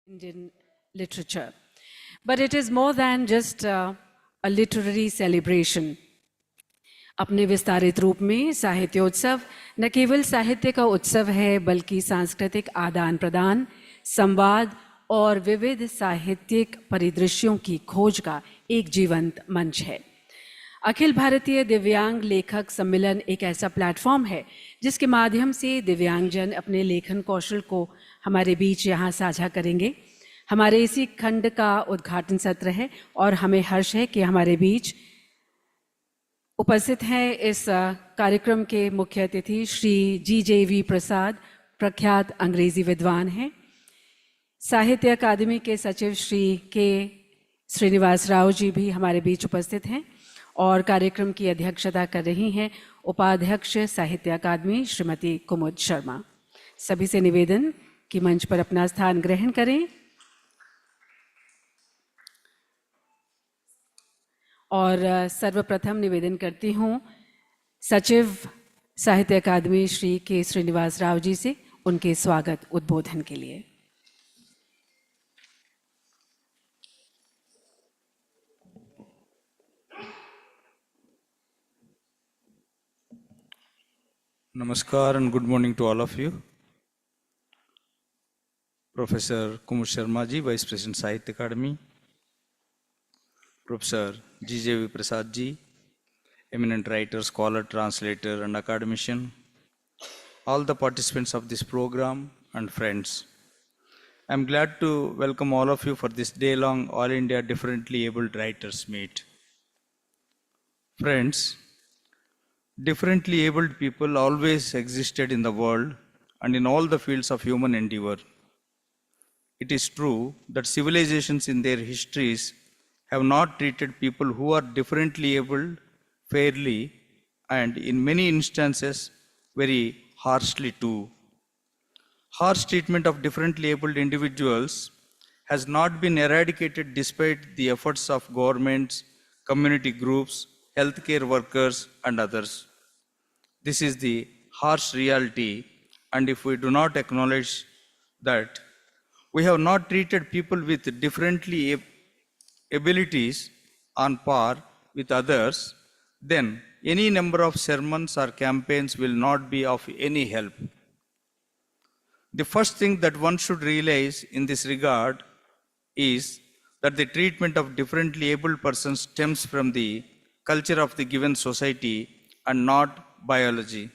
Indian literature. But it is more than just a literary celebration. अपने विस्तारित रूप में साहित्योत्सव न केवल साहित्य का उत्सव है बल्कि सांस्कृतिक आदान प्रदान, संवाद और विविध साहित्यिक परिदृश्यों की खोज का एक जीवंत मंच है। अखिल भारतीय दिव्यांग लेखक सम्मेलन एक ऐसा प्लेटफॉर्म है जिसके माध्यम से दिव्यांगजन अपने लेखन कौशल को हमारे बीच यहाँ साझा करेंगे। हमारे इसी खंड का उद्घाटन सत्र है और हमें हर्ष है कि हमारे बीच उपस्थित हैं इस कार्यक्रम के मुख्य अतिथि श्री जी.जे.वी. प्रसाद, प्रख्यात अंग्रेजी विद्वान हैं। साहित्य अकादमी के सचिव श्री के श्रीनिवास राव जी भी हमारे बीच उपस्थित हैं और कार्यक्रम की अध्यक्षता कर रही हैं उपाध्यक्ष साहित्य अकादमी श्रीमती कुमुद शर्मा। सभी से निवेदन कि मंच पर अपना स्थान ग्रहण करें और सर्वप्रथम निवेदन करती हूँ सचिव साहित्य अकादमी श्री के श्रीनिवास राव जी से उनके स्वागत उद्बोधन के लिए। Namaskar and good morning to all of you. Professor Kumud Sharma ji, Vice President Sahitya Academy, Professor G.J.V. Prasad ji, eminent writer, scholar, translator and academician, all the participants of this program and friends. I am glad to welcome all of you for this day-long All India Differently Abled Writers Meet. Friends, differently abled people always existed in the world and in all the fields of human endeavor. It is true that civilizations in their histories have not treated people who are differently abled fairly and in many instances very harshly too. Harsh treatment of differently abled individuals has not been eradicated despite the efforts of governments, community groups, healthcare workers and others. This is the harsh reality, and if we do not acknowledge that we have not treated people with differently abilities on par with others, then any number of sermons or campaigns will not be of any help. The first thing that one should realize in this regard is that the treatment of differently abled persons stems from the culture of the given society and not biology.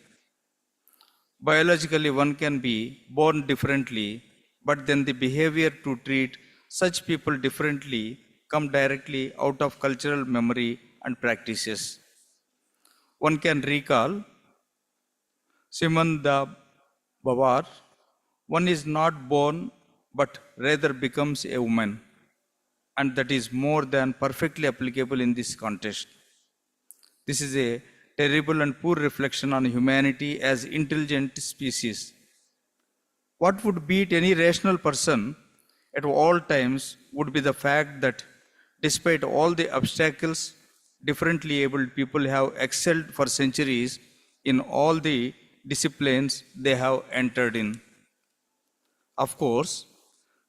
Biologically, one can be born differently, but then the behavior to treat such people differently come directly out of cultural memory and practices. One can recall Simone de Beauvoir, one is not born but rather becomes a woman, and that is more than perfectly applicable in this context. This is a terrible and poor reflection on humanity as intelligent species. What would beat any rational person at all times would be the fact that despite all the obstacles, differently abled people have excelled for centuries in all the disciplines they have entered in. Of course,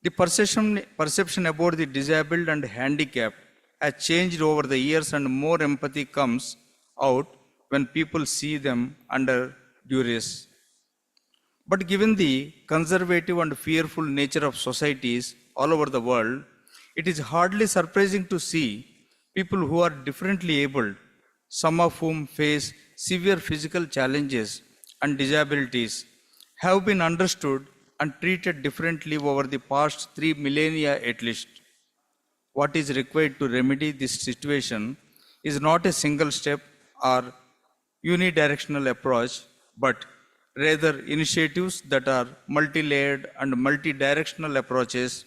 the perception about the disabled and handicapped has changed over the years, and more empathy comes out when people see them under duress. But given the conservative and fearful nature of societies all over the world, it is hardly surprising to see people who are differently abled, some of whom face severe physical challenges and disabilities, have been understood and treated differently over the past 3 millennia at least. What is required to remedy this situation is not a single step or unidirectional approach, but rather initiatives that are multi-layered and multi-directional approaches,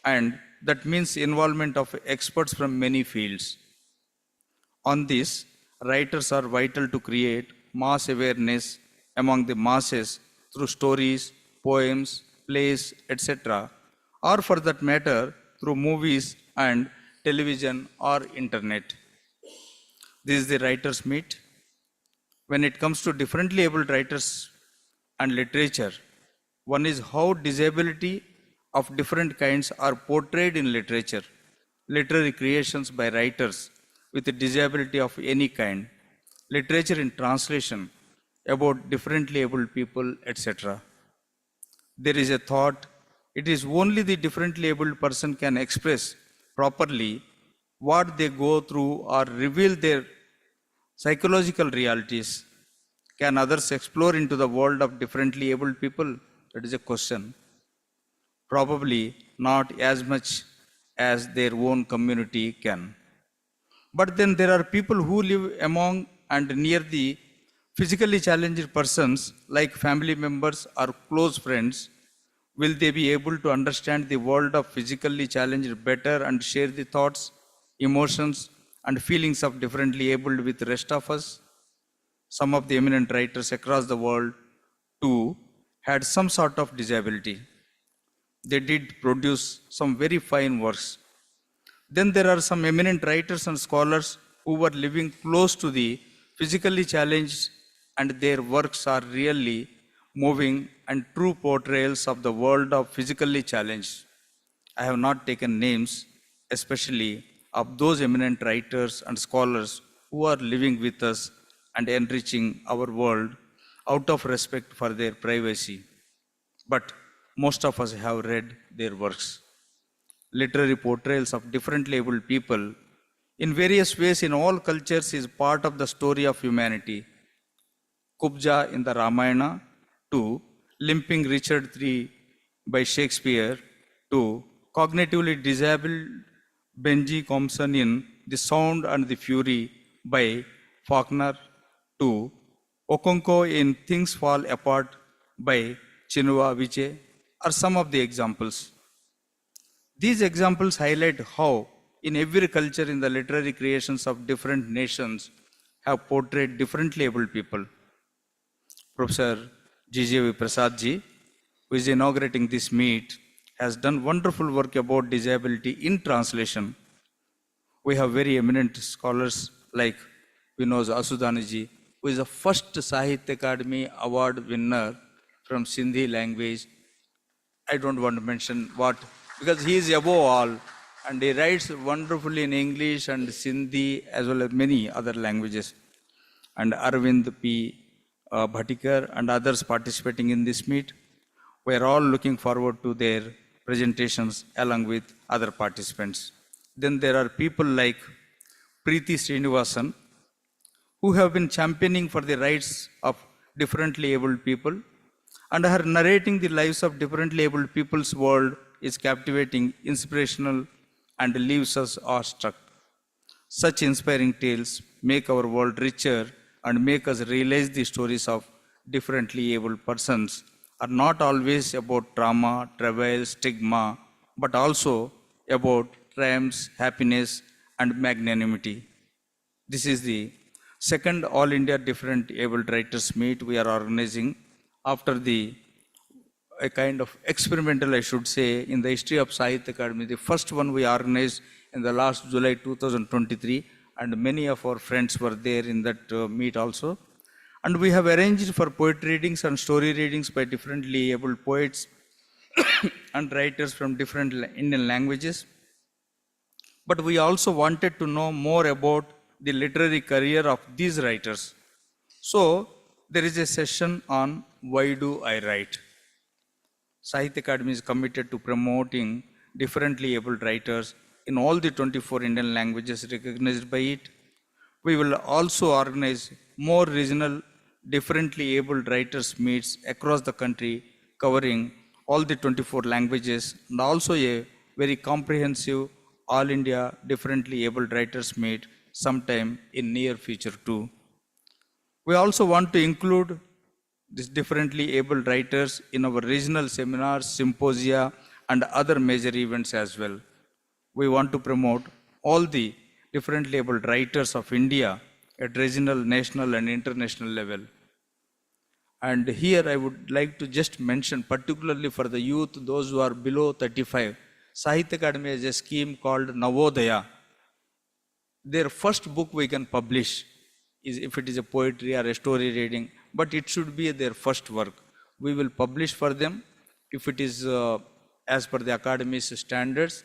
and that means involvement of experts from many fields. On this, writers are vital to create mass awareness among the masses through stories, poems, plays, etc., or for that matter, through movies and television or internet. This is the writers' meet. When it comes to differently abled writers and literature, one is how disability of different kinds are portrayed in literature, literary creations by writers with a disability of any kind, literature in translation about differently abled people, etc. There is a thought it is only the differently abled person can express properly what they go through or reveal their psychological realities. Can others explore into the world of differently abled people? That is a question. Probably not as much as their own community can. But then there are people who live among and near the physically challenged persons, like family members or close friends. Will they be able to understand the world of physically challenged better and share the thoughts, emotions, and feelings of differently abled with the rest of us? Some of the eminent writers across the world, too, had some sort of disability. They did produce some very fine works. Then there are some eminent writers and scholars who were living close to the physically challenged, and their works are really moving and true portrayals of the world of physically challenged. I have not taken names, especially of those eminent writers and scholars who are living with us and enriching our world out of respect for their privacy. But most of us have read their works. Literary portrayals of differently abled people in various ways in all cultures is part of the story of humanity. Kubja in the Ramayana, to Limping Richard III by Shakespeare, to cognitively disabled Benji Compson in The Sound and the Fury by Faulkner, to Okonko in Things Fall Apart by Chinua Achebe are some of the examples. These examples highlight how, in every culture, in the literary creations of different nations have portrayed differently abled people. Professor G.J.V. Prasad ji, who is inaugurating this meet, has done wonderful work about disability in translation. We have very eminent scholars like Vinod Asudani ji, who is the first Sahitya Academy Award winner from Sindhi language. I don't want to mention what, because he is above all, and he writes wonderfully in English and Sindhi as well as many other languages. And Arvind P. Bhatikar and others participating in this meet. We are all looking forward to their presentations along with other participants. Then there are people like Preeti Srinivasan, who have been championing for the rights of differently abled people, and her narrating the lives of differently abled people's world is captivating, inspirational, and leaves us awestruck. Such inspiring tales make our world richer and make us realize the stories of differently abled persons are not always about trauma, travail, stigma, but also about triumphs, happiness, and magnanimity. This is the second All India Different Abled Writers Meet we are organizing after a kind of experimental, I should say, in the history of Sahitya Academy. The first one we organized in the last July 2023, and many of our friends were there in that meet also. And we have arranged for poetry readings and story readings by differently abled poets and writers from different Indian languages. But we also wanted to know more about the literary career of these writers. So there is a session on Why Do I Write? Sahitya Academy is committed to promoting differently abled writers in all the 24 Indian languages recognized by it. We will also organize more regional differently abled writers meets across the country covering all the 24 languages, and also a very comprehensive all India differently abled writers meet sometime in near future too. We also want to include these differently abled writers in our regional seminars, symposia, and other major events as well. We want to promote all the differently abled writers of India at regional, national, and international level. And here I would like to just mention, particularly for the youth, those who are below 35, Sahitya Academy has a scheme called Navodaya. Their first book we can publish is if it is a poetry or a story reading, but it should be their first work. We will publish for them. If it is as per the Academy's standards,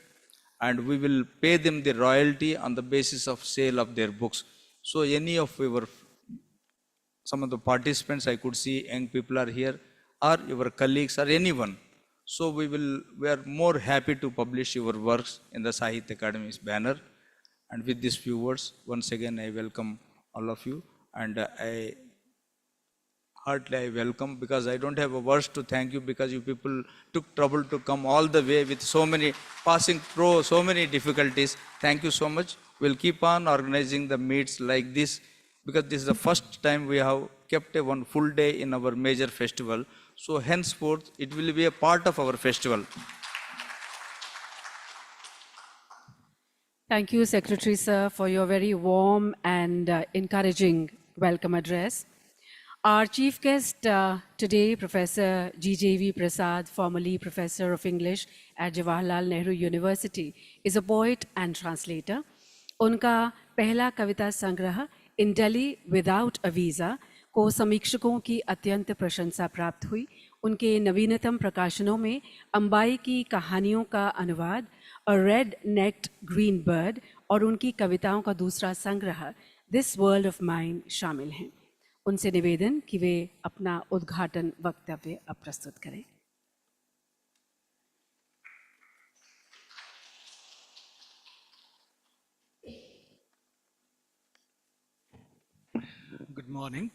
and we will pay them the royalty on the basis of sale of their books. So any of your, some of the participants I could see, young people are here, or your colleagues or anyone. So we are more happy to publish your works in the Sahitya Academy's banner. And with these few words, once again I welcome all of you, and I heartily I welcome, because I don't have a words to thank you, because you people took trouble to come all the way with so many, passing through so many difficulties. Thank you so much. We'll keep on organizing the meets like this, because this is the first time we have kept a one full day in our major festival. So henceforth, it will be a part of our festival. Thank you, Secretary Sir, for your very warm and encouraging welcome address. Our chief guest today, Professor G.J.V. Prasad, formerly Professor of English at Jawaharlal Nehru University, is a poet and translator. उनका पहला कविता संग्रह इन Delhi without a visa को समीक्षकों की अत्यंत प्रशंसा प्राप्त हुई. उनके नवीनतम प्रकाशनों में अंबाई की कहानियों का अनुवाद अ रेड नेक्ड ग्रीन बर्ड और उनकी कविताओं का दूसरा संग्रह दिस वर्ल्ड ऑफ माइंड शामिल हैं. उनसे निवेदन कि वे अपना उद्घाटन वक्तव्य अब प्रस्तुत करें. Good morning.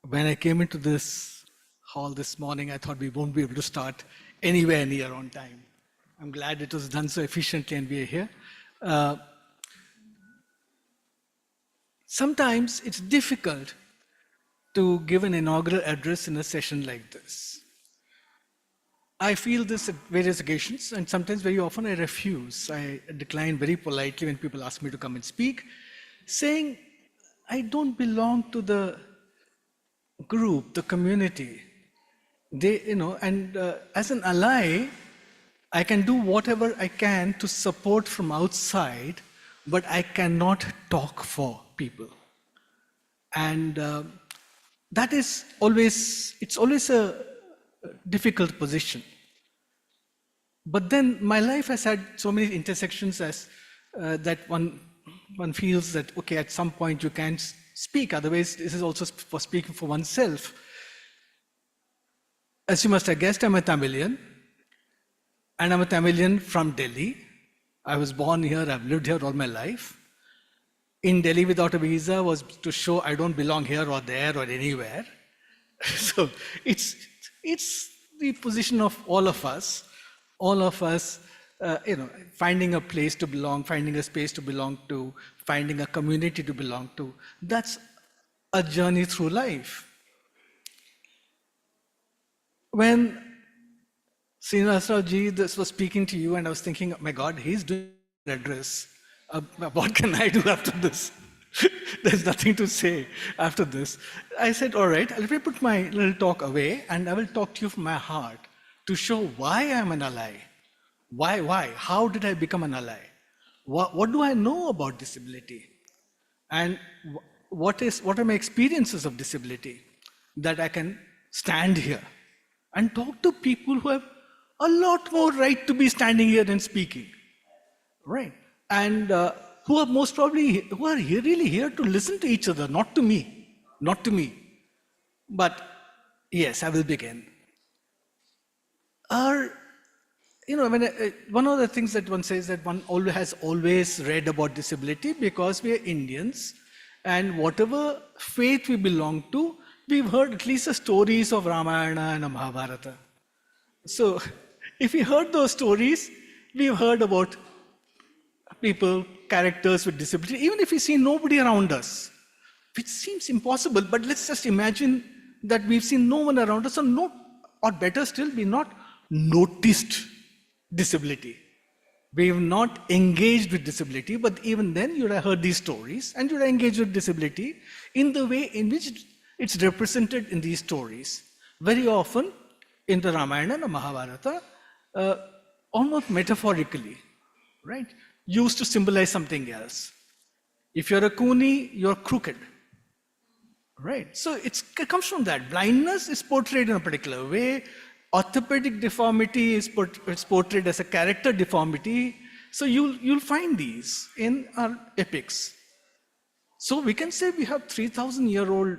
When I came into this hall this morning, I thought we won't be able to start anywhere near on time. I'm glad it was done so efficiently and we are here. Sometimes it's difficult to give an inaugural address in a session like this. I feel this at various occasions, and sometimes very often I refuse. I decline very politely when people ask me to come and speak, saying I don't belong to the group, the community. They, as an ally, I can do whatever I can to support from outside, but I cannot talk for people. And that is always, it's always a difficult position. But then my life has had so many intersections as that one feels that, okay, at some point you can speak, otherwise this is also for speaking for oneself. As you must have guessed, I'm a Tamilian, and I'm a Tamilian from Delhi. I was born here, I've lived here all my life. In Delhi without a visa was to show I don't belong here or there or anywhere. So it's the position of all of us, finding a place to belong, finding a space to belong to, finding a community to belong to. That's a journey through life. When Srinivasrao ji was speaking to you, and I was thinking, oh my God, he's doing an address. What can I do after this? There's nothing to say after this. I said, all right, let me put my little talk away, and I will talk to you from my heart to show why I'm an ally. Why? How did I become an ally? What do I know about disability? And what are my experiences of disability that I can stand here and talk to people who have a lot more right to be standing here and speaking, right? And who are most probably, who are really here to listen to each other, not to me. But yes, I will begin. One of the things that one says that one has always read about disability, because we are Indians, and whatever faith we belong to, we've heard at least the stories of Ramayana and Mahabharata. So if we heard those stories, we've heard about people, characters with disability, even if we see nobody around us, which seems impossible, but let's just imagine that we've seen no one around us, or better still, we've not noticed disability. We've not engaged with disability, but even then you would have heard these stories, and you would have engaged with disability in the way in which it's represented in these stories. Very often in the Ramayana and the Mahabharata, almost metaphorically, right? Used to symbolize something else. If you're a Kuni, you're crooked, right? So it comes from that. Blindness is portrayed in a particular way, orthopedic deformity is it's portrayed as a character deformity. So you'll find these in our epics. So we can say we have 3,000-year-old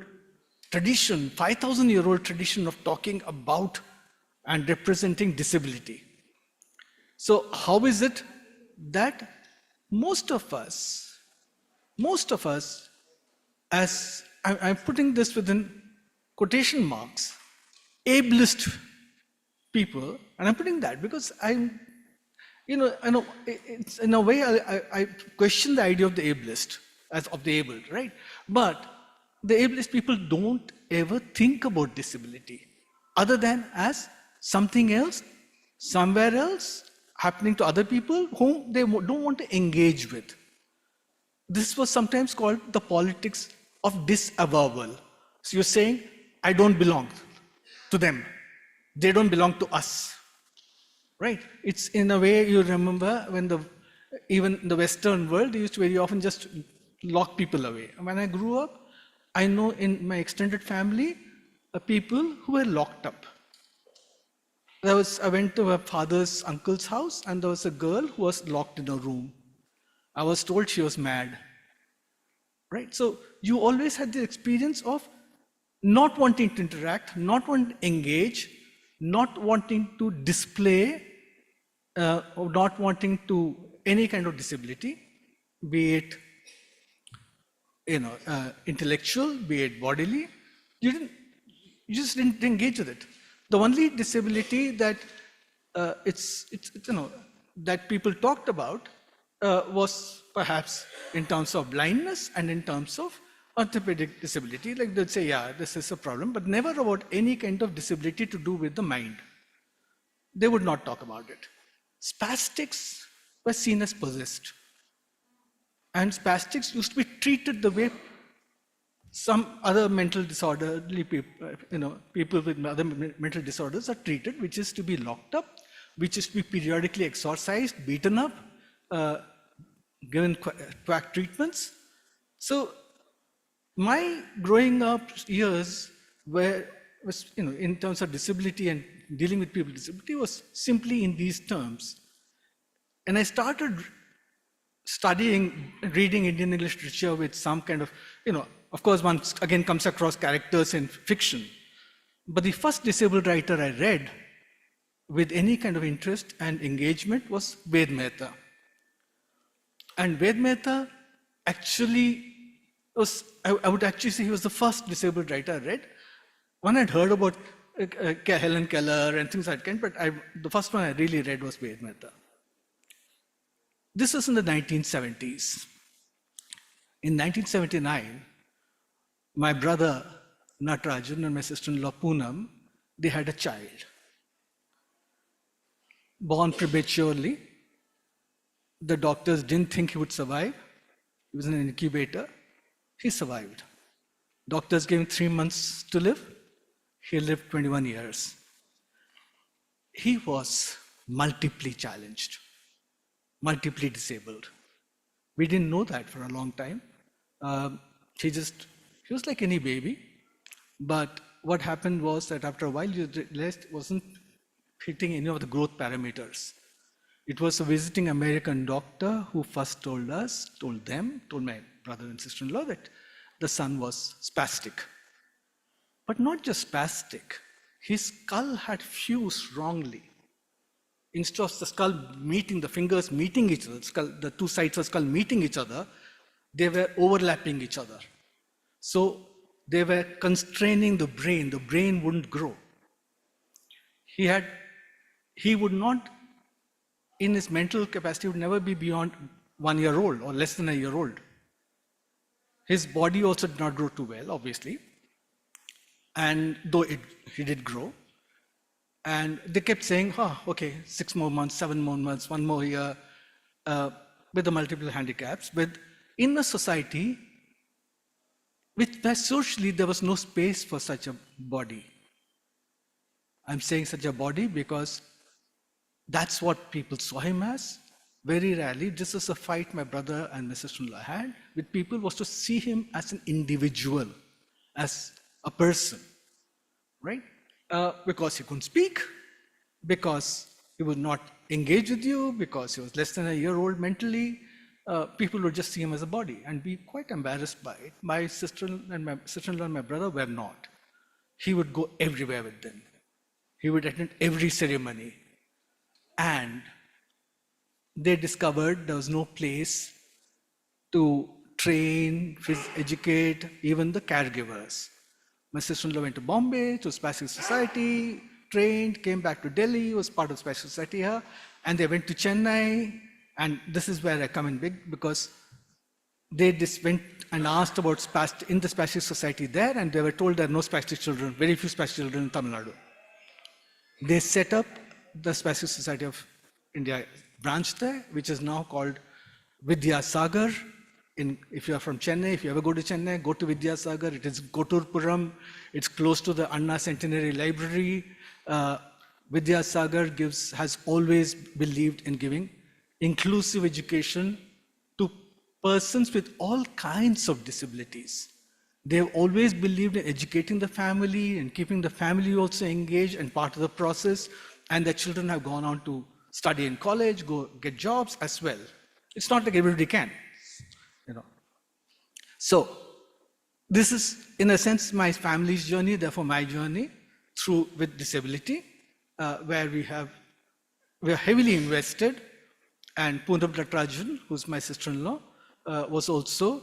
tradition, 5,000-year-old tradition of talking about and representing disability. So how is it that most of us, as I'm putting this within quotation marks, ableist people, and I'm putting that because I know, it's in a way I question the idea of the ableist as of the abled, right? But the ableist people don't ever think about disability other than as something else, somewhere else, happening to other people whom they don't want to engage with. This was sometimes called the politics of disavowal. So you're saying, I don't belong to them. They don't belong to us. Right? It's in a way you remember when even in the Western world, they used to very often just lock people away. When I grew up, I know in my extended family, people who were locked up. I went to my father's uncle's house, and there was a girl who was locked in a room. I was told she was mad. Right? So you always had the experience of not wanting to interact, not wanting to engage, not wanting to display, or not wanting to any kind of disability, be it intellectual, be it bodily. You just didn't engage with it. The only disability that that people talked about was perhaps in terms of blindness and in terms of orthopedic disability. Like they'd say, yeah, this is a problem, but never about any kind of disability to do with the mind. They would not talk about it. Spastics were seen as possessed. And spastics used to be treated the way some other mental disorderly people, people with other mental disorders are treated, which is to be locked up, which is to be periodically exorcised, beaten up, given quack treatments. So my growing up years was in terms of disability and dealing with people with disability was simply in these terms. And I started studying, reading Indian English literature with some kind of, of course one again comes across characters in fiction. But the first disabled writer I read with any kind of interest and engagement was Ved Mehta. And Ved Mehta actually was, I would actually say he was the first disabled writer I read. One I'd heard about Helen Keller and things like that, but the first one I really read was Ved Mehta. This was in the 1970s. In 1979, my brother Natarajan and my sister-in-law Poonam, they had a child. Born prematurely. The doctors didn't think he would survive. He was in an incubator. He survived. Doctors gave him 3 months to live. He lived 21 years. He was multiply challenged, multiply disabled. We didn't know that for a long time. He was like any baby. But what happened was that after a while, you realized it wasn't hitting any of the growth parameters. It was a visiting American doctor who first told my brother and sister-in-law that the son was spastic. But not just spastic, his skull had fused wrongly. Instead of the skull meeting, the fingers meeting each other, the two sides of the skull meeting each other, they were overlapping each other. So they were constraining the brain wouldn't grow. He would not, in his mental capacity, would never be beyond 1 year old or less than a year old. His body also did not grow too well, obviously. And though he did grow. And they kept saying, okay, 6 more months, 7 more months, 1 more year, with the multiple handicaps. But in a society, where socially there was no space for such a body. I'm saying such a body because that's what people saw him as. Very rarely, this is a fight my brother and my sister-in-law had with people, was to see him as an individual, as a person, right? Because he couldn't speak, because he would not engage with you, because he was less than a year old mentally. People would just see him as a body and be quite embarrassed by it. My sister-in-law and my brother were not. He would go everywhere with them. He would attend every ceremony. And they discovered there was no place to train, educate, even the caregivers. My sister-in-law went to Bombay, to Spastic Society, trained, came back to Delhi, was part of Spastic Society here, and they went to Chennai, and this is where I come in big, because they just went and asked about in the Spastic Society there, and they were told there are no spastic children, very few spastic children in Tamil Nadu. They set up the Spastic Society of India branch there, which is now called Vidya Sagar. If you are from Chennai, if you ever go to Chennai, go to Vidya Sagar. It is Goturpuram. It's close to the Anna Centenary Library. Vidya Sagar has always believed in giving inclusive education to persons with all kinds of disabilities. They have always believed in educating the family and keeping the family also engaged and part of the process. And their children have gone on to study in college, go get jobs as well. It's not like everybody can, you know. So this is, in a sense, my family's journey, therefore my journey with disability, where we are heavily invested. And Poonam Natarajan, who's my sister-in-law, was also,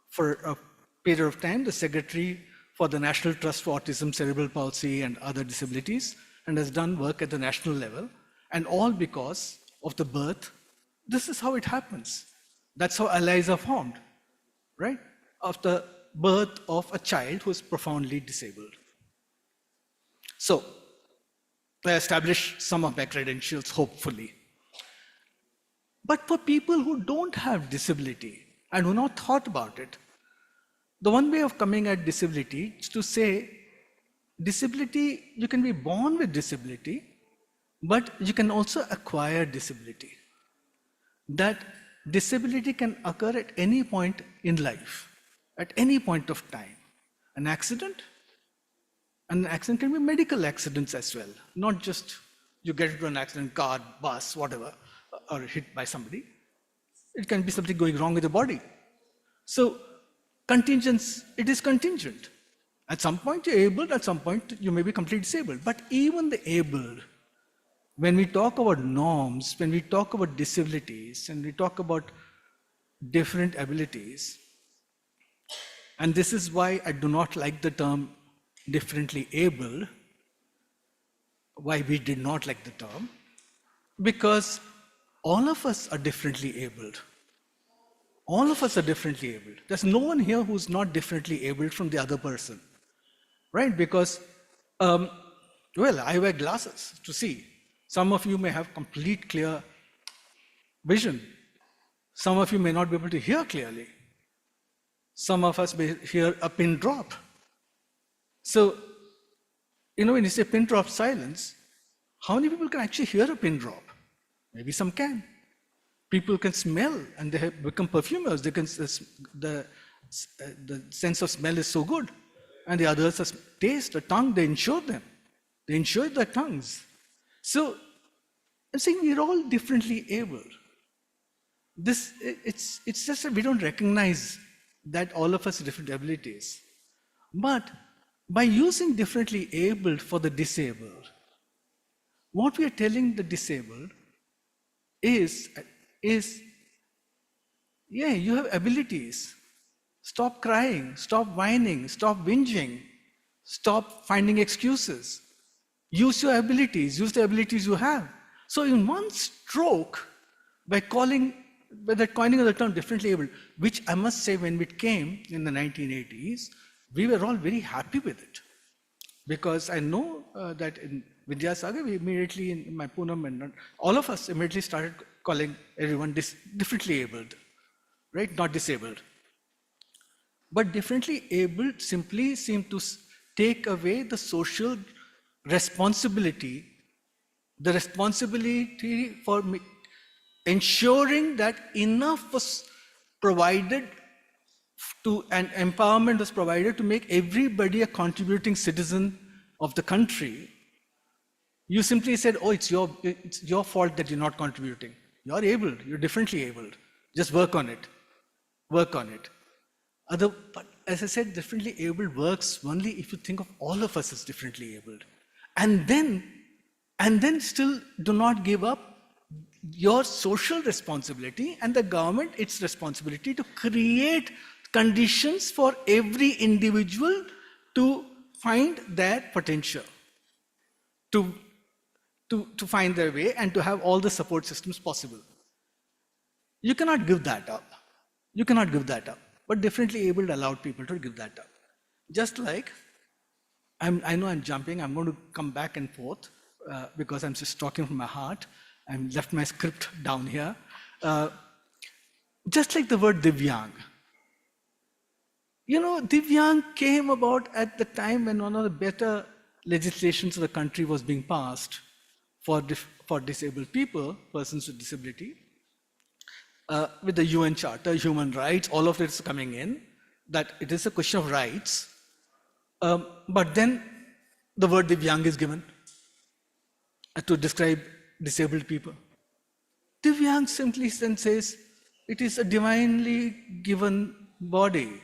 for a period of time, the secretary for the National Trust for Autism, Cerebral Palsy, and other disabilities, and has done work at the national level, and all because of the birth. This is how it happens. That's how allies are formed, right? Of the birth of a child who is profoundly disabled. So, I established some of my credentials, hopefully. But for people who don't have disability and who not thought about it, the one way of coming at disability is to say, disability, you can be born with disability, but you can also acquire disability. That disability can occur at any point in life, at any point of time. An accident can be medical accidents as well, not just you get into an accident, car, bus, whatever, or hit by somebody. It can be something going wrong with the body. So contingence, it is contingent. At some point you're able, at some point you may be completely disabled. But even the able, when we talk about norms, when we talk about disabilities, and we talk about different abilities, and this is why I do not like the term differently abled, why we did not like the term, because all of us are differently abled. All of us are differently abled. There's no one here who's not differently abled from the other person, right? Because, well, I wear glasses to see. Some of you may have complete clear vision. Some of you may not be able to hear clearly. Some of us may hear a pin drop. So, when you say pin drop silence, how many people can actually hear a pin drop? Maybe some can. People can smell and they have become perfumers. They can, the sense of smell is so good. And the others are taste, the tongue, they insure them. They insure their tongues. So I'm saying we're all differently able. It's just that we don't recognize that all of us have different abilities. But by using differently abled for the disabled, what we are telling the disabled is, yeah, you have abilities. Stop crying, stop whining, stop whinging, stop finding excuses. Use your abilities, use the abilities you have. So in one stroke, by coining of the term differently abled, which I must say when it came in the 1980s, we were all very happy with it. Because I know that in Vidyasagar, we immediately, in my Poonam, and all of us immediately started calling everyone differently abled, right? Not disabled. But differently abled simply seemed to take away the social responsibility, the responsibility for ensuring that enough was provided to, and empowerment was provided to make everybody a contributing citizen of the country. You simply said, oh, it's your fault that you're not contributing. You're able, you're differently abled. Just work on it. Work on it. But as I said, differently abled works only if you think of all of us as differently abled. And then still do not give up your social responsibility and the government its responsibility to create conditions for every individual to find their potential, to find their way and to have all the support systems possible. You cannot give that up. You cannot give that up. But differently abled allowed people to give that up. Just like, I know I'm jumping, I'm going to come back and forth because I'm just talking from my heart. I've left my script down here. Just like the word Divyang. Divyang came about at the time when one of the better legislations of the country was being passed for disabled people, persons with disability, with the UN Charter, human rights, all of it is coming in, that it is a question of rights. But then the word Divyang is given to describe disabled people. Divyang simply then says it is a divinely given body.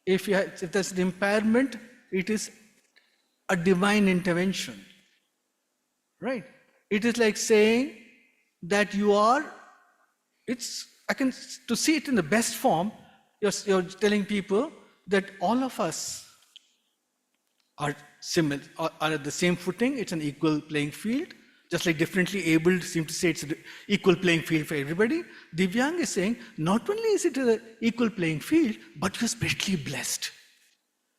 If there's an impairment, it is a divine intervention. Right? It is like saying that to see it in the best form, you're telling people that all of us are similar, are at the same footing, it's an equal playing field. Just like differently abled seem to say it's an equal playing field for everybody, Divyang is saying not only is it an equal playing field, but you're specially blessed.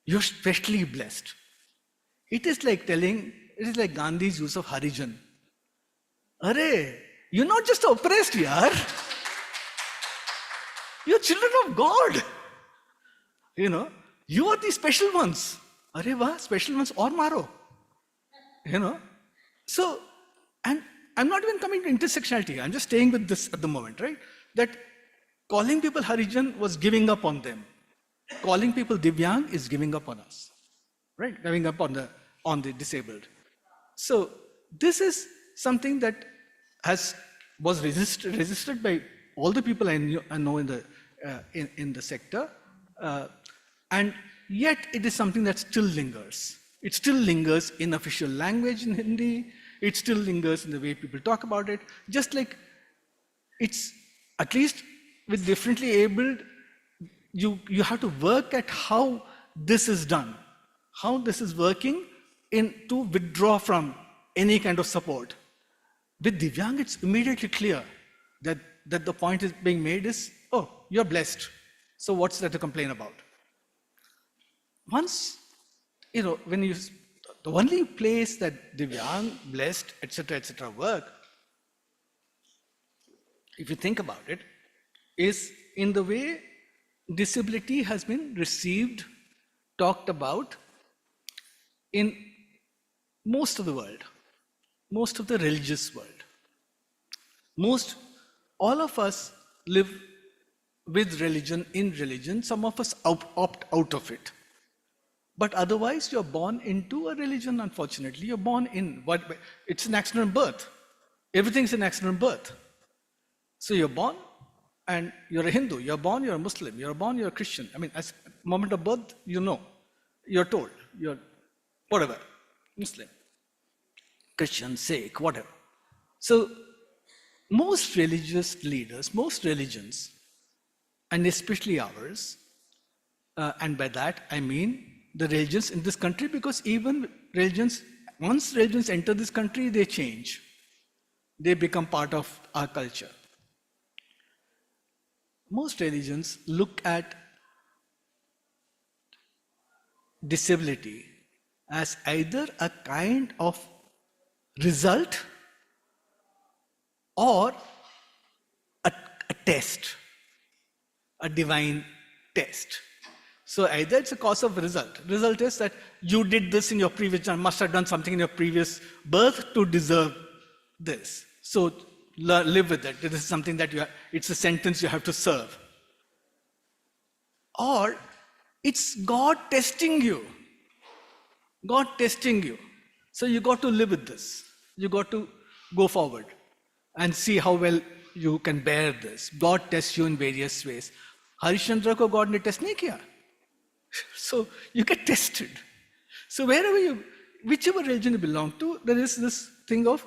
You're specially blessed. It is like Gandhi's use of Harijan. Arey, you're not just oppressed, yaar. You're children of God. You are the special ones. Arey wah, special ones or maro. So, and I'm not even coming to intersectionality. I'm just staying with this at the moment, right? That calling people Harijan was giving up on them. Calling people Divyang is giving up on us, right? Giving up on the disabled. So this is something that was resisted by all the people I know in the sector, and yet it is something that still lingers. It still lingers in official language in Hindi. It still lingers in the way people talk about it. Just like it's, at least with differently abled, you have to work at how this is done, how this is working to withdraw from any kind of support. With Divyang, it's immediately clear that the point is being made is, oh, you're blessed. So what's there to complain about? Once, the only place that Divyang, blessed, etc. work, if you think about it, is in the way disability has been received, talked about in most of the world, most of the religious world. All of us live with religion, in religion. Some of us opt out of it. But otherwise, you're born into a religion, unfortunately. You're born in it's an accident of birth. Everything's an accident of birth. So you're born and you're a Hindu. You're born, you're a Muslim. You're born, you're a Christian. I mean, at the moment of birth, you're told, you're whatever, Muslim, Christian, Sikh, whatever. So most religious leaders, most religions, and especially ours, and by that I mean the religions in this country, because even religions, once religions enter this country, they change. They become part of our culture. Most religions look at disability as either a kind of result or a test, a divine test. So either it's a cause of result. Result is that you did this in your previous, must have done something in your previous birth to deserve this. So live with it. This is something that it's a sentence you have to serve. Or it's God testing you. God testing you. So you got to live with this. You got to go forward and see how well you can bear this. God tests you in various ways. Harishchandra ko God ne test nahi kiya. So you get tested. So wherever you, whichever religion you belong to, there is this thing of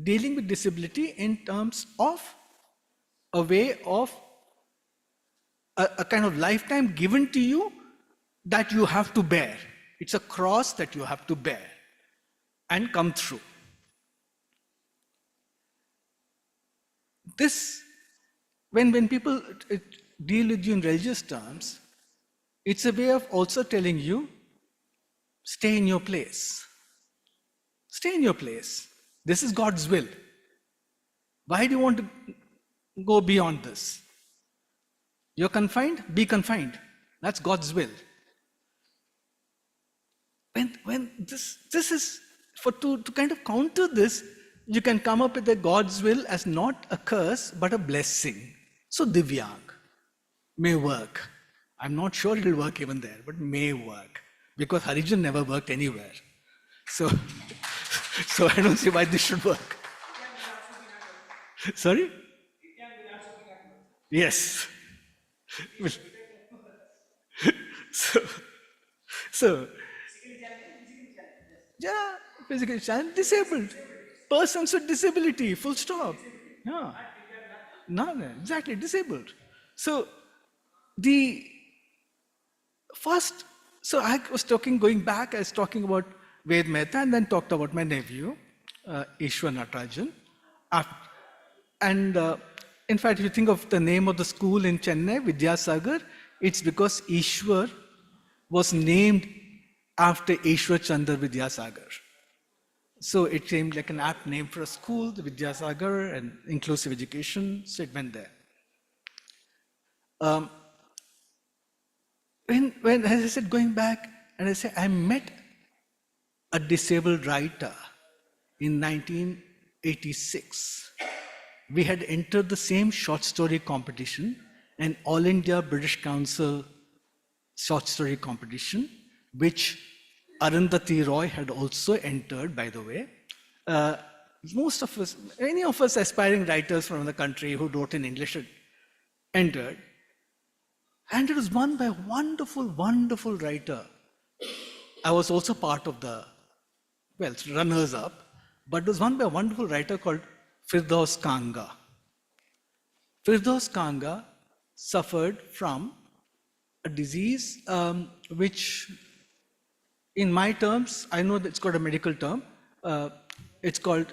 dealing with disability in terms of a way of a kind of lifetime given to you that you have to bear. It's a cross that you have to bear and come through. This, when people deal with you in religious terms, it's a way of also telling you, stay in your place. Stay in your place. This is God's will. Why do you want to go beyond this? You're confined, be confined. That's God's will. When this is, to kind of counter this, you can come up with a God's will as not a curse, but a blessing. So Divyang may work. I'm not sure it'll work even there, but may work. Because Harijan never worked anywhere. So I don't see why this should work. Sorry? Yes. So, yeah, physically challenged, disabled. Persons with disability, full stop. Yeah. No, exactly, disabled. So, the first, so I was going back, I was talking about Ved Mehta and then talked about my nephew, Ishwar Natarajan. And in fact, if you think of the name of the school in Chennai, Vidyasagar, it's because Ishwar was named after Ishwar Chandra Vidyasagar. So it seemed like an apt name for a school, the Vidyasagar, and inclusive education, so it went there. When, as I said, going back, and I say, I met a disabled writer in 1986. We had entered the same short story competition, an All India British Council short story competition, which Arundhati Roy had also entered, by the way. Most of us, any of us aspiring writers from the country who wrote in English had entered. And it was won by a wonderful, wonderful writer. I was also part of the, runners-up, but it was won by a wonderful writer called Firdaus Kanga. Firdaus Kanga suffered from a disease which, in my terms, I know that it's got a medical term. It's called,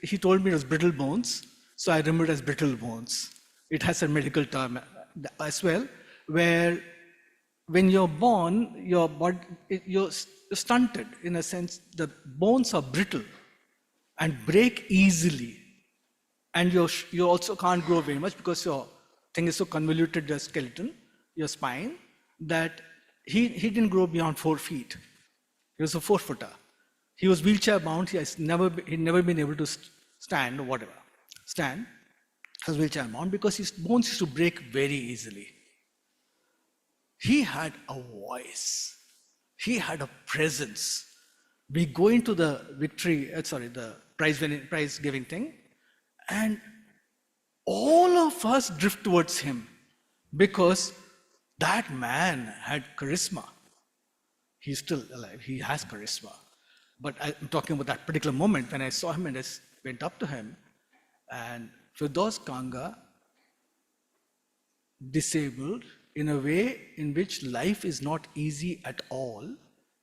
he told me it was brittle bones, so I remember it as brittle bones. It has a medical term as well, where when you're born, your body, you're stunted in a sense. The bones are brittle and break easily. And you also can't grow very much because your thing is so convoluted, your skeleton, your spine, that he didn't grow beyond 4 feet. He was a 4-footer. He was wheelchair bound. He'd never been able to stand or whatever. Stand. He was wheelchair bound because his bones used to break very easily. He had a voice. He had a presence. We go into the the prize giving thing, and all of us drift towards him because that man had charisma. He's still alive. He has charisma. But I'm talking about that particular moment when I saw him and I went up to him. And Firdaus Kanga, disabled in a way in which life is not easy at all,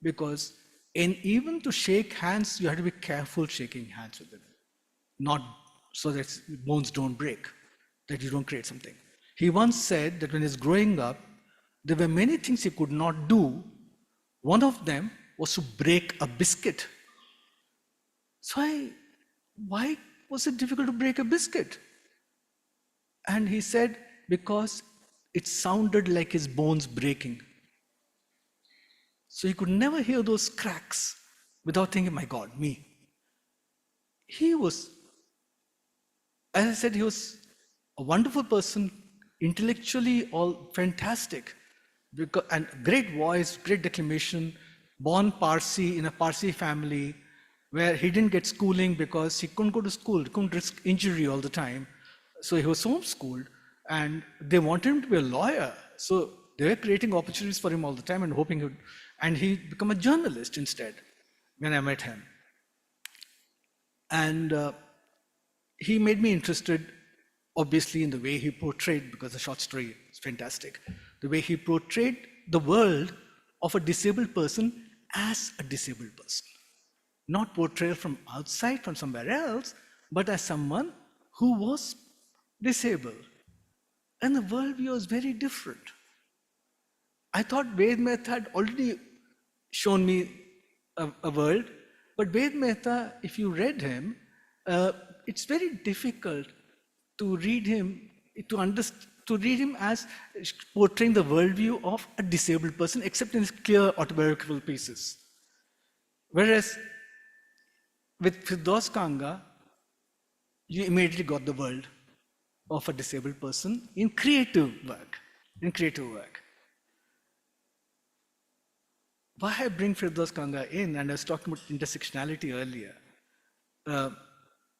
because even to shake hands, you have to be careful shaking hands with him. Not so that bones don't break, that you don't create something. He once said that when he was growing up, there were many things he could not do. One of them was to break a biscuit. So why was it difficult to break a biscuit? And he said, because it sounded like his bones breaking. So he could never hear those cracks without thinking, my God, me. He was, as I said, he was a wonderful person, intellectually all fantastic, and great voice, great declamation, born Parsi in a Parsi family, where he didn't get schooling because he couldn't go to school, he couldn't risk injury all the time. So he was homeschooled, and they wanted him to be a lawyer. So they were creating opportunities for him all the time and hoping he would, and he become a journalist instead when I met him. And he made me interested, obviously, in the way he portrayed, because the short story is fantastic, the way he portrayed the world of a disabled person as a disabled person. Not portrayal from outside, from somewhere else, but as someone who was disabled. And the worldview was very different. I thought Ved Mehta had already shown me a world, but Ved Mehta, if you read him, it's very difficult to read him, to read him as portraying the worldview of a disabled person, except in his clear autobiographical pieces. Whereas with Firdaus Kanga, you immediately got the world of a disabled person in creative work. In creative work. Why I bring Firdaus Kanga in, and I was talking about intersectionality earlier.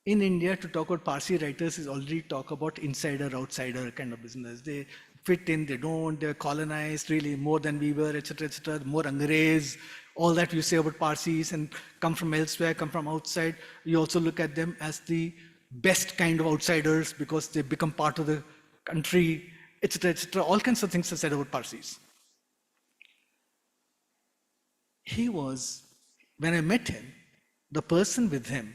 In India, to talk about Parsi writers is already talk about insider, outsider kind of business. They fit in, they don't, they're colonized really more than we were, etc., more Angrez, all that you say about Parsis and come from elsewhere, come from outside. You also look at them as the best kind of outsiders because they become part of the country, etc., all kinds of things are said about Parsis. He was, when I met him, the person with him,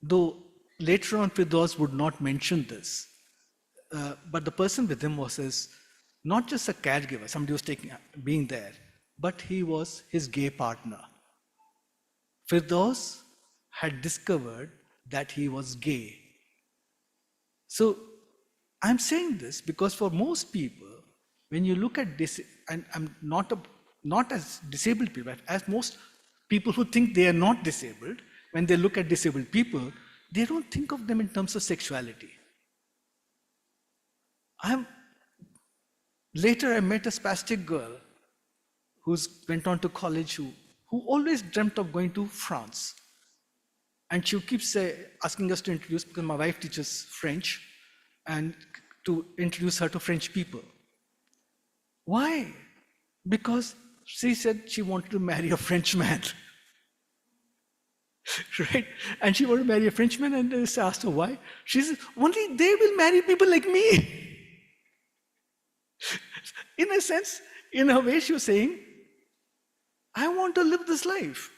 though later on Firdaus would not mention this, but the person with him was not just a caregiver, somebody was being there, but he was his gay partner. Firdaus had discovered that he was gay. So I'm saying this because for most people, when you look at this, and I'm not as disabled people, but as most people who think they are not disabled, when they look at disabled people, they don't think of them in terms of sexuality. Later I met a spastic girl who went on to college who always dreamt of going to France. And she keeps asking us to introduce, because my wife teaches French, and to introduce her to French people. Why? Because she said she wanted to marry a Frenchman. Right? And she wanted to marry a Frenchman, and I asked her why. She said, only they will marry people like me. In a sense, in a way, she was saying, I want to live this life.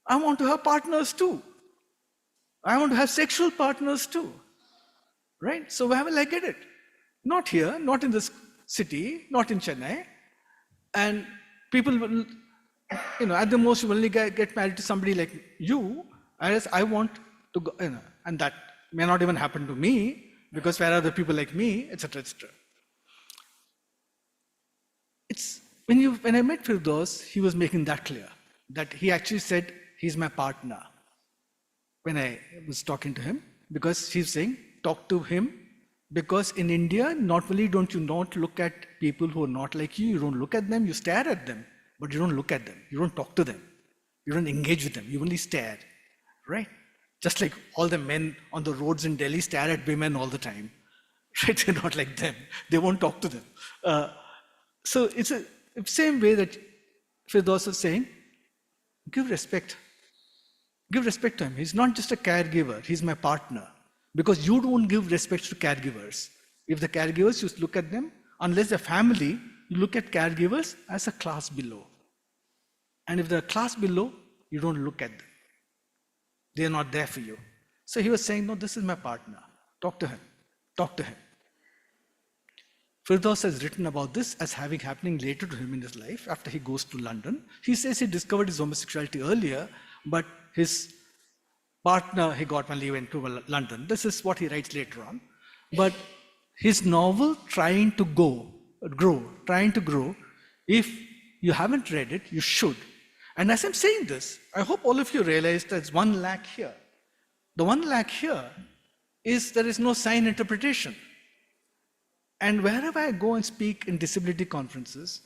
I want to have partners too. I want to have sexual partners too. Right? So where will I get it? Not here, not in this city, not in Chennai. And people will, at the most, you will only get married to somebody like you, whereas I want to go, and that may not even happen to me, because where are the people like me, etc., etc. When I met Firdaus, he was making that clear, that he actually said, he's my partner. When I was talking to him, because he's saying, talk to him, because in India, not only don't you not look at people who are not like you don't look at them, you stare at them, but you don't look at them, you don't talk to them, you don't engage with them, you only stare, right? Just like all the men on the roads in Delhi stare at women all the time, right? They're not like them, they won't talk to them. So it's the same way that Firdaus was saying, give respect. Give respect to him. He's not just a caregiver, he's my partner. Because you don't give respect to caregivers. If the caregivers, you look at them, unless they're family, you look at caregivers as a class below. And if they're a class below, you don't look at them. They're not there for you. So he was saying, no, this is my partner. Talk to him. Talk to him. Firdaus has written about this as happening later to him in his life after he goes to London. He says he discovered his homosexuality earlier, but his partner he got when he went to London. This is what he writes later on. But his novel, Trying to Grow, if you haven't read it, you should. And as I'm saying this, I hope all of you realize there's 1 lakh here. The 1 lakh here is there is no sign interpretation. And wherever I go and speak in disability conferences,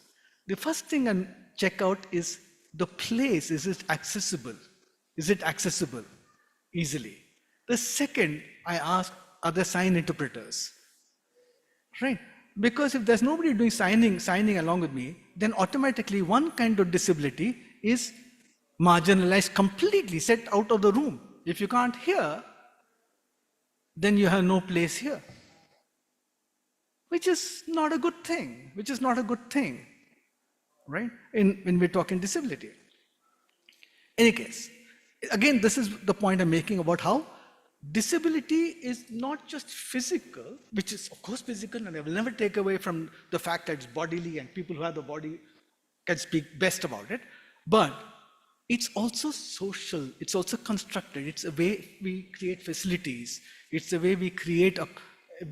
the first thing I check out is the place, is it accessible? Is it accessible easily? The second, I ask, are there sign interpreters? Right? Because if there's nobody doing signing along with me, then automatically one kind of disability is marginalized completely, set out of the room. If you can't hear, then you have no place here. Which is not a good thing. Which is not a good thing. Right? When we're talking disability. Any case, again, this is the point I'm making about how disability is not just physical, which is of course physical, and I will never take away from the fact that it's bodily and people who have the body can speak best about it, but it's also social, it's also constructed, it's a way we create facilities, it's a way we create,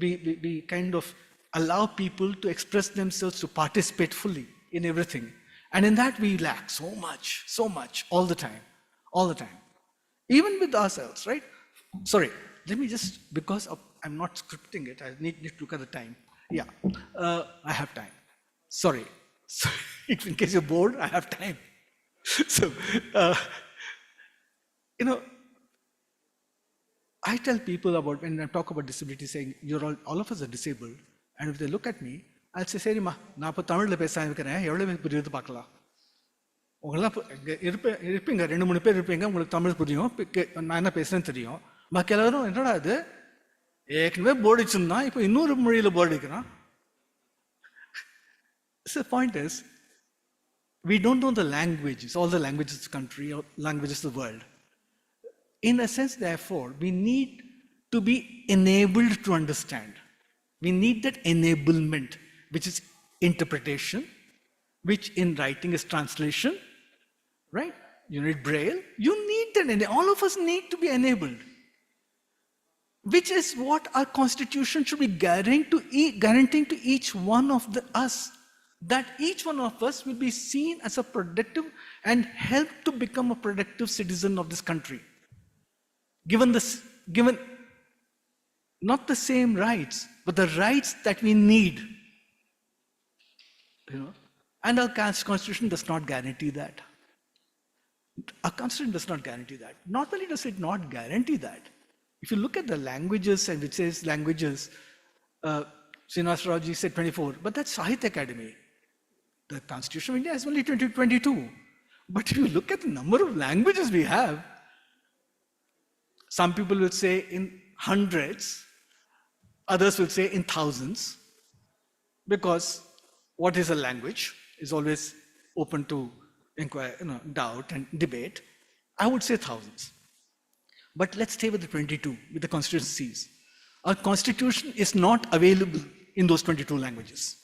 we kind of allow people to express themselves, to participate fully in everything. And in that we lack so much, all the time. Even with ourselves, right? Sorry, let me just, because I'm not scripting it, I need to look at the time. Yeah, I have time. Sorry, in case you're bored, I have time. So, I tell people about, when I talk about disability, saying, all of us are disabled, and if they look at me, I'll say, "Seri ma, na appo Tamil pesa irukren, evlo puriyudhu paakalam." உங்களாம் இருப்பீங்க, 2-3 பேர் இருப்பீங்க, உங்களுக்கு தமிழ் புரியும், நான் என்ன பேசுறேன்னு தெரியும். பாக்கி எல்லாரும் என்னடா இது, ஏற்கனவே போர்டு அடிச்சிருந்தான், இப்போ இன்னொரு மொழியில போர்டு அடிக்கிறான். So the point is, we don't know the languages, all the languages of the country, or languages of the world. In a sense, therefore, we need to be enabled to understand. We need that enablement, which is interpretation, which in writing is translation, right? You need Braille. You need that. All of us need to be enabled, which is what our constitution should be guaranteeing to each one of us, that each one of us will be seen as a productive and help to become a productive citizen of this country. Given not the same rights, but the rights that we need. And our constitution does not guarantee that. Our constitution does not guarantee that. Not only does it not guarantee that, if you look at the languages, and it says languages, Srinivas Rao ji said 24, but that's Sahitya Academy. The Constitution of India is only 22. But if you look at the number of languages we have, some people will say in hundreds, others will say in thousands, because what is a language is always open to inquire, doubt and debate. I would say thousands. But let's stay with the 22, with the Constitution says. Our Constitution is not available in those 22 languages.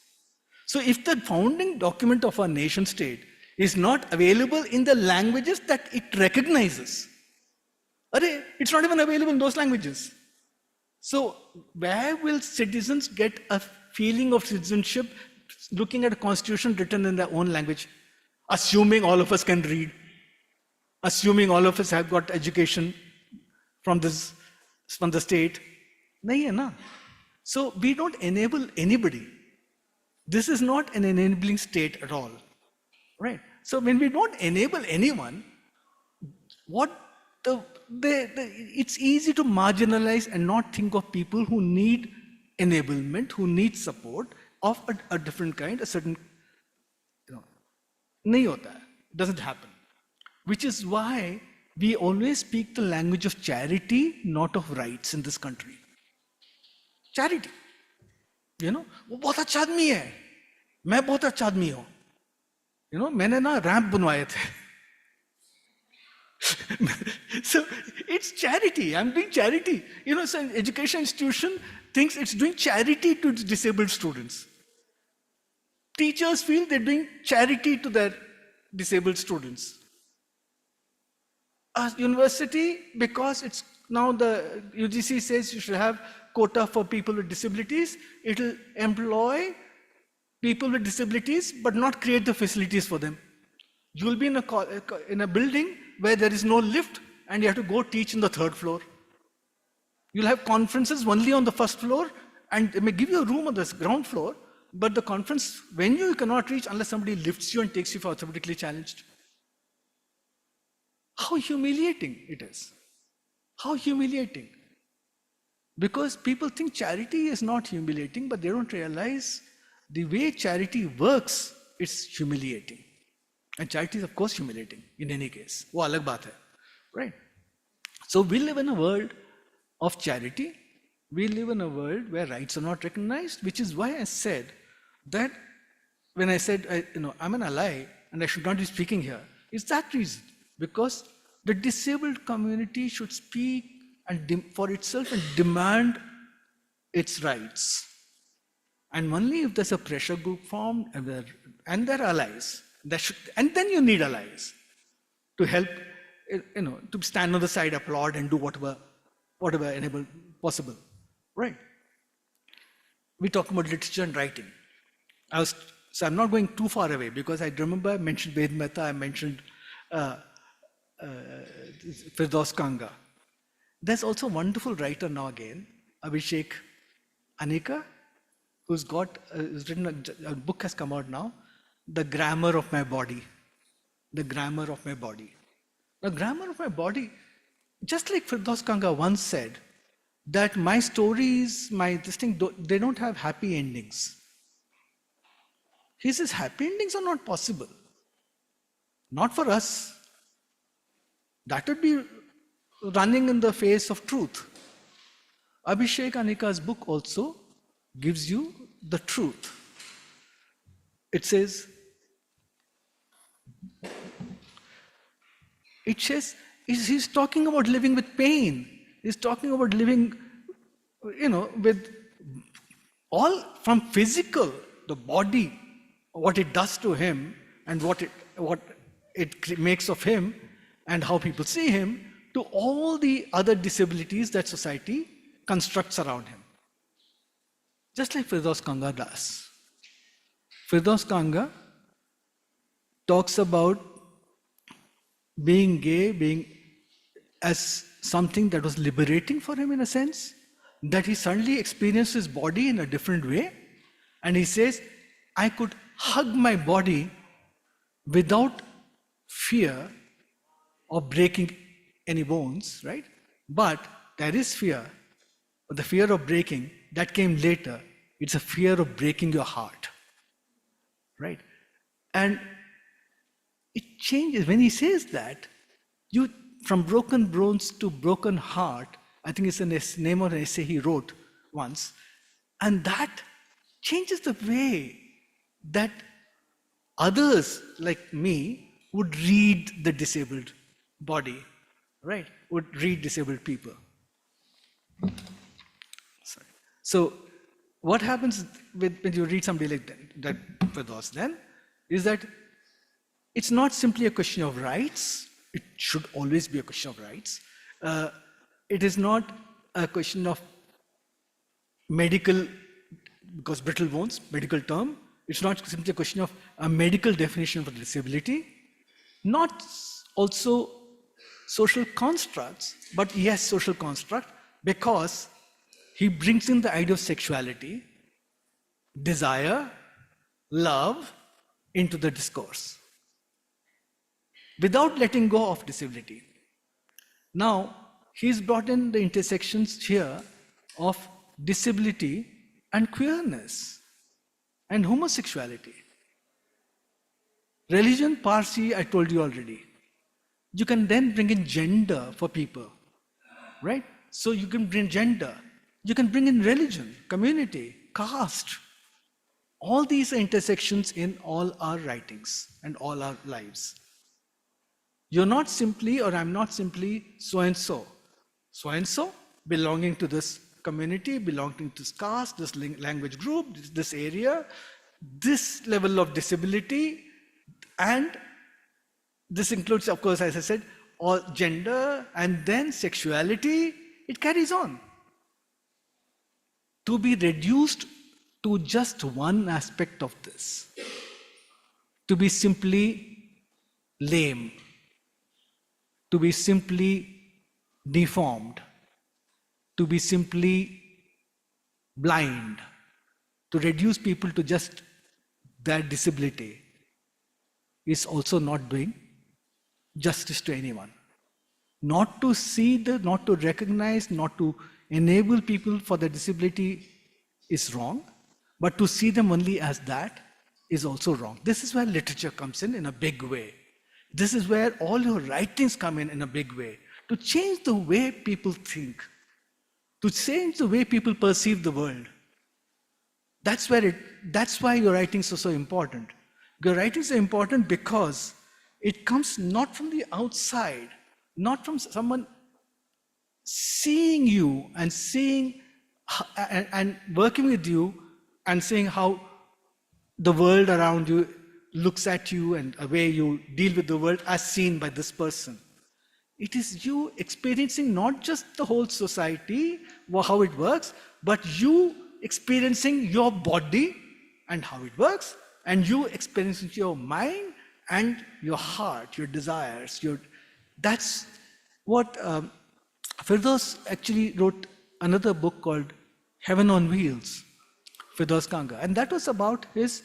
So if the founding document of our nation state is not available in the languages that it recognizes, it's not even available in those languages. So where will citizens get a feeling of citizenship looking at a constitution written in their own language, assuming all of us can read, assuming all of us have got education from the state? So we don't enable anybody. This is not an enabling state at all, right? So when we don't enable anyone, it's easy to marginalize and not think of people who need enablement, who need support of a different kind, a certain, nahi hota hai. It doesn't happen. Which is why we always speak the language of charity, not of rights in this country. Charity. वो बहुत अच्छा आदमी है, मैं बहुत अच्छा आदमी हूं. मैंने ना रैंप बनवाए थे. So it's charity. I'm doing charity. So an education institution thinks it's doing charity to its disabled students. Teachers feel they're doing charity to their disabled students. A university, because it's now the UGC says you should have quota for people with disabilities, it will employ people with disabilities but not create the facilities for them. You will be in a building where there is no lift and you have to go teach in the 3rd floor. You'll have conferences only on the 1st floor, and they may give you a room on the ground floor, but the conference venue you cannot reach unless somebody lifts you and takes you for orthopedically challenged. How humiliating it is. How humiliating. Because people think charity is not humiliating, but they don't realize the way charity works, it's humiliating. And charity is of course humiliating in any case. वो अलग बात है, right? So we live in a world of charity. We live in a world where rights are not recognized, which is why I said that when I said I'm an ally and I should not be speaking here, it's that reason. Because the disabled community should speak and for itself and demand its rights. And only if there's a pressure group formed and there are allies, and then you need allies to help, to stand on the side, applaud, and do whatever enable possible, right? We talk about literature and writing. So I'm not going too far away because I remember I mentioned Ved Mehta, I mentioned Firdaus Kanga. There's also a wonderful writer now again, Abhishek Anika, who's written a book has come out now, The Grammar of My Body. The Grammar of My Body. The Grammar of My Body, just like Firdaus Kanga once said, that my stories, they don't have happy endings. He says happy endings are not possible. Not for us. That would be running in the face of truth. Abhishek Anika's book also gives you the truth. It says, he's talking about living with pain. He's talking about living, with all from physical, the body, what it does to him and what it makes of him and how people see him, to all the other disabilities that society constructs around him. Just like Firdaus Kanga does. Firdaus Kanga talks about being gay, being as something that was liberating for him in a sense, that he suddenly experienced his body in a different way. And he says, I could hug my body without fear of breaking any bones, right? But there is fear, the fear of breaking, that came later. It's a fear of breaking your heart, right? And it changes when he says that, from broken bones to broken heart, I think it's a name of an essay he wrote once, and that changes the way that others like me would read the disabled body, right? Would read disabled people. Sorry. So what happens when you read somebody like that Firdaus then, is that it's not simply a question of rights. It should always be a question of rights. It is not a question of medical, because brittle bones, medical term. It's not simply a question of a medical definition of disability. Not also social constructs, but yes, social construct, because he brings in the idea of sexuality, desire, love into the discourse, without letting go of disability. Now, he's brought in the intersections here of disability and queerness and homosexuality. Religion, Parsi, I told you already. You can then bring in gender for people, right? So you can bring gender. You can bring in religion, community, caste. All these are intersections in all our writings and all our lives. You're not simply, or I'm not simply so-and-so. So-and-so belonging to this community, belonging to this caste, this language group, this area, this level of disability, and this includes, of course, as I said, all gender and then sexuality. It carries on. To be reduced to just one aspect of this, to be simply lame, to be simply deformed, to be simply blind, to reduce people to just their disability is also not doing justice to anyone. Not to see not to recognize, not to enable people for the disability is wrong, but to see them only as that is also wrong. This is where literature comes in a big way. This is where all your writings come in a big way, to change the way people think, to change the way people perceive the world. That's why your writings are so important. Your writings are important because it comes not from the outside, not from someone seeing you and and working with you and seeing how the world around you looks at you and the way you deal with the world as seen by this person. It is you experiencing not just the whole society, how it works, but you experiencing your body and how it works, and you experiencing your mind and your heart, your desires. That's what Firdaus actually wrote another book called Heaven on Wheels, Firdaus Kanga, and that was about his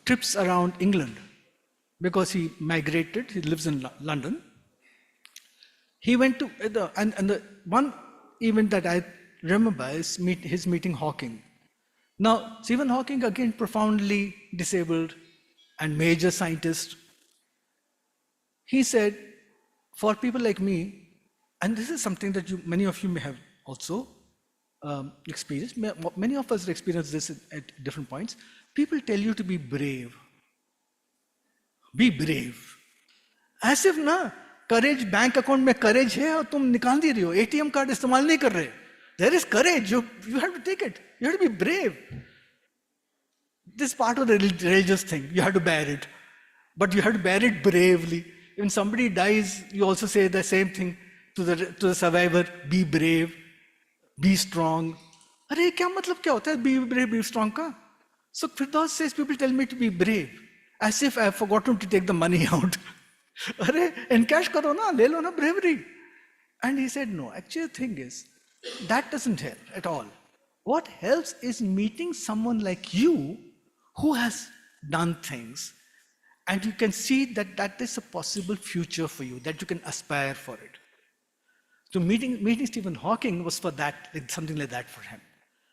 trips around England, because he migrated, he lives in London. He went to, the one event that I remember is his meeting Hawking. Now, Stephen Hawking, again, profoundly disabled and major scientist, he said, for people like me, and this is something that many of you may have also experienced, many of us experience this at different points, people tell you to be brave. Be brave. As if ना courage bank account में courage है और तुम निकाल दे रही हो, ATM card इस्तेमाल नहीं कर रहे. There is courage. You have to take it. You have to be brave. This is part of the religious thing. You have to bear it, but you have to bear it bravely. When somebody dies, you also say the same thing to the survivor: be brave, be strong. अरे क्या मतलब क्या होता है be brave, be strong का? So Firdaus says people tell me to be brave, as if I have forgotten to take the money out. अरे encash करो ना, ले लो ना bravery. And he said no. Actually, the thing is, that doesn't help at all. What helps is meeting someone like you who has done things, and you can see that is a possible future for you, that you can aspire for it. So meeting Stephen Hawking was for that, something like that for him.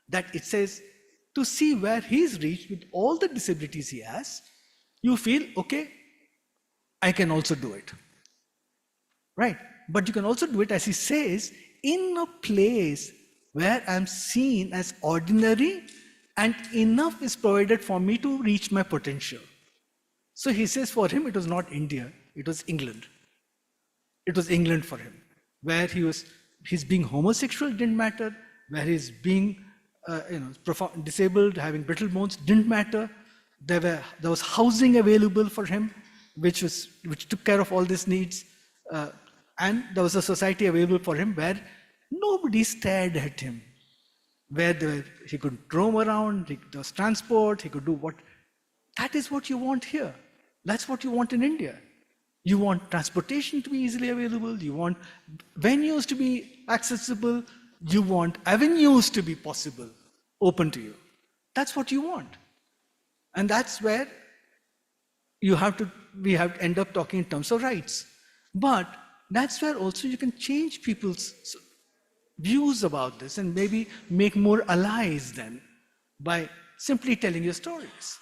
That it says, to see where he's reached with all the disabilities he has, you feel, okay, I can also do it. Right? But you can also do it, as he says, in a place where I'm seen as ordinary and enough is provided for me to reach my potential. So he says for him it was not India, it was England. It was England for him, where his being homosexual didn't matter, where his being disabled, having brittle bones didn't matter. There was housing available for him, which took care of all these needs, and there was a society available for him where nobody stared at him, where he could roam around, there was transport, he could do what. That is what you want here. That's what you want in India. You want transportation to be easily available, you want venues to be accessible, you want avenues to be possible, open to you. That's what you want. And that's where we have to end up talking in terms of rights. But that's where also you can change people's views about this and maybe make more allies then by simply telling your stories,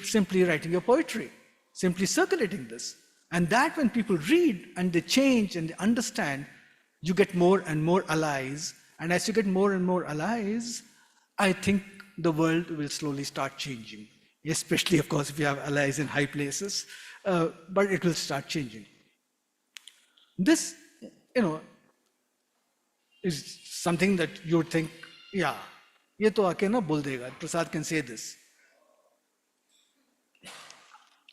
simply writing your poetry, simply circulating this. And that when people read and they change and they understand, you get more and more allies. And as you get more and more allies, I think the world will slowly start changing. Especially, of course, if you have allies in high places, but it will start changing. This, is something that you would think, yeah, ye to aake na bol dega, Prasad can say this.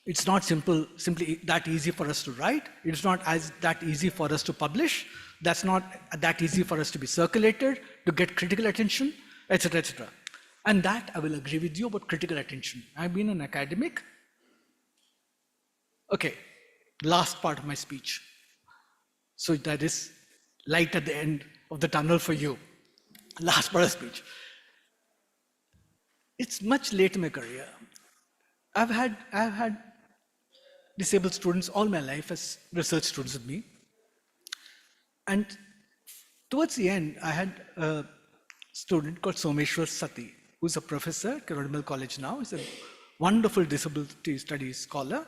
It's not simply that easy for us to write. It's not that easy for us to publish. That's not that easy for us to be circulated, to get critical attention, etc., etc. And that I will agree with you about critical attention. I've been an academic. Okay, last part of my speech. So that is light at the end of the tunnel for you. Last part of speech. It's much late in my career. I've had disabled students all my life as research students with me. And towards the end, I had a student called Someshwar Sati, who's a professor at Rodmal College now. He's a wonderful disability studies scholar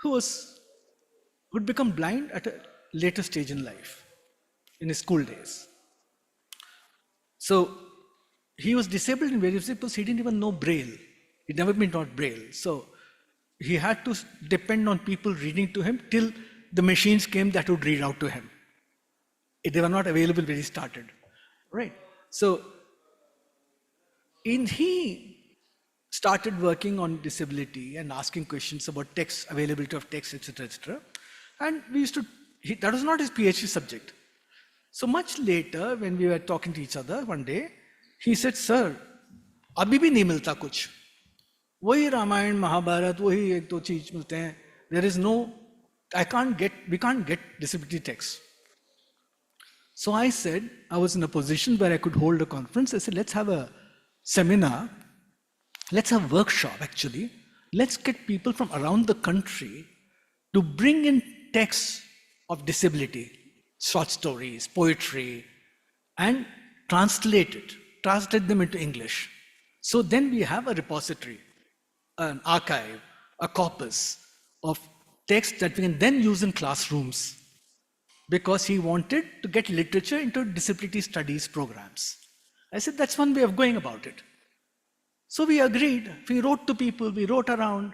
who'd become blind at a later stage in life, in his school days. So he was disabled in various ways because he didn't even know Braille. He'd never been taught Braille. So he had to depend on people reading to him till the machines came that would read out to him. They were not available when he started, right? So he started working on disability and asking questions about text, availability of text, etc., etc. And we used to, that was not his PhD subject. So much later, when we were talking to each other one day, he said, "Sir, abhi bhi nahi milta kuch. Wahi Ramayana, Mahabharat, wahi ek do cheez milte hain. There is no, we can't get disability text." So I said, I was in a position where I could hold a conference. I said, let's have a seminar. Let's have a workshop, actually. Let's get people from around the country to bring in texts of disability, short stories, poetry, and translate them into English. So then we have a repository, an archive, a corpus of texts that we can then use in classrooms, because he wanted to get literature into disability studies programs. I said, that's one way of going about it. So we agreed, we wrote to people, we wrote around,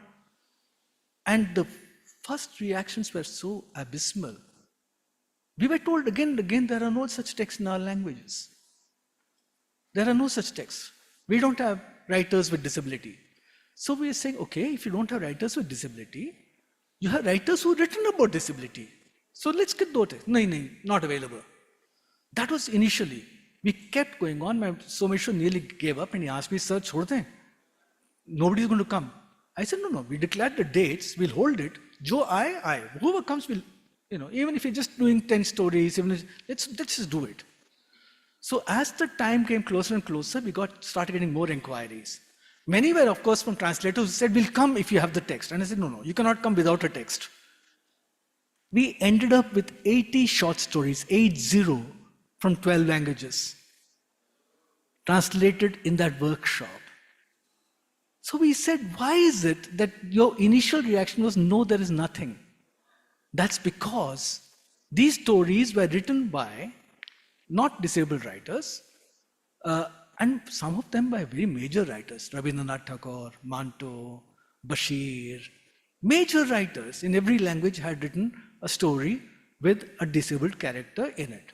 and the first reactions were so abysmal. We were told again and again, there are no such texts in our languages. There are no such texts. We don't have writers with disability. So we are saying, okay, if you don't have writers with disability, you have writers who have written about disability. So let's get those texts. No, not available. That was initially. We kept going on. My Someshwar nearly gave up and he asked me, "Sir, chhod dein. Nobody's going to come." I said, no, we declared the dates, we'll hold it. Jo I. Whoever comes will, even if you're just doing 10 stories, let's just do it. So as the time came closer and closer, we started getting more inquiries. Many were, of course, from translators who said, "We'll come if you have the text." And I said, no, you cannot come without a text. We ended up with 80 short stories, 80, from 12 languages, translated in that workshop. So we said, why is it that your initial reaction was, no, there is nothing? That's because these stories were written by not disabled writers, and some of them by very major writers, Rabindranath Tagore, Manto, Bashir. Major writers in every language had written a story with a disabled character in it.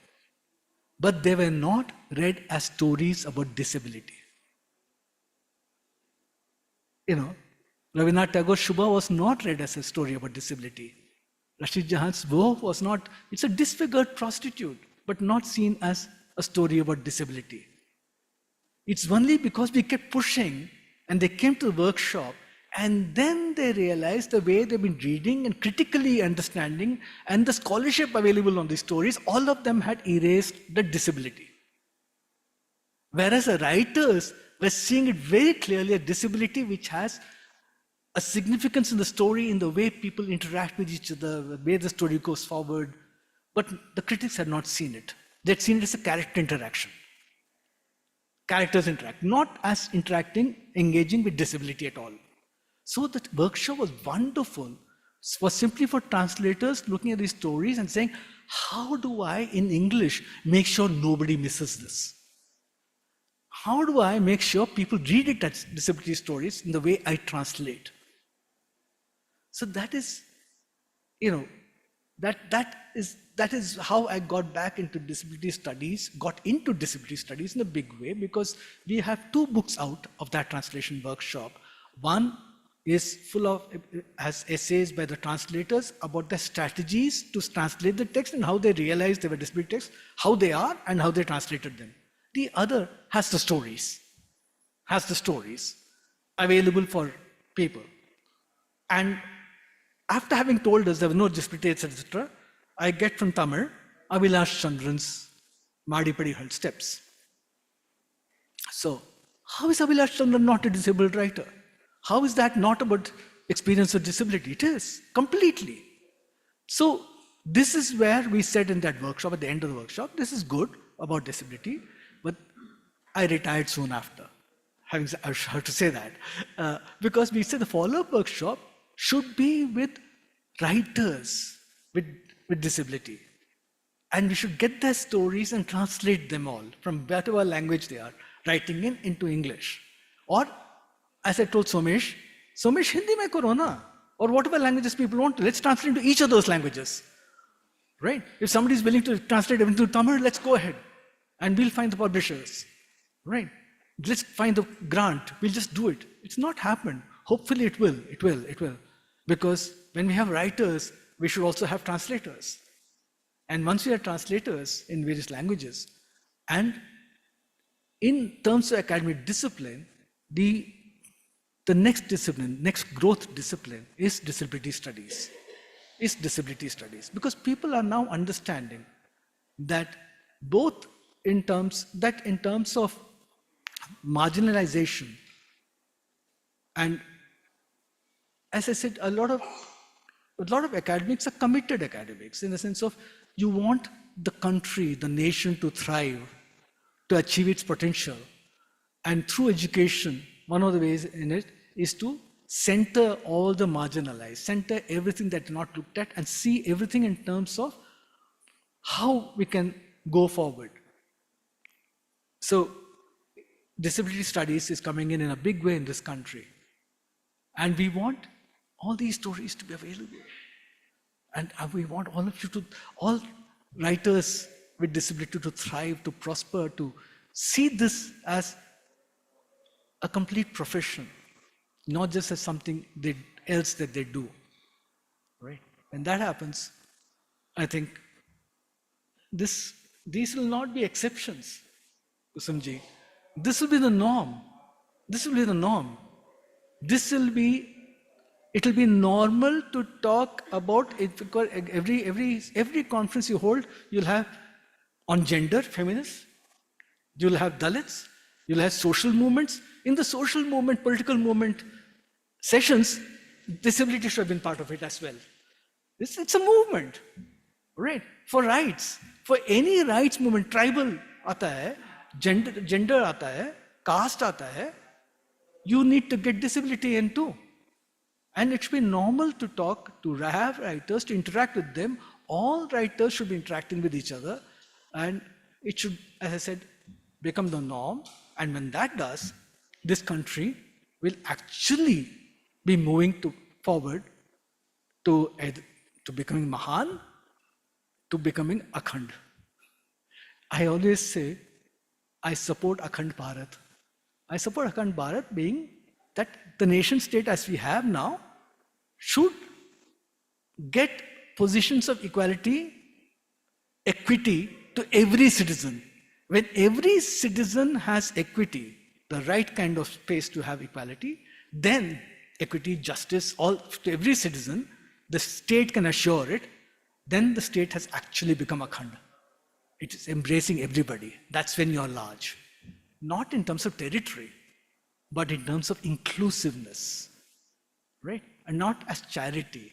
But they were not read as stories about disability. Rabindranath Tagore's Shubha was not read as a story about disability. Rashid Jahan's Woh was not, it's a disfigured prostitute, but not seen as a story about disability. It's only because we kept pushing and they came to the workshop, and then they realized the way they've been reading and critically understanding and the scholarship available on these stories, all of them had erased the disability. Whereas the writers were seeing it very clearly, a disability which has a significance in the story, in the way people interact with each other, the way the story goes forward. But the critics had not seen it. They had seen it as a character interaction. Characters interact, not as engaging with disability at all. So that workshop was wonderful. It was simply for translators looking at these stories and saying, how do I, in English, make sure nobody misses this? How do I make sure people read it as disability stories in the way I translate? So that is, that is how I got back into disability studies, got into disability studies in a big way, because we have 2 books out of that translation workshop. One is has essays by the translators about the strategies to translate the text and how they realized they were disability texts, how they are and how they translated them. The other has the stories available for people. And after having told us there were no disability, etc., I get from Tamil Abhilash Chandran's Madipadi Held Steps. So, how is Abhilash Chandran not a disabled writer? How is that not about experience of disability. It is, completely. So this is where we said in that workshop, at the end of the workshop, this is good about disability, but I retired soon after. I have to say that. Because we said the follow-up workshop should be with writers with disability. And we should get their stories and translate them all from whatever language they are writing into English. Or, as I told Somesh, Hindi mein karo na. Or whatever languages people want, let's translate into each of those languages. Right? If somebody is willing to translate everything to Tamil, let's go ahead. And we'll find the publishers. Right? Let's find the grant. We'll just do it. It's not happened. Hopefully it will. It will. It will. Because when we have writers, we should also have translators. And once we have translators in various languages, and in terms of academic discipline, the next discipline, next growth discipline is disability studies. Is disability studies. Because people are now understanding that both in terms of marginalization, and as I said, a lot of academics are committed academics in the sense of you want the country, the nation to thrive, to achieve its potential. And through education, one of the ways in it is to center all the marginalized, center everything that's not looked at, and see everything in terms of how we can go forward. So disability studies is coming in a big way in this country. And we want all these stories to be available. And we want all of you all writers with disability to thrive, to prosper, to see this as a complete profession, not just as something else that they do. Right? When that happens, I think these will not be exceptions, Kusamji. This will be the norm. This will be the norm. It will be normal to talk about it, because every conference you hold, you'll have on gender, feminists, you'll have Dalits, you'll have social movements. In the social movement, political movement sessions, disability should have been part of it as well. It's a movement, right? For rights, for any rights movement, tribal aata hai, gender aata hai, caste aata hai, you need to get disability in too. And it should be normal to talk, to have writers, to interact with them. All writers should be interacting with each other. And it should, as I said, become the norm. And when that does, this country will actually be moving forward to becoming Mahan, to becoming Akhand. I always say, I support Akhand Bharat. I support Akhand Bharat being that the nation state as we have now should get positions of equality, equity to every citizen. When every citizen has equity, the right kind of space to have equality, then equity, justice, all to every citizen, the state can assure it, then the state has actually become Akhand. It is embracing everybody. That's when you're large. Not in terms of territory, but in terms of inclusiveness, right? And not as charity,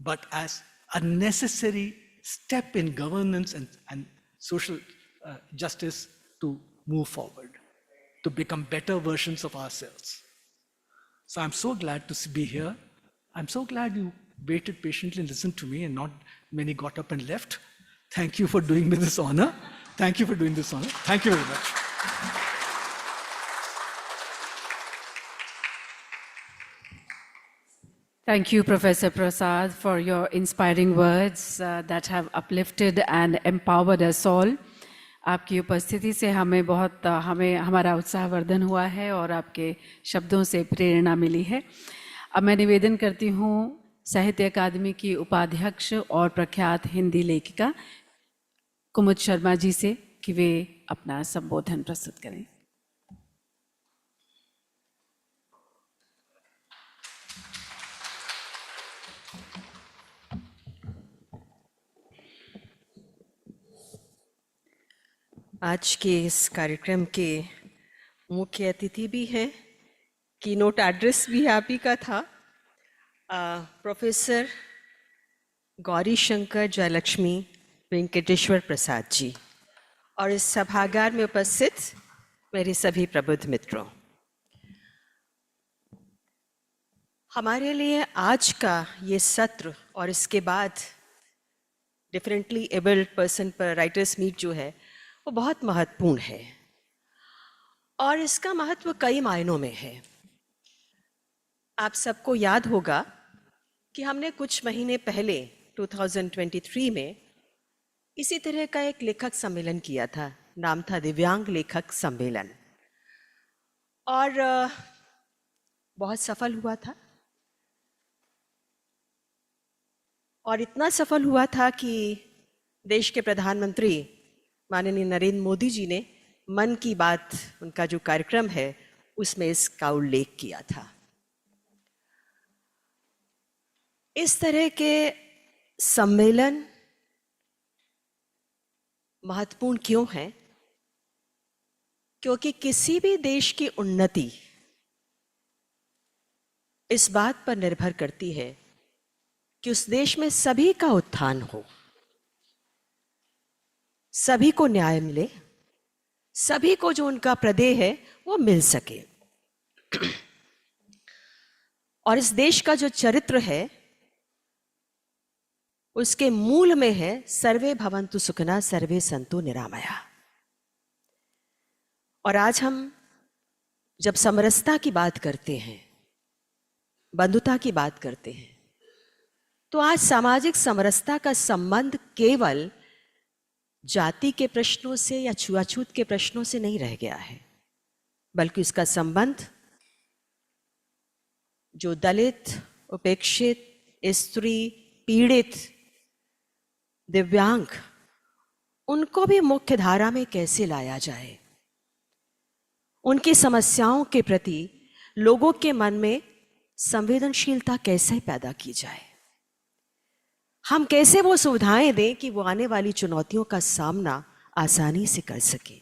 but as a necessary step in governance and social justice to move forward, to become better versions of ourselves. So I'm so glad to be here. I'm so glad you waited patiently and listened to me, and not many got up and left. Thank you for doing me this honor. Thank you for doing this honor. Thank you very much. Thank you, Professor Prasad, for your inspiring words that have uplifted and empowered us all. आपकी उपस्थिति से हमारा उत्साहवर्धन हुआ है और आपके शब्दों से प्रेरणा मिली है। अब मैं निवेदन करती हूँ साहित्य अकादमी की उपाध्यक्ष और प्रख्यात हिंदी लेखिका कुमुद शर्मा जी से कि वे अपना संबोधन प्रस्तुत करें। आज के इस कार्यक्रम के मुख्य अतिथि भी हैं, कीनोट एड्रेस भी आप ही का था, प्रोफेसर गौरी शंकर जयलक्ष्मी वेंकटेश्वर प्रसाद जी और इस सभागार में उपस्थित मेरे सभी प्रबुद्ध मित्रों, हमारे लिए आज का ये सत्र और इसके बाद डिफरेंटली एबल्ड पर्सन पर राइटर्स मीट जो है वो बहुत महत्वपूर्ण है और इसका महत्व कई मायनों में है। आप सबको याद होगा कि हमने कुछ महीने पहले 2023 में इसी तरह का एक लेखक सम्मेलन किया था, नाम था दिव्यांग लेखक सम्मेलन, और बहुत सफल हुआ था। और इतना सफल हुआ था कि देश के प्रधानमंत्री माननीय नरेंद्र मोदी जी ने मन की बात, उनका जो कार्यक्रम है, उसमें इसका उल्लेख किया था। इस तरह के सम्मेलन महत्वपूर्ण क्यों हैं? क्योंकि किसी भी देश की उन्नति इस बात पर निर्भर करती है कि उस देश में सभी का उत्थान हो, सभी को न्याय मिले, सभी को जो उनका प्रदेय है वो मिल सके। और इस देश का जो चरित्र है उसके मूल में है सर्वे भवन्तु सुखिनः सर्वे सन्तु निरामया। और आज हम जब समरसता की बात करते हैं, बंधुता की बात करते हैं, तो आज सामाजिक समरसता का संबंध केवल जाति के प्रश्नों से या छुआछूत के प्रश्नों से नहीं रह गया है, बल्कि उसका संबंध जो दलित, उपेक्षित, स्त्री, पीड़ित, दिव्यांग, उनको भी मुख्य धारा में कैसे लाया जाए, उनकी समस्याओं के प्रति लोगों के मन में संवेदनशीलता कैसे पैदा की जाए, हम कैसे वो सुविधाएं दें कि वो आने वाली चुनौतियों का सामना आसानी से कर सके,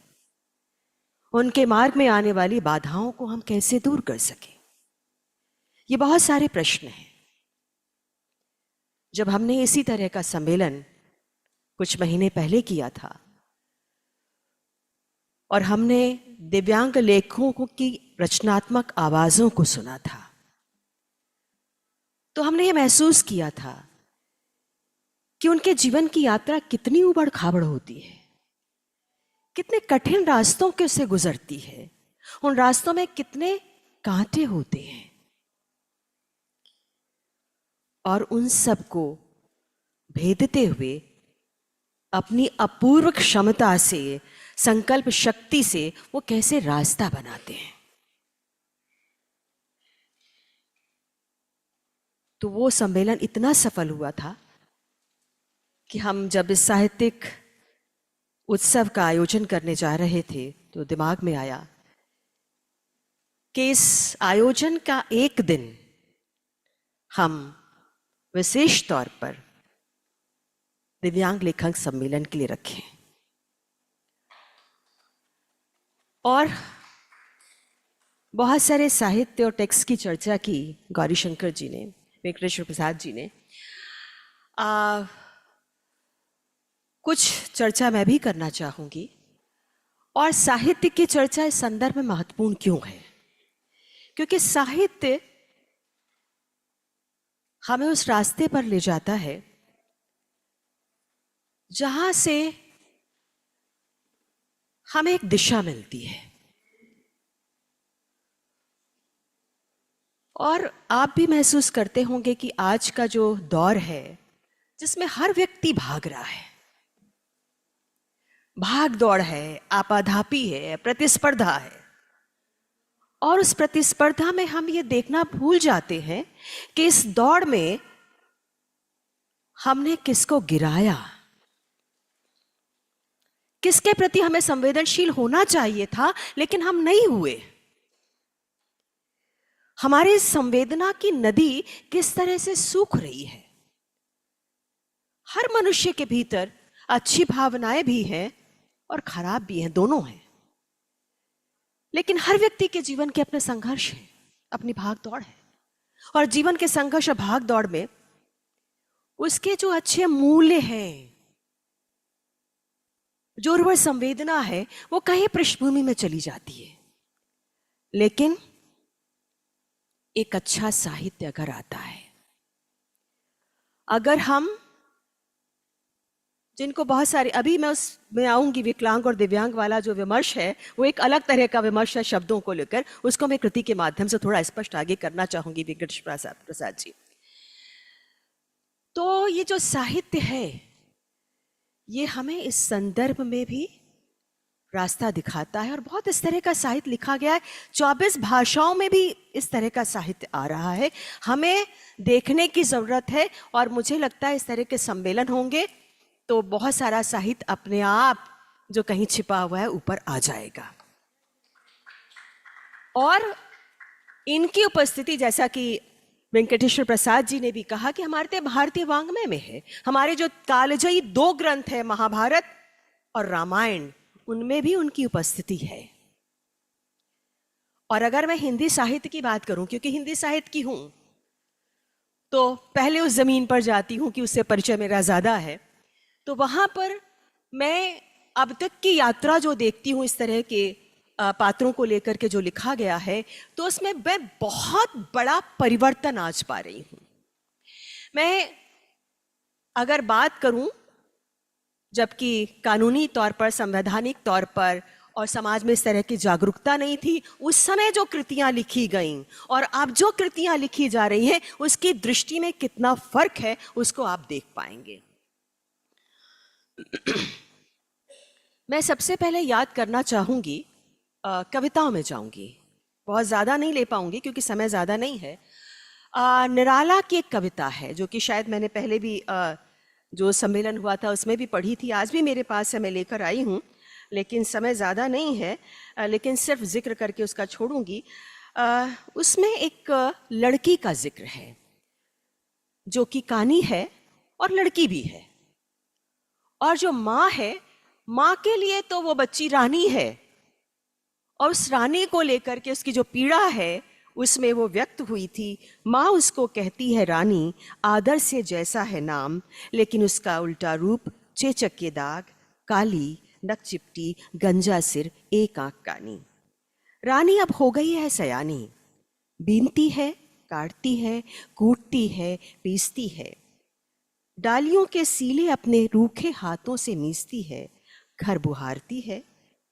उनके मार्ग में आने वाली बाधाओं को हम कैसे दूर कर सकें। ये बहुत सारे प्रश्न हैं। जब हमने इसी तरह का सम्मेलन कुछ महीने पहले किया था और हमने दिव्यांग लेखकों की रचनात्मक आवाजों को सुना था, तो हमने ये महसूस किया था कि उनके जीवन की यात्रा कितनी उबड़ खाबड़ होती है, कितने कठिन रास्तों के से गुजरती है, उन रास्तों में कितने कांटे होते हैं, और उन सब को भेदते हुए अपनी अपूर्व क्षमता से, संकल्प शक्ति से वो कैसे रास्ता बनाते हैं। तो वो सम्मेलन इतना सफल हुआ था कि हम जब इस साहित्यिक उत्सव का आयोजन करने जा रहे थे तो दिमाग में आया कि इस आयोजन का एक दिन हम विशेष तौर पर दिव्यांग लेखक सम्मेलन के लिए रखें। और बहुत सारे साहित्य और टेक्स्ट की चर्चा की गौरी शंकर जी ने, वेंकटेश्वर प्रसाद जी ने। कुछ चर्चा मैं भी करना चाहूंगी। और साहित्य की चर्चा इस संदर्भ में महत्वपूर्ण क्यों है? क्योंकि साहित्य हमें उस रास्ते पर ले जाता है जहां से हमें एक दिशा मिलती है। और आप भी महसूस करते होंगे कि आज का जो दौर है जिसमें हर व्यक्ति भाग रहा है, भाग दौड़ है, आपाधापी है, प्रतिस्पर्धा है, और उस प्रतिस्पर्धा में हम ये देखना भूल जाते हैं कि इस दौड़ में हमने किसको गिराया, किसके प्रति हमें संवेदनशील होना चाहिए था लेकिन हम नहीं हुए। हमारे संवेदना की नदी किस तरह से सूख रही है। हर मनुष्य के भीतर अच्छी भावनाएं भी हैं और खराब भी हैं, दोनों हैं। लेकिन हर व्यक्ति के जीवन के अपने संघर्ष हैं, अपनी भाग दौड़ है। और जीवन के संघर्ष और भाग दौड़ में उसके जो अच्छे मूल्य हैं, जो उर्वर संवेदना है, वो कहीं पृष्ठभूमि में चली जाती है। लेकिन एक अच्छा साहित्य अगर आता है, अगर हम जिनको बहुत सारे, अभी मैं आऊंगी विकलांग और दिव्यांग वाला जो विमर्श है, वो एक अलग तरह का विमर्श है शब्दों को लेकर, उसको मैं कृति के माध्यम से थोड़ा स्पष्ट आगे करना चाहूंगी वेंकटेश प्रसाद जी। तो ये जो साहित्य है, ये हमें इस संदर्भ में भी रास्ता दिखाता है, और बहुत इस तरह का साहित्य लिखा गया है। 24 भाषाओं में भी इस तरह का साहित्य आ रहा है, हमें देखने की जरूरत है। और मुझे लगता है इस तरह के सम्मेलन होंगे तो बहुत सारा साहित्य अपने आप जो कहीं छिपा हुआ है ऊपर आ जाएगा। और इनकी उपस्थिति, जैसा कि वेंकटेश्वर प्रसाद जी ने भी कहा, कि हमारे भारतीय वाङ्मय में है। हमारे जो कालजयी 2 ग्रंथ है, महाभारत और रामायण, उनमें भी उनकी उपस्थिति है। और अगर मैं हिंदी साहित्य की बात करूं, क्योंकि हिंदी साहित्य की हूं, तो पहले उस जमीन पर जाती हूं कि उससे परिचय मेरा ज्यादा है। तो वहां पर मैं अब तक की यात्रा जो देखती हूं इस तरह के पात्रों को लेकर के जो लिखा गया है, तो उसमें मैं बहुत बड़ा परिवर्तन आज पा रही हूं। मैं अगर बात करूं, जबकि कानूनी तौर पर, संवैधानिक तौर पर और समाज में इस तरह की जागरूकता नहीं थी, उस समय जो कृतियां लिखी गईं और अब जो कृतियां लिखी जा रही हैं, उसकी दृष्टि में कितना फर्क है, उसको आप देख पाएंगे। मैं सबसे पहले याद करना चाहूंगी, कविताओं में जाऊंगी, बहुत ज़्यादा नहीं ले पाऊंगी क्योंकि समय ज़्यादा नहीं है। निराला की एक कविता है जो कि शायद मैंने पहले भी जो सम्मेलन हुआ था उसमें भी पढ़ी थी, आज भी मेरे पास है, मैं लेकर आई हूँ, लेकिन समय ज़्यादा नहीं है, लेकिन सिर्फ जिक्र करके उसका छोड़ूंगी। उसमें एक लड़की का जिक्र है जो कि कानी है और लड़की भी है। और जो माँ है, माँ के लिए तो वो बच्ची रानी है, और उस रानी को लेकर के उसकी जो पीड़ा है उसमें वो व्यक्त हुई थी। माँ उसको कहती है रानी, आदर से जैसा है नाम, लेकिन उसका उल्टा रूप, चेचक के दाग, काली नक चिपटी, गंजा सिर, एक आंख कानी। रानी अब हो गई है सयानी, बीनती है, काटती है, कूटती है, पीसती है, डालियों के सीले अपने रूखे हाथों से मीसती है, घर बुहारती है,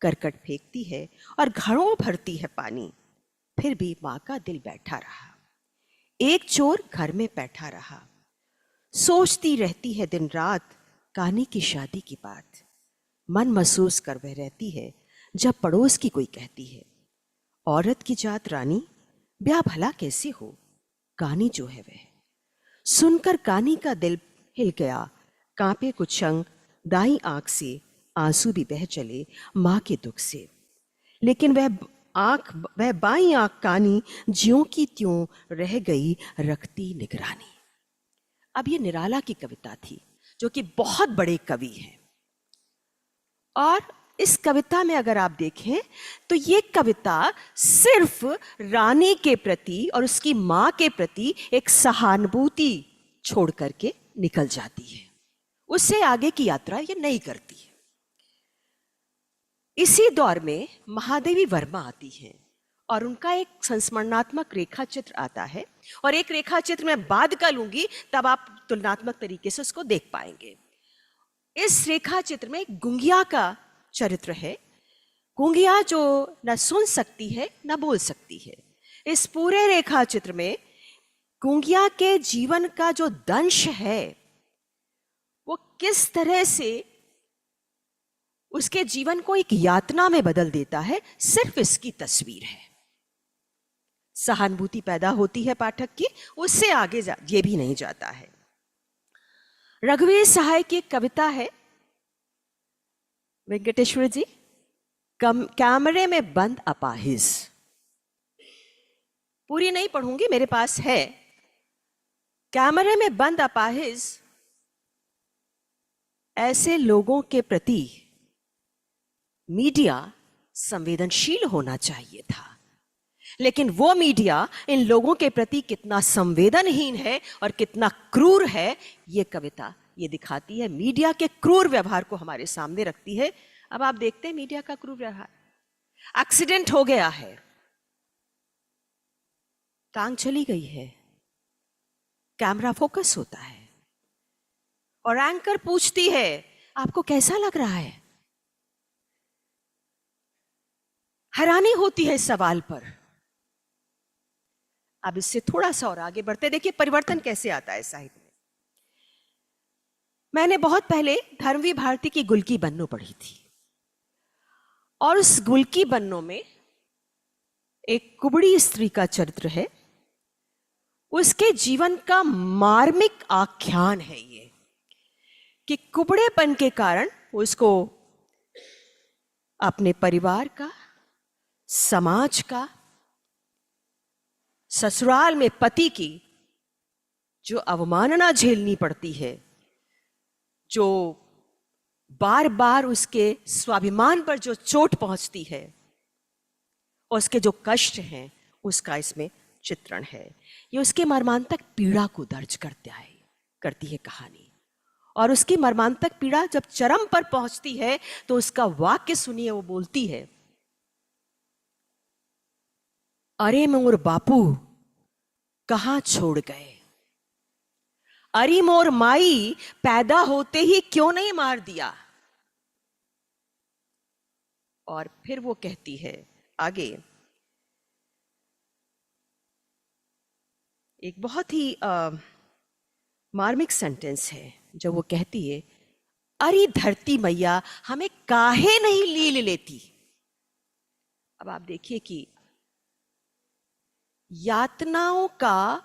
करकट फेंकती है और घड़ों भरती है पानी। फिर भी माँ का दिल बैठा रहा, एक चोर घर में बैठा रहा, सोचती रहती है दिन रात कानी की शादी की बात। मन महसूस कर वह रहती है जब पड़ोस की कोई कहती है, औरत की जात रानी, ब्याह भला कैसे हो, कानी जो है वह। सुनकर कानी का दिल हिल गया, कांपे कुछ अंग, दाई आंख से आंसू भी बह चले माँ के दुख से। लेकिन वह बाई आंख कानी ज्यों की त्यों रह गई रखती निगरानी। अब ये निराला की कविता थी जो कि बहुत बड़े कवि हैं, और इस कविता में अगर आप देखें तो ये कविता सिर्फ रानी के प्रति और उसकी माँ के प्रति एक सहानुभूति छोड़ करके निकल जाती है, उससे आगे की यात्रा ये नहीं करती है। इसी दौर में महादेवी वर्मा आती हैं और उनका एक संस्मरणात्मक रेखा चित्र आता है, और एक रेखा चित्र मैं बाद का लूंगी, तब आप तुलनात्मक तरीके से उसको देख पाएंगे। इस रेखा चित्र में एक गुंगिया का चरित्र है, गुंगिया जो न सुन सकती है न बोल सकती है। इस पूरे रेखा चित्र में गुंगिया के जीवन का जो दंश है वो किस तरह से उसके जीवन को एक यातना में बदल देता है, सिर्फ इसकी तस्वीर है। सहानुभूति पैदा होती है पाठक की, उससे आगे ये भी नहीं जाता है। रघुवीर सहाय की एक कविता है, वेंकटेश्वर जी, कैमरे में बंद अपाहिज। पूरी नहीं पढ़ूंगी, मेरे पास है। कैमरे में बंद अपाहिज, ऐसे लोगों के प्रति मीडिया संवेदनशील होना चाहिए था। लेकिन वो मीडिया इन लोगों के प्रति कितना संवेदनहीन है और कितना क्रूर है, ये कविता ये दिखाती है। मीडिया के क्रूर व्यवहार को हमारे सामने रखती है। अब आप देखते हैं मीडिया का क्रूर व्यवहार। एक्सीडेंट हो गया है, टांग चली गई है, कैमरा फोकस होता है और एंकर पूछती है आपको कैसा लग रहा है। हैरानी होती है इस सवाल पर। अब इससे थोड़ा सा और आगे बढ़ते, देखिए परिवर्तन कैसे आता है साहित्य में। मैंने बहुत पहले धर्मवीर भारती की गुल की बन्नो पढ़ी थी और उस गुल की बन्नो में एक कुबड़ी स्त्री का चरित्र है। उसके जीवन का मार्मिक आख्यान है ये कि कुबड़ेपन के कारण उसको अपने परिवार का, समाज का, ससुराल में पति की जो अवमानना झेलनी पड़ती है, जो बार बार उसके स्वाभिमान पर जो चोट पहुंचती है, उसके जो कष्ट हैं, उसका इसमें चित्रण है। ये उसके मर्मांतक पीड़ा को दर्ज करती है कहानी। और उसकी मर्मांतक पीड़ा जब चरम पर पहुंचती है तो उसका वाक्य सुनिए, वो बोलती है, अरे मोर बापू कहां छोड़ गए, अरे मोर माई पैदा होते ही क्यों नहीं मार दिया। और फिर वो कहती है आगे, एक बहुत ही मार्मिक सेंटेंस है जब वो कहती है, अरे धरती मैया हमें काहे नहीं लील लेती। अब आप देखिए कि यातनाओं का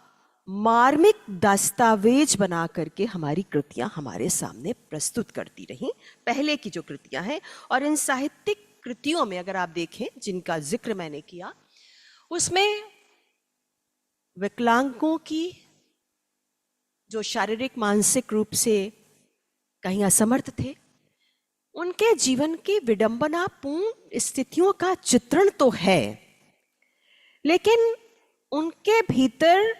मार्मिक दस्तावेज बना करके हमारी कृतियां हमारे सामने प्रस्तुत करती रहीं, पहले की जो कृतियां हैं। और इन साहित्यिक कृतियों में अगर आप देखें जिनका जिक्र मैंने किया, उसमें विकलांगों की जो शारीरिक मानसिक रूप से कहीं असमर्थ थे, उनके जीवन की विडंबनापूर्ण स्थितियों का चित्रण तो है, लेकिन उनके भीतर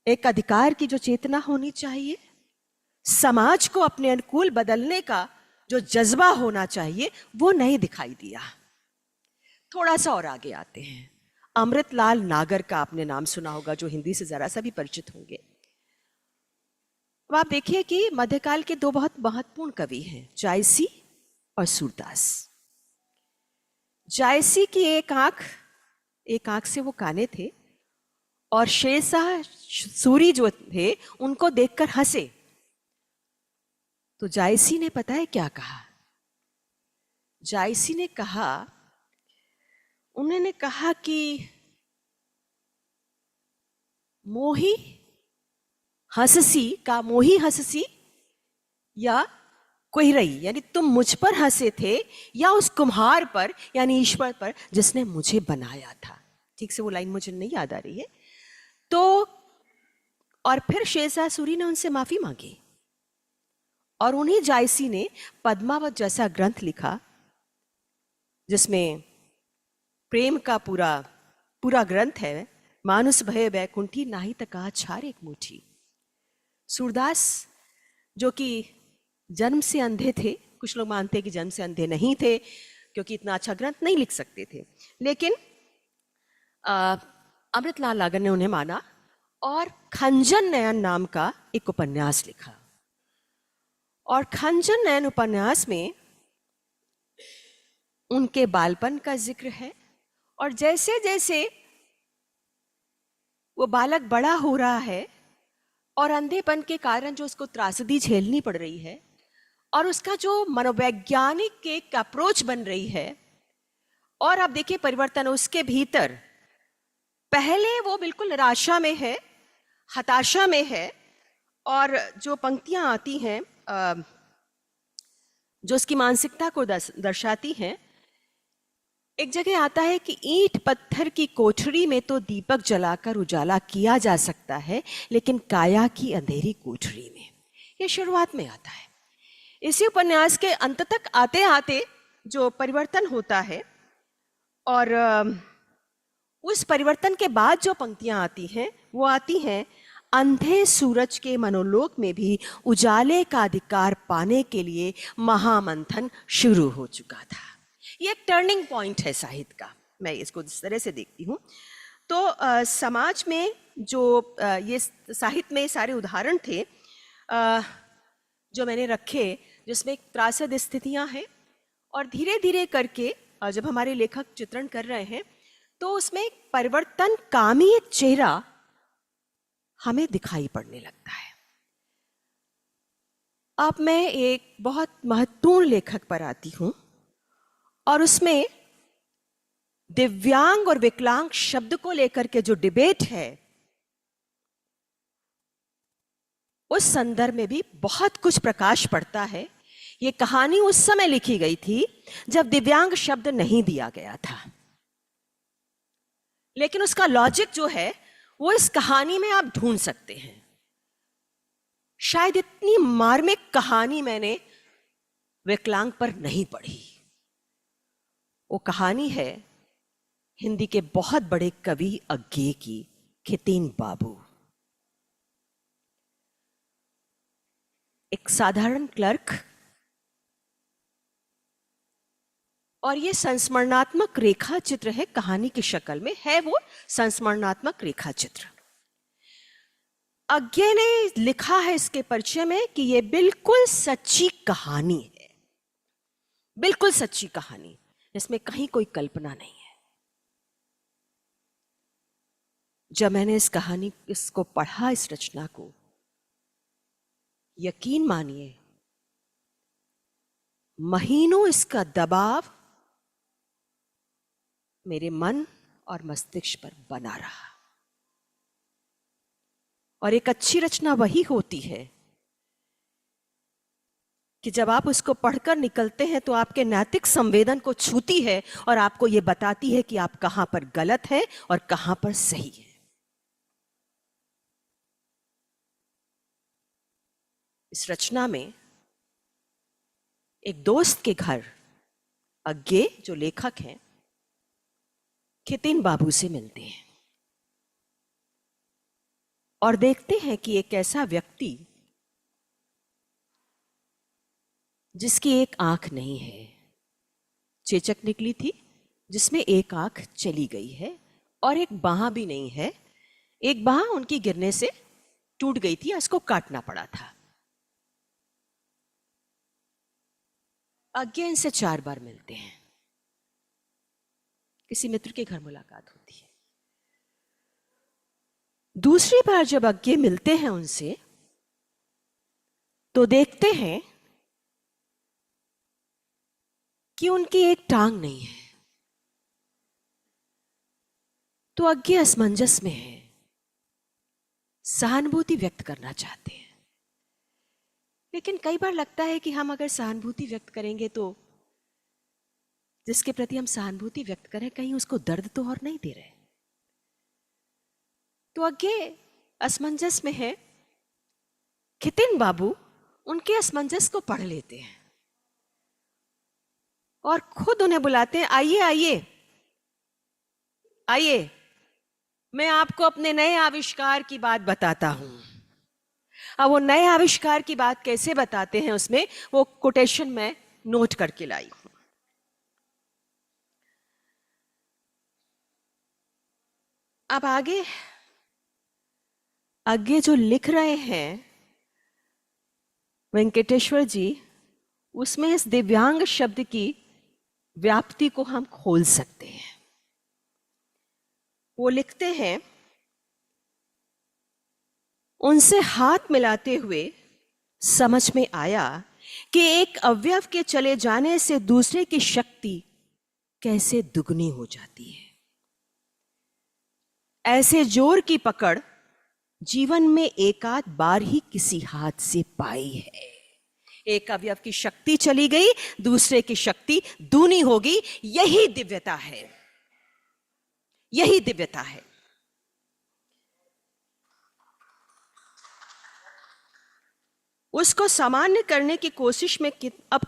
एक अधिकार की जो चेतना होनी चाहिए, समाज को अपने अनुकूल बदलने का जो जज्बा होना चाहिए, वो नहीं दिखाई दिया। थोड़ा सा और आगे आते हैं। अमृतलाल नागर का आपने नाम सुना होगा, जो हिंदी से जरा सा भी परिचित होंगे। अब आप देखिए कि मध्यकाल के दो बहुत महत्वपूर्ण कवि हैं, जायसी और सूरदास। जायसी की एक आंख से वो काने थे और शेरशाह सूरी जो थे उनको देखकर हंसे। तो जायसी ने पता है क्या कहा? जायसी ने कहा, उन्होंने कहा कि मोही हंससी या कोहरई, यानी तुम मुझ पर हंसे थे या उस कुम्हार पर यानी ईश्वर पर जिसने मुझे बनाया था। ठीक से वो लाइन मुझे नहीं याद आ रही है। तो और फिर शेरशाह सूरी ने उनसे माफी मांगी और उन्हीं जायसी ने पद्मावत जैसा ग्रंथ लिखा जिसमें प्रेम का पूरा ग्रंथ है, मानुस भय बैकुंठी नाही तका छार एक मुठी। सूरदास जो कि जन्म से अंधे थे, कुछ लोग मानते हैं कि जन्म से अंधे नहीं थे क्योंकि इतना अच्छा ग्रंथ नहीं लिख सकते थे, लेकिन अमृतलाल नागर ने उन्हें माना और खंजन नयन नाम का एक उपन्यास लिखा। और खंजन नयन उपन्यास में उनके बालपन का जिक्र है और जैसे जैसे वो बालक बड़ा हो रहा है और अंधेपन के कारण जो उसको त्रासदी झेलनी पड़ रही है और उसका जो मनोवैज्ञानिक एक अप्रोच बन रही है, और आप देखिए परिवर्तन उसके भीतर। पहले वो बिल्कुल निराशा में है, हताशा में है, और जो पंक्तियां आती हैं जो उसकी मानसिकता को दर्शाती हैं, एक जगह आता है कि ईंट पत्थर की कोठरी में तो दीपक जलाकर उजाला किया जा सकता है, लेकिन काया की अंधेरी कोठरी में। ये शुरुआत में आता है। इसी उपन्यास के अंत तक आते आते जो परिवर्तन होता है और उस परिवर्तन के बाद जो पंक्तियां आती हैं वो आती हैं, अंधे सूरज के मनोलोक में भी उजाले का अधिकार पाने के लिए महामंथन शुरू हो चुका था। ये एक टर्निंग पॉइंट है साहित्य का, मैं इसको इस तरह से देखती हूँ। तो समाज में जो ये साहित्य में सारे उदाहरण थे जो मैंने रखे, जिसमें त्रासद स्थितियाँ हैं, और धीरे धीरे करके जब हमारे लेखक चित्रण कर रहे हैं तो उसमें परिवर्तन कामी एक चेहरा हमें दिखाई पड़ने लगता है। अब मैं एक बहुत महत्वपूर्ण लेखक पर आती हूं और उसमें दिव्यांग और विकलांग शब्द को लेकर के जो डिबेट है, उस संदर्भ में भी बहुत कुछ प्रकाश पड़ता है। ये कहानी उस समय लिखी गई थी जब दिव्यांग शब्द नहीं दिया गया था, लेकिन उसका लॉजिक जो है वो इस कहानी में आप ढूंढ सकते हैं। शायद इतनी मार्मिक कहानी मैंने विकलांग पर नहीं पढ़ी। वो कहानी है हिंदी के बहुत बड़े कवि अज्ञे की, खितीन बाबू। एक साधारण क्लर्क, और ये संस्मरणात्मक रेखा चित्र है, कहानी की शक्ल में है वो संस्मरणात्मक रेखा चित्र। अज्ञे ने लिखा है इसके परिचय में कि ये बिल्कुल सच्ची कहानी है, बिल्कुल सच्ची कहानी, इसमें कहीं कोई कल्पना नहीं है। जब मैंने इस कहानी इसको पढ़ा, इस रचना को, यकीन मानिए महीनों इसका दबाव मेरे मन और मस्तिष्क पर बना रहा। और एक अच्छी रचना वही होती है कि जब आप उसको पढ़कर निकलते हैं तो आपके नैतिक संवेदन को छूती है और आपको यह बताती है कि आप कहां पर गलत हैं और कहां पर सही है। इस रचना में एक दोस्त के घर अज्ञे, जो लेखक हैं, खितीन बाबू से मिलते हैं और देखते हैं कि एक ऐसा व्यक्ति जिसकी एक आंख नहीं है, चेचक निकली थी जिसमें एक आंख चली गई है, और एक बांह भी नहीं है, एक बांह उनकी गिरने से टूट गई थी, उसको काटना पड़ा था। अज्ञे इनसे 4 बार मिलते हैं, किसी मित्र के घर मुलाकात होती है। दूसरी बार जब अज्ञे मिलते हैं उनसे तो देखते हैं कि उनकी एक टांग नहीं है। तो अज्ञे असमंजस में है, सहानुभूति व्यक्त करना चाहते हैं, लेकिन कई बार लगता है कि हम अगर सहानुभूति व्यक्त करेंगे तो जिसके प्रति हम सहानुभूति व्यक्त करें कहीं उसको दर्द तो और नहीं दे रहे। तो अज्ञे असमंजस में है। खितीन बाबू उनके असमंजस को पढ़ लेते हैं और खुद उन्हें बुलाते हैं, आइए आइए आइए, मैं आपको अपने नए आविष्कार की बात बताता हूं। अब वो नए आविष्कार की बात कैसे बताते हैं, उसमें वो कोटेशन में नोट करके लाई हूं। अब आगे आगे जो लिख रहे हैं वेंकटेश्वर जी, उसमें इस दिव्यांग शब्द की व्याप्ति को हम खोल सकते हैं। वो लिखते हैं, उनसे हाथ मिलाते हुए समझ में आया कि एक अवयव के चले जाने से दूसरे की शक्ति कैसे दुगनी हो जाती है। ऐसे जोर की पकड़ जीवन में एकाध बार ही किसी हाथ से पाई है। एक अवयव की शक्ति चली गई, दूसरे की शक्ति दूनी होगी। यही दिव्यता है, यही दिव्यता है। उसको सामान्य करने की कोशिश में अब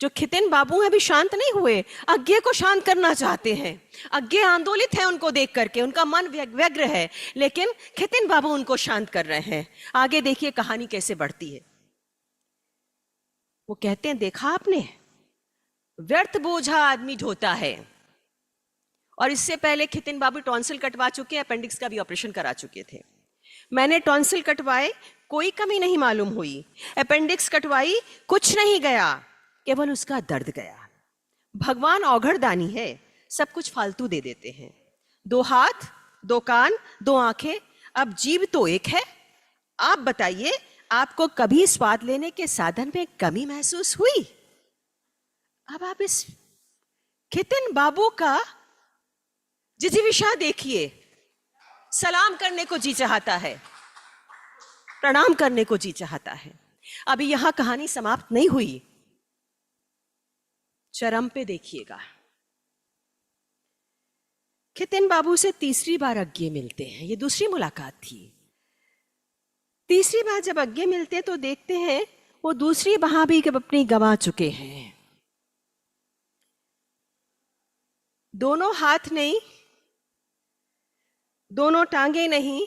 जो खितिन बाबू हैं अभी शांत नहीं हुए, अज्ञे को शांत करना चाहते हैं। अज्ञे आंदोलित है उनको देख करके, उनका मन व्यग्र है, लेकिन खितिन बाबू उनको शांत कर रहे हैं। आगे देखिए कहानी कैसे बढ़ती है। वो कहते हैं, देखा आपने, व्यर्थ बोझा आदमी ढोता है। और इससे पहले खितिन बाबू टॉन्सिल कटवा चुके हैं, अपेंडिक्स का भी ऑपरेशन करा चुके थे। मैंने टॉन्सिल कटवाए, कोई कमी नहीं मालूम हुई। अपेंडिक्स कटवाई, कुछ नहीं गया, केवल उसका दर्द गया। भगवान औघड़दानी है, सब कुछ फालतू दे देते हैं। 2 हाथ, 2 कान, 2 आंखें, अब जीभ तो एक है। आप बताइए, आपको कभी स्वाद लेने के साधन में कमी महसूस हुई? अब आप इस खितिन बाबू का जिजीविषा देखिए। सलाम करने को जी चाहता है, प्रणाम करने को जी चाहता है। अभी यहां कहानी समाप्त नहीं हुई, चरम पे देखिएगा। खितिन बाबू से तीसरी बार अज्ञे मिलते हैं, ये दूसरी मुलाकात थी। तीसरी बार जब अज्ञे मिलते तो देखते हैं वो दूसरी बाह भी अपनी गंवा चुके हैं। दोनों हाथ नहीं, दोनों टांगे नहीं,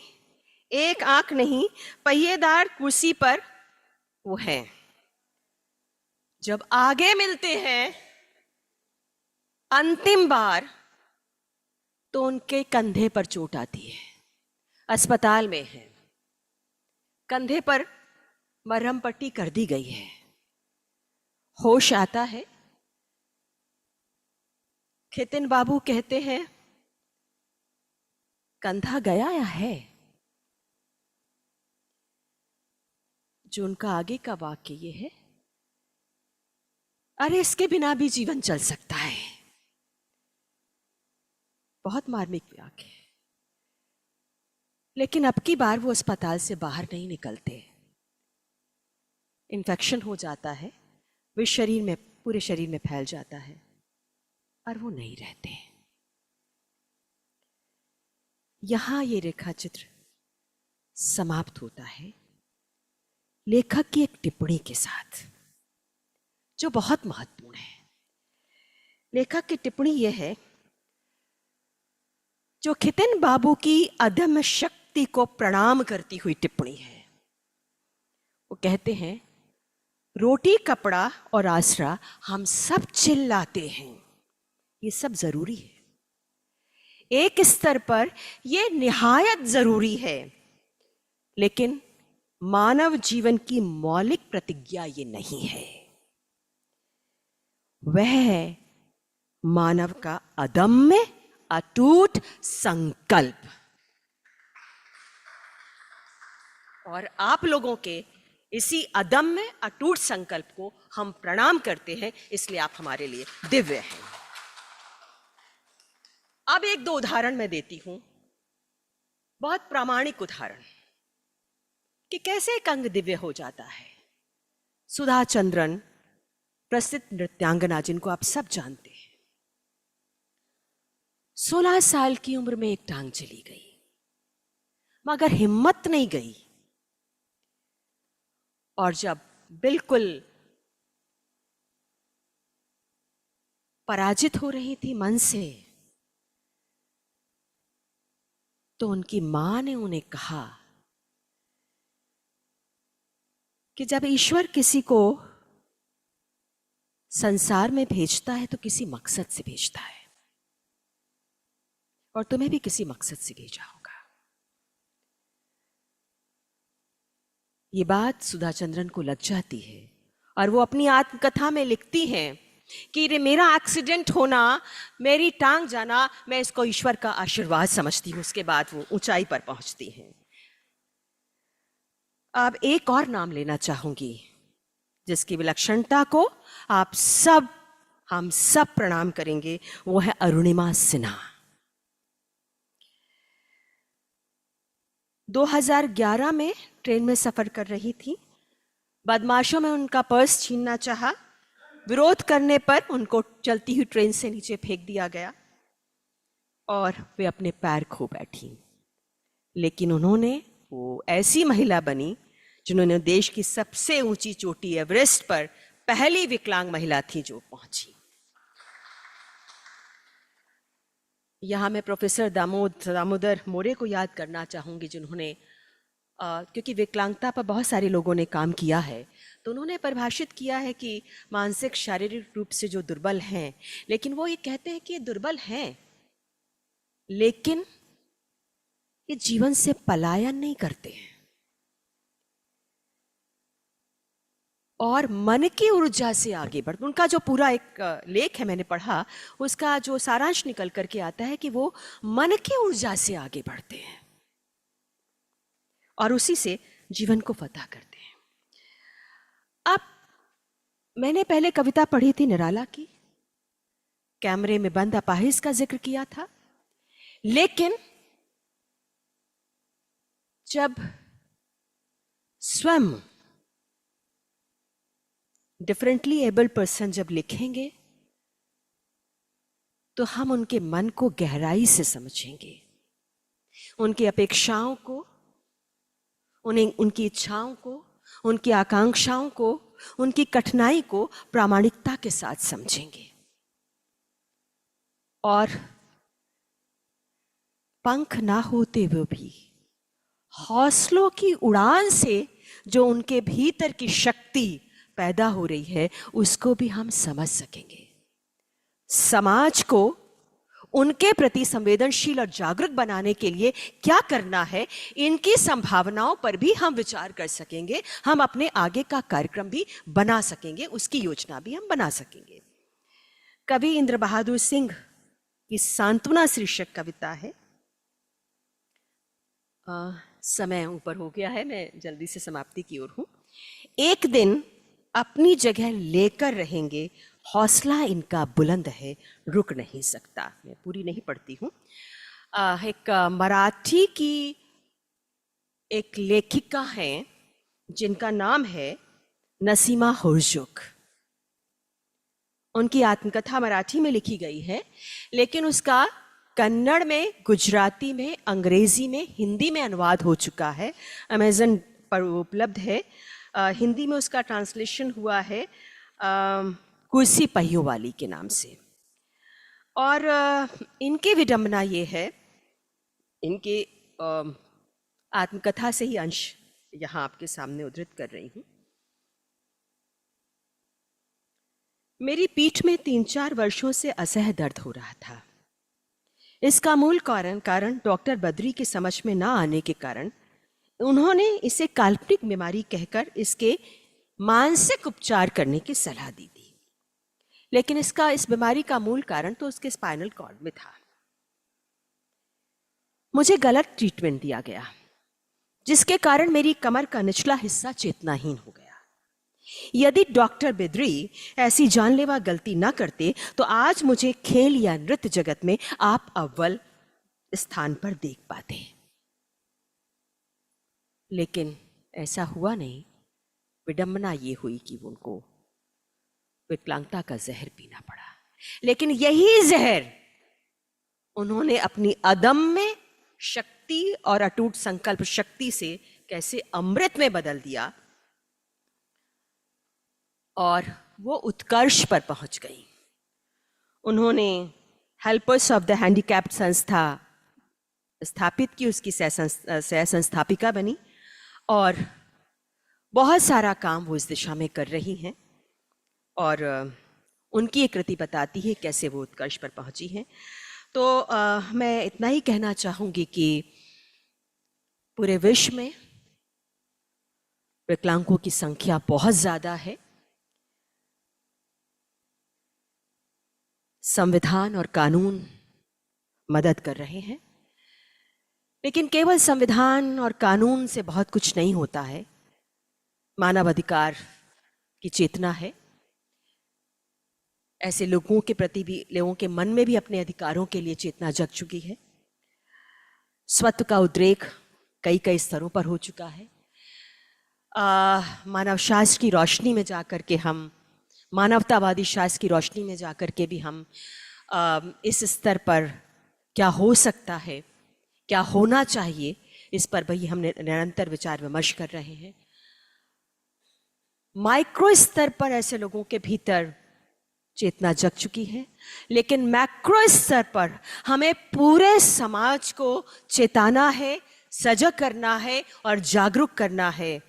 एक आंख नहीं, पहिएदार कुर्सी पर वो हैं। जब आगे मिलते हैं अंतिम बार तो उनके कंधे पर चोट आती है, अस्पताल में है, कंधे पर मरहम पट्टी कर दी गई है। होश आता है, खितिन बाबू कहते हैं, कंधा गया या है? जो उनका आगे का वाक्य ये है, अरे इसके बिना भी जीवन चल सकता है। बहुत मार्मिक वाक्य है। लेकिन अब की बार वो अस्पताल से बाहर नहीं निकलते। इन्फेक्शन हो जाता है, विष शरीर में, पूरे शरीर में फैल जाता है और वो नहीं रहते। यहां ये रेखा चित्र समाप्त होता है लेखक की एक टिप्पणी के साथ, जो बहुत महत्वपूर्ण है। लेखक की टिप्पणी यह है, जो खितिन बाबू की अदम्य शक्ति को प्रणाम करती हुई टिप्पणी है। वो कहते हैं, रोटी, कपड़ा और आसरा हम सब चिल्लाते हैं, ये सब जरूरी है। एक स्तर पर यह निहायत जरूरी है, लेकिन मानव जीवन की मौलिक प्रतिज्ञा ये नहीं है। वह है मानव का अदम्य अटूट संकल्प। और आप लोगों के इसी अदम्य अटूट संकल्प को हम प्रणाम करते हैं, इसलिए आप हमारे लिए दिव्य हैं। अब 1-2 उदाहरण मैं देती हूं, बहुत प्रामाणिक उदाहरण, कि कैसे एक अंग दिव्य हो जाता है। सुधा चंद्रन, प्रसिद्ध नृत्यांगना जिनको आप सब जानते हैं, 16 साल की उम्र में एक टांग चली गई, मगर हिम्मत नहीं गई। और जब बिल्कुल पराजित हो रही थी मन से, तो उनकी मां ने उन्हें कहा कि जब ईश्वर किसी को संसार में भेजता है तो किसी मकसद से भेजता है, और तुम्हें भी किसी मकसद से भेजा होगा। ये बात सुधा चंद्रन को लग जाती है और वो अपनी आत्मकथा में लिखती हैं कि रे मेरा एक्सीडेंट होना, मेरी टांग जाना, मैं इसको ईश्वर का आशीर्वाद समझती हूं। उसके बाद वो ऊंचाई पर पहुंचती हैं। अब एक और नाम लेना चाहूंगी जिसकी विलक्षणता को आप सब, हम सब प्रणाम करेंगे, वो है अरुणिमा सिन्हा। 2011 में ट्रेन में सफर कर रही थी, बदमाशों में उनका पर्स छीनना चाहा, विरोध करने पर उनको चलती हुई ट्रेन से नीचे फेंक दिया गया और वे अपने पैर खो बैठी। लेकिन उन्होंने, वो ऐसी महिला बनी जिन्होंने देश की सबसे ऊंची चोटी एवरेस्ट पर पहली विकलांग महिला थी जो पहुंची। यहाँ मैं प्रोफेसर दामोदर मोरे को याद करना चाहूँगी, जिन्होंने क्योंकि विकलांगता पर बहुत सारे लोगों ने काम किया है, तो उन्होंने परिभाषित किया है कि मानसिक शारीरिक रूप से जो दुर्बल हैं, लेकिन वो ये कहते हैं कि ये दुर्बल हैं लेकिन ये जीवन से पलायन नहीं करते हैं और मन की ऊर्जा से आगे बढ़ते। उनका जो पूरा एक लेख है मैंने पढ़ा, उसका जो सारांश निकल करके आता है कि वो मन की ऊर्जा से आगे बढ़ते हैं और उसी से जीवन को फतह करते हैं। अब मैंने पहले कविता पढ़ी थी निराला की, कैमरे में बंद अपाहिज का जिक्र किया था, लेकिन जब स्वयं डिफरेंटली एबल्ड पर्सन जब लिखेंगे तो हम उनके मन को गहराई से समझेंगे, उनकी अपेक्षाओं को, उनकी इच्छाओं को, उनकी आकांक्षाओं को, उनकी कठिनाई को प्रामाणिकता के साथ समझेंगे और पंख ना होते हुए भी हौसलों की उड़ान से जो उनके भीतर की शक्ति पैदा हो रही है उसको भी हम समझ सकेंगे। समाज को उनके प्रति संवेदनशील और जागरूक बनाने के लिए क्या करना है, इनकी संभावनाओं पर भी हम विचार कर सकेंगे, हम अपने आगे का कार्यक्रम भी बना सकेंगे, उसकी योजना भी हम बना सकेंगे। कवि इंद्र बहादुर सिंह की सांत्वना शीर्षक कविता है। समय ऊपर हो गया है, मैं जल्दी से समाप्ति की ओर हूं। एक दिन अपनी जगह लेकर रहेंगे, हौसला इनका बुलंद है, रुक नहीं सकता। मैं पूरी नहीं पढ़ती हूँ। एक मराठी की एक लेखिका हैं जिनका नाम है नसीमा हुर्जुक। उनकी आत्मकथा मराठी में लिखी गई है, लेकिन उसका कन्नड़ में, गुजराती में, अंग्रेजी में, हिंदी में अनुवाद हो चुका है, अमेज़न पर उपलब्ध है। हिंदी में उसका ट्रांसलेशन हुआ है कुर्सी पहियों वाली के नाम से। और इनकी विडंबना ये है, इनके आत्मकथा से ही अंश यहाँ आपके सामने उद्धृत कर रही हूँ। मेरी पीठ में 3-4 वर्षों से असह्य दर्द हो रहा था। इसका मूल कारण डॉक्टर बद्री के समझ में ना आने के कारण उन्होंने इसे काल्पनिक बीमारी कहकर इसके मानसिक उपचार करने की सलाह दी थी, लेकिन इस बीमारी का मूल कारण तो उसके स्पाइनल कॉर्ड में था। मुझे गलत ट्रीटमेंट दिया गया, जिसके कारण मेरी कमर का निचला हिस्सा चेतनाहीन हो गया। यदि डॉक्टर बद्री ऐसी जानलेवा गलती ना करते तो आज मुझे खेल या नृत्य जगत में आप अव्वल स्थान पर देख पाते, लेकिन ऐसा हुआ नहीं। विडंबना ये हुई कि उनको विकलांगता का जहर पीना पड़ा, लेकिन यही जहर उन्होंने अपनी अदम्य शक्ति और अटूट संकल्प शक्ति से कैसे अमृत में बदल दिया और वो उत्कर्ष पर पहुंच गई। उन्होंने हेल्पर्स ऑफ द हैंडीकैप्ड संस्था स्थापित की, उसकी सह संस्थापिका बनी और बहुत सारा काम वो इस दिशा में कर रही हैं और उनकी एक कृति बताती है कैसे वो उत्कर्ष पर पहुंची हैं। तो मैं इतना ही कहना चाहूँगी कि पूरे विश्व में विकलांगों की संख्या बहुत ज़्यादा है। संविधान और कानून मदद कर रहे हैं, लेकिन केवल संविधान और कानून से बहुत कुछ नहीं होता है। मानव अधिकार की चेतना है, ऐसे लोगों के प्रति भी, लोगों के मन में भी अपने अधिकारों के लिए चेतना जग चुकी है। स्वत्व का उद्रेक कई स्तरों पर हो चुका है। मानव शास्त्र की रोशनी में जाकर के हम, मानवतावादी शास्त्र की रोशनी में जाकर के भी हम इस स्तर पर क्या हो सकता है, क्या होना चाहिए, इस पर भी हम निरंतर विचार विमर्श कर रहे हैं। माइक्रो स्तर पर ऐसे लोगों के भीतर चेतना जग चुकी है, लेकिन मैक्रो स्तर पर हमें पूरे समाज को चेताना है, सजग करना है और जागरूक करना है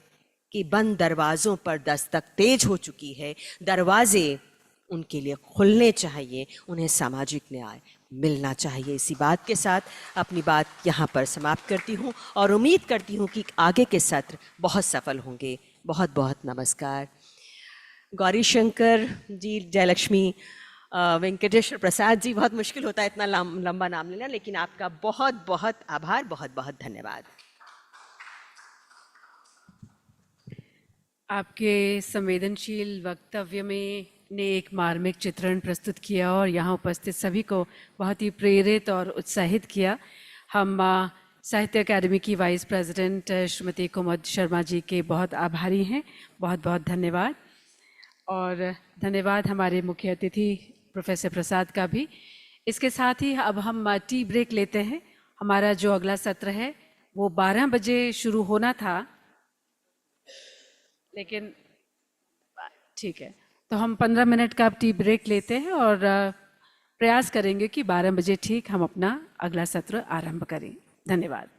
कि बंद दरवाजों पर दस्तक तेज हो चुकी है। दरवाजे उनके लिए खुलने चाहिए, उन्हें सामाजिक न्याय मिलना चाहिए। इसी बात के साथ अपनी बात यहाँ पर समाप्त करती हूँ और उम्मीद करती हूँ कि आगे के सत्र बहुत सफल होंगे। बहुत बहुत नमस्कार। गौरी शंकर जी, जयलक्ष्मी, वेंकटेश्वर प्रसाद जी, बहुत मुश्किल होता है इतना लंबा नाम लेना, लेकिन आपका बहुत बहुत आभार, बहुत बहुत धन्यवाद। आपके संवेदनशील वक्तव्य में ने एक मार्मिक चित्रण प्रस्तुत किया और यहाँ उपस्थित सभी को बहुत ही प्रेरित और उत्साहित किया। हम साहित्य अकादमी की वाइस प्रेसिडेंट श्रीमती कुमुद शर्मा जी के बहुत आभारी हैं। बहुत बहुत धन्यवाद। और धन्यवाद हमारे मुख्य अतिथि प्रोफेसर प्रसाद का भी। इसके साथ ही अब हम टी ब्रेक लेते हैं। हमारा जो अगला सत्र है वो 12 बजे शुरू होना था, लेकिन ठीक है, तो हम 15 मिनट का अब टी ब्रेक लेते हैं और प्रयास करेंगे कि 12 बजे ठीक हम अपना अगला सत्र आरंभ करें। धन्यवाद।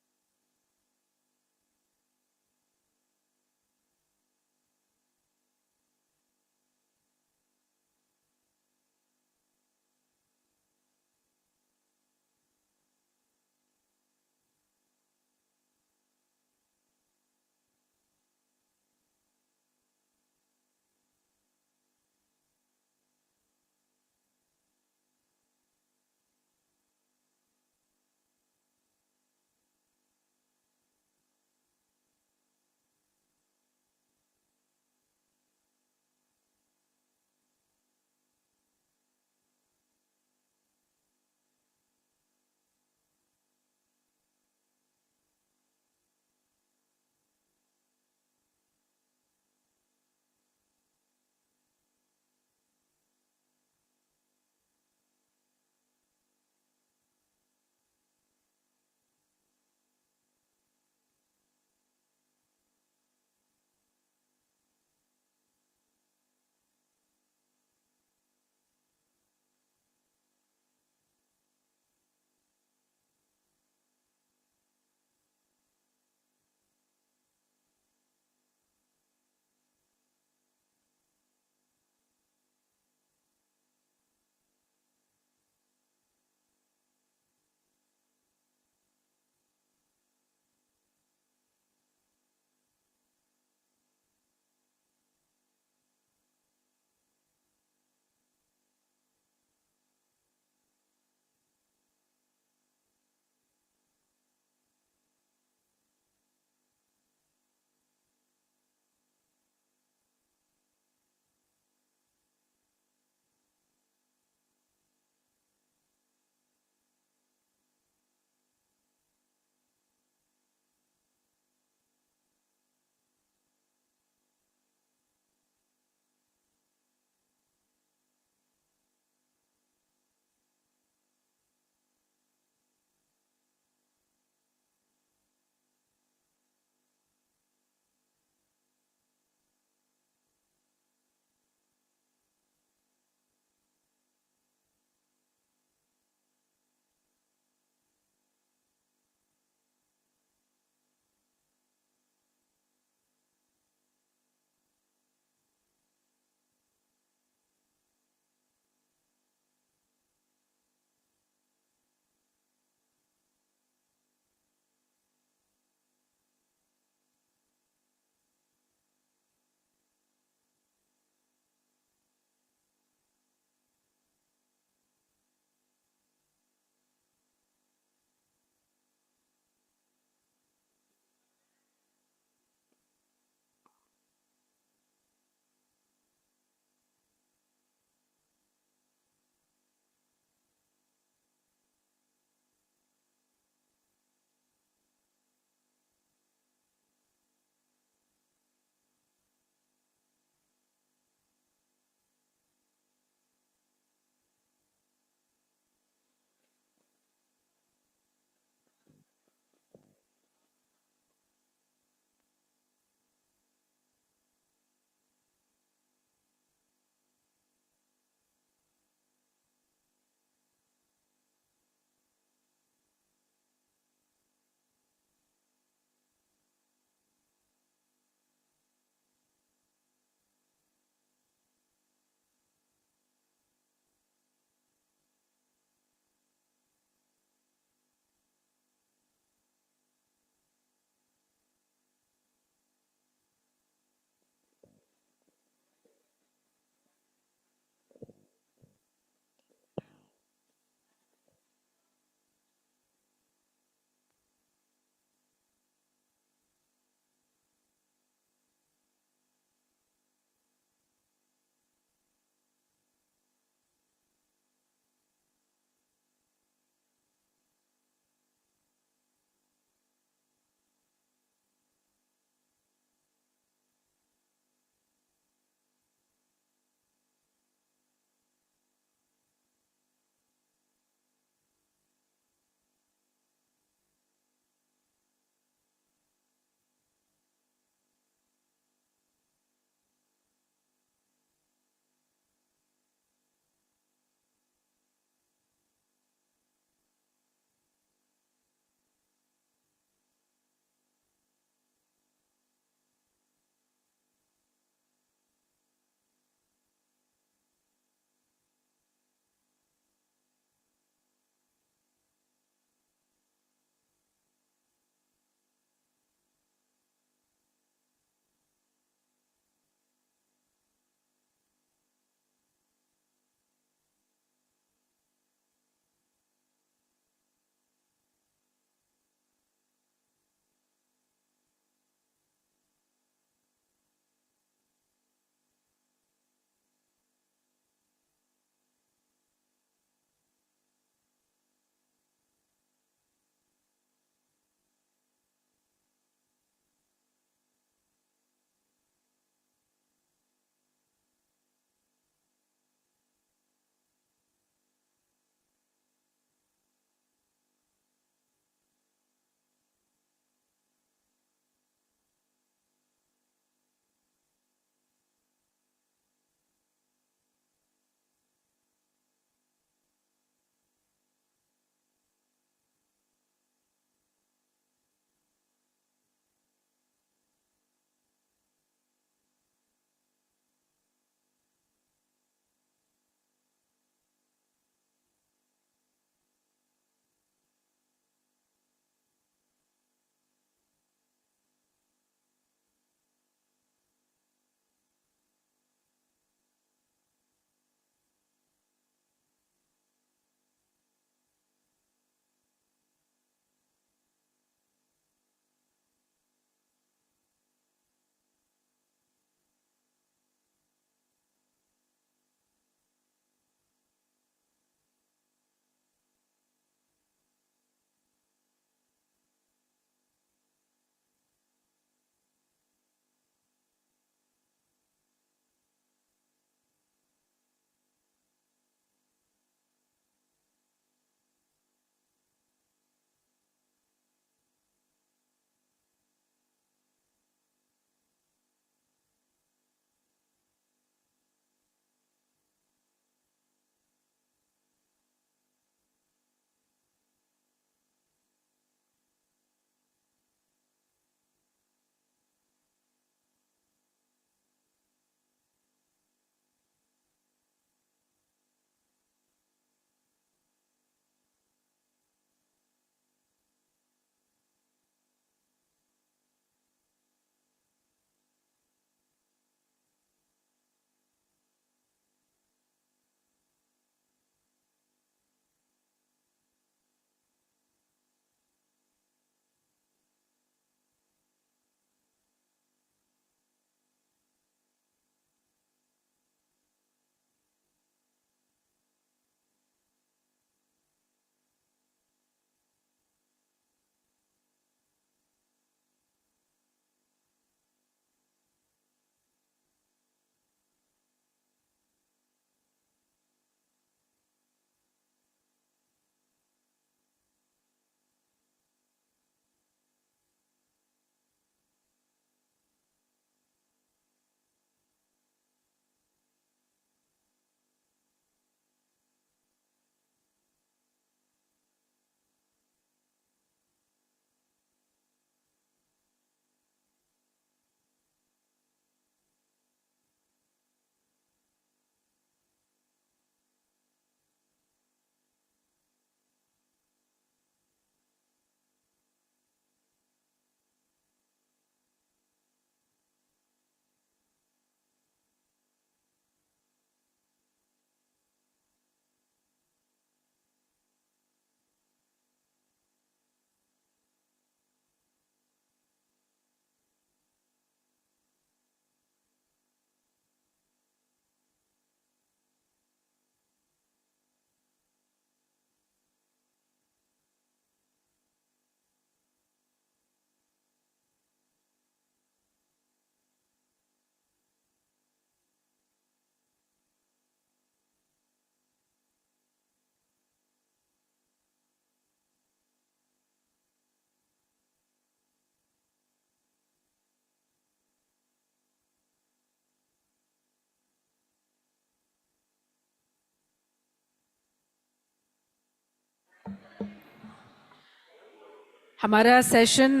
हमारा सेशन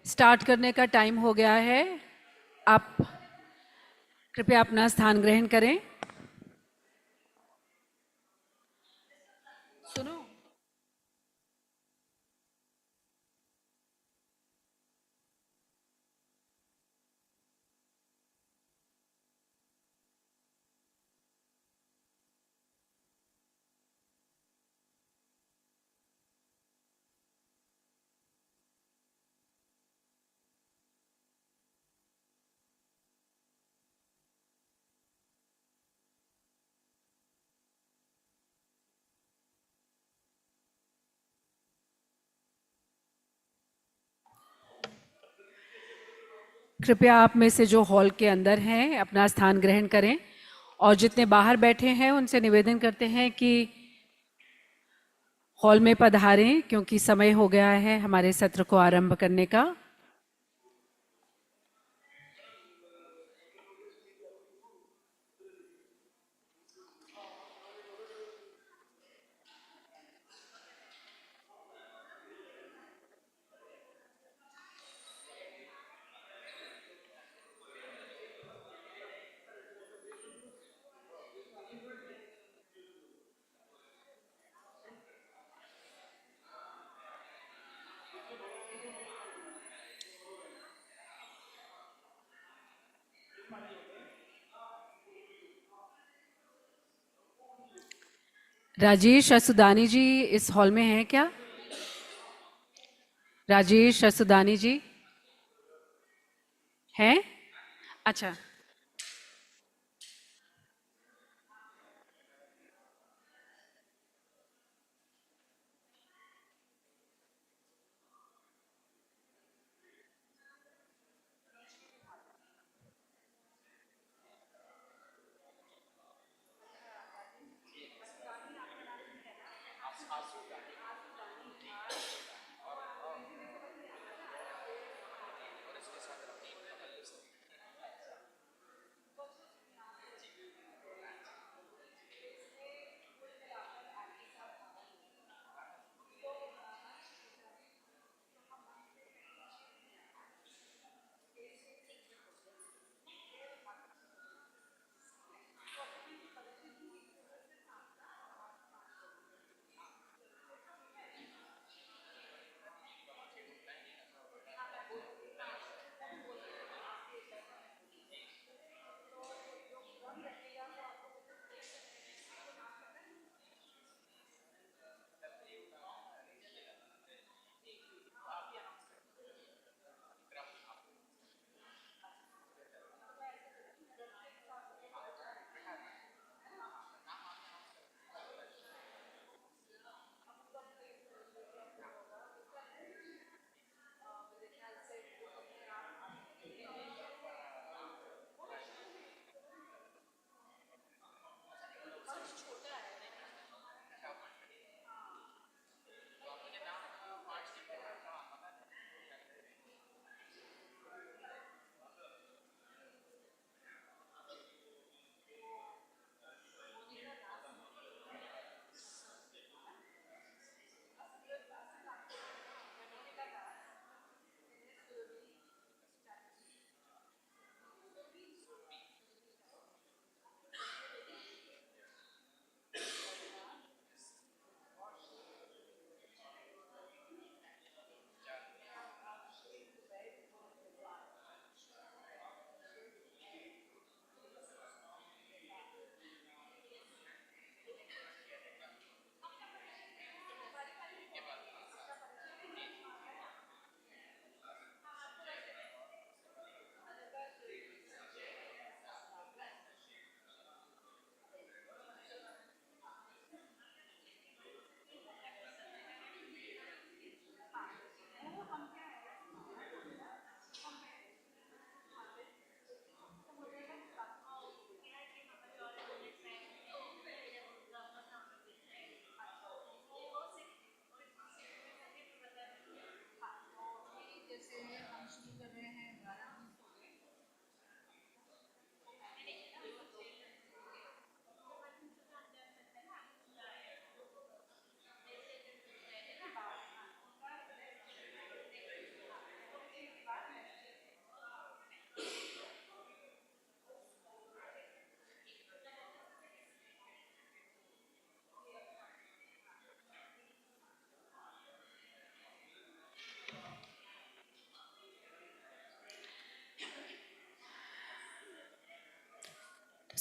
स्टार्ट करने का टाइम हो गया है। आप कृपया अपना स्थान ग्रहण करें। सुनो, कृपया आप में से जो हॉल के अंदर हैं अपना स्थान ग्रहण करें, और जितने बाहर बैठे हैं उनसे निवेदन करते हैं कि हॉल में पधारें, क्योंकि समय हो गया है हमारे सत्र को आरंभ करने का। राजेश असुदानी जी इस हॉल में हैं क्या? राजेश असुदानी जी हैं? अच्छा,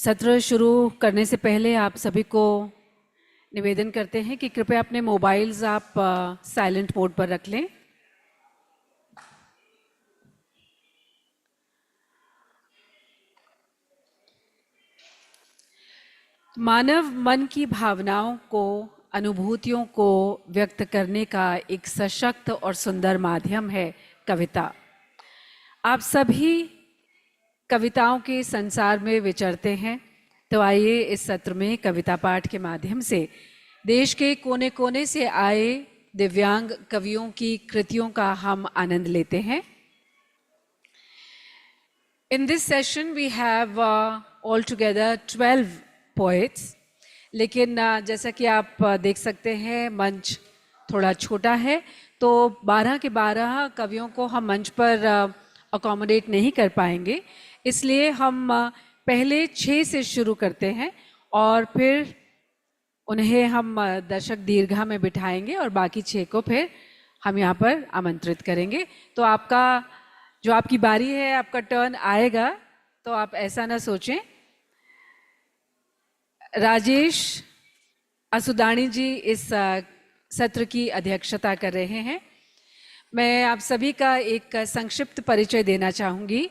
सत्र शुरू करने से पहले आप सभी को निवेदन करते हैं कि कृपया अपने मोबाइल्स आप साइलेंट मोड पर रख लें। मानव मन की भावनाओं को, अनुभूतियों को व्यक्त करने का एक सशक्त और सुंदर माध्यम है कविता। आप सभी कविताओं के संसार में विचरते हैं, तो आइए इस सत्र में कविता पाठ के माध्यम से देश के कोने कोने से आए दिव्यांग कवियों की कृतियों का हम आनंद लेते हैं। In this session we have altogether 12 poets, लेकिन जैसा कि आप देख सकते हैं मंच थोड़ा छोटा है, तो 12 के 12 कवियों को हम मंच पर अकोमोडेट नहीं कर पाएंगे, इसलिए हम पहले 6 से शुरू करते हैं और फिर उन्हें हम दर्शक दीर्घा में बिठाएंगे और बाकी 6 को फिर हम यहाँ पर आमंत्रित करेंगे। तो आपका जो आपकी बारी है, आपका टर्न आएगा, तो आप ऐसा ना सोचें। राजेश असुदानी जी इस सत्र की अध्यक्षता कर रहे हैं। मैं आप सभी का एक संक्षिप्त परिचय देना चाहूँगी।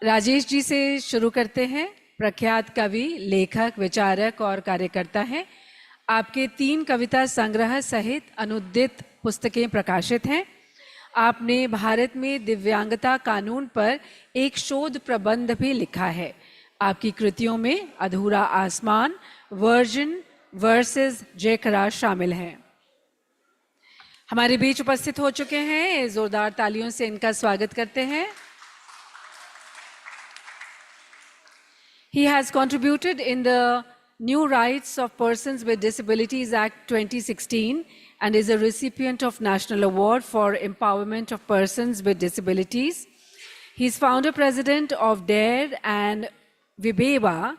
राजेश जी से शुरू करते हैं। प्रख्यात कवि, लेखक, विचारक और कार्यकर्ता हैं। आपके 3 कविता संग्रह सहित अनुदित पुस्तकें प्रकाशित हैं। आपने भारत में दिव्यांगता कानून पर एक शोध प्रबंध भी लिखा है। आपकी कृतियों में अधूरा आसमान, वर्जिन, वर्सेस, जेकरा शामिल हैं। हमारे बीच उपस्थित हो चुके हैं, जोरदार तालियों से इनका स्वागत करते हैं। He has contributed in the New Rights of Persons with Disabilities Act 2016 and is a recipient of National Award for Empowerment of Persons with Disabilities. He is founder president of DARE and Vibeva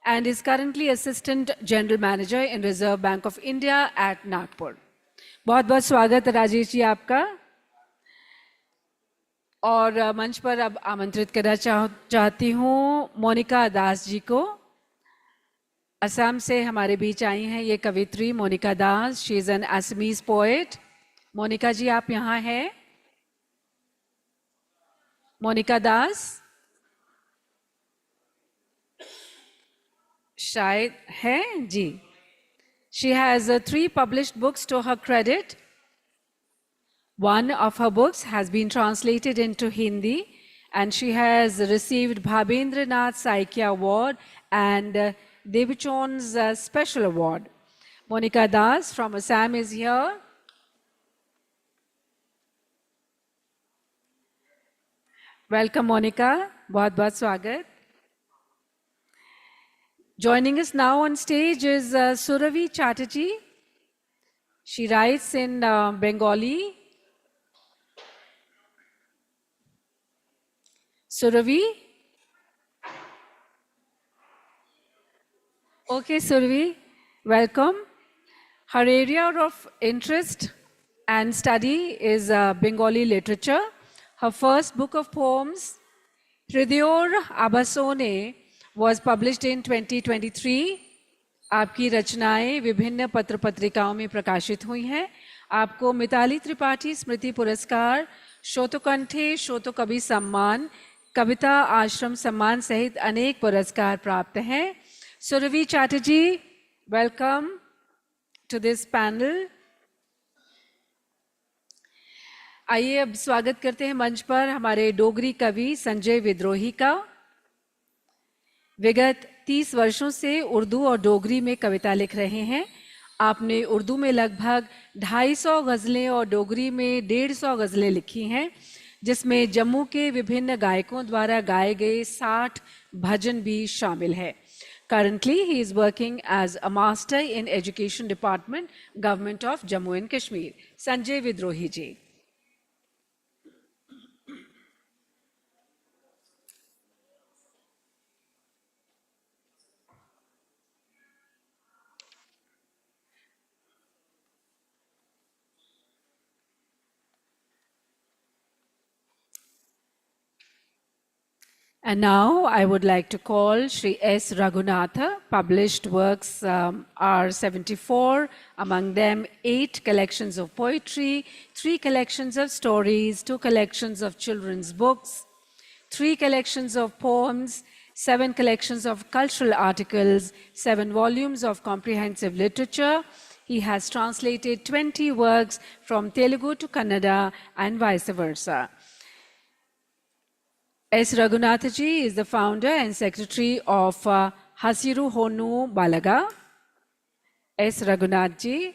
and is currently Assistant General Manager in Reserve Bank of India at Nagpur. बहुत बहुत स्वागत राजेश जी आपका। और मंच पर अब आमंत्रित करना चाहती हूँ मोनिका दास जी को। असम से हमारे बीच आई हैं ये कवित्री Monika Das. She is an Assamese poet. Monika ji आप यहाँ हैं? मोनिका दास शायद हैं जी। She has 3 published books to her credit. One of her books has been translated into Hindi and she has received Bhabendra Nath Saikia Award and Devichon's Special Award. Monica Das from Assam is here. Welcome Monica, बहुत बहुत स्वागत. Joining us now on stage is Suravi Chatterjee. She writes in Bengali. Suravi? Okay, Suravi, welcome. Her area of interest and study is Bengali literature. Her first book of poems, Hridayor Abasone, was published in 2023. आपकी रचनाएं विभिन्न पत्र पत्रिकाओं में प्रकाशित हुई हैं। आपको मिताली त्रिपाठी स्मृति पुरस्कार, शोतकंठे शोतकवि सम्मान, कविता आश्रम सम्मान सहित अनेक पुरस्कार प्राप्त हैं। Surabhi Chatterjee, welcome to this panel. आइए अब स्वागत करते हैं मंच पर हमारे डोगरी कवि संजय विद्रोही का। विगत 30 वर्षों से उर्दू और डोगरी में कविता लिख रहे हैं। आपने उर्दू में लगभग 250 गज़लें और डोगरी में 150 गज़लें लिखी हैं, जिसमें जम्मू के विभिन्न गायकों द्वारा गाए गए 60 भजन भी शामिल है। Currently, he is working as a master in education department, Government of Jammu and Kashmir. Sanjay Vidrohi ji. And now I would like to call Shri S. Raghunatha, published works are 74, among them 8 collections of poetry, 3 collections of stories, 2 collections of children's books, 3 collections of poems, 7 collections of cultural articles, 7 volumes of comprehensive literature. He has translated 20 works from Telugu to Kannada and vice versa. S. Raghunathaji is the founder and secretary of Hasiru Honu Balaga. S. Raghunathji,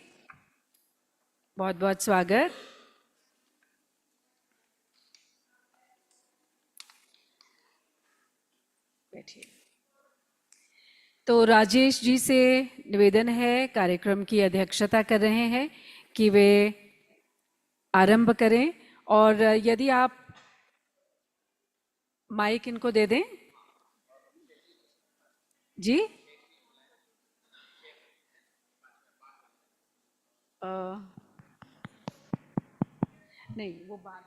बहुत-बहुत स्वागत. बैठिए. तो राजेश जी से निवेदन है, कार्यक्रम की अध्यक्षता कर रहे हैं कि वे आरंभ करें, और यदि आप माइक इनको दे दें. जी नहीं, वो बात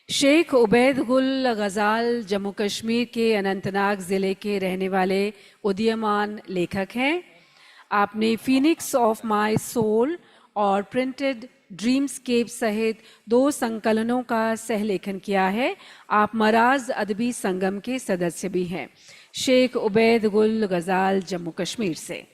शेख उबैद गुल गज़ाल जम्मू कश्मीर के अनंतनाग ज़िले के रहने वाले उदीयमान लेखक हैं. आपने फीनिक्स ऑफ माय सोल और प्रिंटेड ड्रीमस्केप सहित 2 संकलनों का सहलेखन किया है. आप मराज अदबी संगम के सदस्य भी हैं. शेख उबैद गुल गज़ाल जम्मू कश्मीर से.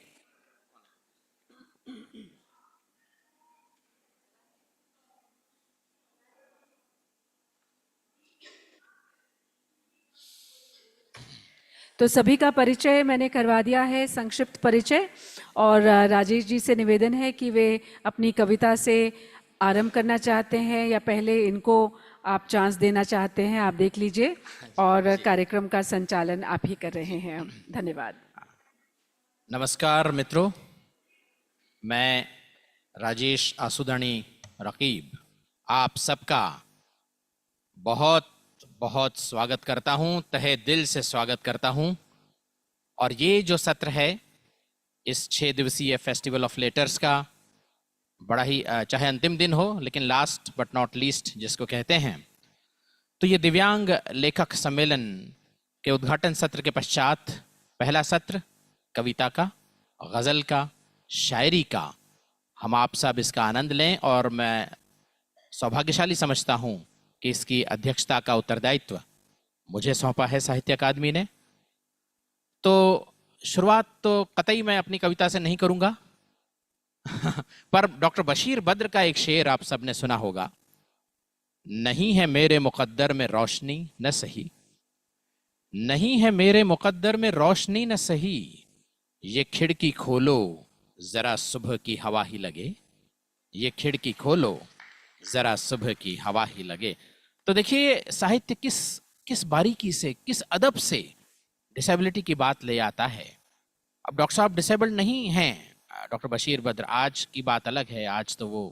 तो सभी का परिचय मैंने करवा दिया है, संक्षिप्त परिचय, और राजेश जी से निवेदन है कि वे अपनी कविता से आरंभ करना चाहते हैं या पहले इनको आप चांस देना चाहते हैं, आप देख लीजिए, और कार्यक्रम का संचालन आप ही कर रहे हैं. धन्यवाद. नमस्कार मित्रों, मैं राजेश आसुदानी रकीब आप सबका बहुत बहुत स्वागत करता हूं, तहे दिल से स्वागत करता हूं. और ये जो सत्र है इस 6 दिवसीय फेस्टिवल ऑफ लेटर्स का, बड़ा ही चाहे अंतिम दिन हो लेकिन लास्ट बट नॉट लीस्ट जिसको कहते हैं, तो ये दिव्यांग लेखक सम्मेलन के उद्घाटन सत्र के पश्चात पहला सत्र कविता का, गज़ल का, शायरी का, हम आप सब इसका आनंद लें. और मैं सौभाग्यशाली समझता हूं कि इसकी अध्यक्षता का उत्तरदायित्व मुझे सौंपा है साहित्य अकादमी ने. तो शुरुआत तो कतई मैं अपनी कविता से नहीं करूंगा पर डॉक्टर बशीर बद्र का एक शेर आप सबने सुना होगा, नहीं है मेरे मुकद्दर में रोशनी न सही, नहीं है मेरे मुकद्दर में रोशनी न सही, ये खिड़की खोलो जरा सुबह की हवा ही लगे, ये खिड़की खोलो जरा सुबह की हवा ही लगे. तो देखिए साहित्य किस बारीकी से, किस अदब से डिसेबिलिटी की बात ले आता है. अब डॉक्टर साहब डिसेबल्ड नहीं हैं, डॉक्टर बशीर बद्र, आज की बात अलग है, आज तो वो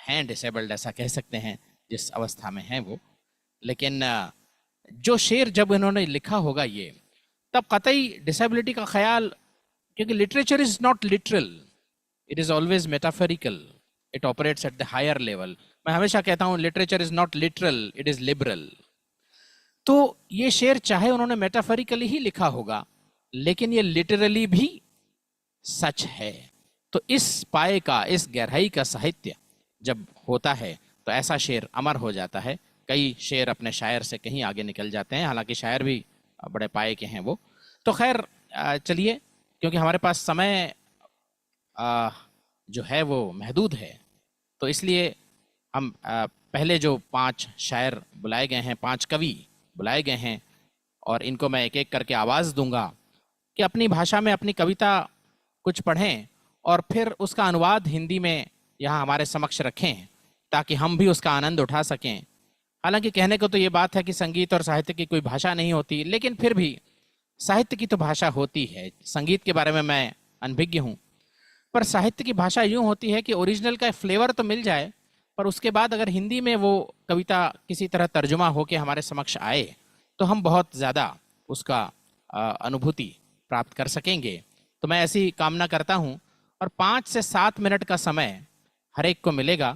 हैं डिसेबल्ड, ऐसा कह सकते हैं जिस अवस्था में हैं वो. लेकिन जो शेर जब इन्होंने लिखा होगा ये, तब कतई डिसेबिलिटी का ख्याल, क्योंकि literature is not literal, it is always metaphorical, it operates at the higher level. मैं हमेशा कहता हूं literature is not literal, it is liberal. तो ये शेर चाहे उन्होंने मेटाफोरिकली ही लिखा होगा लेकिन ये लिटरली भी सच है. तो इस पाए का, इस गहराई का साहित्य जब होता है तो ऐसा शेर अमर हो जाता है. कई शेर अपने शायर से कहीं आगे निकल जाते हैं, हालांकि शायर भी बड़े पाए के हैं वो. तो खैर चलिए, क्योंकि हमारे पास समय जो है वो महदूद है, तो इसलिए हम पहले जो 5 शायर बुलाए गए हैं, 5 कवि बुलाए गए हैं, और इनको मैं एक एक करके आवाज़ दूंगा कि अपनी भाषा में अपनी कविता कुछ पढ़ें और फिर उसका अनुवाद हिंदी में यहाँ हमारे समक्ष रखें ताकि हम भी उसका आनंद उठा सकें. हालांकि कहने को तो ये बात है कि संगीत और साहित्य की कोई भाषा नहीं होती, लेकिन फिर भी साहित्य की तो भाषा होती है. संगीत के बारे में मैं अनभिज्ञ हूँ, पर साहित्य की भाषा यूँ होती है कि ओरिजिनल का फ्लेवर तो मिल जाए, पर उसके बाद अगर हिंदी में वो कविता किसी तरह तर्जुमा होकर हमारे समक्ष आए तो हम बहुत ज़्यादा उसका अनुभूति प्राप्त कर सकेंगे. तो मैं ऐसी कामना करता हूं और 5 से 7 मिनट का समय हर एक को मिलेगा।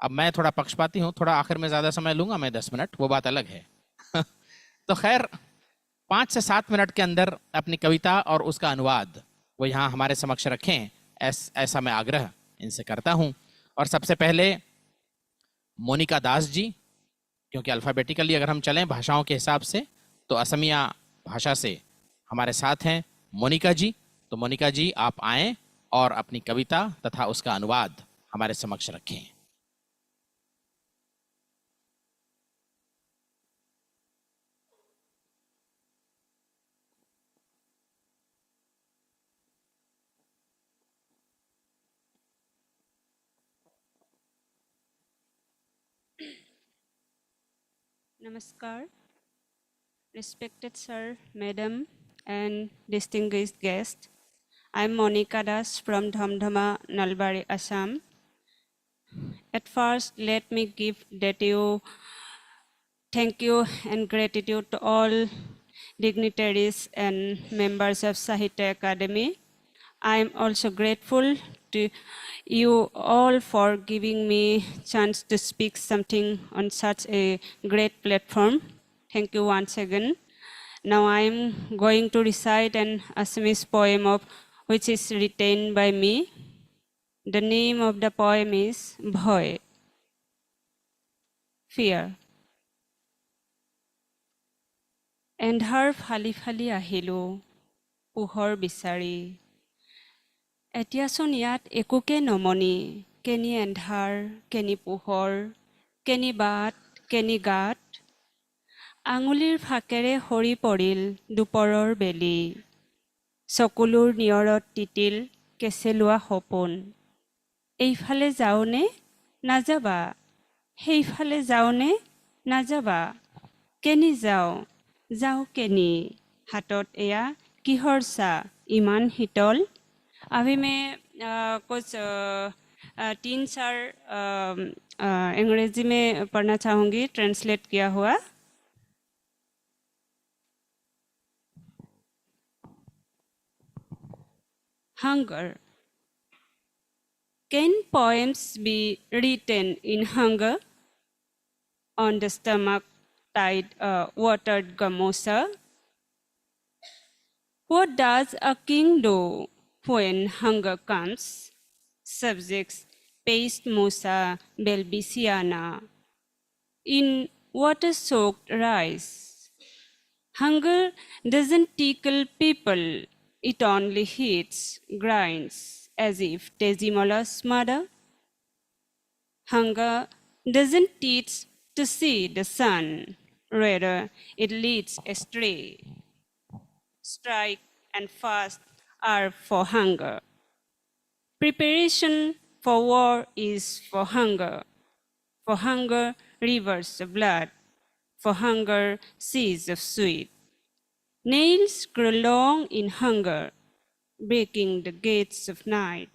अब मैं थोड़ा पक्षपाती हूं, थोड़ा आखिर में ज्यादा समय लूंगा मैं 10 मिनट, वो बात अलग है। तो खैर 5 से 7 मिनट के अंदर अपनी कविता और उसका अनुवाद वो यहाँ हमारे समक्ष रखें, ऐसा मैं आग्रह इनसे करता हूं। और सबसे पहले मोनिका दास जी, क्योंकि अल्फ़ाबेटिकली अगर हम चलें भाषाओं के हिसाब से तो असमिया भाषा से हमारे साथ हैं मोनिका जी। तो मोनिका जी आप आएं और अपनी कविता तथा उसका अनुवाद हमारे समक्ष रखें। Namaskar, respected sir, madam, and distinguished guests. I'm Monica Das from Dhamdhama, Nalbari, Assam. At first, let me give thank you and gratitude to all dignitaries and members of Sahitya Academy. I'm also grateful to you all for giving me chance to speak something on such a great platform. Thank you once again. Now I'm going to recite an Assamese poem which is written by me. The name of the poem is Bhoy, fear. এন্ধাৰ ফালি ফালি আহিলোঁ পোহৰ বিচাৰি, এতিয়াচোন ইয়াত একোকে নমনি, কেনি এন্ধাৰ কেনি পোহৰ, কেনি বাট কেনি গাত, আঙুলিৰ ফাকেৰে সৰি পৰিল দুপৰৰ বেলি, চকুলোৰ নিয়ৰত তিতিল কেঁচেলোৱা সপোন, এইফালে যাওঁনে নাযাবা, সেইফালে যাওঁনে নাযাবা, কেনি যাওঁ যাওঁ কেনি, हाथों एया किहर सा इमान हितल। अभी मैं कुछ 3-4 अंग्रेजी में पढ़ना चाहूँगी, ट्रांसलेट किया हुआ। Hunger. Can poems be written in hunger? On the stomach tied watered gamosa? What does a king do when hunger comes? Subjects paste musa belbisiana in water-soaked rice. Hunger doesn't tickle people, it only hits, grinds, as if Tezimola's mother. Hunger doesn't teach to see the sun, rather it leads astray. Strike and fast are for hunger. Preparation for war is for hunger. For hunger, rivers of blood. For hunger, seas of sweat. Nails grow long in hunger, breaking the gates of night.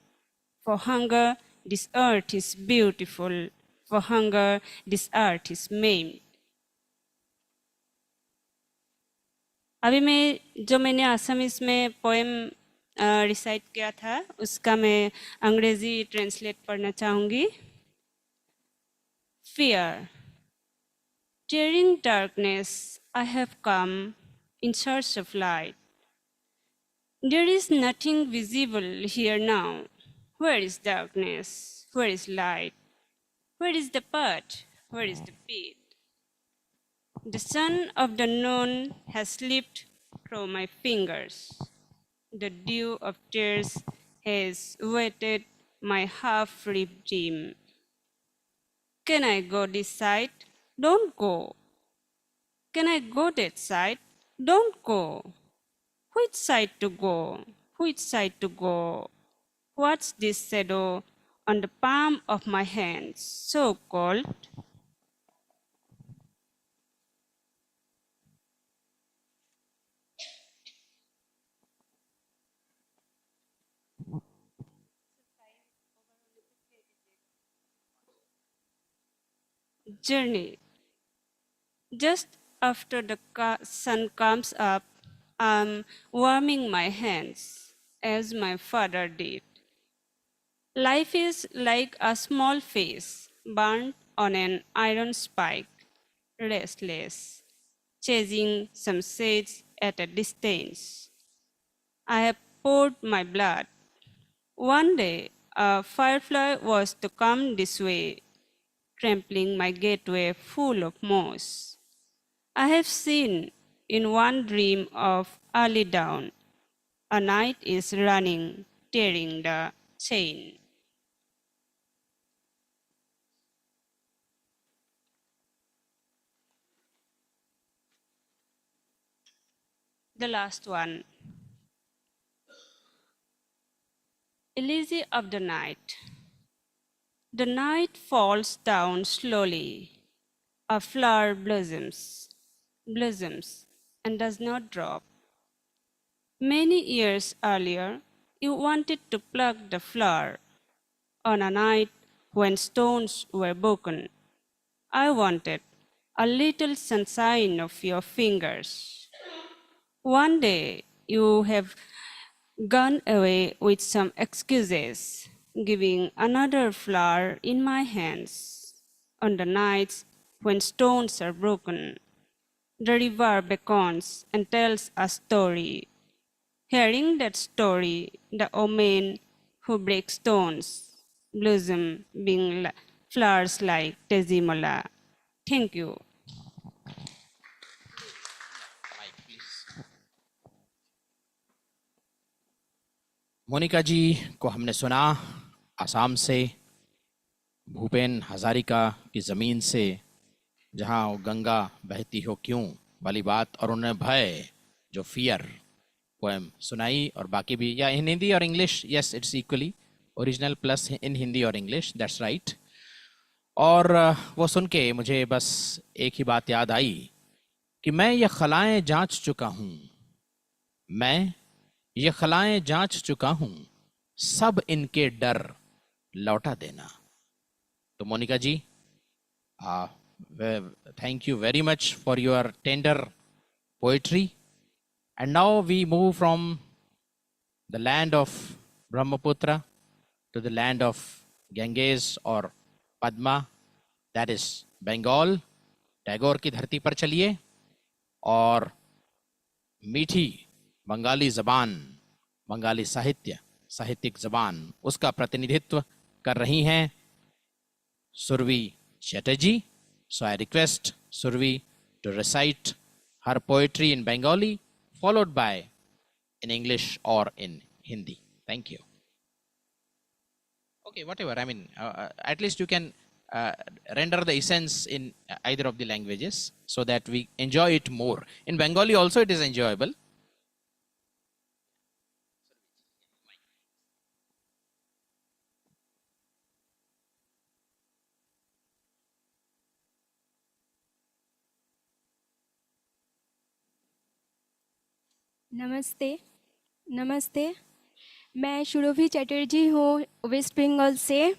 For hunger, this earth is beautiful. For hunger, this earth is maimed. अभी मैं जो मैंने Assamese में poem recite किया था उसका मैं अंग्रेजी ट्रांसलेट पढ़ना चाहूँगी। Fear. Tearing darkness, I have come in search of light. There is nothing visible here now. Where is darkness? Where is light? Where is the path? Where is the pit? The sun of the noon has slipped through my fingers. The dew of tears has wetted my half-ribbed dream. Can I go this side? Don't go. Can I go that side? Don't go. Which side to go? Which side to go? What's this shadow on the palm of my hand, so cold? Journey. Just after the sun comes up, I'm warming my hands. as my father did. Life is like a small fish burnt on an iron spike, restless, chasing some shades at a distance. I have poured my blood. One day, a firefly was to come this way, trampling my gateway full of moss. I have seen in one dream of early dawn, a knight is running, tearing the chain. The last one, Elegy of the Night. The night falls down slowly. A flower blossoms, and does not drop. Many years earlier, you wanted to pluck the flower on a night when stones were broken. I wanted a little sunshine of your fingers. One day, you have gone away with some excuses, giving another flower in my hands. On the nights when stones are broken, the river beckons and tells a story. Hearing that story, the omen who break stones blossom being flowers like Tezimola. Thank you. Monika जी को हमने सुना आसाम से, भूपेन हजारिका की ज़मीन से, जहाँ वो गंगा बहती हो क्यों वाली बात, और उन्हें भय जो फियर पोएम सुनाई, और बाकी भी या इन हिंदी और English, yes it's equally original plus in Hindi और इंग्लिश, दैट्स राइट। और वो सुन के मुझे बस एक ही बात याद आई कि मैं ये खलाएं जांच चुका हूँ, मैं ये खलाएं जांच चुका हूँ, सब इनके डर लौटा देना। तो मोनिका जी, thank you very much for your tender poetry. And now we move from the land of Brahmaputra to the land of Ganges or Padma, that is Bengal. Tagore की धरती पर चलिए और मीठी बंगाली जबान, बंगाली साहित्य, साहित्यिक जबान, उसका प्रतिनिधित्व कर रही हैं Surabhi Chatterjee. So I request Survi to recite her poetry in Bengali, followed by in English or in Hindi. Thank you. Okay, whatever. I mean, at least you can render the essence in either of the languages so that we enjoy it more. In Bengali also it is enjoyable. नमस्ते नमस्ते, मैं सुरभि चटर्जी हूँ waste Bengal से.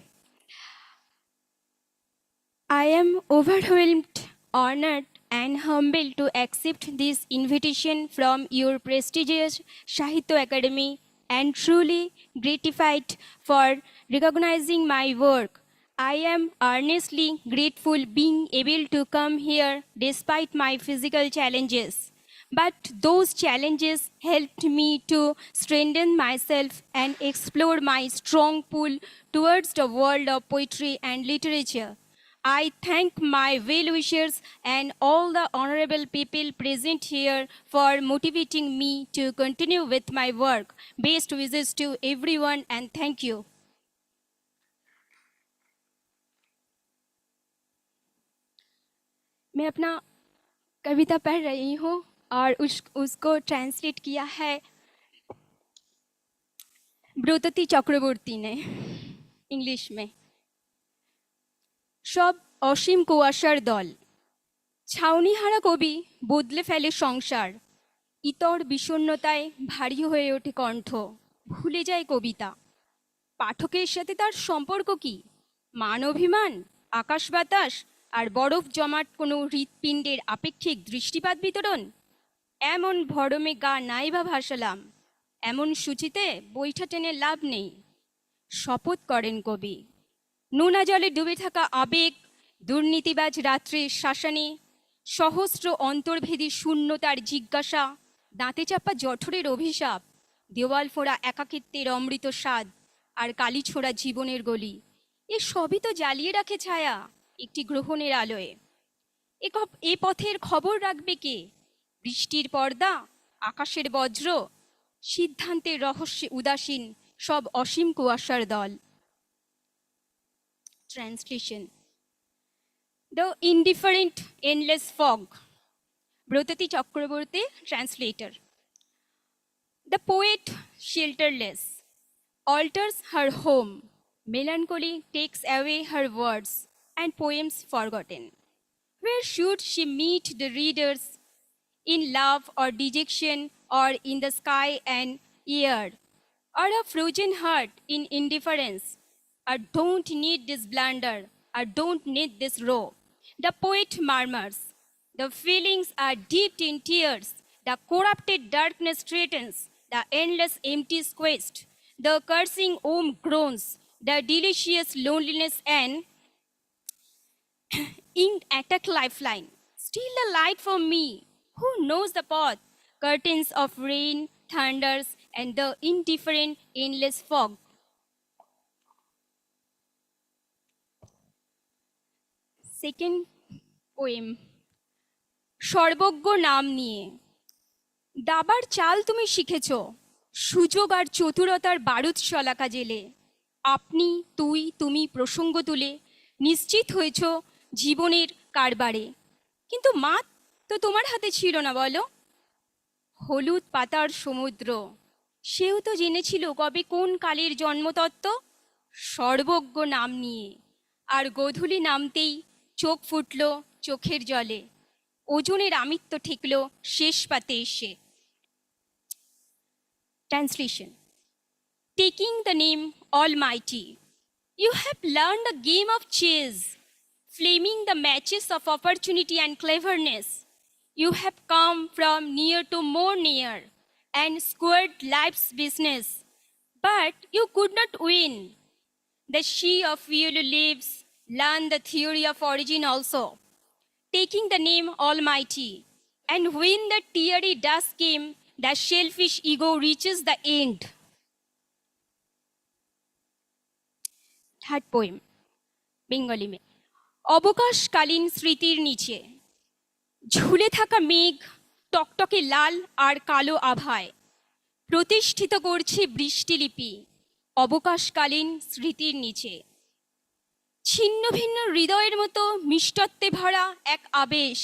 I am overwhelmed, honored and humbled to accept this invitation from your prestigious Sahitya Academy and truly gratified for recognizing my work. I am earnestly grateful being able to come here despite my physical challenges. But those challenges helped me to strengthen myself and explore my strong pull towards the world of poetry and literature. I thank my well-wishers and all the honorable people present here for motivating me to continue with my work. Best wishes to everyone and thank you. मैं अपना कविता पढ़ रही हूँ और उसको translate किया है ब्रतती चक्रवर्ती ने इंग्लिश में. সব অসীম কুয়াশার দল, ছাউনিহারা কবি বদলে ফেলে সংসার, ইতর বিষণ্ণতায় ভারী হয়ে ওঠে কণ্ঠ, ভুলে যায় কবিতা, পাঠকের সাথে তার সম্পর্ক কি, মান অভিমান, আকাশ বাতাস আর বরফ জমাট কোনো হৃৎপিণ্ডের আপেক্ষিক দৃষ্টিপাত বিতরণ, এমন ভরমে গা নাই বা ভাসালাম, এমন সূচিতে বইটা টেনে লাভ নেই। শপথ করেন কবি, নোনা জলে ডুবে থাকা আবেগ, দুর্নীতিবাজ রাত্রির শাসানি, সহস্র অন্তর্ভেদী শূন্যতার জিজ্ঞাসা, দাঁতে চাপা জঠরের অভিশাপ, দেওয়াল ফোড়া একাকিত্বের অমৃত স্বাদ, আর কালি ছোড়া জীবনের গলি, এ সবই তো জ্বালিয়ে রাখে ছায়া একটি গ্রহণের আলোয়। এ পথের খবর রাখবে কে? বৃষ্টির পর্দা, আকাশের বজ্র, সিদ্ধান্তের রহস্যে উদাসীন সব অসীম কুয়াশার দল। Translation: The Indifferent Endless Fog. Brotati Chakraborty, translator. The poet, shelterless, alters her home. Melancholy takes away her words and poems forgotten. Where should she meet the readers? In love or dejection, or in the sky and air, or a frozen heart in indifference? I don't need this blunder, I don't need this row. The poet murmurs. The feelings are dipped in tears. The corrupted darkness threatens the endless empty quest. The cursing womb groans. The delicious loneliness and inked attack lifeline. Still a light for me. Who knows the path? Curtains of rain, thunders, and the indifferent, endless fog. Second poem. সর্বজ্ঞ নাম নিয়ে। দাবার চাল তুমি শিখেছ, সুযোগ আর চতুরতার বারুদ শলাকা জেলে। আপনি, তুই, তুমি প্রসঙ্গ তুলে নিশ্চিত হয়েছ জীবনের কারবারে। কিন্তু মাত তো তোমার হাতে ছিল না বলো। হলুদ পাতার সমুদ্র, সেও তো জেনেছিল কবে কোন কালের জন্মতত্ত্ব। সর্বজ্ঞ নাম নিয়ে, আর গোধূলি নামতেই চোখ ফুটল চোখের জলে। ওজনের আমিত্ব ঠেকল শেষ পাতে এসে। Translation: Taking the name Almighty, you have learned the game of chess, flaming the matches of opportunity and cleverness. You have come from near to more near and squared life's business, but you could not win. The she of you lives, learn the theory of origin also, taking the name Almighty. And when the teary dusk came, the shellfish ego reaches the end. Third poem, Bengali में। অবকাশকালীন স্মৃতির নিচে ঝুলে থাকা মেঘ টকটকে লাল আর কালো আভায় প্রতিষ্ঠিত করছে বৃষ্টিলিপি অবকাশকালীন স্মৃতির নিচে। ছিন্ন ভিন্ন হৃদয়ের মতো মিষ্টত্বে ভরা এক আবেশ।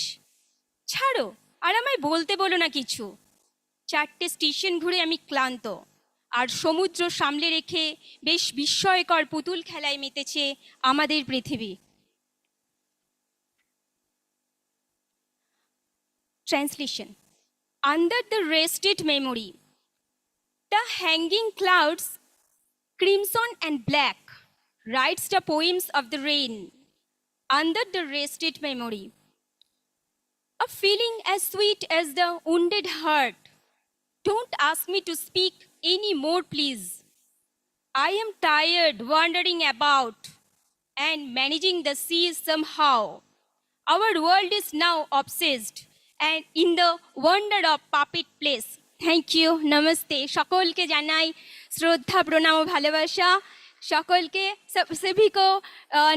ছাড়ো, আর আমায় বলতে বলো না কিছু। 4টে স্টেশন ঘুরে আমি ক্লান্ত, আর সমুদ্র সামলে রেখে বেশ বিস্ময়কর পুতুল খেলায় মেতেছে আমাদের পৃথিবী। Translation: Under the rested memory, the hanging clouds, crimson and black, writes the poems of the rain. Under the rested memory, a feeling as sweet as the wounded heart. Don't ask me to speak any more, please. I am tired wandering about and managing the seas somehow. Our world is now obsessed and in the wonder of puppet place. Thank you, namaste. সকলকে জানাই শ্রদ্ধা প্রণাম ও ভালোবাসা। সকলকে सभी को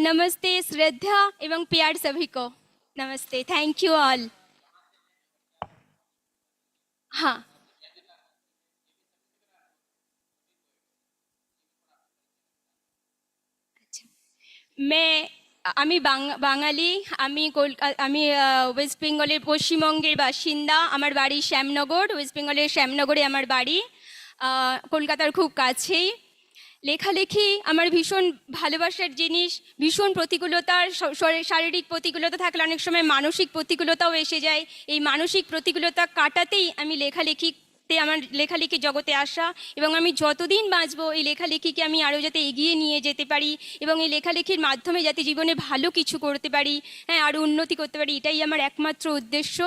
नमस्ते, श्रद्धा एवं प्यार सभी को नमस्ते। Thank you all. हाँ, আমি বাঙালি। আমি ওয়েস্ট বেঙ্গলের পশ্চিমবঙ্গের বাসিন্দা। আমার বাড়ি শ্যামনগর, ওয়েস্ট বেঙ্গলের শ্যামনগরে আমার বাড়ি, কলকাতার খুব কাছেই। লেখালেখি আমার ভীষণ ভালোবাসার জিনিস। ভীষণ প্রতিকূলতার, শারীরিক প্রতিকূলতা থাকলে অনেক সময় মানসিক প্রতিকূলতাও এসে যায়। এই মানসিক প্রতিকূলতা কাটাতেই আমি আমার লেখালেখি জগতে আসা, এবং আমি যতদিন বাঁচবো এই লেখালেখিকে আমি আরও যাতে এগিয়ে নিয়ে যেতে পারি এবং এই লেখালেখির মাধ্যমে যাতে জীবনে ভালো কিছু করতে পারি, হ্যাঁ, আরও উন্নতি করতে পারি, এটাই আমার একমাত্র উদ্দেশ্য।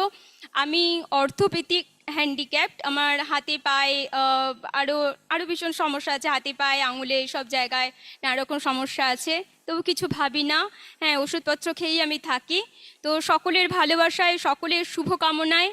আমি অর্থোপেডিক হ্যান্ডিক্যাপড, আমার হাতে পায়ে আরও আরও ভীষণ সমস্যা আছে, হাতে পায়ে আঙুলে সব জায়গায় নানা রকম সমস্যা আছে, তবু কিছু ভাবি না। হ্যাঁ, ওষুধপত্র খেয়েই আমি থাকি। তো সকলের ভালোবাসায়, সকলের শুভকামনায়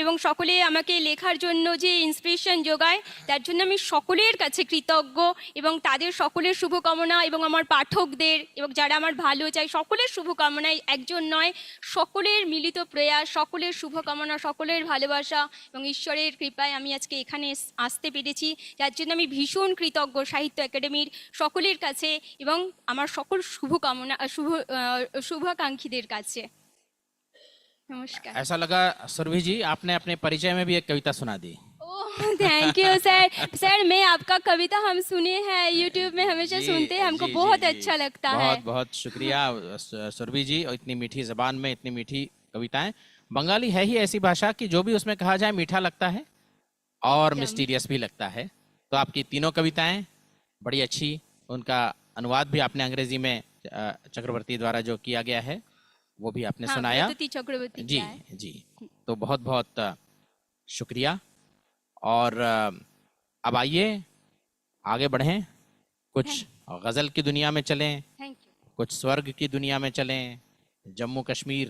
এবং সকলে আমাকে লেখার জন্য যে ইন্সপিরেশন যোগায়, তার জন্য আমি সকলের কাছে কৃতজ্ঞ। এবং তাদের সকলের শুভকামনা এবং আমার পাঠকদের এবং যারা আমার ভালো চায় সকলের শুভকামনায়, একজন নয়, সকলের মিলিত প্রয়াস, সকলের শুভকামনা, সকলের ভালোবাসা এবং ঈশ্বরের কৃপায় আমি আজকে এখানে আসতে পেরেছি, যার জন্য আমি ভীষণ কৃতজ্ঞ সাহিত্য একাডেমির সকলের কাছে এবং আমার সকল শুভকামনা শুভাকাঙ্ক্ষীদের কাছে। नमस्कार। ऐसा लगा सुरभि जी आपने अपने परिचय में भी एक कविता सुना दी। Oh thank you sir. Sir मैं आपका कविता हम सुने हैं, यूट्यूब में हमेशा जी, सुनते हैं, हमको जी, बहुत जी, अच्छा लगता है। बहुत बहुत शुक्रिया सुरभि जी, और इतनी मीठी जबान में इतनी मीठी कविताएं। बंगाली है ही ऐसी भाषा कि जो भी उसमें कहा जाए मीठा लगता है और मिस्टीरियस भी लगता है। तो आपकी तीनों कविताएं बड़ी अच्छी, उनका अनुवाद भी आपने अंग्रेजी में चक्रवर्ती द्वारा जो किया गया है वो भी आपने हाँ, सुनाया। प्रकृति चक्रवर्ती जी क्या है? जी, तो बहुत बहुत शुक्रिया। और अब आइए आगे बढ़ें, कुछ गज़ल की दुनिया में चलें, थैंक यू। कुछ स्वर्ग की दुनिया में चलें, जम्मू कश्मीर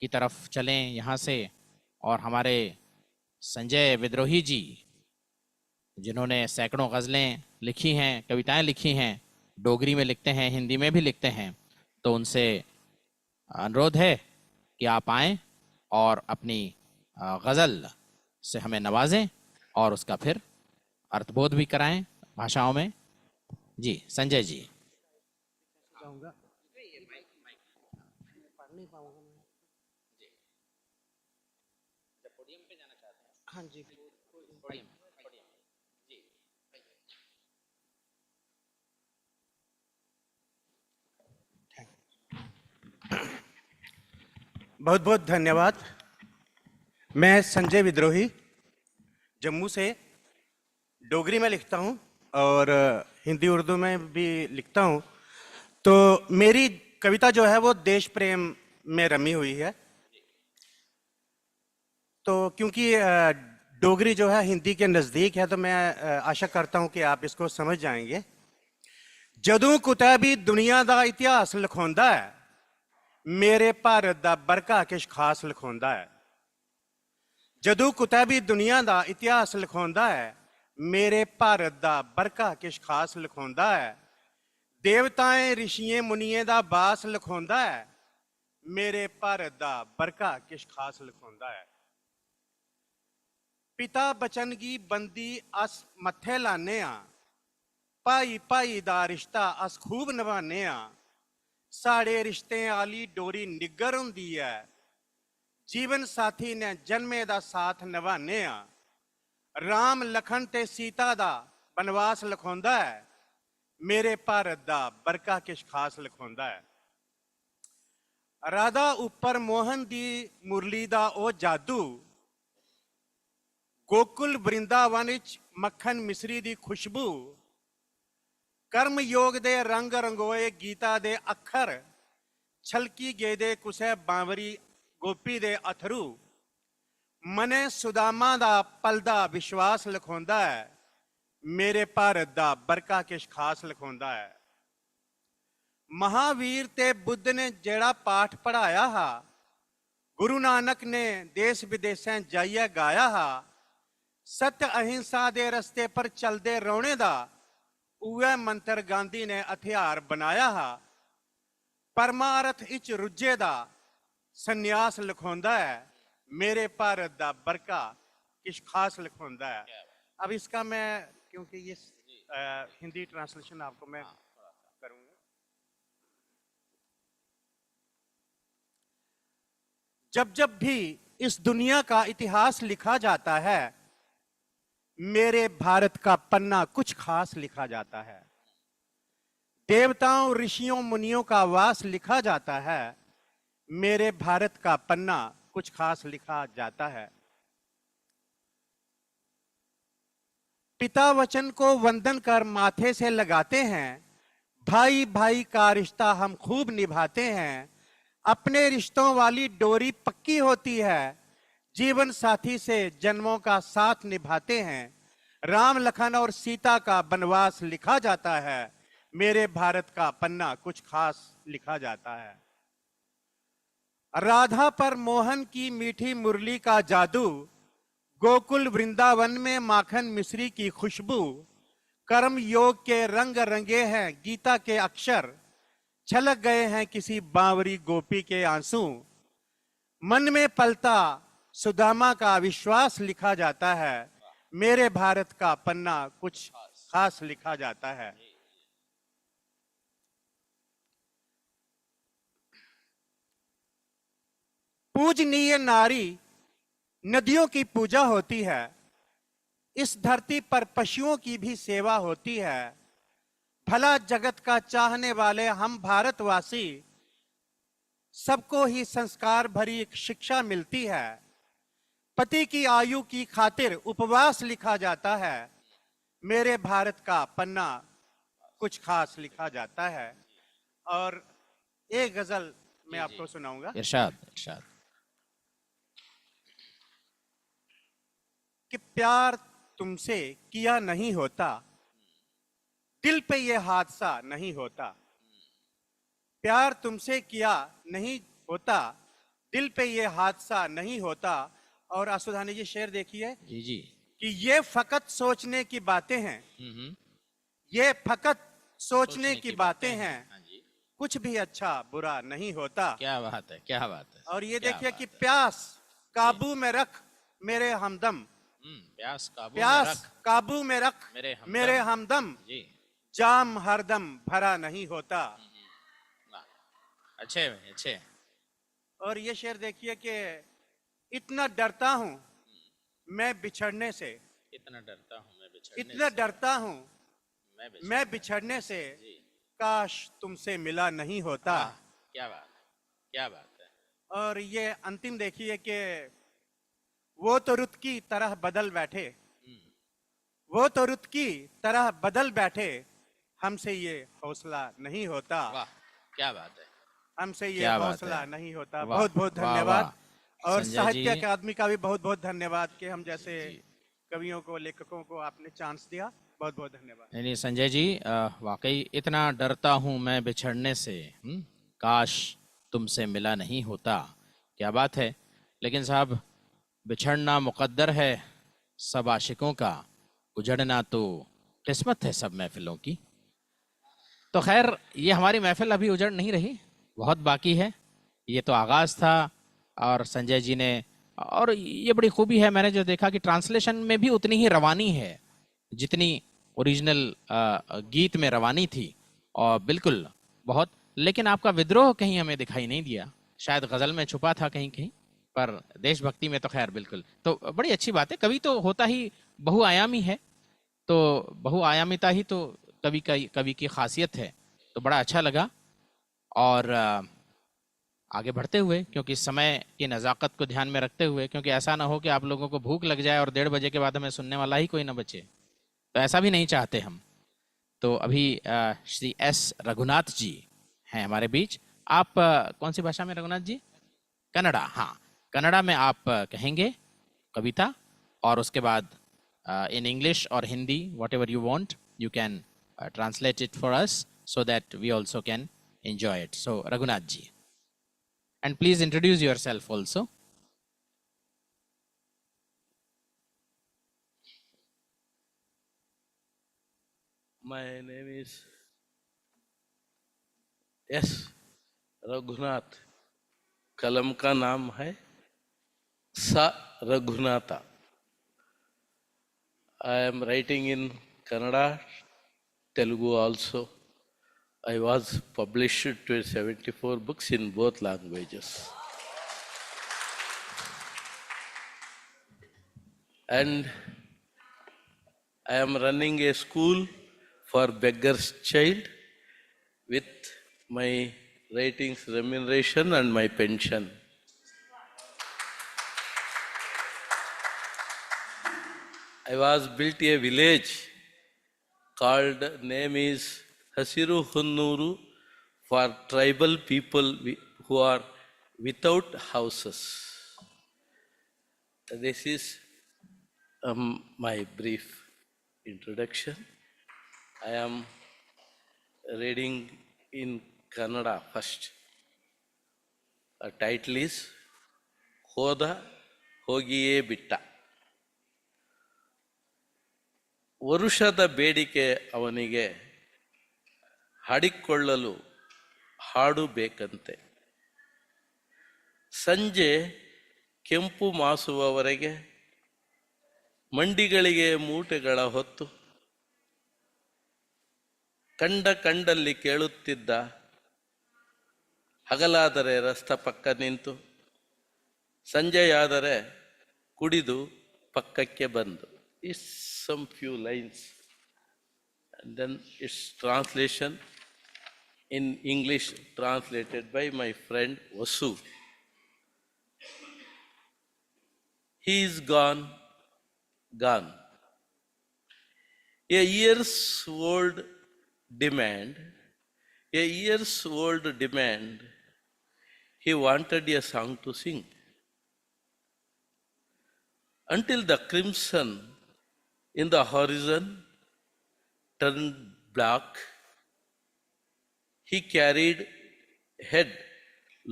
की तरफ चलें यहाँ से। और हमारे संजय विद्रोही जी, जिन्होंने सैकड़ों गज़लें लिखी हैं, कविताएं लिखी हैं, डोगरी में लिखते हैं, हिंदी में भी लिखते हैं, तो उनसे अनुरोध है कि आप आएं और अपनी गज़ल से हमें नवाजें और उसका फिर अर्थबोध भी कराएं भाषाओं में। जी संजय जी। हाँ जी, बहुत बहुत धन्यवाद। मैं संजय विद्रोही जम्मू से डोगरी में लिखता हूँ और हिंदी उर्दू में भी लिखता हूँ। तो मेरी कविता जो है वो देश प्रेम में रमी हुई है। तो क्योंकि डोगरी जो है हिंदी के नज़दीक है, तो मैं आशा करता हूँ कि आप इसको समझ जाएंगे। जदों कुतै भी दुनिया का इतिहास लिखोंदा है, मेरे भारत दा बरका किश खास लिखोंदा है। जदों कुतै भी दुनिया का इतिहास लिखोंदा है, मेरे भारत दा बरका किश खास लिखोंदा है। देवताएं ऋषियें मुनियें दा बास लिखोंदा है, मेरे भारत दा बरका किश खास लिखोंदा है। पिता बचन की बंदी अस मत्थे लाने आ, भाई भाई दा रिश्ता अस खूब निभाने आ। साढ़े रिश्ते आली डोरी निग्गर हुंदी है, जीवन साथी ने जन्मे दा साथ निभाने आ। राम लखन ते सीता दा बनवास लिखोंदा है, मेरे भारत दा बरका किश खास लिखोंदा है। राधा उपर मोहन दी मुरली दा ओ जादू, गोकुल वृंदावन विच मक्खन मिश्री दी खुशबू। कर्म योग दे रंग रंगोए गीता दे अखर, छलकी गेदे कुसै बांवरी गोपी दे अथरू। मने सुदामा दा पलदा विश्वास लिखोंदा है, मेरे भारत दा बरका किश खास लिखोंदा है। महावीर ते बुद्ध ने जेड़ा पाठ पढ़ाया हा, गुरु नानक ने देश विदेशें जाइए गाया हा। सत्य अहिंसा दे रस्ते पर चलदे रौने दा उहे मंत्र गांधी ने हथियार बनाया हा। परमार्थ इच रुझे दा संन्यास लिखोंदा है, मेरे भारत दा बरका किश खास लिखोंदा है। अब इसका मैं, क्योंकि ये हिंदी ट्रांसलेशन आपको मैं करूंगा। जब जब भी इस दुनिया का इतिहास लिखा जाता है, मेरे भारत का पन्ना कुछ खास लिखा जाता है। देवताओं ऋषियों मुनियों का वास लिखा जाता है, मेरे भारत का पन्ना कुछ खास लिखा जाता है। पिता वचन को वंदन कर माथे से लगाते हैं, भाई भाई का रिश्ता हम खूब निभाते हैं। अपने रिश्तों वाली डोरी पक्की होती है, जीवन साथी से जन्मों का साथ निभाते हैं। राम लखन और सीता का वनवास लिखा जाता है। मेरे भारत का पन्ना कुछ खास लिखा जाता है। राधा पर मोहन की मीठी मुरली का जादू, गोकुल वृंदावन में माखन मिश्री की खुशबू, कर्म योग के रंग रंगे हैं गीता के अक्षर, छलक गए हैं किसी बावरी गोपी के आंसू। मन में पलता सुदामा का विश्वास लिखा जाता है। मेरे भारत का पन्ना कुछ खास लिखा जाता है। पूजनीय नारी नदियों की पूजा होती है। इस धरती पर पशुओं की भी सेवा होती है। भला जगत का चाहने वाले हम भारतवासी, सबको ही संस्कार भरी एक शिक्षा मिलती है। पति की आयु की खातिर उपवास लिखा जाता है। मेरे भारत का पन्ना कुछ खास लिखा जाता है। और एक गजल मैं आपको सुनाऊंगा। इरशाद इरशाद। कि प्यार तुमसे किया नहीं होता, दिल पे ये हादसा नहीं होता। प्यार तुमसे किया नहीं होता, दिल पे ये हादसा नहीं होता। और आसुधानी जी शेर देखिए जी जी। कि ये फकत सोचने की बातें हैं, ये फकत सोचने की बातें हैं, हाँ जी। कुछ भी अच्छा बुरा नहीं होता। क्या बात है, क्या बात है। और ये क्या देखिए बात कि है। प्यास काबू में रख मेरे हमदम, प्यास काबू में प्यास रख काबू में रख मेरे हमदम, जी। जाम हरदम भरा नहीं होता। वाह, अच्छे अच्छे। और ये शेर देखिए कि इतना डरता हूं मैं बिछड़ने से, इतना डरता हूँ मैं बिछड़ने इतना से, डरता हूं मैं मैं बिछड़ने से, काश तुमसे मिला नहीं होता। वाह, क्या बात है, क्या बात है। और ये अंतिम देखिए कि वो तो रुत की तरह बदल बैठे, वो तो रुत की तरह बदल बैठे, हमसे ये हौसला नहीं होता। वाह, क्या बात है, हमसे ये क्या बात हौसला है। नहीं होता। वाह, बहुत बहुत वाह, धन्यवाद। वाह। और संजय साहित्य जी, अकादमी का भी बहुत बहुत धन्यवाद कि हम जैसे जी। कवियों को, लेखकों को आपने चांस दिया। बहुत बहुत धन्यवाद। नहीं नहीं संजय जी, वाकई इतना डरता हूँ मैं बिछड़ने से, काश तुमसे मिला नहीं होता। क्या बात है। लेकिन साहब, बिछड़ना मुकद्दर है सब आशिकों का, उजड़ना तो किस्मत है सब महफिलों की। तो खैर, ये हमारी महफिल अभी उजड़ नहीं रही, बहुत बाकी है। ये तो आगाज था। और संजय जी ने, और ये बड़ी खूबी है, मैंने जो देखा कि ट्रांसलेशन में भी उतनी ही रवानी है जितनी ओरिजिनल गीत में रवानी थी। और बिल्कुल बहुत, लेकिन आपका विद्रोह कहीं हमें दिखाई नहीं दिया। शायद गजल में छुपा था कहीं कहीं, पर देशभक्ति में तो खैर बिल्कुल। तो बड़ी अच्छी बात है। कवि तो होता ही बहुआयामी है, तो बहुआयामिता ही तो कवि की खासियत है। तो बड़ा अच्छा लगा। और आगे बढ़ते हुए, क्योंकि समय की नज़ाकत को ध्यान में रखते हुए, क्योंकि ऐसा ना हो कि आप लोगों को भूख लग जाए और 1:30 के बाद हमें सुनने वाला ही कोई ना बचे, तो ऐसा भी नहीं चाहते हम। तो अभी श्री एस रघुनाथ जी हैं हमारे बीच। आप कौन सी भाषा में रघुनाथ जी? कन्नड़ा। हाँ, कन्नड़ा में आप कहेंगे कविता, और उसके बाद in English or Hindi, whatever you want, you can translate it for us so that we also can enjoy it. So, Raghunath ji. And please introduce yourself also. My name is S. Raghunath. कलम का नाम है सा Raghunatha. I am writing in Kannada, Telugu also. I was published to 74 books in both languages. And I am running a school for beggar's child with my writings remuneration and my pension. I was built a village called, name is Hasiru Hunnuru, for tribal people who are without houses. This is my brief introduction. I am reading in Kannada first. A title is ಹೋದ ಹೋಗಿಯೇ ಬಿಟ್ಟ. ವರುಷದ ಬೇಡಿಕೆ ಅವನಿಗೆ, ಹಾಡಿಕೊಳ್ಳಲು ಹಾಡು ಬೇಕಂತೆ. ಸಂಜೆ ಕೆಂಪು ಮಾಸುವವರೆಗೆ ಮಂಡಿಗಳಿಗೆ ಮೂಟೆಗಳ ಹೊತ್ತು ಕಂಡಲ್ಲಿ ಕೇಳುತ್ತಿದ್ದ. ಹಗಲಾದರೆ ರಸ್ತ ಪಕ್ಕ ನಿಂತು, ಸಂಜೆಯಾದರೆ ಕುಡಿದು ಪಕ್ಕಕ್ಕೆ ಬಂದು. Is some few lines and then its translation in English translated by my friend Vasu. He is gone. A year's old demand, he wanted a song to sing. Until the crimson in the horizon turned black, he carried head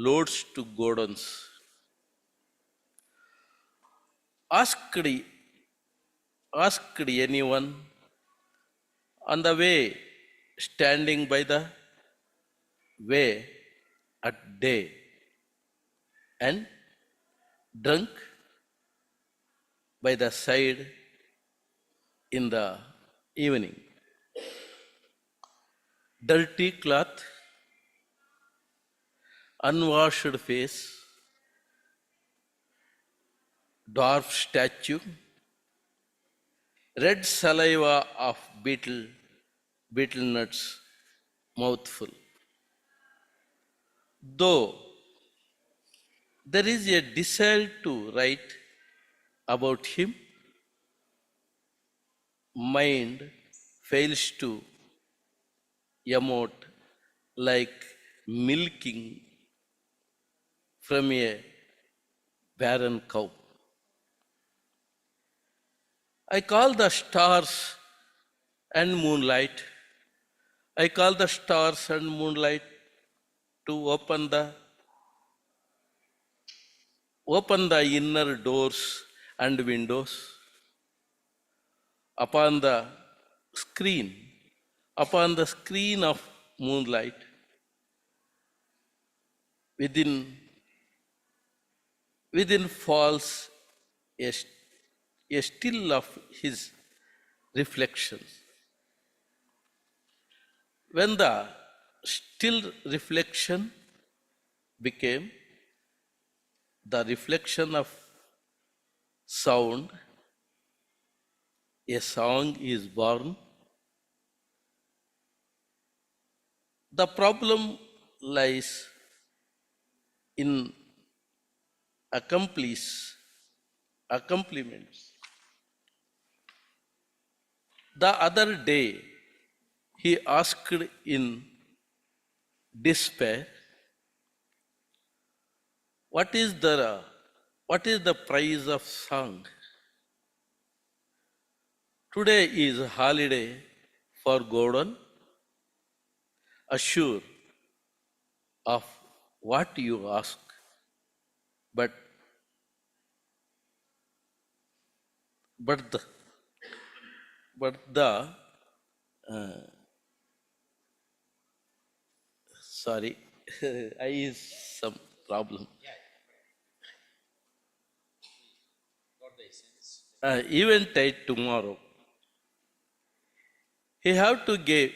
loads to gordons. Asked anyone on the way, standing by the way at day, and drunk by the side in the evening. Dirty cloth, unwashed face, dwarf statue, red saliva of betel nuts, mouthful. Though there is a desire to write about him, mind fails to emote, like milking from a barren cow. I call the stars and moonlight. I call the stars and moonlight to open the inner doors and windows. Upon the screen of moonlight, within falls a still of his reflections. When the still reflection became the reflection of sound, a song is born. The problem lies in accompaniments. The other day, he asked in despair, what is the price of song? Today is a holiday for Gordon. Assure of what you ask, but the sorry, I is some problem. Eventide tomorrow. I have to give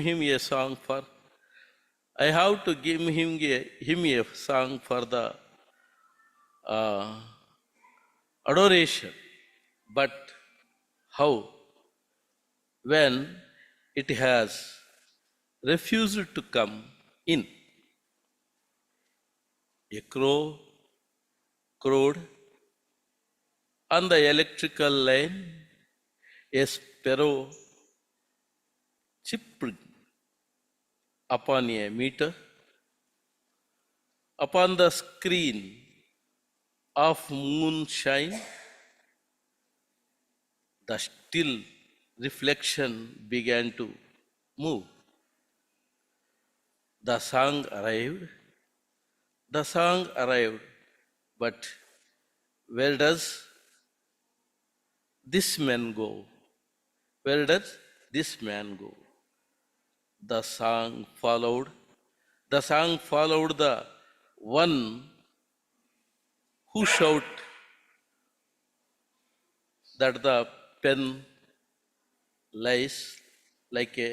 him a song for. I have to give him a song for the adoration. But how? When it has refused to come in. A crow crowed on the electrical line. A sparrow chirped upon a meter. Upon the screen, of moonshine, the still reflection began to move. The song arrived. The song arrived. But where does this man go? Where does this man go? The song followed. The song followed the one who shouted that the pen lies like a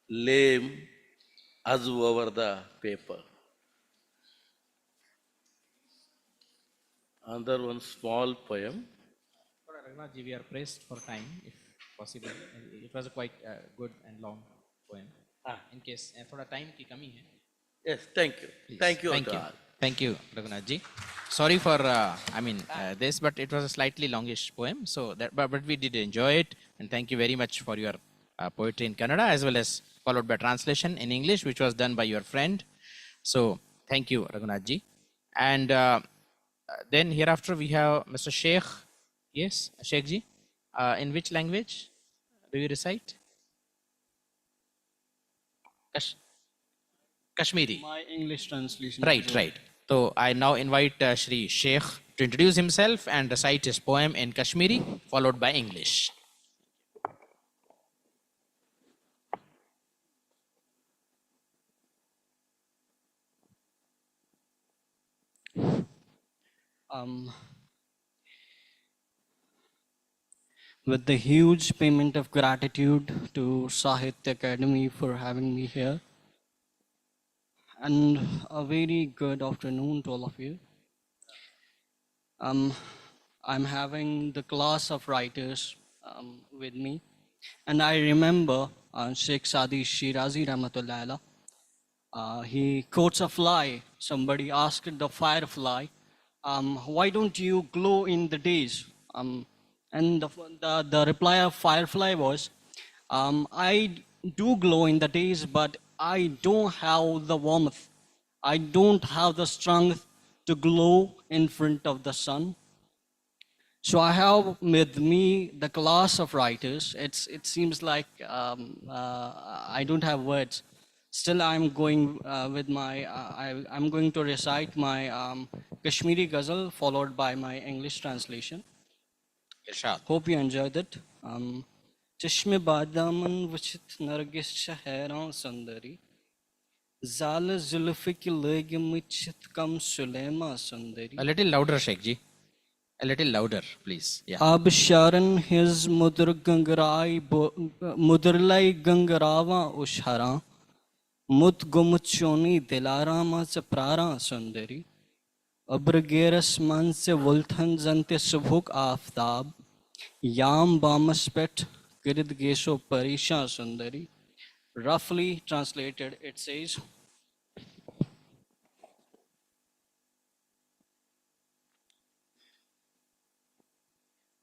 lame azure over the paper. Another one small poem. For Raghunath ji, we are pressed for time, if possible. It was a quite good and long poem. In case for the time ki kami hai. Yes, thank you. Please. Thank you. Thank to you. all. Thank you, Raghunath ji. Sorry for this, but it was a slightly longish poem. So that, but we did enjoy it, and thank you very much for your poetry in Kannada, as well as followed by translation in English, which was done by your friend. So thank you, Raghunath ji. And then hereafter we have Mr. Sheikh. Yes, Sheikh ji. In which language do you recite? Kashmiri. My English translation. Right. So I now invite Shri Sheikh to introduce himself and recite his poem in Kashmiri, followed by English. With the huge payment of gratitude to Sahitya Academy for having me here, and a very good afternoon to all of you. I'm having the class of writers with me, and I remember Sheikh Sadi Shirazi Rahmatullah Alah. He quotes a fly. Somebody asked the firefly, why don't you glow in the days? And the reply of firefly was, I do glow in the days, but I don't have the warmth. I don't have the strength to glow in front of the sun. So I have with me the class of writers. It seems like I don't have words. Still, I'm going with my. I'm going to recite my Kashmiri ghazal followed by my English translation. Irshad. Hope you enjoyed it. Chashme badaman vachit nargis shaheran sundari. Zal zulfi ki lege michit kam sulema sundari. A little louder, Sheikh ji. A little louder, please. Yeah. Ab sharan his mudur gangarai mudurlai gangarava ushara. Mut gumuchoni dilarama chaprara sundari. Abrgeras man se vulthan zante subhuk aftab. Yam bamaspet girid gesho parisha sundari. Roughly translated, it says,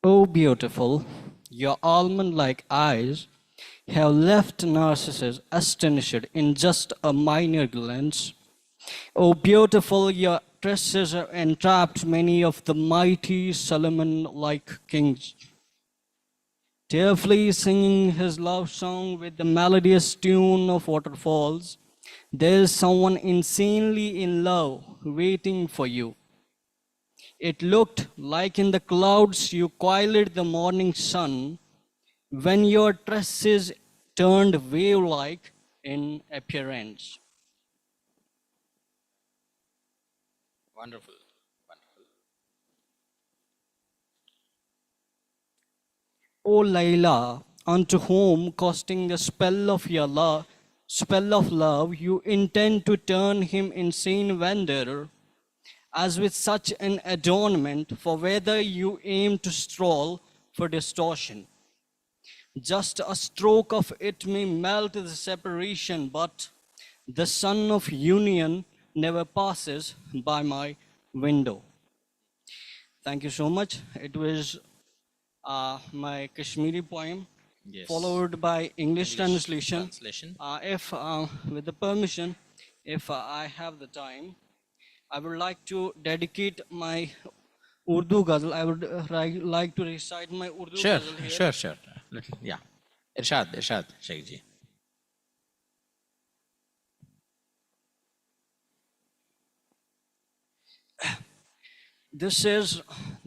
"O beautiful, your almond-like eyes have left Narcissus astonished in just a minor glance. O beautiful, your tresses have entrapped many of the mighty Solomon-like kings. Tearfully singing his love song with the melodious tune of waterfalls, there is someone insanely in love waiting for you. It looked like in the clouds you coiled the morning sun when your tresses turned wave-like in appearance." Wonderful. Wonderful. O Layla, unto whom, casting the spell of love, you intend to turn him insane wanderer, as with such an adornment, for whether you aim to stroll for distortion. Just a stroke of it may melt the separation, but the sun of union never passes by my window. Thank you so much. It was my Kashmiri poem, Yes. followed by English translation. Translation. If, with the permission, if I have the time, I would like to dedicate my Urdu ghazal. I would like to recite my Urdu Sure, ghazal here. sure. Yeah. Irshad, Sheikh ji. This is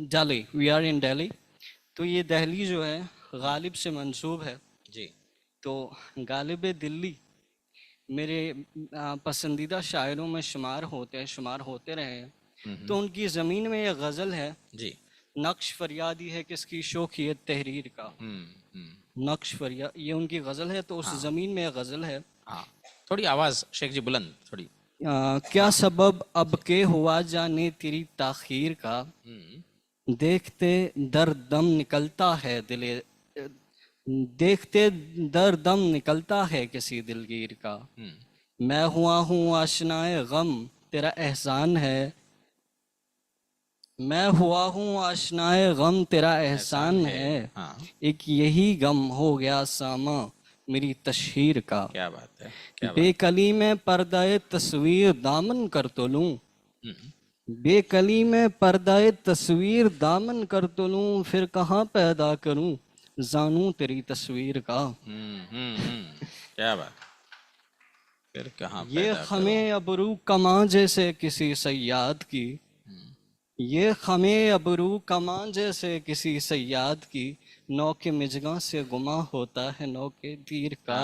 Delhi. We are in Delhi. तो ये दिल्ली जो है गालिब से मंसूब है जी। तो गालिब दिल्ली मेरे पसंदीदा शायरों में शुमार होते रहे हैं। तो उनकी ज़मीन में ये गज़ल है जी। नक्श फरियादी है किसकी शौक़ियत तहरीर का। नक्श फरियाद ये उनकी गज़ल है, तो उस ज़मीन में ये गज़ल है। हाँ, थोड़ी आवाज़ शेख जी बुलंद थोड़ी। क्या सबब अब के हुआ जाने तेरी ताखीर का, देखते दर दम निकलता है दिले, देखते दर दम निकलता है किसी दिलगीर का। मैं हुआ हूँ आशनाए गम तेरा एहसान है, मैं हुआ हूँ आशनाए गम तेरा एहसान है। एक यही गम हो गया सामा मेरी तशहीर का। क्या बात है। बेकली में पर्दाए तस्वीर दामन कर तो लूं, बेकली में पर्दाए तस्वीर दामन कर तो लूं, फिर कहाँ पैदा करूं जानू तेरी तस्वीर का। क्या बात। फिर कहाँ ये हमें अबरू कमा जैसे किसी सयाद की, ये हमें अबरू कमा जैसे किसी सयाद की, नौ के मिजगा से गुमा होता है नौ के तीर का।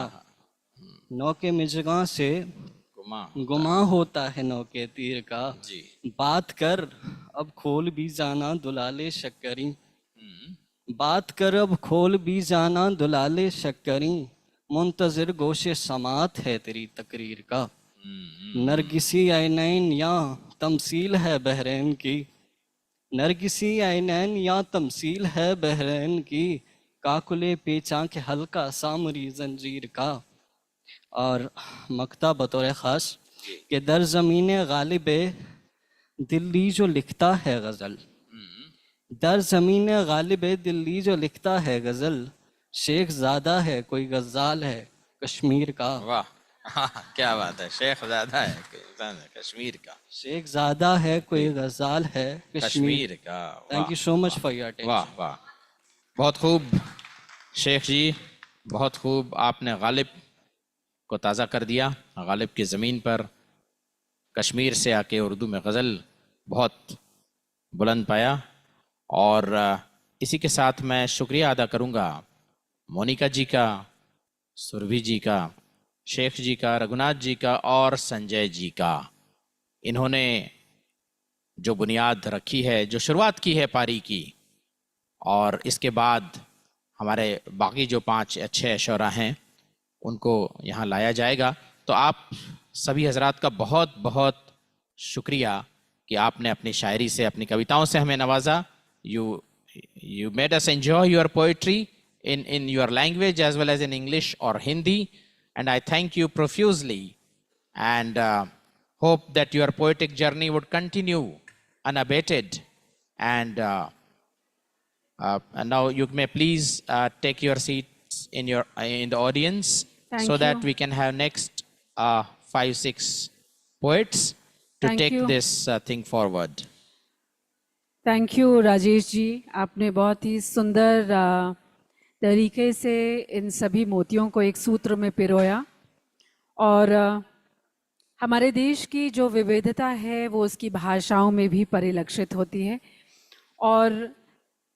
नौ के मिजगा से गुमा होता है नौ के तीर का। बात कर अब खोल भी जाना दुलाले शक्करी, बात कर अब खोल भी जाना दुलाले शक्करी, मुंतजिर गोशे समात है तेरी तकरीर का। नरगिसी ऐनैन या तमसील है बहरैन की, नरगिसी ऐनैन या तमसील है बहरैन की, काकुले पेचा के हल्का सामरी जंजीर का। और मक्ता बतौर ख़ास कि दर ज़मीन गालिब दिल्ली जो लिखता है गज़ल, दर ज़मीन गालिब दिल्ली जो लिखता है गज़ल, शेख ज़ादा है कोई गज़ाल है कश्मीर का। वाह, क्या बात है। शेख ज़ादा है कश्मीर का, शेख ज़ादा है कोई गज़ाल है कश्मीर का। Thank you so much for your attention. वाह वाह, बहुत खूब शेख जी, बहुत खूब। आपने गालिब को ताज़ा कर दिया। गालिब की ज़मीन पर कश्मीर से आके उर्दू में गज़ल बहुत बुलंद पाया। और इसी के साथ मैं शुक्रिया अदा करूँगा मोनिका जी का, सुरभि जी का, शेख जी का, रघुनाथ जी का और संजय जी का। इन्होंने जो बुनियाद रखी है, जो शुरुआत की है पारी की, और इसके बाद हमारे बाकी जो 5 अच्छे शुरा हैं उनको यहाँ लाया जाएगा। तो आप सभी हजरात का बहुत बहुत शुक्रिया कि आपने अपनी शायरी से, अपनी कविताओं से हमें नवाजा। You made us enjoy your poetry in your language as well as in English or Hindi, and I thank you profusely and hope that your poetic journey would continue unabated. And now you may please take your seats in the audience. Thank so that you. we can have next 5-6 poets to Thank take you. this thing forward. Thank you Rajesh ji, आपने बहुत ही सुंदर तरीके से इन सभी मोतियों को एक सूत्र में पिरोया। और हमारे देश की जो विविधता है वो उसकी भाषाओं में भी परिलक्षित होती है, और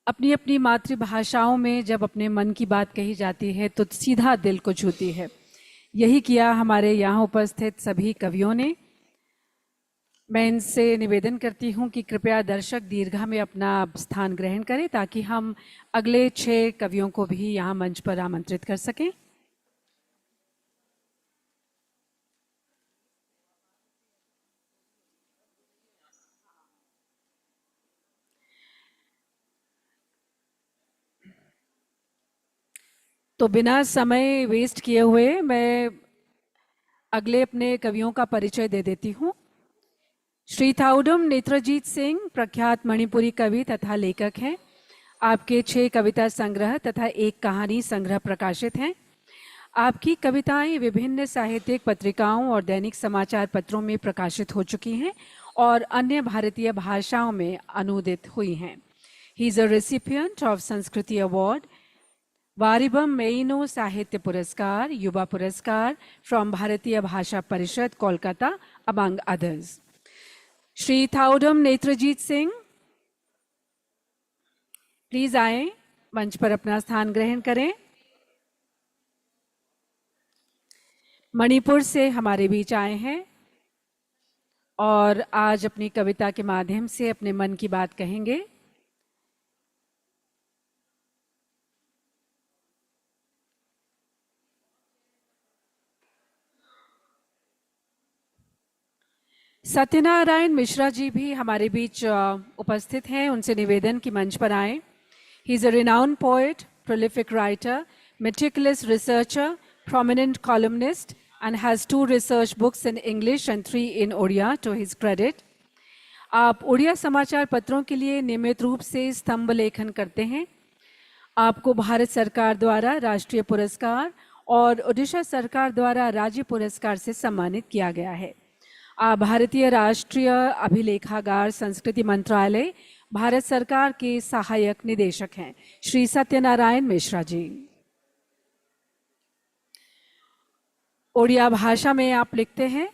अपनी अपनी मातृभाषाओं में जब अपने मन की बात कही जाती है तो सीधा दिल को छूती है। यही किया हमारे यहाँ उपस्थित सभी कवियों ने। मैं इनसे निवेदन करती हूँ कि कृपया दर्शक दीर्घा में अपना स्थान ग्रहण करें ताकि हम अगले 6 कवियों को भी यहाँ मंच पर आमंत्रित कर सकें। तो बिना समय वेस्ट किए हुए मैं अगले अपने कवियों का परिचय दे देती हूँ। श्री थाउडम नेत्रजीत सिंह प्रख्यात मणिपुरी कवि तथा लेखक हैं। आपके 6 कविता संग्रह तथा 1 कहानी संग्रह प्रकाशित हैं। आपकी कविताएं विभिन्न साहित्यिक पत्रिकाओं और दैनिक समाचार पत्रों में प्रकाशित हो चुकी हैं और अन्य भारतीय भाषाओं में अनुदित हुई हैं। He is a recipient of Sanskriti award, Waribam Meino साहित्य पुरस्कार, युवा पुरस्कार from Bharatiya Bhasha Parishad Kolkata, among others. Shri Thoudam Netrajit Singh, please आए, मंच पर अपना स्थान ग्रहण करें। मणिपुर से हमारे बीच आए हैं और आज अपनी कविता के माध्यम से अपने मन की बात कहेंगे। सत्यनारायण मिश्रा जी भी हमारे बीच उपस्थित हैं। उनसे निवेदन कि मंच पर आएं। ही is a renowned poet, prolific writer, meticulous researcher, prominent columnist, and has 2 research books in English and 3 in Odia to his credit. आप उड़िया समाचार पत्रों के लिए नियमित रूप से स्तंभ लेखन करते हैं। आपको भारत सरकार द्वारा राष्ट्रीय पुरस्कार और ओडिशा सरकार द्वारा राज्य पुरस्कार से सम्मानित किया गया है। आप भारतीय राष्ट्रीय अभिलेखागार संस्कृति मंत्रालय भारत सरकार के सहायक निदेशक हैं। श्री सत्यनारायण मिश्रा जी, ओडिया भाषा में आप लिखते हैं।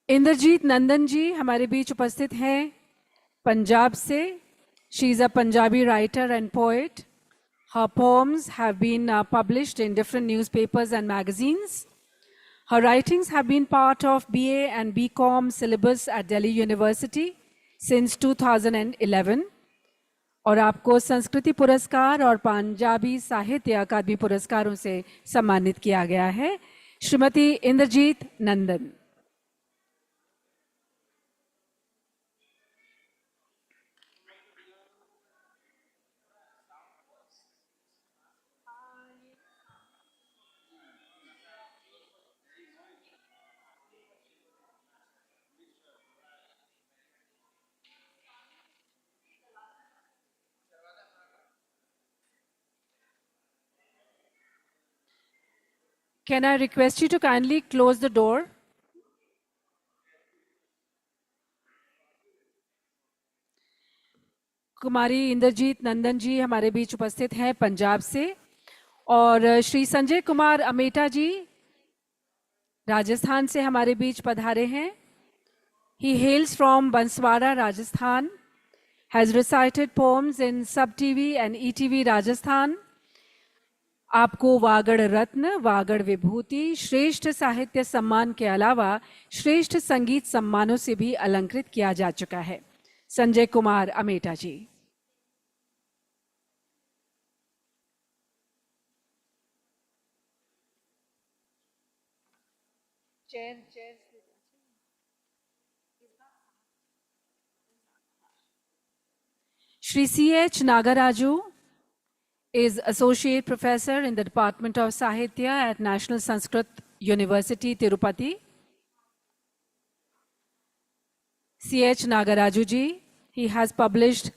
इंद्रजीत नंदन जी हमारे बीच उपस्थित हैं पंजाब से। She is a Punjabi writer and poet. Her poems have been published in different newspapers and magazines. Her writings have been part of BA and BCom syllabus at Delhi University since 2011. और आपको संस्कृति पुरस्कार और पंजाबी साहित्य अकादमी पुरस्कारों से सम्मानित किया गया है। श्रीमती इंद्रजीत नंदन। Can I request you to kindly close the door? कुमारी इंद्रजीत नंदन जी हमारे बीच उपस्थित हैं पंजाब से। और श्री संजय कुमार अमेटा जी राजस्थान से हमारे बीच पधारे हैं। He hails from Banswara, Rajasthan, has recited poems in Sub TV and ETV Rajasthan. आपको वागड़ रत्न, वागड़ विभूति, श्रेष्ठ साहित्य सम्मान के अलावा श्रेष्ठ संगीत सम्मानों से भी अलंकृत किया जा चुका है। संजय कुमार अमेटा जी। Shri C.H. Nagaraju is Associate Professor in the Department of Sahitya at National Sanskrit University, Tirupati. C.H. Nagaraju ji, he has published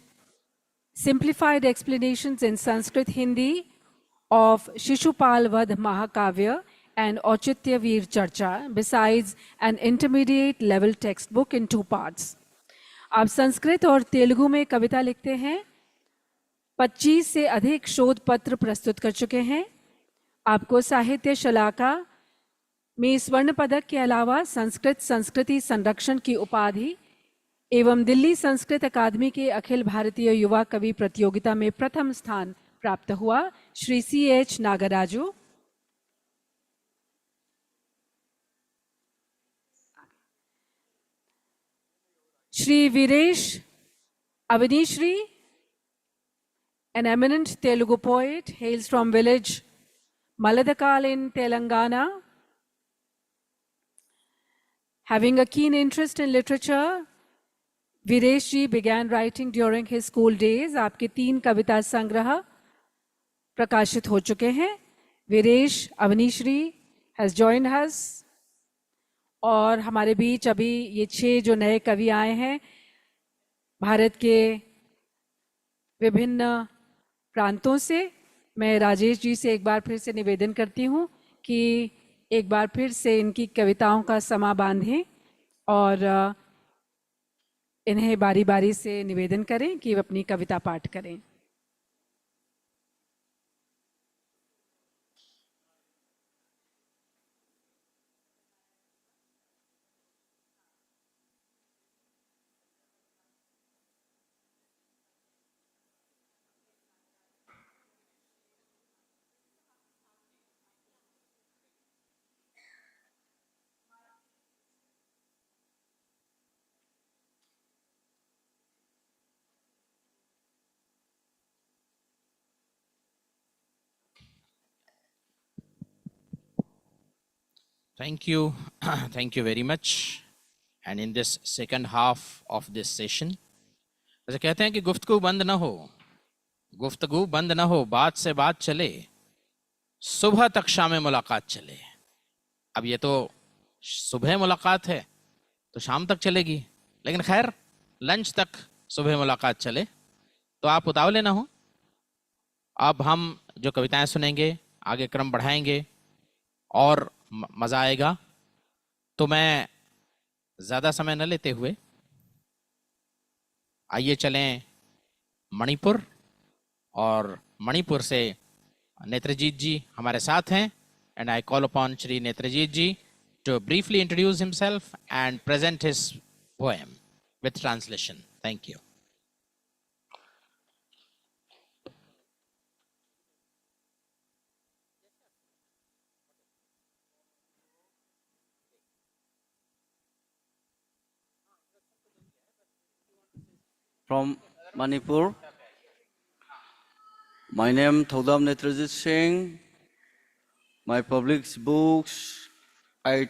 simplified explanations in Sanskrit Hindi of Shishupal Vadh Mahakavya and Auchitya Veer Charcha, besides an intermediate level textbook in 2 parts. आप संस्कृत और तेलुगु में कविता लिखते हैं। 25 से अधिक शोध पत्र प्रस्तुत कर चुके हैं। आपको साहित्य शलाका में स्वर्ण पदक के अलावा संस्कृत संस्कृति संरक्षण की उपाधि एवं दिल्ली संस्कृत अकादमी के अखिल भारतीय युवा कवि प्रतियोगिता में प्रथम स्थान प्राप्त हुआ। Shri C.H. Nagaraju. Shri Viresh अवनीश्री, an eminent Telugu poet, hails from village Maladakal in Telangana. Having a keen interest in literature, Viresh ji began writing during his school days. आपके 3 कविता संग्रह प्रकाशित हो चुके हैं। Viresh अवनीश्री has joined us. और हमारे बीच अभी ये 6 जो नए कवि आए हैं भारत के विभिन्न प्रांतों से। मैं राजेश जी से एक बार फिर से निवेदन करती हूँ कि एक बार फिर से इनकी कविताओं का समा बांधें और इन्हें बारी बारी से निवेदन करें कि वे अपनी कविता पाठ करें। Thank you. Thank you very much. And in this second half of this session, जैसे कहते हैं कि गुफ्तगू बंद ना हो, बात से बात चले, सुबह तक शाम मुलाकात चले। अब ये तो सुबह मुलाकात है तो शाम तक चलेगी, लेकिन खैर लंच तक सुबह मुलाकात चले, तो आप उतावले ना हो। अब हम जो कविताएं सुनेंगे आगे क्रम बढ़ाएंगे और मजा आएगा। तो मैं ज्यादा समय न लेते हुए आइए चलें मणिपुर, और मणिपुर से नेत्रजीत जी हमारे साथ हैं। And I call upon Shri Netrajit ji to briefly introduce himself and present his poem with translation. Thank you. From Manipur. My name Thodam Netrajit Singh. My published books, 8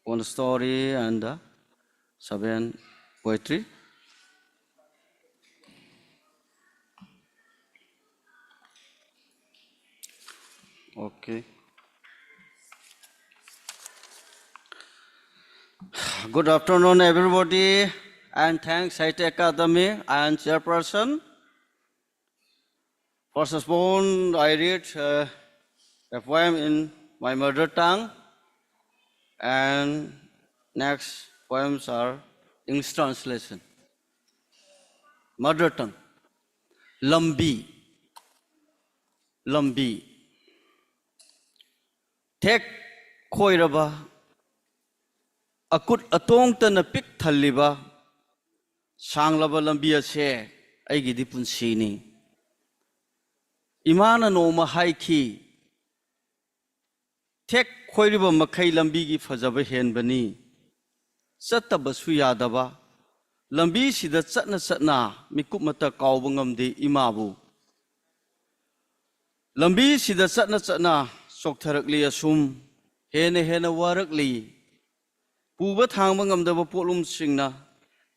one story and 7 poetry. Okay. Good afternoon, everybody, and thanks Sahitya Academy and chairperson. First of all, I read a poem in my mother tongue, and next poems are English translation. Mother tongue. Lambi. Lambi. Tek khoiraba. Akut atong tana pik thaliba. Sanglaba lambi ase. Aigi di punsini. Imana no mahaiki. Tek khoiriba makai lambi gi fajaba hen bani. Sataba suyadaba. Lambi sida satna satna mikup mata kau bangam de imabu. Lambi sida satna satna sok tharakli asum hene hene warakli. Puba thang bangam da polum singna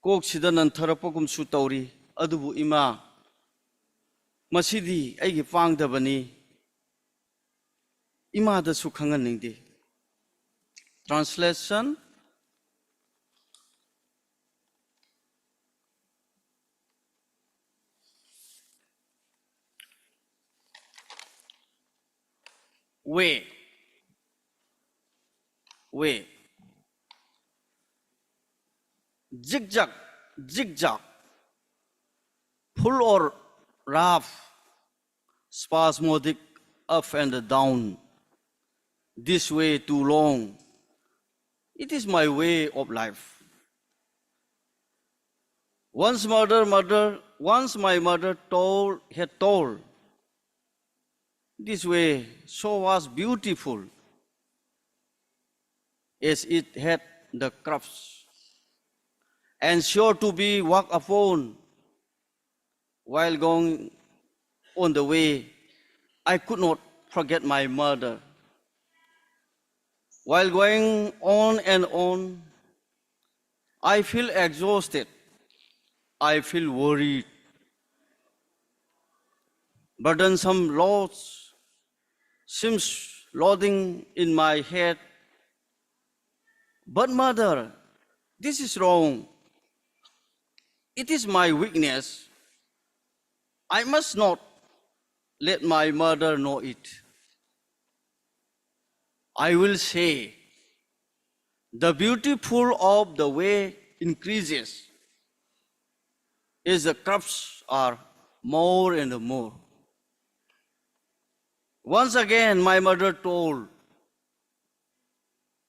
kok sida nan tharapagum su tauri adubu ima. Masidi aigi pang da bani. Ima da sukhangan ningdi. Translation. Way. Zigzag, zigzag, pull or rough, spasmodic, up and down. This way too long. It is my way of life. Once my mother had told. This way so was beautiful, as it had the crafts, and sure to be walked upon. While going on the way, I could not forget my mother. While going on and on, I feel exhausted. I feel worried. Burdensome loads seems loading in my head. But mother, this is wrong. It is my weakness. I must not let my mother know it. I will say, the beautiful of the way increases is the crops are more and more. Once again, my mother told,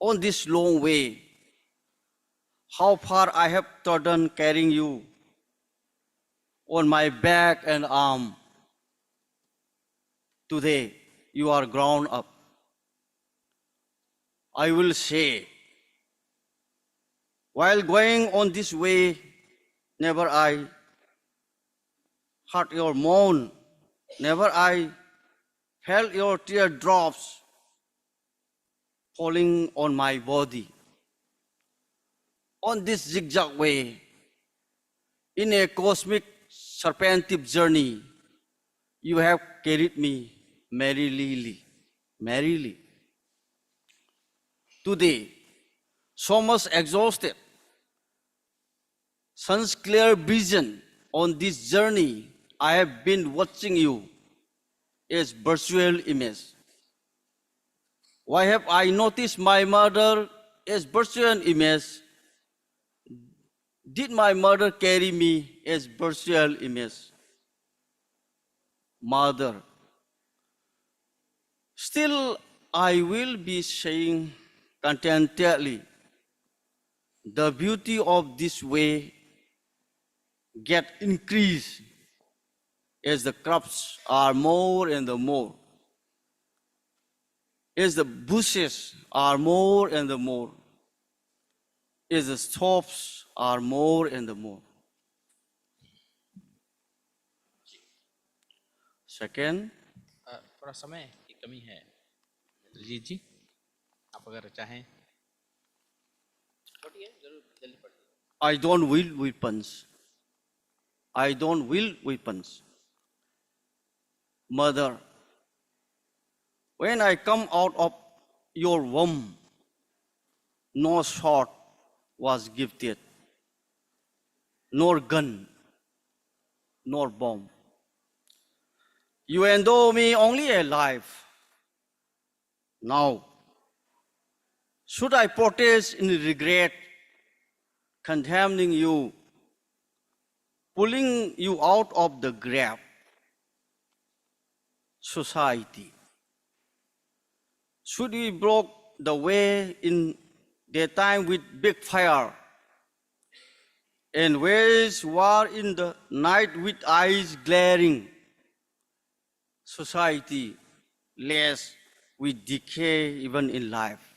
on this long way, how far I have trodden carrying you on my back and arm. Today, you are grown up. I will say, while going on this way, never I heard your moan, never I felt your teardrops falling on my body. On this zigzag way, in a cosmic serpentine journey, you have carried me merrily, merrily. Today, so much exhausted, sun's clear vision on this journey, I have been watching you as virtual image. Why have I noticed my mother as virtual image? Did my mother carry me as virtual image? Mother, still I will be saying contentedly, the beauty of this way get increased as the crops are more and the more, as the bushes are more and the more, as the stops are more and the more. Second, थोड़ा समय की कमी है नेत्रजीत जी, आप अगर चाहें पढ़िए, जरूर जल्दी पढ़िए. I don't wield weapons. I don't wield weapons. Mother, when I come out of your womb, no sword was gifted, nor gun, nor bomb. You endow me only a life. Now, should I protest in regret, condemning you, pulling you out of the grave? Society. Should we block the way in daytime with big fire and wage war in the night with eyes glaring? Society, lest we decay even in life.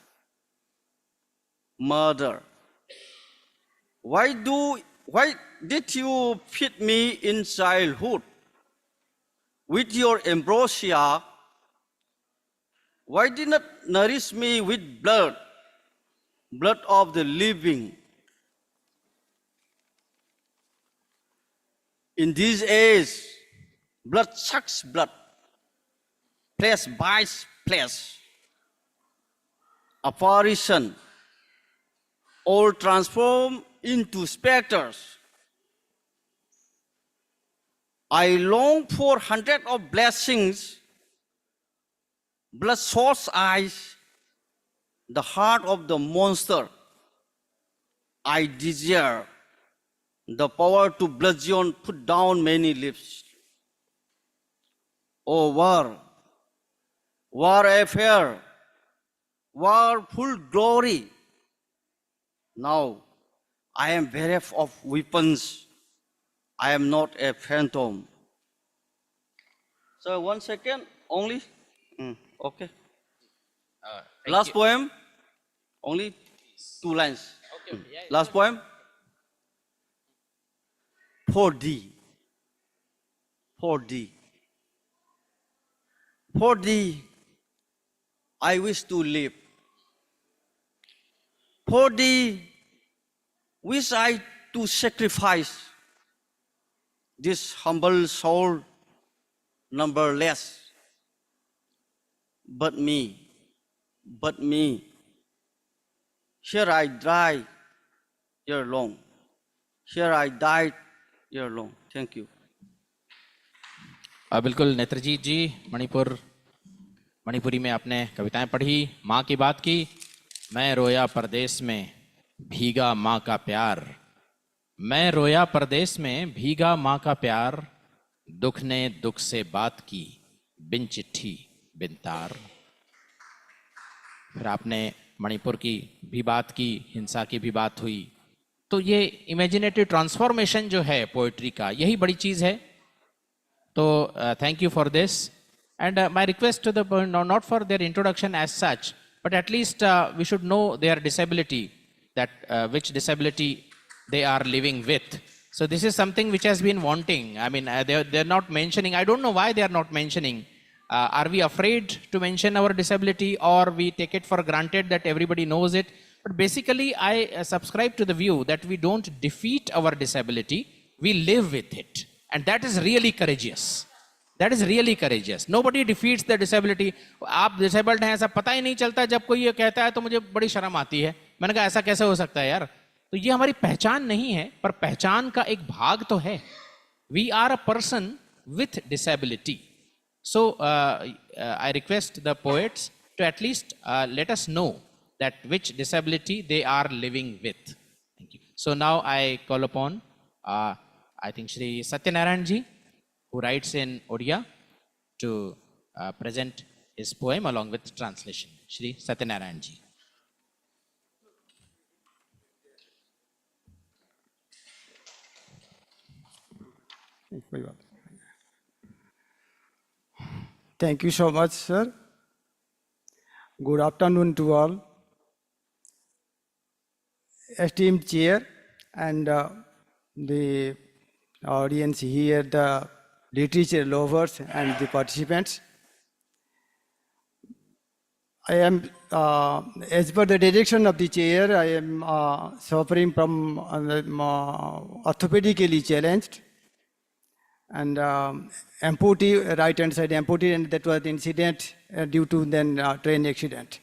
Mother, why did you feed me in childhood with your ambrosia? Why did not nourish me with blood, blood of the living? In these age, blood sucks blood, flesh bites flesh. Apparition, all transformed into specters. I long for hundreds of blessings, bloodshot eyes, the heart of the monster. I desire the power to bludgeon, put down many lips. Oh, war affair, war full glory. Now, I am bereft of weapons. I am not a phantom. So 1 second only. Okay. Last poem. Only 2 lines. Okay, yeah, Last poem. 4D. 4D. 4D. I wish to live. 4D. Wish I to sacrifice this humble soul, numberless. But me, here I die, here long. Here I died, here long. Thank you. बिल्कुल नेत्रजीत जी, मणिपुरी में आपने कविताएं पढ़ी, माँ की बात की। मैं रोया परदेश में भीगा माँ का प्यार, मैं रोया परदेश में भीगा माँ का प्यार, दुख ने दुख से बात की बिन चिट्ठी बिन तार। फिर आपने मणिपुर की भी बात की, हिंसा की भी बात हुई। तो ये इमेजिनेटिव ट्रांसफॉर्मेशन जो है पोएट्री का, यही बड़ी चीज़ है। तो thank you for this, and my request to the not for their introduction as such, but at least we should know their disability, that which disability they are living with. So this is something which has been wanting. I mean, they're not mentioning. I don't know why they are not mentioning. Are we afraid to mention our disability, or we take it for granted that everybody knows it? But basically, I subscribe to the view that we don't defeat our disability, we live with it. And that is really courageous. That is really courageous. Nobody defeats the disability. आप disabled हैं ऐसा पता ही नहीं चलता, जब कोई ये कहता है तो मुझे बड़ी शर्म आती है। मैंने कहा ऐसा कैसे हो सकता है यार? तो ये हमारी पहचान नहीं है, पर पहचान का एक भाग तो है। We are a person with disability. So I request the poets to at least let us know that which disability they are living with. Thank you. So now I call upon I think Shri Satyanarayan ji, who writes in Odia, to present his poem along with translation. Shri Satyanarayan ji. Thank you so much, sir. Good afternoon to all. Esteemed chair and the audience here, the literature lovers and the participants. I am, as per the direction of the chair, I am suffering from orthopedically challenged and amputee, right hand side amputee, and that was the incident due to then train accident.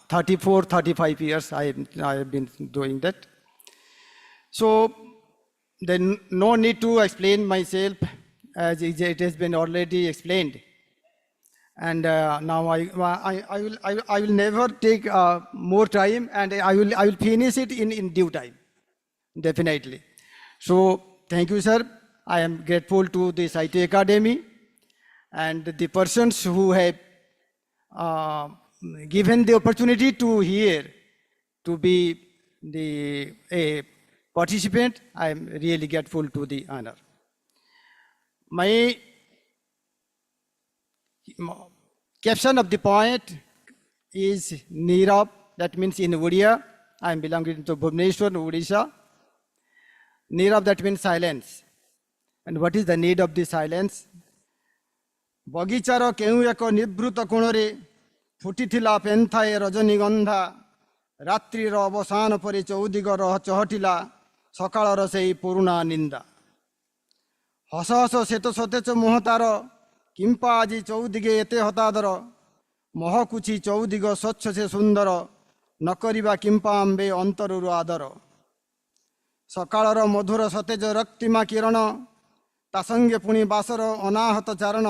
35 years I have been doing that. So then no need to explain myself, as it has been already explained. And now I will never take more time, and I will finish it in due time, definitely. So thank you, sir. I am grateful to the Sahitya Academy and the persons who have given the opportunity to hear, to be a participant. I am really grateful to the honor. My caption of the poet is Nirav, that means in Odia. I am belonging to Bhubaneswar, Odisha. Nirav, that means silence. And what is the need of the silence? Bagichar keun eko nibruta konore futitila penthae rajanigandha ratrir avasan pare chaudigara chahatila sakalar sei puruna ninda hasa hasa seto sotech mohatar kimpa aji chaudige ete hotadar mohakuchi chaudiga swachh se sundar nakariba kimpa ambe antaruru adar sakalar madhura satej raktima kirana ता संगे पुणी बासर अनाहत चारण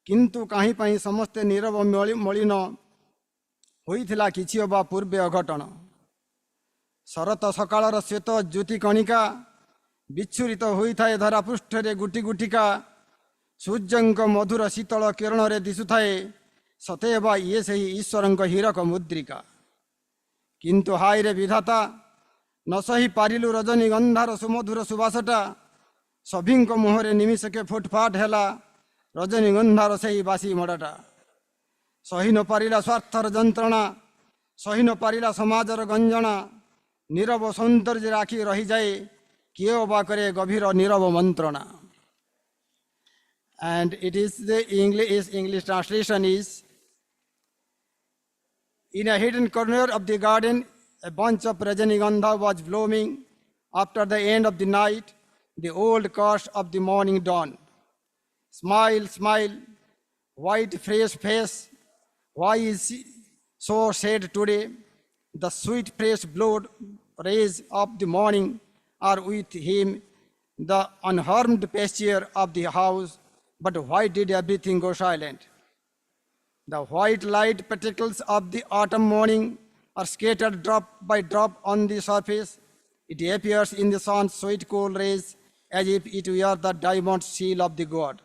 किंतु कहीं पाई समस्ते नीरव मलिन होइथिला किछि बा पूर्वे अघटन शरत सकाळर श्वेत ज्योति कणिका विच्छुरित होइथाए धरा पृष्ठरे गुटी गुटिका सूर्यंक मधुर शीतल किरण रे दिसुथाए सतेबा ये सही ईश्वरंक हीरक मुद्रिका किंतु हाय रे विधाता न सही पारिलु रजनीगंधार सुमधुर सुबासटा सभिंक मुहरे निमिषके फुटफाट हेला रजनीगंधार सही बासी मड़ाटा सही न पारिला स्वार्थर जंत्रणा सही न पारिला समाजर गंजना नीरव सौंदर्य राखी रही जाए किए बा करे गभीर नीरव मंत्रणा. And it is the English translation is: in a hidden corner of the garden a bunch of Rajanigandha was blooming. After the end of the night, the old curse of the morning dawn. Smile, smile, white fresh face, why is she so sad today? The sweet fresh blood rays of the morning are with him, the unharmed pasture of the house, but why did everything go silent? The white light particles of the autumn morning are scattered drop by drop on the surface. It appears in the sun's sweet cool rays as if it were the diamond seal of the god.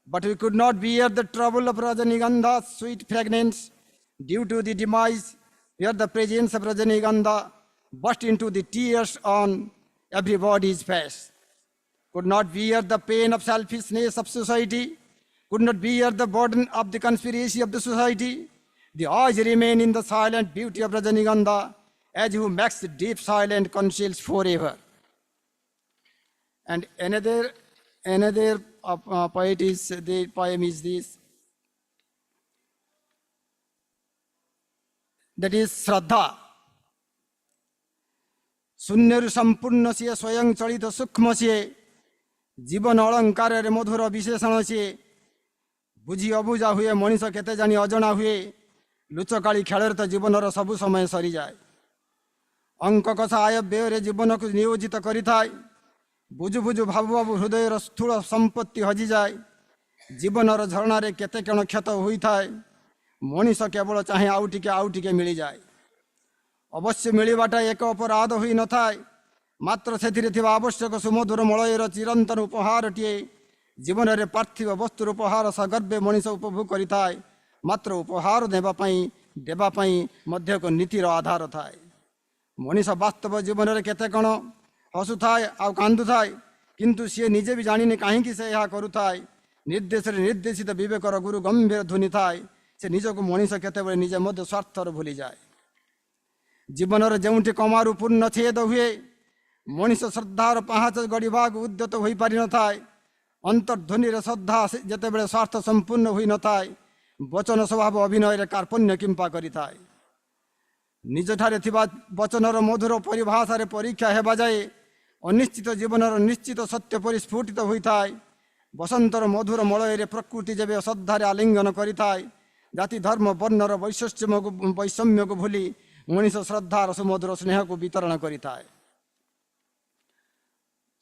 But we could not bear the trouble of Rajanigandha's sweet fragrance due to the demise, where the presence of Rajanigandha burst into the tears on everybody's face. Could not bear the pain of selfishness of society, could not bear the burden of the conspiracy of the society. The eyes remain in the silent beauty of Rajanigandha, as who makes deep silent counsels forever. And another poet is, the poem is this, that is Shraddha. शून्यରୁ ସମ୍ପୂର୍ଣ୍ଣ ସିଏ ସ୍ୱୟଂ ଚଳିତ ସୂକ୍ଷ୍ମ ସିଏ ଜୀବନ ଅଳଙ୍କାରରେ ମଧୁର ବିଶେଷଣ ସିଏ ବୁଝି ଅବୁଝା ହୁଏ ମଣିଷ କେତେ ଜାଣି ଅଜଣା ହୁଏ ଲୁଚକାଳି ଖେଳରେ ତ ଜୀବନର ସବୁ ସମୟ ସରିଯାଏ ଅଙ୍କ କଷା ଆୟ ବ୍ୟୟରେ ଜୀବନକୁ ନିୟୋଜିତ କରିଥାଏ ବୁଝୁ ବୁଝୁ ଭାବୁ ଭାବୁ ହୃଦୟର ସ୍ଥୂଳ ସମ୍ପତ୍ତି ହଜିଯାଏ ଜୀବନର ଝରଣାରେ କେତେ କଣ କ୍ଷତ ହୋଇଥାଏ ମଣିଷ କେବଳ ଚାହେଁ ଆଉ ଟିକେ ମିଳିଯାଏ ଅବଶ୍ୟ ମିଳିବାଟା ଏକ ଅପରାଧ ହୋଇନଥାଏ ମାତ୍ର ସେଥିରେ ଥିବା ଆବଶ୍ୟକ ସୁମଧୁର ମଳୟର ଚିରନ୍ତନ ଉପହାରଟିଏ ଜୀବନରେ ପାର୍ଥିବ ବସ୍ତୁର ଉପହାର ସଗର୍ବେ ମଣିଷ ଉପଭୋଗ କରିଥାଏ ମାତ୍ର ଉପହାର ଦେବା ପାଇଁ ମଧ୍ୟ ଏକ ନୀତିର ଆଧାର ଥାଏ ମଣିଷ ବାସ୍ତବ ଜୀବନରେ କେତେ କ'ଣ ହସୁଥାଏ ଆଉ କାନ୍ଦୁଥାଏ କିନ୍ତୁ ସିଏ ନିଜେ ବି ଜାଣିନି କାହିଁକି ସେ ଏହା କରୁଥାଏ ନିର୍ଦ୍ଦେଶରେ ନିର୍ଦ୍ଦେଶିତ ବିବେକର ଗୁରୁ ଗମ୍ଭୀର ଧ୍ୱନି ଥାଏ ସେ ନିଜକୁ ମଣିଷ କେତେବେଳେ ନିଜେ ମଧ୍ୟ ସ୍ୱାର୍ଥର ଭୁଲିଯାଏ ଜୀବନର ଯେଉଁଠି କମାରୁ ପୂର୍ଣ୍ଣଚ୍ଛେଦ ହୁଏ ମଣିଷ ଶ୍ରଦ୍ଧାର ପାହାଚ ଗଢ଼ିବାକୁ ଉଦ୍ୟତ ହୋଇପାରିନଥାଏ ଅନ୍ତର୍ଧ୍ୱନିରେ ଶ୍ରଦ୍ଧା ଯେତେବେଳେ ସ୍ୱାର୍ଥ ସମ୍ପୂର୍ଣ୍ଣ ହୋଇନଥାଏ ବଚନ ସ୍ୱଭାବ ଅଭିନୟରେ କାର୍ପଣ୍ୟ କିମ୍ପା କରିଥାଏ ନିଜଠାରେ ଥିବା ବଚନର ମଧୁର ପରିଭାଷାରେ ପରୀକ୍ଷା ହେବା ଯାଏ ଅନିଶ୍ଚିତ ଜୀବନର ନିଶ୍ଚିତ ସତ୍ୟ ପରିସ୍ଫୁଟିତ ହୋଇଥାଏ ବସନ୍ତର ମଧୁର ମଳୟରେ ପ୍ରକୃତି ଯେବେ ଶ୍ରଦ୍ଧାରେ ଆଲିଙ୍ଗନ କରିଥାଏ ଜାତି ଧର୍ମ ବର୍ଣ୍ଣର ବୈଷମ୍ୟକୁ ଭୁଲି ମଣିଷ ଶ୍ରଦ୍ଧାର ସୁମଧୁର ସ୍ନେହକୁ ବିତରଣ କରିଥାଏ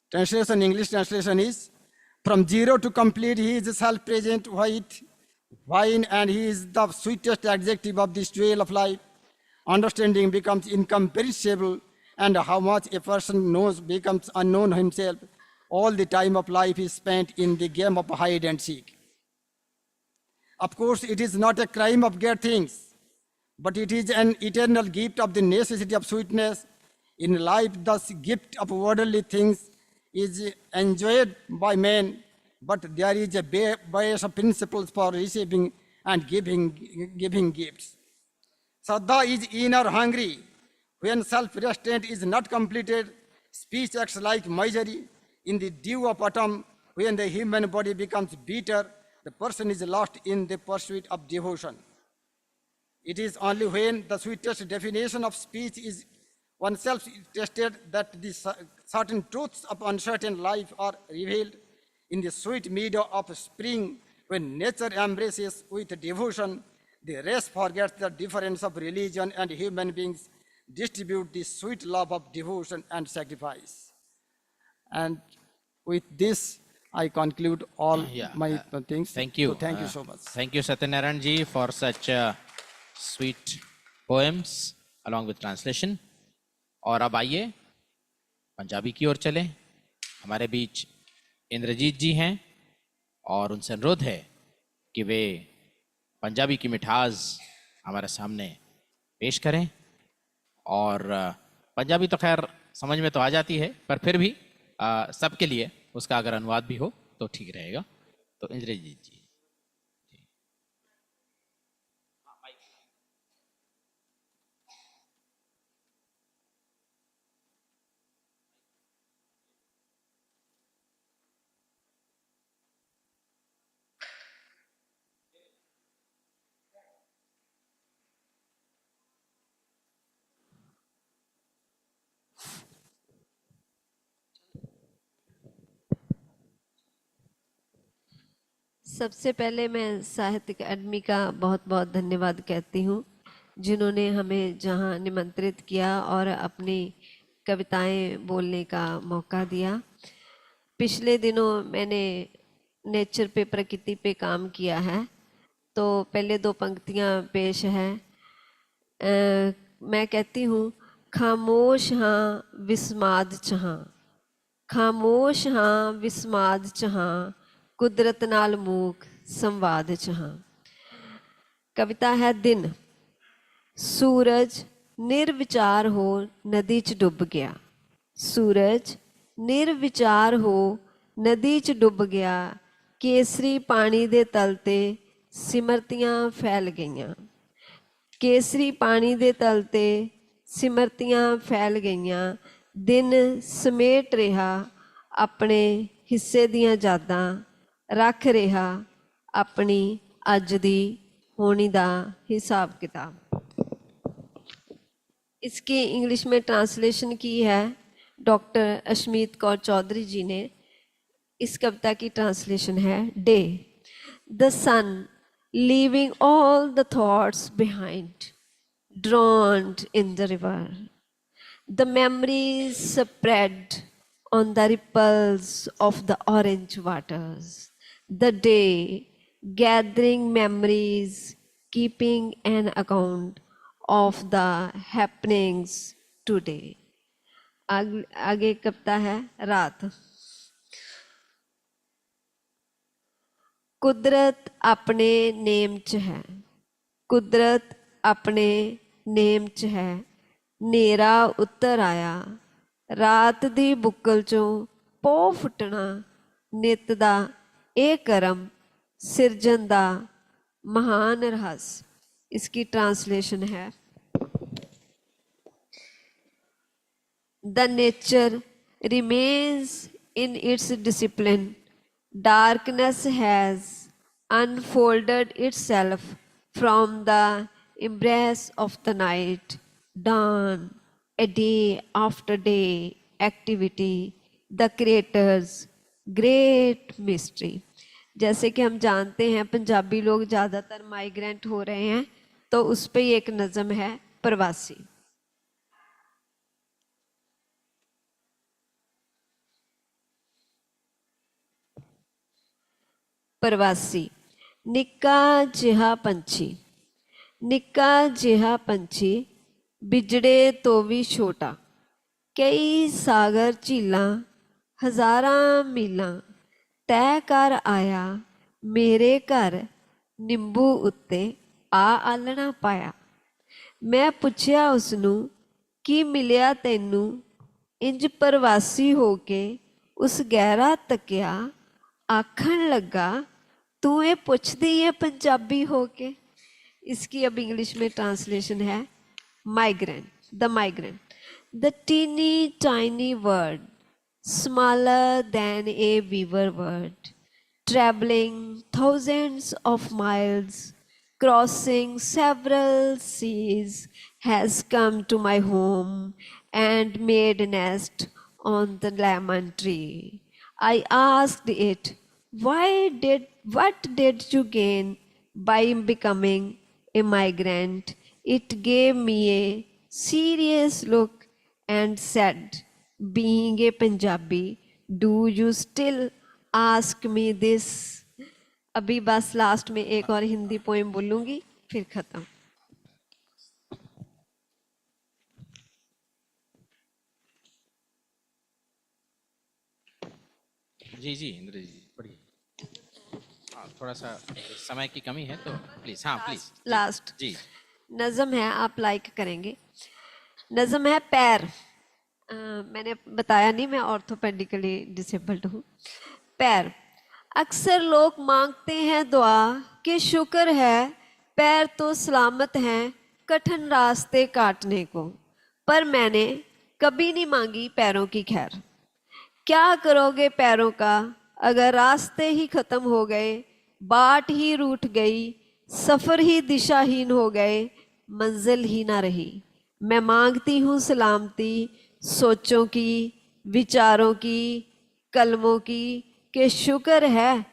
Translation, English translation is, from zero to complete he is self-present white wine and he is the sweetest adjective of this jewel of life. Understanding becomes incomprehensible and how much a person knows becomes unknown himself. All the time of life is spent in the game of hide and seek. Of course, it is not a crime of get things, but it is an eternal gift of the necessity of sweetness. In life, thus gift of worldly things is enjoyed by men, but there is a bias of principles for receiving and giving gifts. Shraddha is inner hungry. When self-restraint is not completed, speech acts like misery. In the dew of autumn, when the human body becomes bitter, the person is lost in the pursuit of devotion. It is only when the sweetest definition of speech is oneself tested that the certain truths of uncertain life are revealed. In the sweet meadow of spring, when nature embraces with devotion, the race forgets the difference of religion and human beings distribute the sweet love of devotion and sacrifice. And with this, I conclude all my things. Thank you. So thank you so much. Thank you, Satyanarayan ji, for such sweet poems along with translation. और अब आइए पंजाबी की ओर चलें हमारे बीच इंद्रजीत जी हैं और उनसे अनुरोध है कि वे पंजाबी की मिठास हमारे सामने पेश करें और पंजाबी तो खैर समझ में तो आ जाती है पर फिर भी सबके लिए उसका अगर अनुवाद भी हो तो ठीक रहेगा तो इंद्रजीत जी सबसे पहले मैं साहित्य अकादमी का बहुत बहुत धन्यवाद कहती हूँ जिन्होंने हमें जहाँ निमंत्रित किया और अपनी कविताएं बोलने का मौका दिया पिछले दिनों मैंने नेचर पे प्रकृति पे काम किया है तो पहले दो पंक्तियाँ पेश हैं। मैं कहती हूँ, खामोश हाँ विस्माद चहाँ, खामोश हाँ विस्माद चहाँ, कुदरत नाल मूक संवाद चहाँ। कविता है दिन। सूरज निर्विचार हो नदी च डुब गया, सूरज निर्विचार हो नदी च डुब गया, केसरी पानी दे तल ते सिमरतियां फैल गईयां, केसरी पानी दे तल ते सिमरतियां फैल गईयां, दिन समेट रहा अपने हिस्से दियां यादां, रख रहा अपनी अज दी होनी दा हिसाब किताब। इसकी इंग्लिश में ट्रांसलेशन की है डॉक्टर अशमीत कौर चौधरी जी ने। इस कविता की ट्रांसलेशन है day. The sun leaving all the thoughts behind, drowned in the river, the memories spread on the ripples of the orange waters, the day gathering memories, keeping an account of the happenings today। आगे कविता है रात। कुदरत अपने name च है, कुदरत अपने name च है, नेरा उतर आया, रात दी बुक्कल चों पो फुटना, नित दा ए करम, सिरजन दा महान रहस। इसकी ट्रांसलेशन है, the nature remains in its discipline, darkness has unfolded itself from the embrace of the night, dawn, a day after day activity, the creator's great mystery। जैसे कि हम जानते हैं पंजाबी लोग ज़्यादातर माइग्रेंट हो रहे हैं, तो उस पर एक नज़म है प्रवासी। प्रवासी। निक्का जिहा पंछी, निक्का जिहा पंछी, बिजड़े तो भी छोटा, कई सागर झीलां हज़ारां मीलां, तय कर आया मेरे घर, निंबू उत्ते आ आलना पाया। मैं पुछया उसनूं की मिलिया तैनू, इंज प्रवासी हो के उस गहरा तकिया, आखण लगा तू ये पुछदी है पंजाबी हो के। इसकी अब इंग्लिश में ट्रांसलेशन है migrant, the migrant. The teeny tiny word, smaller than a weaver word, traveling thousands of miles, crossing several seas, has come to my home and made a nest on the lemon tree. I asked it, what did you gain by becoming a migrant? It gave me a serious look and said, being a Punjabi, do you still ask me this? अभी बस last में एक और Hindi poem बोलूंगी, फिर खत्म। जी जी इंद्र जी पढ़िए। हाँ थोड़ा सा समय की कमी है तो प्लीज, हाँ प्लीज। लास्ट जी नज़म है, आप लाइक करेंगे। नज़म है पैर। मैंने बताया नहीं, मैं ऑर्थोपेडिकली डिसेबल्ड हूँ। पैर। अक्सर लोग मांगते हैं दुआ कि शुक्र है पैर तो सलामत हैं कठिन रास्ते काटने को, पर मैंने कभी नहीं मांगी पैरों की खैर। क्या करोगे पैरों का अगर रास्ते ही खत्म हो गए, बाट ही रूठ गई, सफ़र ही दिशाहीन हो गए, मंजिल ही ना रही। मैं मांगती हूँ सलामती सोचों की, विचारों की, कलमों की, कि शुक्र है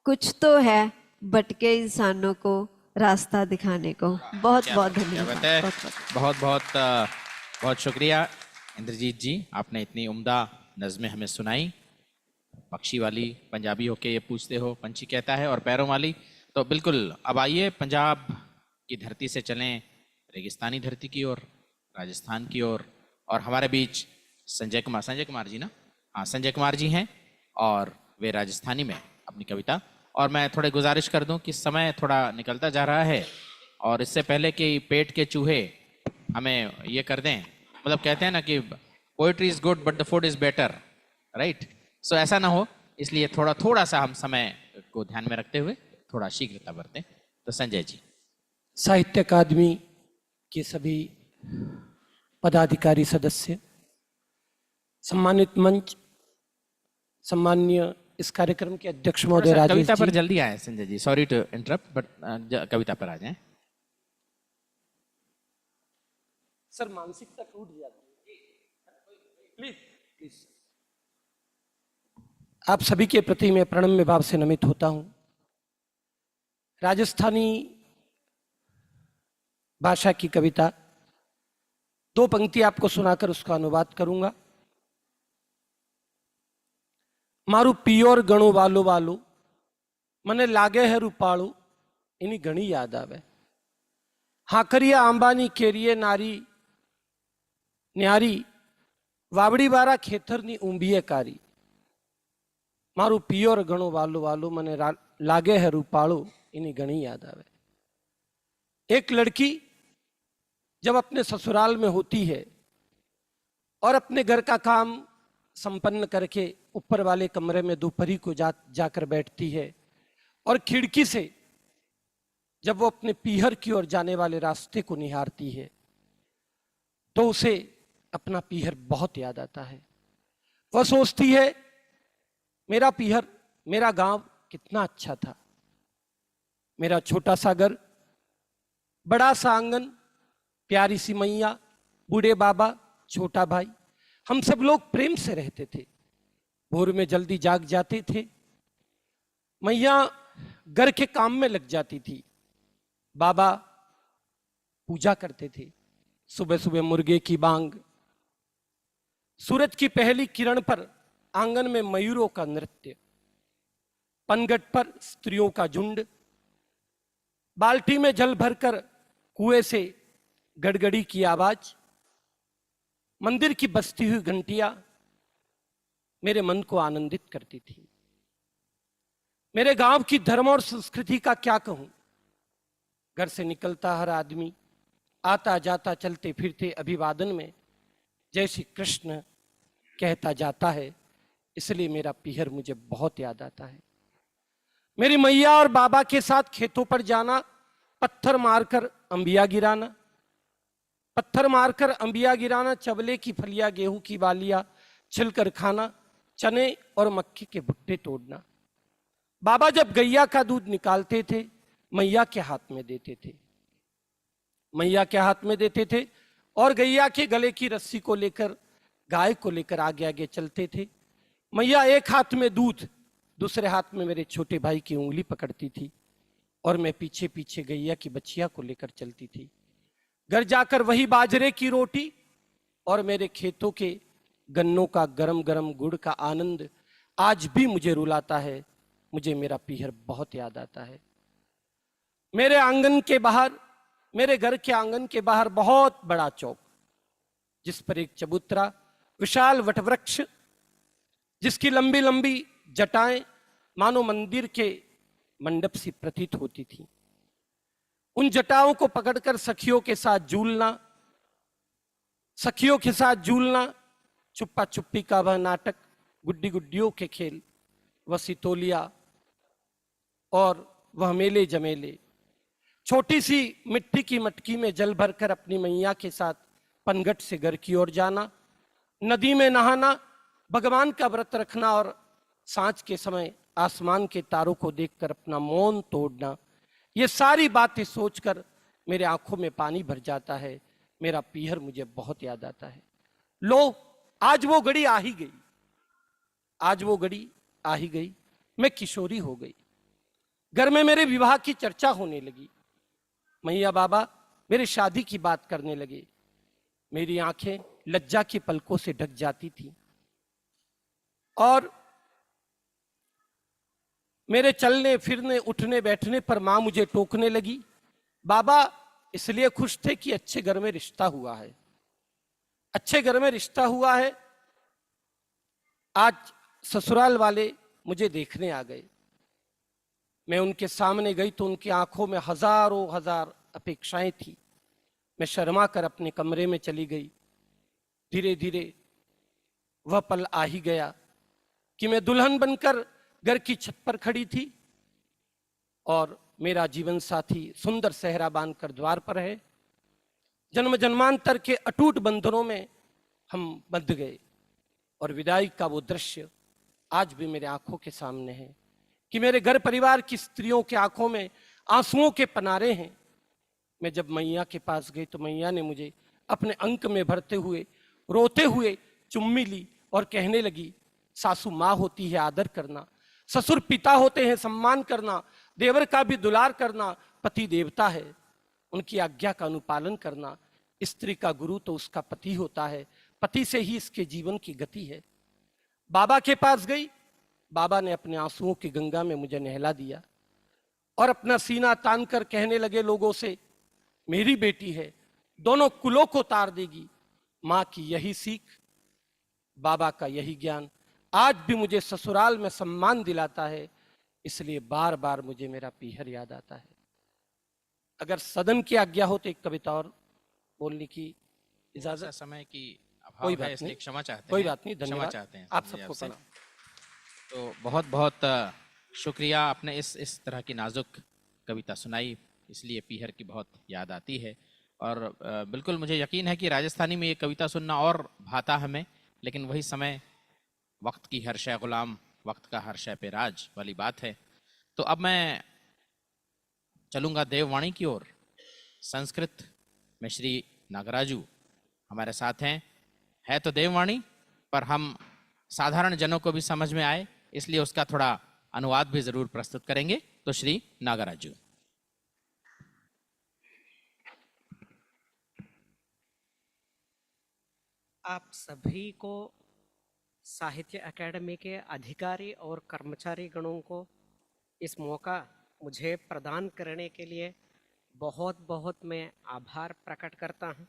कुछ तो है भटके इंसानों को रास्ता दिखाने को। बहुत बहुत धन्यवाद। बहुत बहुत शुक्रिया इंद्रजीत जी, आपने इतनी उम्दा नज़में हमें सुनाई। पक्षी वाली पंजाबी होके ये पूछते हो पंछी कहता है, और पैरों वाली तो बिल्कुल अब आइए पंजाब की धरती से चलें रेगिस्तानी धरती की ओर, राजस्थान की ओर, और हमारे बीच संजय कुमार जी ना, हाँ संजय कुमार जी हैं और वे राजस्थानी में अपनी कविता। और मैं थोड़े गुजारिश कर दूं कि समय थोड़ा निकलता जा रहा है और इससे पहले कि पेट के चूहे हमें ये कर दें, मतलब कहते हैं ना कि poetry is good but the food is better, right? So ऐसा ना हो, इसलिए थोड़ा सा हम समय को ध्यान में रखते हुए थोड़ा शीघ्रता बरतें। तो संजय जी। साहित्य अकादमी के सभी पदाधिकारी सदस्य, सम्मानित मंच, सम्मान्य इस कार्यक्रम के अध्यक्ष महोदय राजेश कविता जी। पर जल्दी आए Sanjay ji, sorry to interrupt, but कविता पर आ जाएं। सर मानसिकता टूट जाती है, प्लीज। आप सभी के प्रति मैं प्रणम्य भाव से नमित होता हूं। राजस्थानी भाषा की कविता, 2 पंक्ति आपको सुनाकर उसका अनुवाद करूंगा। मारू पियोर गणु वालो वालो मने लागे है रूपाळू इनी घणी याद आवे। हाकरिया आंबानी केरिये नारी न्यारी वावड़ी वारा खेतरनी ऊंबीए कारी। मारू पियोर गणु वालो वालो मने लागे है रूपाळू इनी घणी याद आवे। एक लड़की जब अपने ससुराल में होती है और अपने घर का काम संपन्न करके ऊपर वाले कमरे में दोपहरी को जाकर बैठती है और खिड़की से जब वो अपने पीहर की ओर जाने वाले रास्ते को निहारती है तो उसे अपना पीहर बहुत याद आता है। वह सोचती है मेरा पीहर, मेरा गांव कितना अच्छा था। मेरा छोटा सा घर, बड़ा सा आंगन, प्यारी सी मैया, बूढ़े बाबा, छोटा भाई, हम सब लोग प्रेम से रहते थे। भोर में जल्दी जाग जाते थे, मैया घर के काम में लग जाती थी, बाबा पूजा करते थे। सुबह सुबह मुर्गे की बांग, सूरज की पहली किरण पर आंगन में मयूरों का नृत्य, पनघट पर स्त्रियों का झुंड, बाल्टी में जल भरकर कुएं से गड़गड़ी की आवाज, मंदिर की बजती हुई घंटियां मेरे मन को आनंदित करती थी। मेरे गांव की धर्म और संस्कृति का क्या कहूं। घर से निकलता हर आदमी आता जाता चलते फिरते अभिवादन में जय श्री कृष्ण कहता जाता है, इसलिए मेरा पीहर मुझे बहुत याद आता है। मेरी मैया और बाबा के साथ खेतों पर जाना, पत्थर मारकर अंबिया गिराना, पत्थर मारकर अंबिया गिराना, चवले की फलिया, गेहूं की बालियां छिलकर खाना, चने और मक्के के भुट्टे तोड़ना। बाबा जब गैया का दूध निकालते थे मैया के हाथ में देते थे, मैया के हाथ में देते थे और गैया के गले की रस्सी को लेकर गाय को लेकर आगे आगे चलते थे। मैया एक हाथ में दूध, दूसरे हाथ में मेरे छोटे भाई की उंगली पकड़ती थी और मैं पीछे पीछे गैया की बच्चिया को लेकर चलती थी। घर जाकर वही बाजरे की रोटी और मेरे खेतों के गन्नों का गरम गरम गुड़ का आनंद आज भी मुझे रुलाता है। मुझे मेरा पीहर बहुत याद आता है। मेरे आंगन के बाहर, मेरे घर के आंगन के बाहर बहुत बड़ा चौक, जिस पर एक चबूतरा, विशाल वटवृक्ष, जिसकी लंबी लंबी जटाएं मानो मंदिर के मंडप सी प्रतीत होती थी। उन जटाओं को पकड़कर सखियों के साथ झूलना, सखियों के साथ झूलना, चुप्पा चुप्पी का वह नाटक, गुड्डी गुड्डियों के खेल, वह सितोलिया और वह मेले जमेले, छोटी सी मिट्टी की मटकी में जल भरकर अपनी मैया के साथ पनघट से घर की ओर जाना, नदी में नहाना, भगवान का व्रत रखना और सांझ के समय आसमान के तारों को देखकर अपना मौन तोड़ना, ये सारी बातें सोचकर मेरे आंखों में पानी भर जाता है। मेरा पीहर मुझे बहुत याद आता है। लो, आज वो घड़ी आ ही गई, आज वो घड़ी आ ही गई। मैं किशोरी हो गई, घर में मेरे विवाह की चर्चा होने लगी, मैया बाबा मेरे शादी की बात करने लगे। मेरी आंखें लज्जा की पलकों से ढक जाती थी और मेरे चलने फिरने उठने बैठने पर माँ मुझे टोकने लगी। बाबा इसलिए खुश थे कि अच्छे घर में रिश्ता हुआ है, अच्छे घर में रिश्ता हुआ है। आज ससुराल वाले मुझे देखने आ गए। मैं उनके सामने गई तो उनकी आंखों में हजारों हजार अपेक्षाएं थी। मैं शर्मा कर अपने कमरे में चली गई। धीरे धीरे वह पल आ ही गया कि मैं दुल्हन बनकर घर की छत पर खड़ी थी और मेरा जीवन साथी सुंदर सेहरा बांधकर द्वार पर है। जन्म जन्मांतर के अटूट बंधनों में हम बंध गए और विदाई का वो दृश्य आज भी मेरे आंखों के सामने है कि मेरे घर परिवार की स्त्रियों के आंखों में आंसुओं के पनारे हैं। मैं जब मैया के पास गई तो मैया ने मुझे अपने अंक में भरते हुए रोते हुए चुम्मी ली और कहने लगी, सासू माँ होती है आदर करना, ससुर पिता होते हैं सम्मान करना, देवर का भी दुलार करना, पति देवता है उनकी आज्ञा का अनुपालन करना। स्त्री का गुरु तो उसका पति होता है, पति से ही इसके जीवन की गति है। बाबा के पास गई, बाबा ने अपने आंसुओं की गंगा में मुझे नहला दिया और अपना सीना तान कर कहने लगे लोगों से, मेरी बेटी है, दोनों कुलों को तार देगी। माँ की यही सीख, बाबा का यही ज्ञान आज भी मुझे ससुराल में सम्मान दिलाता है। इसलिए बार बार मुझे मेरा पीहर याद आता है। अगर सदन की आज्ञा हो तो एक कविता और बोलने की इजाजत। समय की अभाव कोई है, बात इसलिए नहीं, क्षमा चाहते हैं। कोई बात नहीं, क्षमा धन्यवाद चाहते हैं आप समझिए सबको आपसे। प्रणाम। तो बहुत बहुत शुक्रिया, आपने इस तरह की नाजुक कविता सुनाई, इसलिए पीहर की बहुत याद आती है। और बिल्कुल मुझे यकीन है कि राजस्थानी में ये कविता सुनना और भाता हमें, लेकिन वही समय वक्त की हर शय गुलाम, वक्त का हर शय पे राज वाली बात है। तो अब मैं चलूंगा देववाणी की ओर। संस्कृत में श्री नागराजू हमारे साथ हैं। है तो देववाणी, पर हम साधारण जनों को भी समझ में आए, इसलिए उसका थोड़ा अनुवाद भी जरूर प्रस्तुत करेंगे। तो श्री नागराजू। आप सभी को, साहित्य अकेडमी के अधिकारी और कर्मचारी गणों को इस मौका मुझे प्रदान करने के लिए बहुत बहुत मैं आभार प्रकट करता हूँ।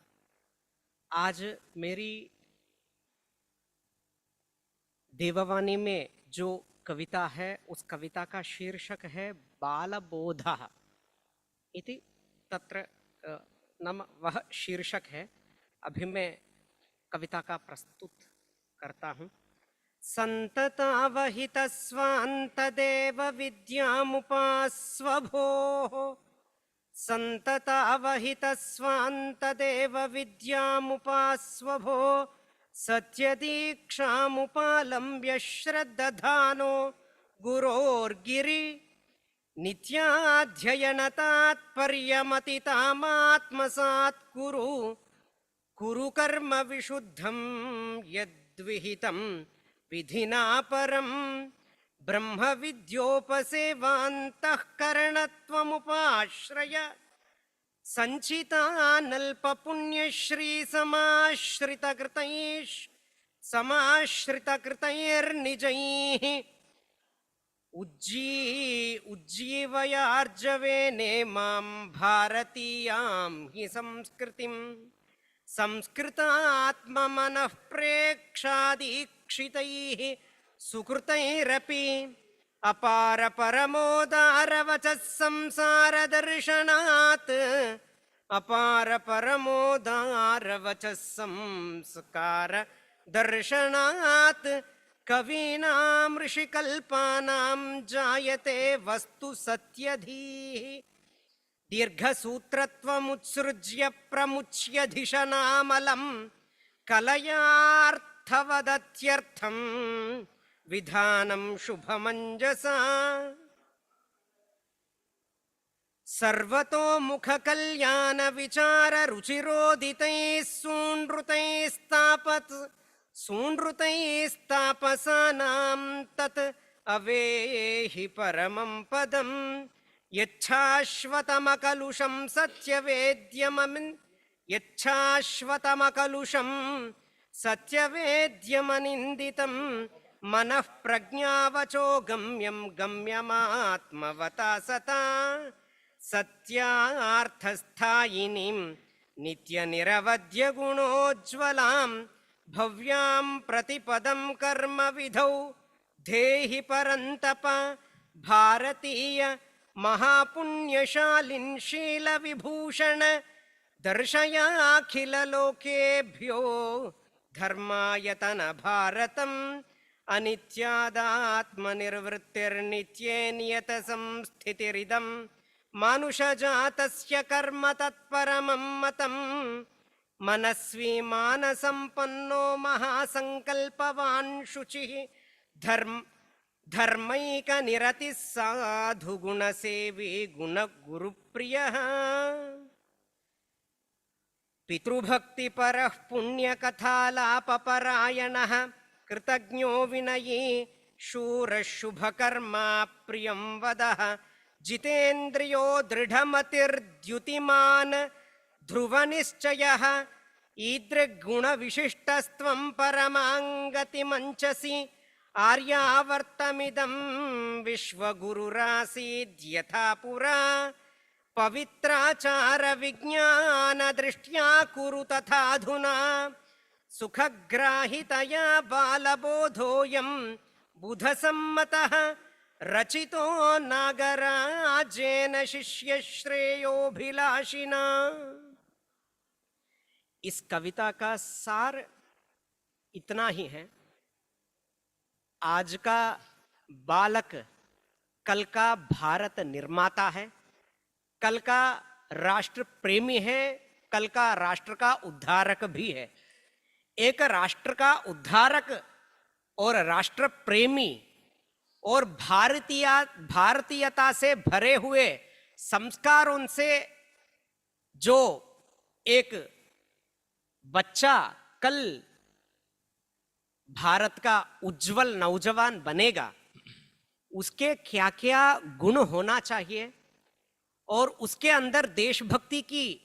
आज मेरी देववाणी में जो कविता है, उस कविता का शीर्षक है बालबोधः इति। तत्र नाम वह शीर्षक है। अभी मैं कविता का प्रस्तुत करता हूँ। सन्ततावहितस्वान्तदेव विद्यामुपास्वभोः, सन्ततावहितस्वान्तदेव विद्यामुपास्वभो, सत्यदीक्षामुपालम्ब्य श्रद्दधानो गुरोर्गिरि, नित्याध्ययनतात्पर्यमतितामात्मसात् कुरु, कुरु कर्म विशुद्धं यद्विहितं विधिना परं, ब्रह्म विद्योपसेवान्तःकरणत्वमुपाश्रय, समाश्रितकृतैर्निजैः उज्जीवयार्जवेने मां भारतीयां हि संस्कृतिं, संस्कृतात्ममनः प्रेक्षादीक्षितैः सुकृतैरपि, अपार परमोदारवचः संसारदर्शनात्, अपार परमोदारवचः संस्कार दर्शनात्, कवीनां ऋषिकल्पानां जायते वस्तु सत्यधीः, दीर्घसूत्रत्वमुत्सृज्य प्रमुच्यधिशनामलं, कलयार्थवदत्यर्थं विधानं शुभमञ्जसा, सर्वतोमुखकल्याणविचाररुचिरोदितैः सूनृतैस्तापसानां तत् अवेहि परमं पदं, यच्छाश्वतमकलुषं सत्यवेद्यमनिन्दितं, मनः प्रज्ञावचो गम्यं गम्यमात्मवता सता सत्यार्थस्थायिनीं नित्यनिरवध्यगुणोज्ज्वलां भव्यां प्रतिपदं कर्मविधौ धेहि परन्तप भारतीय महापुण्यशालिन् शीलविभूषण दर्शयाखिललोकेभ्यो धर्मायतन भारतम् अनित्यादात्मनिर्वृत्तिर्नित्ये नियतसंस्थितिरिदं मानुषजातस्य कर्म तत्परमं मतम् मनस्वी मानसम्पन्नो महासङ्कल्पवान् शुचिः धर्मैकनिरतिः साधुगुणसेवी गुणगुरुप्रियः पितृभक्तिपरः पुण्यकथालापपरायणः कृतज्ञो विनयी शूरः शुभकर्मा प्रियं वदः जितेन्द्रियो दृढमतिर्द्युतिमान् ध्रुवनिश्चयः ईदृग्गुणविशिष्टस्त्वं परमाङ्गतिमञ्चसि आर्यावर्तमिदं विश्वगुरुरासीद्यथा पुरा पवित्राचार विज्ञान दृष्ट्या कुरु तथाधुना सुखग्राहितया बालबोधोऽयं बुधसम्मतः रचितो नागराजेन शिष्यश्रेयोभिलाषिना। इस कविता का सार इतना ही है, आज का बालक कल का भारत निर्माता है, कल का राष्ट्र प्रेमी है, कल का राष्ट्र का उद्धारक भी है। एक राष्ट्र का उद्धारक और राष्ट्र प्रेमी और भारतीयता से भरे हुए संस्कारों से जो एक बच्चा कल भारत का उज्जवल नौजवान बनेगा, उसके क्या क्या गुण होना चाहिए और उसके अंदर देशभक्ति की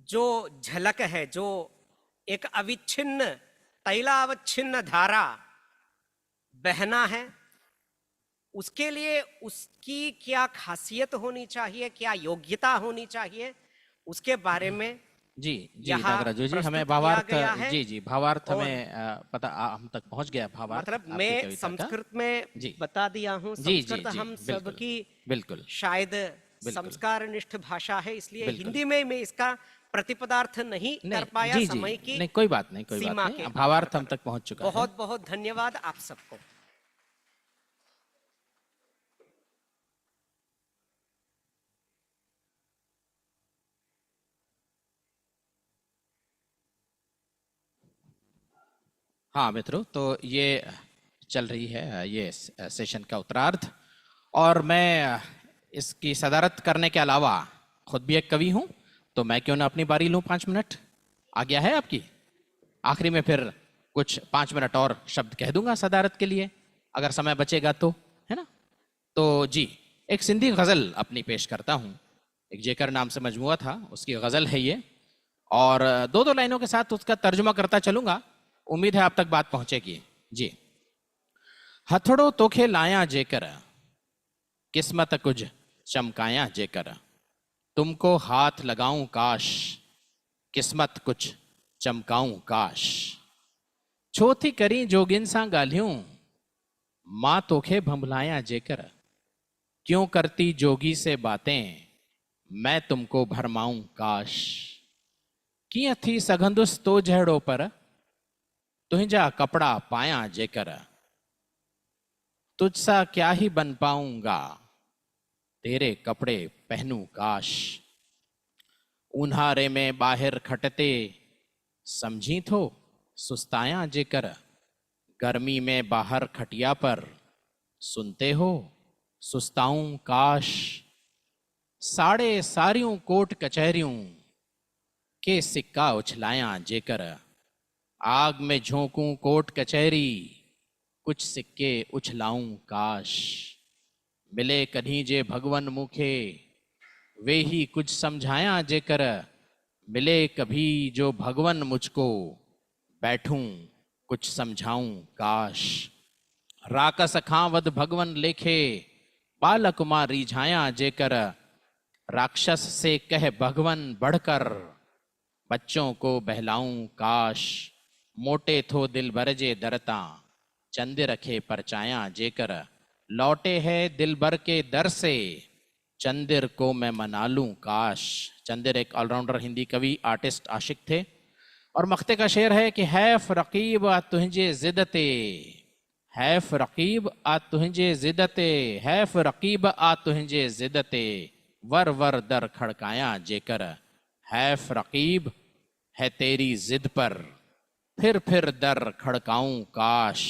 जो झलक है, जो एक अविच्छिन्न तैलावच्छिन्न धारा बहना है, उसके लिए उसकी क्या खासियत होनी चाहिए, क्या योग्यता होनी चाहिए, उसके बारे में जी नागराज जी हमें भावार्थ जी भावार्थ हमें पता हम तक पहुंच गया भावार्थ। मतलब मैं संस्कृत में बता दिया हूँ, संस्कृत हम सबकी बिल्कुल शायद संस्कारनिष्ठ भाषा है, इसलिए हिंदी में मैं इसका प्रतिपदार्थ नहीं कर पाया समय की। नहीं कोई बात नहीं, कोई बात नहीं, भावार्थ हम तक पहुंच चुका है। बहुत बहुत धन्यवाद आप सबको। हाँ मित्रों, तो ये चल रही है ये सेशन का उत्तरार्ध, और मैं इसकी सदारत करने के अलावा खुद भी एक कवि हूँ, तो मैं क्यों ना अपनी बारी लूँ। 5 मिनट आज्ञा है आपकी? आखिरी में फिर कुछ 5 मिनट और शब्द कह दूंगा सदारत के लिए, अगर समय बचेगा तो, है ना। तो जी एक सिंधी गज़ल अपनी पेश करता हूँ। एक जेकर नाम से मजमुआ था, उसकी गज़ल है ये, और 2-2 लाइनों के साथ उसका तर्जुमा करता चलूंगा। उम्मीद है आप तक बात पहुंचेगी। जी हथड़ो तोखे लाया जेकर, किस्मत कुछ चमकाया जेकर, तुमको हाथ लगाऊं काश, किस्मत कुछ चमकाऊं काश, छोथी करी जोगिन सा गालियूं, मां तोखे भंभलाया जेकर, क्यों करती जोगी से बातें, मैं तुमको भरमाऊं काश, किया थी सघंदुस तो जहड़ो पर, तुझा कपड़ा पाया जेकर, तुझसा क्या ही बन पाऊंगा, तेरे कपड़े पहनूं काश, उन्हारे में बाहर खटते, समझी थो सुस्ताया जेकर, गर्मी में बाहर खटिया पर, सुनते हो सुस्ताऊं काश, साड़े सारियों कोट कचहरियों के सिक्का उछलाया जेकर, आग में झोंकूं कोट कचहरी, कुछ सिक्के उछलाऊं काश, मिले कन्हीं जे भगवन मुखे, वे ही कुछ समझाया जेकर, मिले कभी जो भगवन मुझको, बैठूं कुछ समझाऊं काश, राकस खावद भगवन लेखे बालक मां रिझाया जेकर राक्षस से कह भगवन बढ़कर बच्चों को बहलाऊं काश मोटे थो दिल बरजे दरता चंद रखे परचाया जेकर लौटे है दिल भर के दर से चंदिर को मैं मना लूं काश। चंदिर एक ऑलराउंडर हिंदी कवि आर्टिस्ट आशिक थे और मख्ते का शेर है कि हैफ रकीब आ तुझे जिदते, हैफ रकीब आ तुझे जिदते, हैफ रकीब आ तुझे जिदते वर वर दर खड़काया जेकर हैफ रकीब है तेरी जिद पर फिर दर खड़काऊं काश।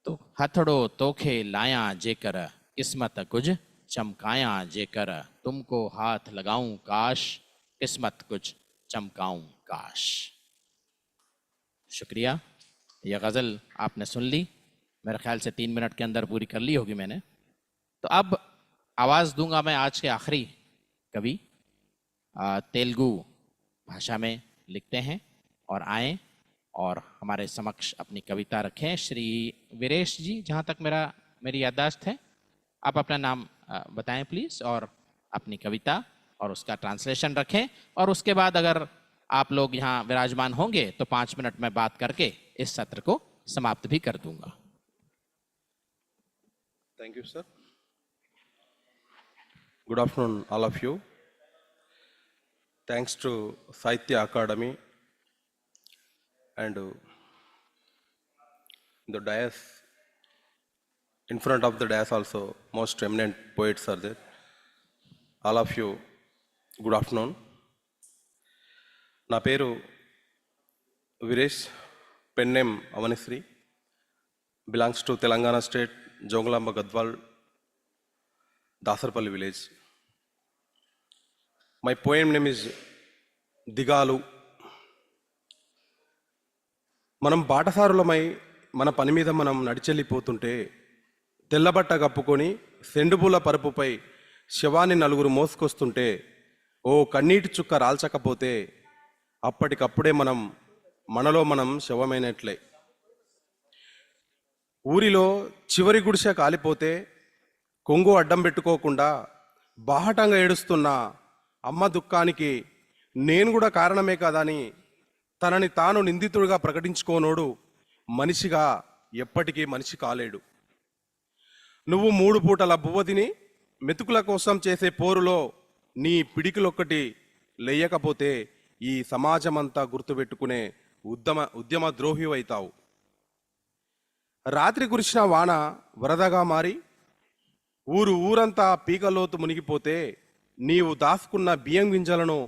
तो हथड़ो तोखे लाया जेकर किस्मत कुछ चमकाया जेकर तुमको हाथ लगाऊं काश किस्मत कुछ चमकाऊं काश। शुक्रिया। यह गज़ल आपने सुन ली, मेरे ख्याल से 3 मिनट के अंदर पूरी कर ली होगी मैंने। तो अब आवाज़ दूंगा मैं आज के आखिरी कवि, तेलुगु भाषा में लिखते हैं और आए और हमारे समक्ष अपनी कविता रखें। श्री वीरेश जी, जहाँ तक मेरी याददाश्त है, आप अपना नाम बताएं प्लीज़ और अपनी कविता और उसका ट्रांसलेशन रखें, और उसके बाद अगर आप लोग यहाँ विराजमान होंगे तो 5 मिनट में बात करके इस सत्र को समाप्त भी कर दूंगा। Thank you, sir. Good afternoon, all of you. Thanks to Sahitya Academy and the dais, in front of the dais also, most eminent poets are there. All of you, good afternoon. నా పేరు Veeresh, pen name Avanishri, belongs to Telangana state, Jogulamba Gadwal, Dasarpalli village. My poem name is దిగాలు. మనం బాటసారులమై మన పని మీద మనం నడిచెళ్ళిపోతుంటే తెల్లబట్ట కప్పుకొని సెండుబూల పరుపుపై శవాన్ని నలుగురు మోసుకొస్తుంటే ఓ కన్నీటి చుక్క రాల్చకపోతే అప్పటికప్పుడే మనలో మనం శవమైనట్లే. ఊరిలో చివరి గుడిసె కాలిపోతే కొంగు అడ్డం పెట్టుకోకుండా బాహటంగా ఏడుస్తున్న అమ్మ దుఃఖానికి నేను కూడా కారణమే కాదని తనని తాను నిందితుడిగా ప్రకటించుకోనోడు మనిషిగా ఎప్పటికీ మనిషి కాలేడు. నువ్వు 3 పూటల బువ్వ తిని మెతుకుల కోసం చేసే పోరులో నీ పిడికిలొక్కటి లేయకపోతే ఈ సమాజమంతా గుర్తుపెట్టుకునే ఉద్యమ ద్రోహి అవుతావు. రాత్రి కురిసిన వాన వరదగా మారి ఊరంతా పీకలోతు మునిగిపోతే నీవు దాసుకున్న బియ్యం గింజలను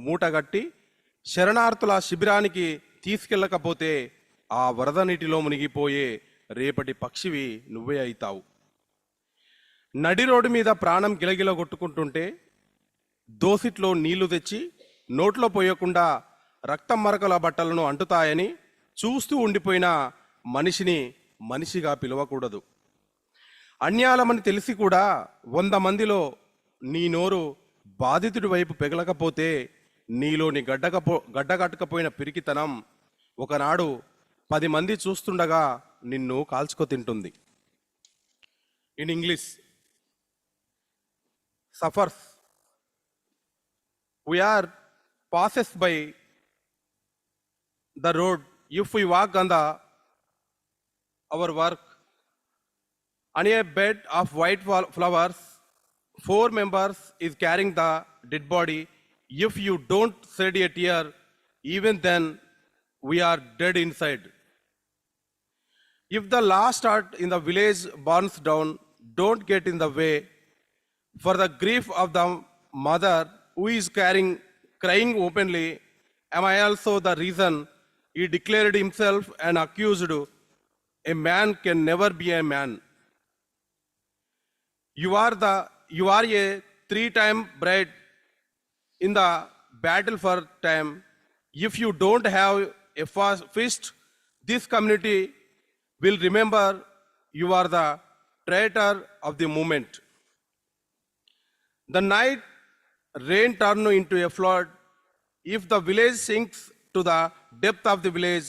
మూటగట్టి శరణార్థుల శిబిరానికి తీసుకెళ్ళకపోతే ఆ వరద నీటిలో మునిగిపోయే రేపటి పక్షివి నువ్వే అవుతావు. నడి రోడ్డు మీద ప్రాణం గిలగిల కొట్టుకుంటుంటే దోసిట్లో నీళ్లు తెచ్చి నోట్లో పోయకుండా రక్తం మరకల బట్టలను అంటుతాయని చూస్తూ ఉండిపోయిన మనిషిని మనిషిగా పిలవకూడదు. అన్యాలమని తెలిసి కూడా 100 మందిలో నీ నోరు బాధితుడి వైపు పెగలకపోతే నీలోని గడ్డగట్టకపోయిన పిరికితనం ఒకనాడు 10 మంది చూస్తుండగా నిన్ను కాల్చుకో తింటుంది. In English, suffers. We are passes by the road. If we walk on our work on a bed of white flowers, 4 members is carrying the dead body. If you don't shed a tear, even then we are dead inside. If the last hut in the village burns down, don't get in the way. For the grief of the mother who is crying openly, am I also the reason he declared himself and accused? A man can never be a man. You are a 3-time bride in the battle for time. If you don't have a fist, this community will remember you are the traitor of the movement. The night rain turned into a flood. If the village sinks to the depth of the village,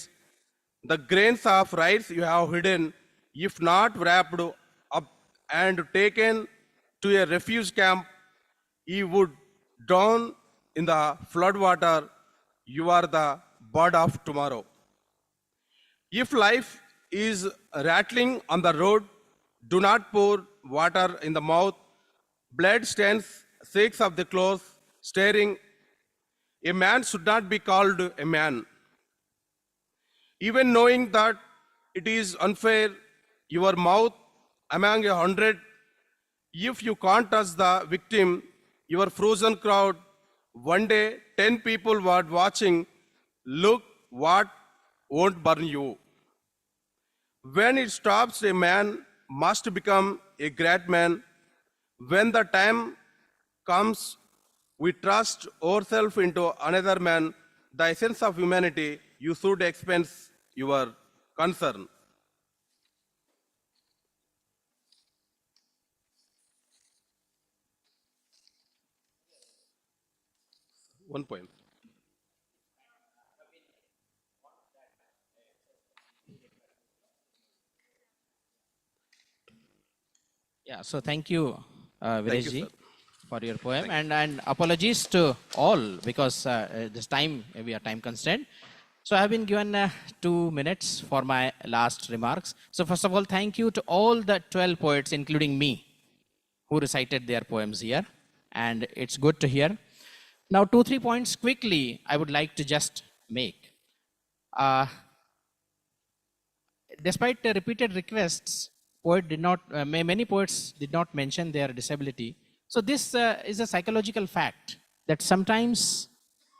the grains of rice you have hidden If not wrapped up and taken to a refuge camp, he would drown in the flood water. You are the bird of tomorrow. If life is rattling on the road, do not pour water in the mouth. Blood stains, shakes of the clothes, staring. A man should not be called a man. Even knowing that it is unfair, your mouth among 100, if you can't touch the victim, your frozen crowd, one day 10 people were watching, look what won't burn you. When it stops, a man must become a great man. When the time comes, we trust ourselves into another man, the essence of humanity. You should expense your concern. One point. Yeah, so thank you, Thank you, Virajji, sir. for your poem, and apologies to all because this time we are time constrained. So I have been given 2 minutes for my last remarks. So first of all, thank you to all the 12 poets, including me, who recited their poems here, and it's good to hear. Now, 2-3 points quickly I would like to just make. Despite the repeated requests, many poets did not mention their disability. So this is a psychological fact that sometimes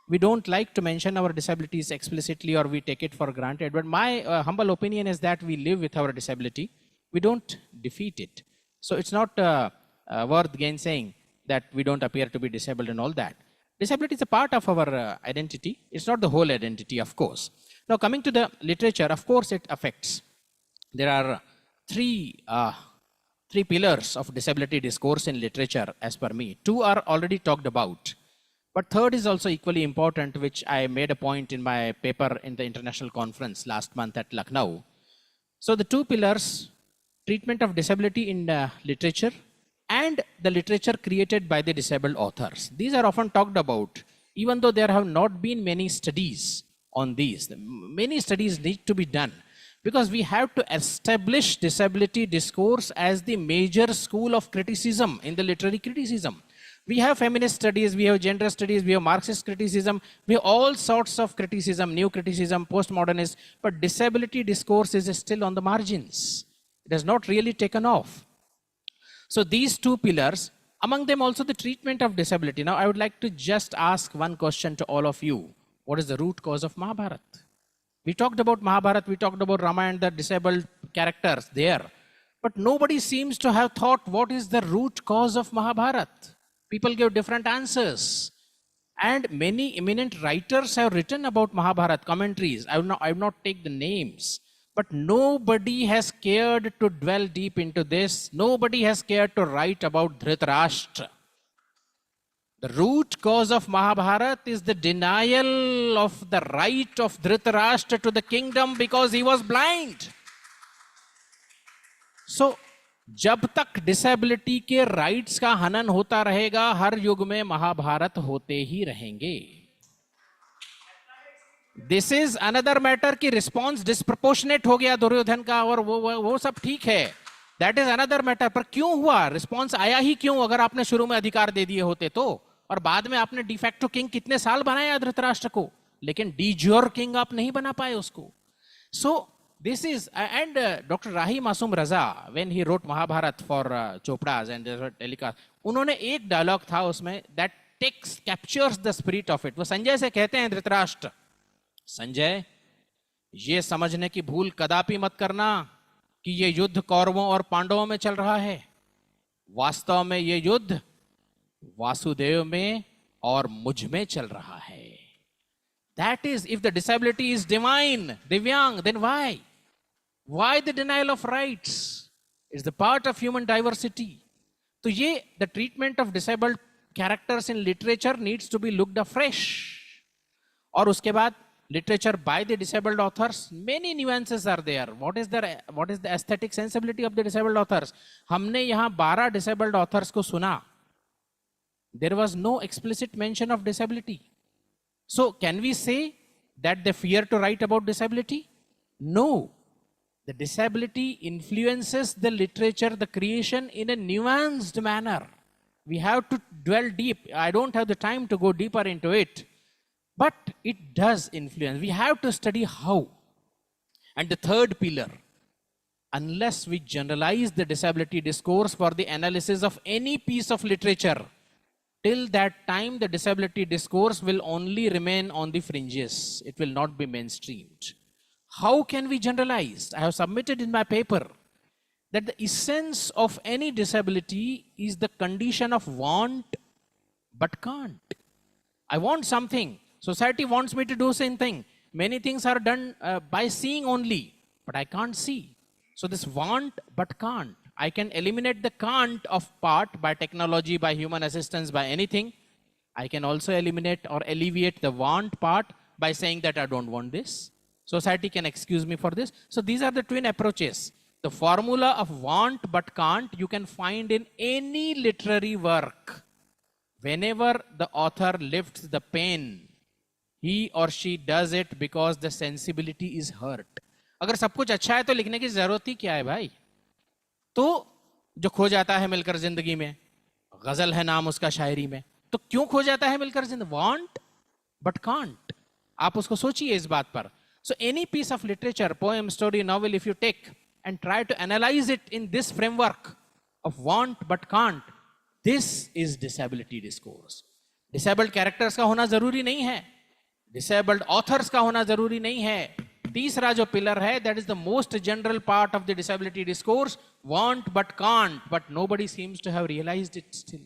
we don't like to mention our disabilities explicitly or we take it for granted. But my humble opinion is that we live with our disability. We don't defeat it. So it's not worth gainsaying that we don't appear to be disabled and all that. Disability is a part of our identity. It's not the whole identity, of course. Now, coming to the literature, of course, it affects. There are three pillars of disability discourse in literature, as per me. 2 are already talked about. But third is also equally important, which I made a point in my paper in the international conference last month at Lucknow. So the 2 pillars, treatment of disability in literature and the literature created by the disabled authors. These are often talked about, even though there have not been many studies on these. Many studies need to be done because we have to establish disability discourse as the major school of criticism in the literary criticism. We have feminist studies, we have gender studies, we have Marxist criticism, we have all sorts of criticism, new criticism, postmodernist, but disability discourse is still on the margins. It has not really taken off. So these 2 pillars, among them also the treatment of disability. Now I would like to just ask one question to all of you. What is the root cause of Mahabharata? We talked about Mahabharata, we talked about Ramayana, the disabled characters there. But nobody seems to have thought what is the root cause of Mahabharata. People give different answers. And many eminent writers have written about Mahabharata, commentaries. I will not take the names. But nobody has cared to dwell deep into this. Nobody has cared to write about Dhritarashtra. The root cause of Mahabharata is the denial of the right of Dhritarashtra to the kingdom because he was blind. So, जब तक disability के rights का हनन होता रहेगा, हर युग में महाभारत होते ही रहेंगे. दिस इज अनदर मैटर कि रिस्पॉन्स डिस्प्रपोर्शनेट हो गया दुर्योधन का और वो सब ठीक है. That is another matter. पर क्यों हुआ? रिस्पॉन्स आया ही क्यों? अगर आपने शुरू में अधिकार दे दिए होते तो. और बाद में आपने डिफैक्टो किंग कितने साल बनाया धृतराष्ट्र को, लेकिन डी-ज्योर किंग आप नहीं बना पाए उसको. सो this is, and Dr. Rahi Masum Raza, when he wrote Mahabharat for Chopras and telecast, उन्होंने एक डायलॉग था उसमें that captures the spirit of it. वो संजय से कहते हैं धृतराष्ट्र, संजय ये समझने की भूल कदापि मत करना कि ये युद्ध कौरवों और पांडवों में चल रहा है. वास्तव में ये युद्ध वासुदेव में और मुझ में चल रहा है. That is, if the disability is divine, divyang, then why? Why the denial of rights? It's the part of human diversity. So ye, the treatment of disabled characters in literature needs to be looked afresh. और उसके बाद literature by the disabled authors, many nuances are there. What is the aesthetic sensibility of the disabled authors? हमने यहाँ 12 disabled authors को सुना. There was no explicit mention of disability. So can we say that they fear to write about disability? No. The disability influences the literature, the creation in a nuanced manner. We have to dwell deep. I don't have the time to go deeper into it, but it does influence. We have to study how. And the third pillar, unless we generalize the disability discourse for the analysis of any piece of literature, till that time the disability discourse will only remain on the fringes. It will not be mainstreamed. How can we generalize? I have submitted in my paper that the essence of any disability is the condition of want but can't. I want something. Society wants me to do same thing. Many things are done by seeing only, but I can't see. So this want but can't. I can eliminate the can't of part by technology, by human assistance, by anything. I can also eliminate or alleviate the want part by saying that I don't want this. Society can excuse me for this. So these are the twin approaches. The formula of want but can't you can find in any literary work. Whenever the author lifts the pen, he or she does it because the sensibility is hurt. अगर सब कुछ अच्छा है तो लिखने की जरूरत ही क्या है भाई? तो जो खो जाता है मिलकर जिंदगी में, गजल है नाम उसका शायरी में, तो क्यों खो जाता है मिलकर जिंदगी? Want but can't. आप उसको सोचिए इस बात पर. So any piece of literature, poem, story, novel, if you take and try to analyze it in this framework of want but can't, this is disability discourse. Disabled characters का होना जरूरी नहीं है, disabled authors का होना जरूरी नहीं है. तीसरा जो पिलर है, that is the most general part of the disability discourse, want but can't, but nobody seems to have realized it still.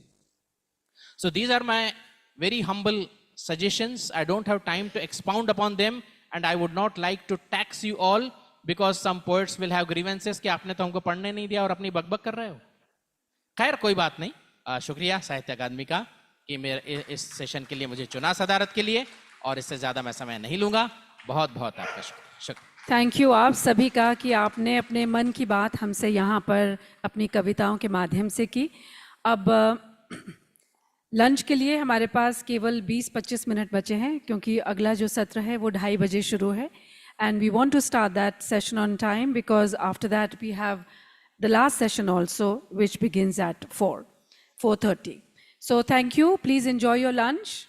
So these are my very humble suggestions. I don't have time to expound upon them, and I would not like to tax you all because some poets will have grievances कि आपने तो हमको पढ़ने नहीं दिया और अपनी बकबक कर रहे हो. खैर कोई बात नहीं. शुक्रिया साहित्य अकादमी का कि मेरे इस सेशन के लिए मुझे चुना सदारत के लिए, और इससे ज़्यादा मैं समय नहीं लूँगा. बहुत बहुत आपका शुक्रिया. थैंक यू आप सभी का कि आपने अपने मन की बात हमसे यहाँ पर अपनी कविताओं के माध्यम से की. अब लंच के लिए हमारे पास केवल 20-25 मिनट बचे हैं क्योंकि अगला जो सत्र है वो 2:30 बजे शुरू है. And we want to start that session on time because after that we have the last session also which begins at 4:30. So thank you. Please enjoy your lunch.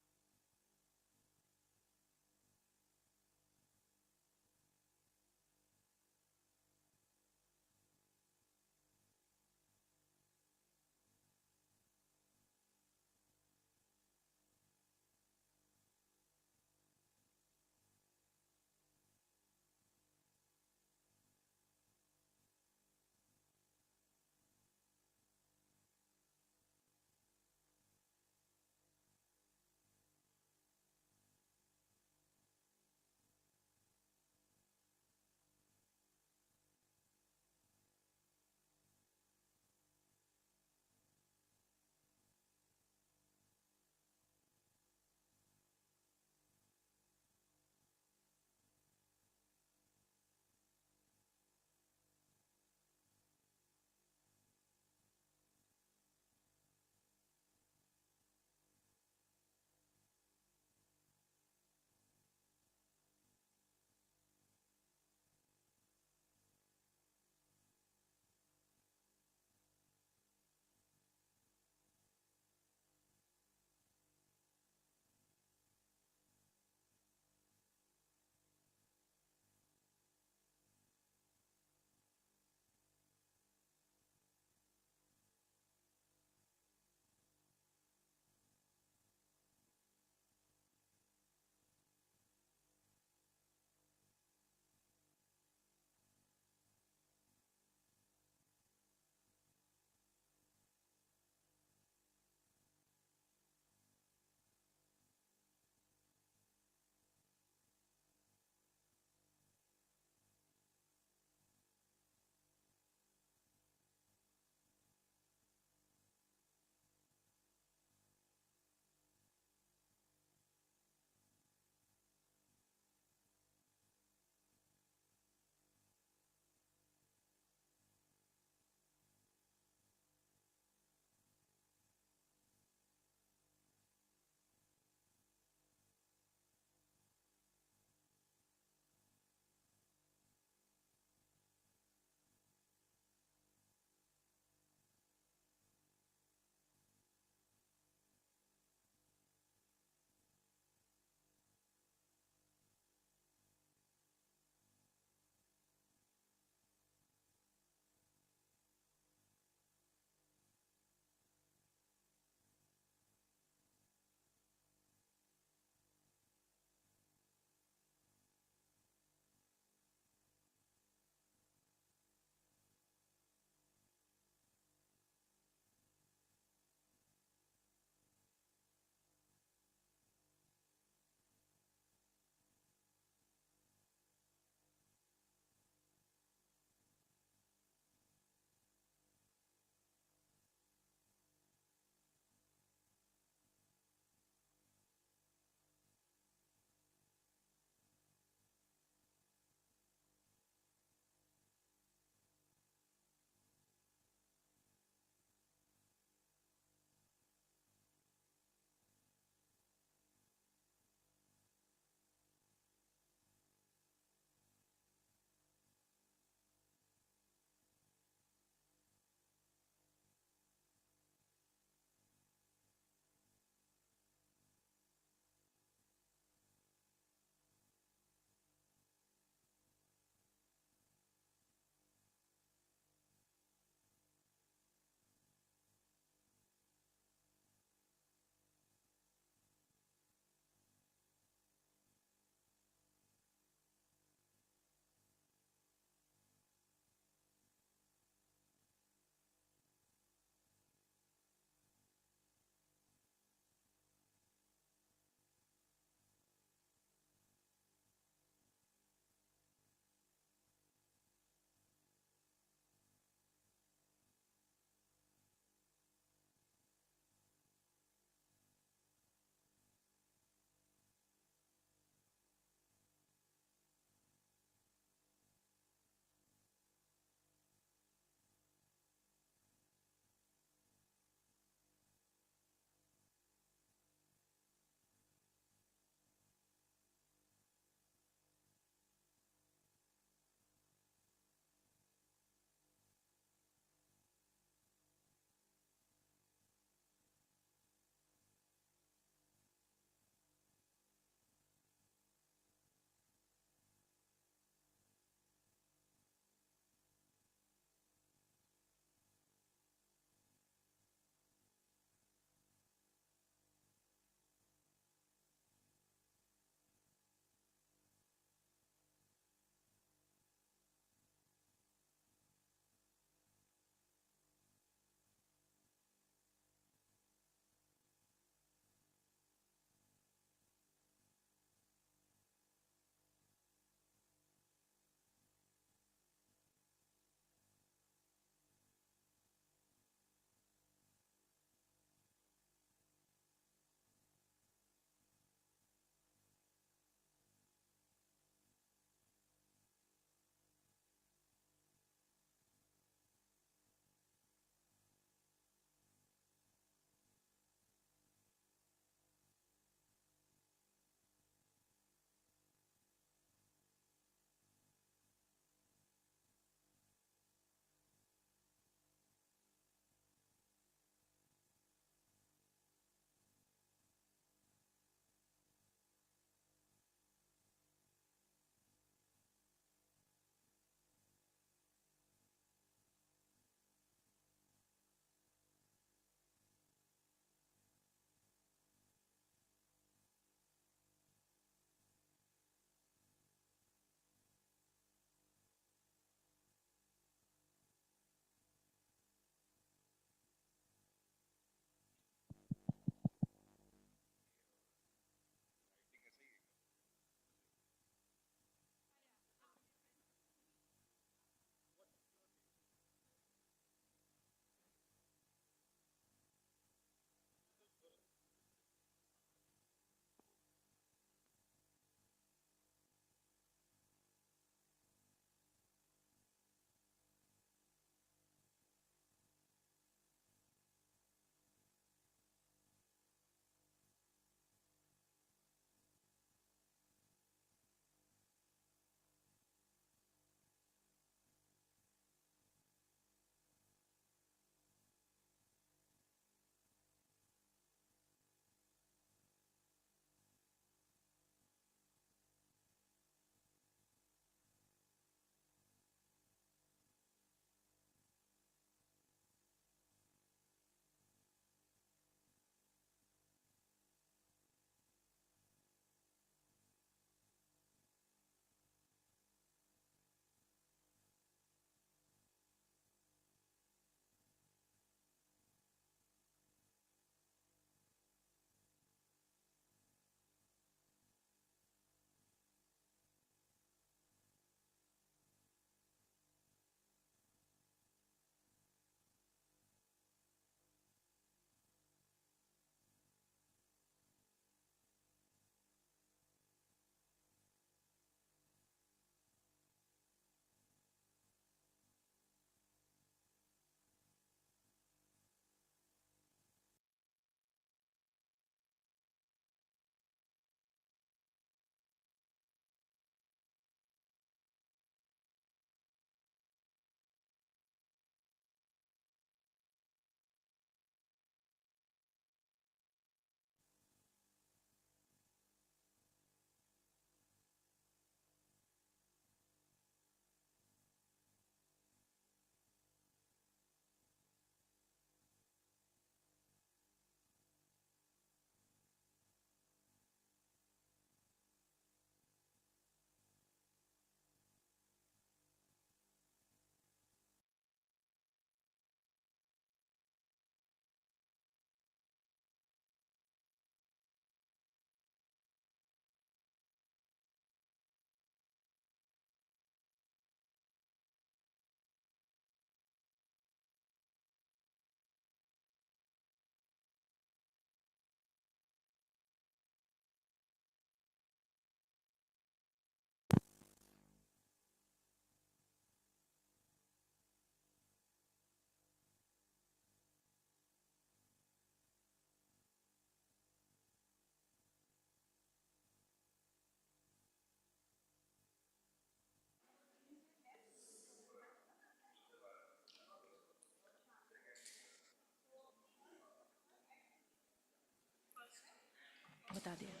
बता दिया।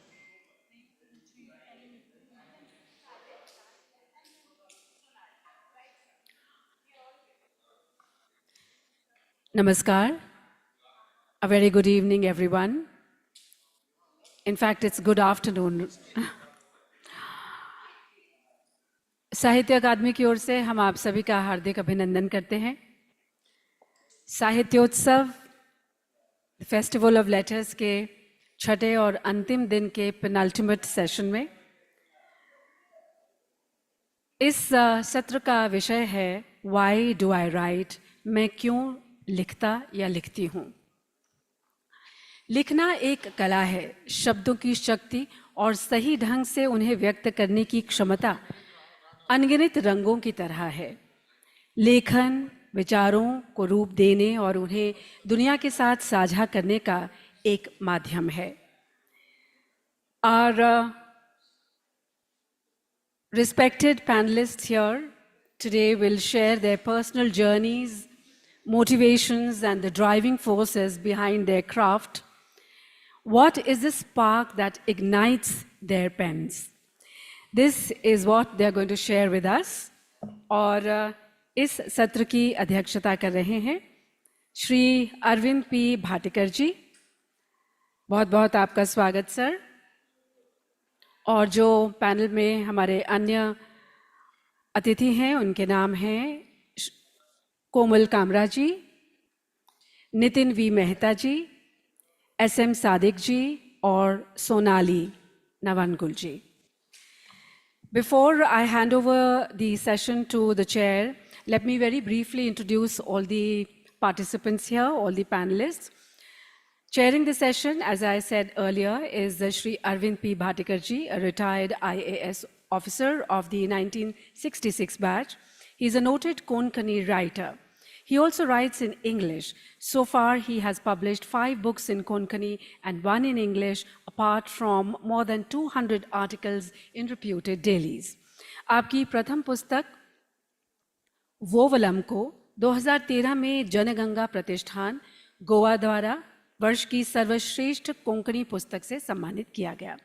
Namaskar. A very good evening, everyone. In fact, it's good afternoon. साहित्य अकादमी की ओर से हम आप सभी का हार्दिक अभिनंदन करते हैं। साहित्योत्सव फेस्टिवल ऑफ लेटर्स के छठे और अंतिम दिन के पेनल्टिमेट सेशन में इस सत्र का विषय है व्हाई डू आई राइट, मैं क्यों लिखता या लिखती हूँ। लिखना एक कला है। शब्दों की शक्ति और सही ढंग से उन्हें व्यक्त करने की क्षमता अनगिनत रंगों की तरह है। लेखन विचारों को रूप देने और उन्हें दुनिया के साथ साझा करने का एक माध्यम है। Our respected panelists here today will share their personal journeys, motivations, and the driving forces behind their craft. What is the spark that ignites their pens? This is what they are going to share with us. और इस सत्र की अध्यक्षता कर रहे हैं Shri Arvind P भाटिकर जी। बहुत बहुत आपका स्वागत सर। और जो पैनल में हमारे अन्य अतिथि हैं उनके नाम हैं कोमल कामरा जी, नितिन वी मेहता जी, SM सादिक जी और सोनाली नवानगुल जी। Before I hand over the session to the chair, let me very briefly introduce all the participants here, all the panelists. Chairing the session, as I said earlier, is Shri Arvind P. Bhatikar-ji, a retired IAS officer of the 1966 batch. He's a noted Konkani writer. He also writes in English. So far, he has published 5 books in Konkani and 1 in English, apart from more than 200 articles in reputed dailies. आपकी प्रथम पुस्तक वोवलम को 2013 में जनगंगा प्रतिष्ठान गोवा द्वारा वर्ष की सर्वश्रेष्ठ कोंकणी पुस्तक से सम्मानित किया गया।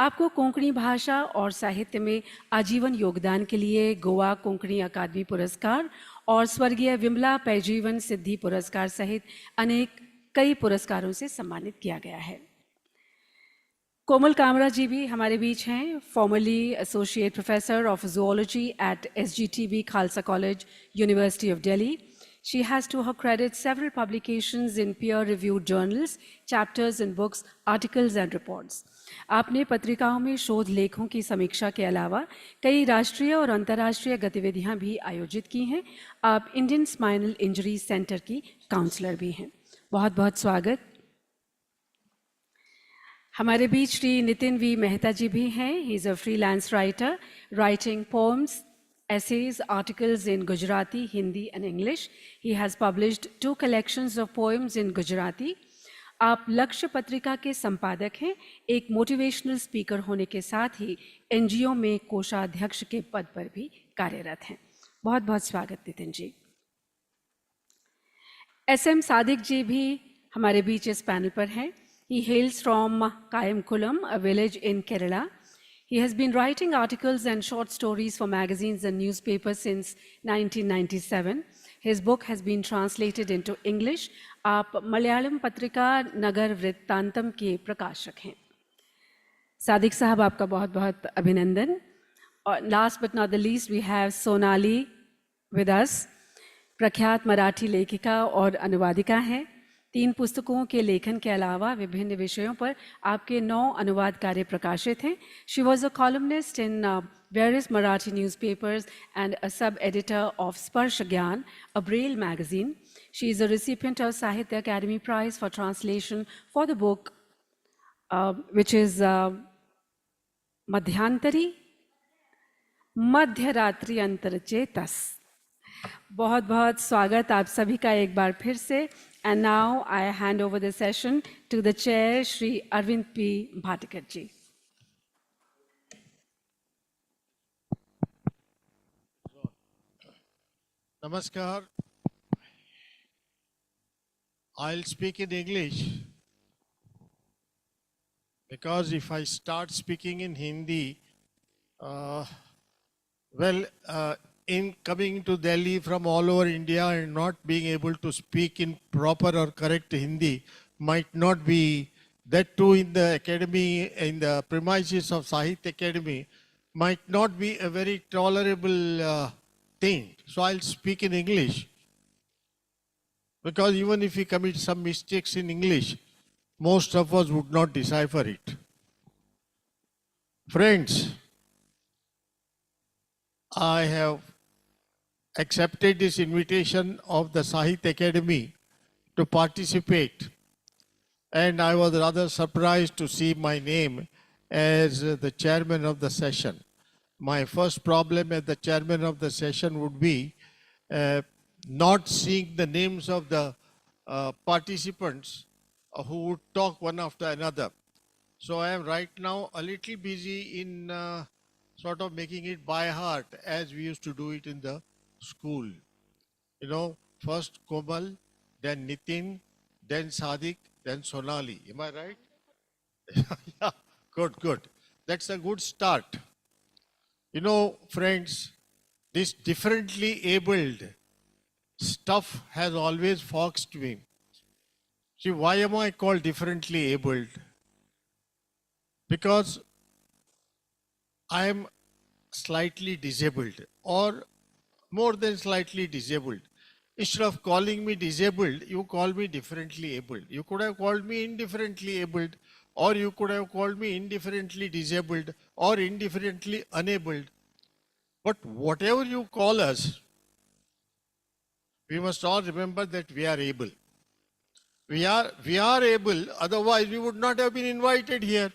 आपको कोंकणी भाषा और साहित्य में आजीवन योगदान के लिए गोवा कोंकणी अकादमी पुरस्कार और स्वर्गीय विमला पैजीवन सिद्धि पुरस्कार सहित अनेक कई पुरस्कारों से सम्मानित किया गया है। कोमल कामरा जी भी हमारे बीच हैं, formerly associate professor of zoology at SGTB Khalsa college, university of Delhi. She has to her credit several publications in peer-reviewed journals, chapters in books, articles and reports. आपने पत्रिकाओं में शोध लेखों की समीक्षा के अलावा कई राष्ट्रीय और अंतर्राष्ट्रीय गतिविधियां भी आयोजित की हैं। आप इंडियन स्पाइनल इंजरी सेंटर की काउंसलर भी हैं। बहुत बहुत स्वागत। हमारे बीच श्री नितिन वी मेहता जी भी हैं। He is a freelance writer, writing poems, essays, articles in Gujarati, Hindi and English. He has published 2 collections of poems in Gujarati. आप लक्ष्य पत्रिका के संपादक हैं। एक मोटिवेशनल स्पीकर होने के साथ ही NGO में कोषाध्यक्ष के पद पर भी कार्यरत हैं। बहुत बहुत स्वागत नितिन जी। SM सादिक जी भी हमारे बीच इस पैनल पर हैं। He hails from Kayamkulam, a village in Kerala. He has been writing articles and short stories for magazines and newspapers since 1997. His book has been translated into English. आप मलयालम पत्रिका नगर वृत्तांतम के प्रकाशक हैं। सादिक साहब आपका बहुत बहुत अभिनंदन। और last but not the least we have Sonali with us, प्रख्यात मराठी लेखिका और अनुवादिका हैं। 3 पुस्तकों के लेखन के अलावा विभिन्न विषयों पर आपके 9 अनुवाद कार्य प्रकाशित हैं। She was a columnist in various Marathi newspapers and a sub-editor of Sparsh Gyan, a Braille magazine. She is a recipient of Sahitya Academy Prize for translation for the book, which is Madhyantari, Madhyaratri Antarchetas. बहुत बहुत स्वागत आप सभी का एक बार फिर से। And now I hand over the session to the chair, Shri Arvind P. Bhatikar ji. Namaskar. I'll speak in English. because if I start speaking in Hindi, uh, well, in coming to Delhi from all over India and not being able to speak in proper or correct Hindi might not be, that too in the academy, in the premises of Sahitya Academy, might not be a very tolerable thing. So I'll speak in English. Because even if we commit some mistakes in English, most of us would not decipher it. Friends, I have accepted this invitation of the Sahitya Academy to participate, and I was rather surprised to see my name as the chairman of the session. My first problem as the chairman of the session would be not seeing the names of the participants who would talk one after another. So I am right now a little busy in sort of making it by heart as we used to do it in the school. You know, first Komal, then Nitin, then Sadik, then Sonali. Am I right? Yeah, good, good. That's a good start. You know, friends, this differently abled stuff has always foxed me. See, why am I called differently abled? Because I am slightly disabled or more than slightly disabled. Instead of calling me disabled, you call me differently abled. You could have called me indifferently abled, or you could have called me indifferently disabled or indifferently unabled. But whatever you call us, we must all remember that we are able. We are able, otherwise we would not have been invited here.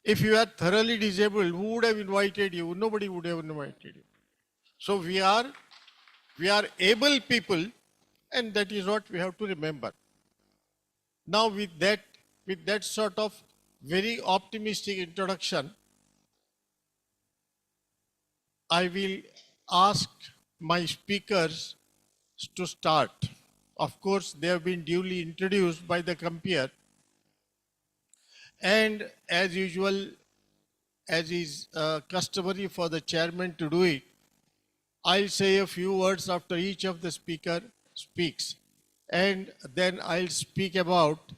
If you are thoroughly disabled, who would have invited you? Nobody would have invited you. So we are able people, and that is what we have to remember. Now with that sort of very optimistic introduction, I will ask my speakers to start. Of course, they have been duly introduced by the compeer. And as usual, as is customary for the chairman to do it, I'll say a few words after each of the speaker speaks. And then I'll speak about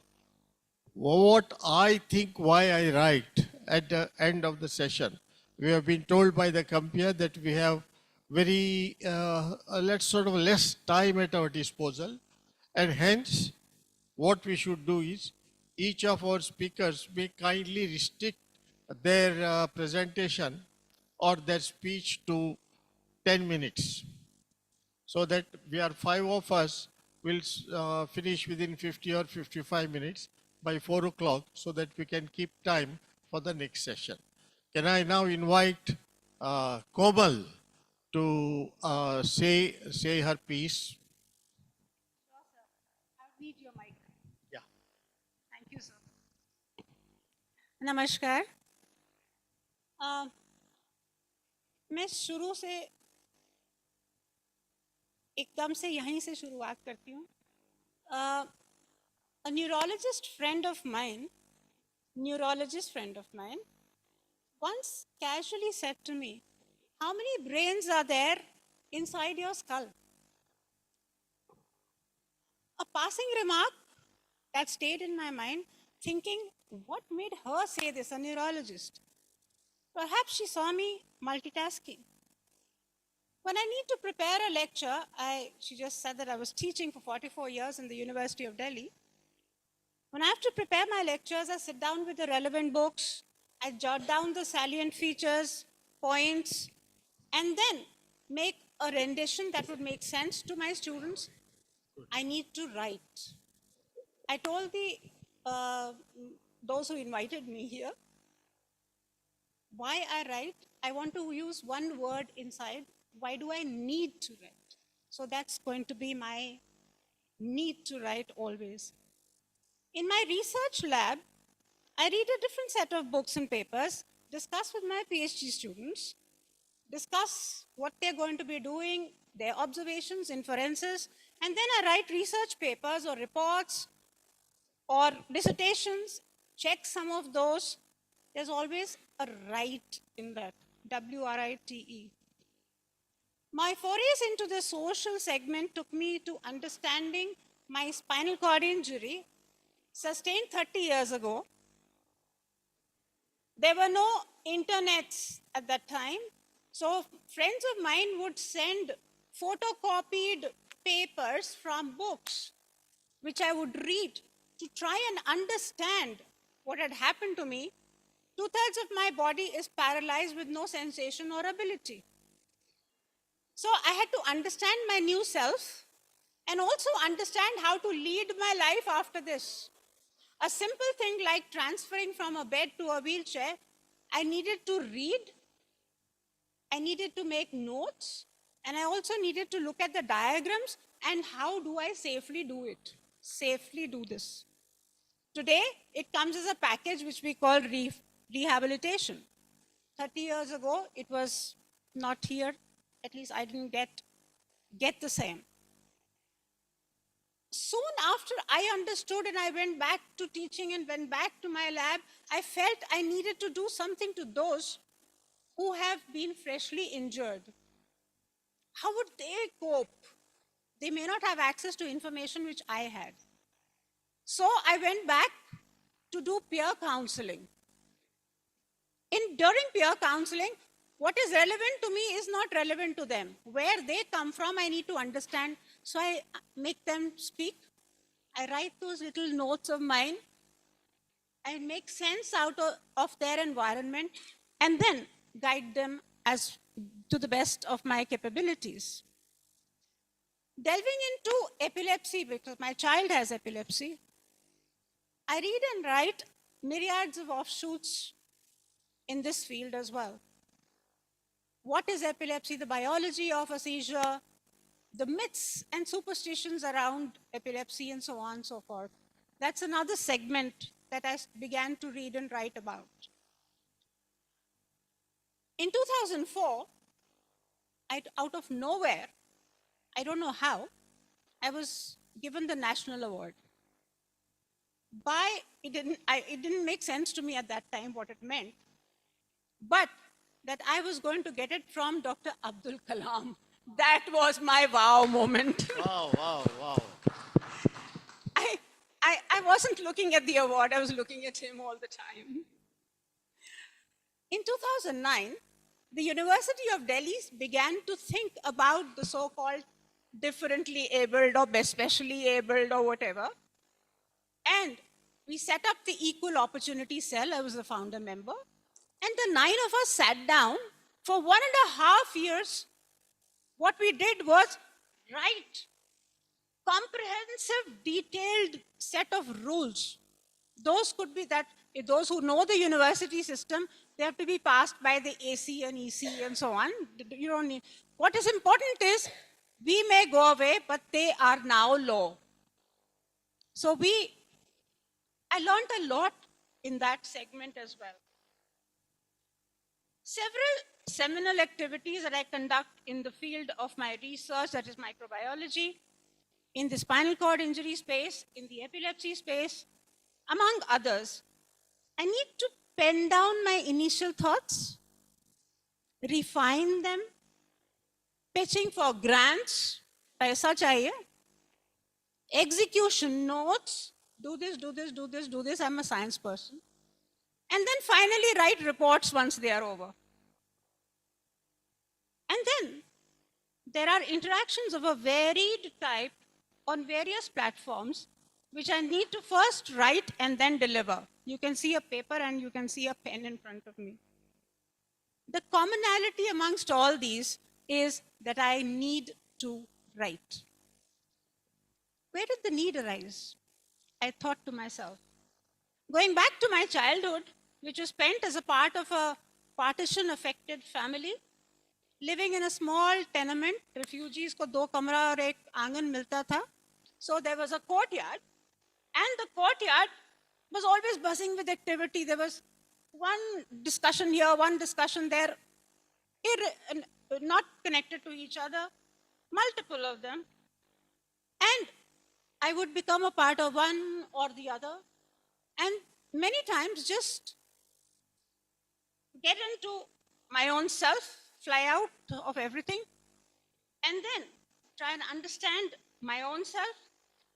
what I think, why I write at the end of the session. We have been told by the compeer that we have very, let's sort of less time at our disposal. And hence, what we should do is, each of our speakers may kindly restrict their presentation or their speech to 10 minutes. So that we are 5 of us will finish within 50 or 55 minutes by 4 o'clock so that we can keep time for the next session. Can I now invite Komal to say her piece? Need your mic. Yeah. Thank you, sir. नमस्कार मैं शुरू से एकदम से यहीं से शुरुआत करती हूँ. A neurologist friend of mine once casually said to me, how many brains are there inside your skull? A passing remark that stayed in my mind, thinking, what made her say this, a neurologist? Perhaps she saw me multitasking. When I need to prepare a lecture, she just said that I was teaching for 44 years in the University of Delhi. When I have to prepare my lectures, I sit down with the relevant books, I jot down the salient features, points, and then make a rendition that would make sense to my students. I need to write. I told those who invited me here, why I write. I want to use one word inside. Why do I need to write? So that's going to be my need to write always. In my research lab, I read a different set of books and papers, discuss with my PhD students, discuss what they're going to be doing, their observations, inferences, and then I write research papers or reports or dissertations check some of those, there's always a right in that, WRITE. My forays into the social segment took me to understanding my spinal cord injury sustained 30 years ago. There were no internets at that time, so friends of mine would send photocopied papers from books, which I would read to try and understand what had happened to me. 2/3 of my body is paralyzed with no sensation or ability. So I had to understand my new self and also understand how to lead my life after this. A simple thing like transferring from a bed to a wheelchair, I needed to read, I needed to make notes, and I also needed to look at the diagrams and how do I safely do it, safely do this. Today, it comes as a package which we call rehabilitation. 30 years ago, it was not here. At least I didn't get the same. Soon after I understood and I went back to teaching and went back to my lab, I felt I needed to do something to those who have been freshly injured. How would they cope? They may not have access to information which I had. So I went back to do peer counseling. During peer counseling, what is relevant to me is not relevant to them. Where they come from, I need to understand. So I make them speak. I write those little notes of mine. I make sense out of their environment and then guide them as to the best of my capabilities. Delving into epilepsy, because my child has epilepsy, I read and write myriads of offshoots in this field as well. What is epilepsy? The biology of a seizure, the myths and superstitions around epilepsy, and so on and so forth. That's another segment that I began to read and write about. In 2004, out of nowhere, I don't know how, I was given the national award. It didn't make sense to me at that time what it meant, but that I was going to get it from Dr. Abdul Kalam. That was my wow moment. Wow, wow, wow. I wasn't looking at the award, I was looking at him all the time. In 2009, the University of Delhi began to think about the so-called differently abled or specially abled or whatever. And we set up the Equal Opportunity Cell. I was the founder member. And the 9 of us sat down for 1.5 years. What we did was write comprehensive, detailed set of rules. Those could be that those who know the university system, they have to be passed by the AC and EC and so on. You don't need. What is important is we may go away, but they are now law. So I learned a lot in that segment as well. Several seminal activities that I conduct in the field of my research, that is microbiology, in the spinal cord injury space, in the epilepsy space, among others, I need to pen down my initial thoughts, refine them, pitching for grants, such execution notes, do this, do this, do this, do this, I'm a science person. And then finally write reports once they are over. And then there are interactions of a varied type on various platforms, which I need to first write and then deliver. You can see a paper and you can see a pen in front of me. The commonality amongst all these is that I need to write. Where did the need arise? I thought to myself. Going back to my childhood, which was spent as a part of a partition-affected family, living in a small tenement, refugees ko 2 kamra aur ek aangan milta tha. So there was a courtyard, and the courtyard was always buzzing with activity. There was one discussion here, one discussion there, not connected to each other, multiple of them. And I would become a part of one or the other. And many times just get into my own self, fly out of everything, and then try and understand my own self,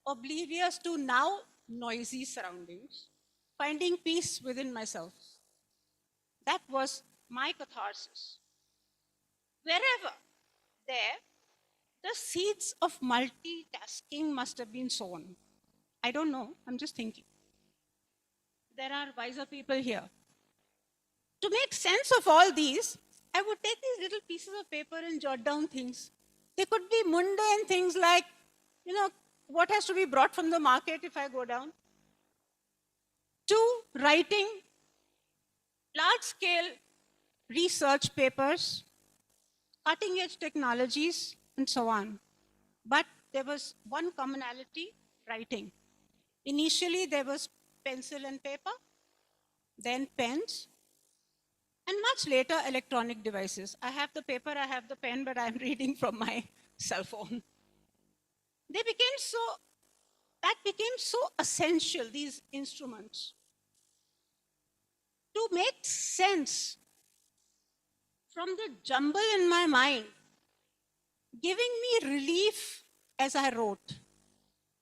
oblivious to now noisy surroundings, finding peace within myself. That was my catharsis. Wherever there, the seeds of multitasking must have been sown. I don't know, I'm just thinking. There are wiser people here. To make sense of all these, I would take these little pieces of paper and jot down things. They could be mundane things like, what has to be brought from the market if I go down, to writing large-scale research papers, cutting-edge technologies, and so on. But there was one commonality: writing. Initially, there was pencil and paper, then pens, and much later, electronic devices. I have the paper, I have the pen, but I'm reading from my cell phone. That became so essential, these instruments, to make sense from the jumble in my mind, giving me relief as I wrote.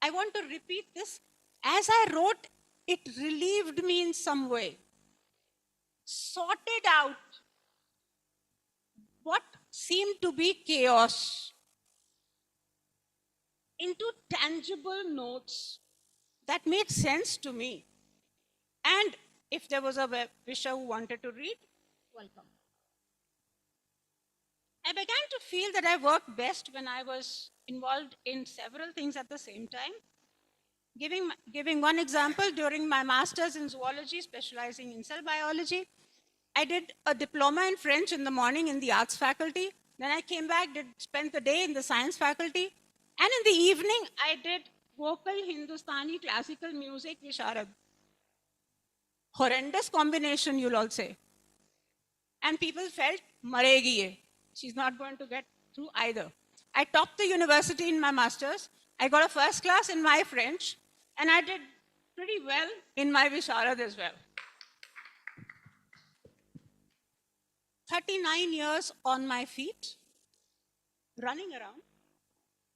I want to repeat this. As I wrote, it relieved me in some way, sorted out what seemed to be chaos into tangible notes that made sense to me. And if there was a wisher who wanted to read, welcome. I began to feel that I worked best when I was involved in several things at the same time. Giving one example, during my master's in zoology, specializing in cell biology, I did a diploma in French in the morning in the arts faculty. Then I came back, spent the day in the science faculty. And in the evening, I did vocal Hindustani classical music Visharad. Horrendous combination, you'll all say. And people felt, maregi ye. She's not going to get through either. I topped the university in my master's. I got a first class in my French. And I did pretty well in my Visharad as well. 39 years on my feet, running around.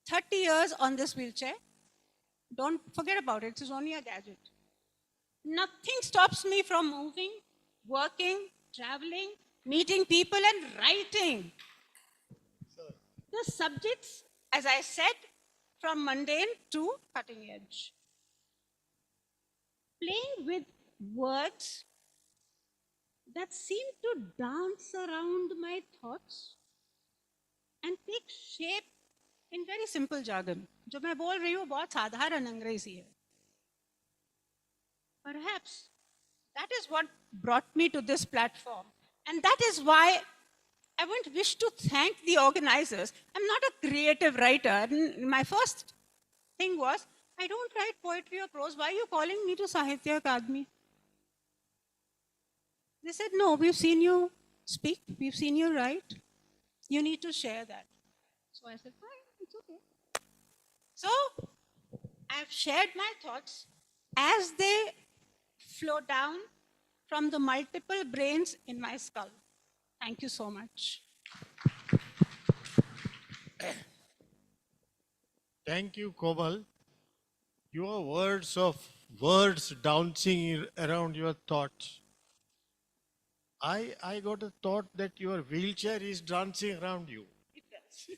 30 years on this wheelchair. Don't forget about it, it's only a gadget. Nothing stops me from moving, working, traveling, meeting people, and writing. The subjects, as I said, from mundane to cutting edge. Playing with words that seem to dance around my thoughts and take shape in very simple jargon. जो मैं बोल रही हूँ बहुत साधारण अंग्रेजी है. Perhaps that is what brought me to this platform. And that is why I would wish to thank the organizers. I'm not a creative writer. My first thing was, I don't write poetry or prose. Why are you calling me to Sahitya Akademi? They said, no, we've seen you speak. We've seen you write. You need to share that. So I said, fine, it's okay. So I've shared my thoughts as they flow down from the multiple brains in my skull. Thank you so much. Thank you, Komal. Your words dancing around your thoughts. I got a thought that your wheelchair is dancing around you. It does.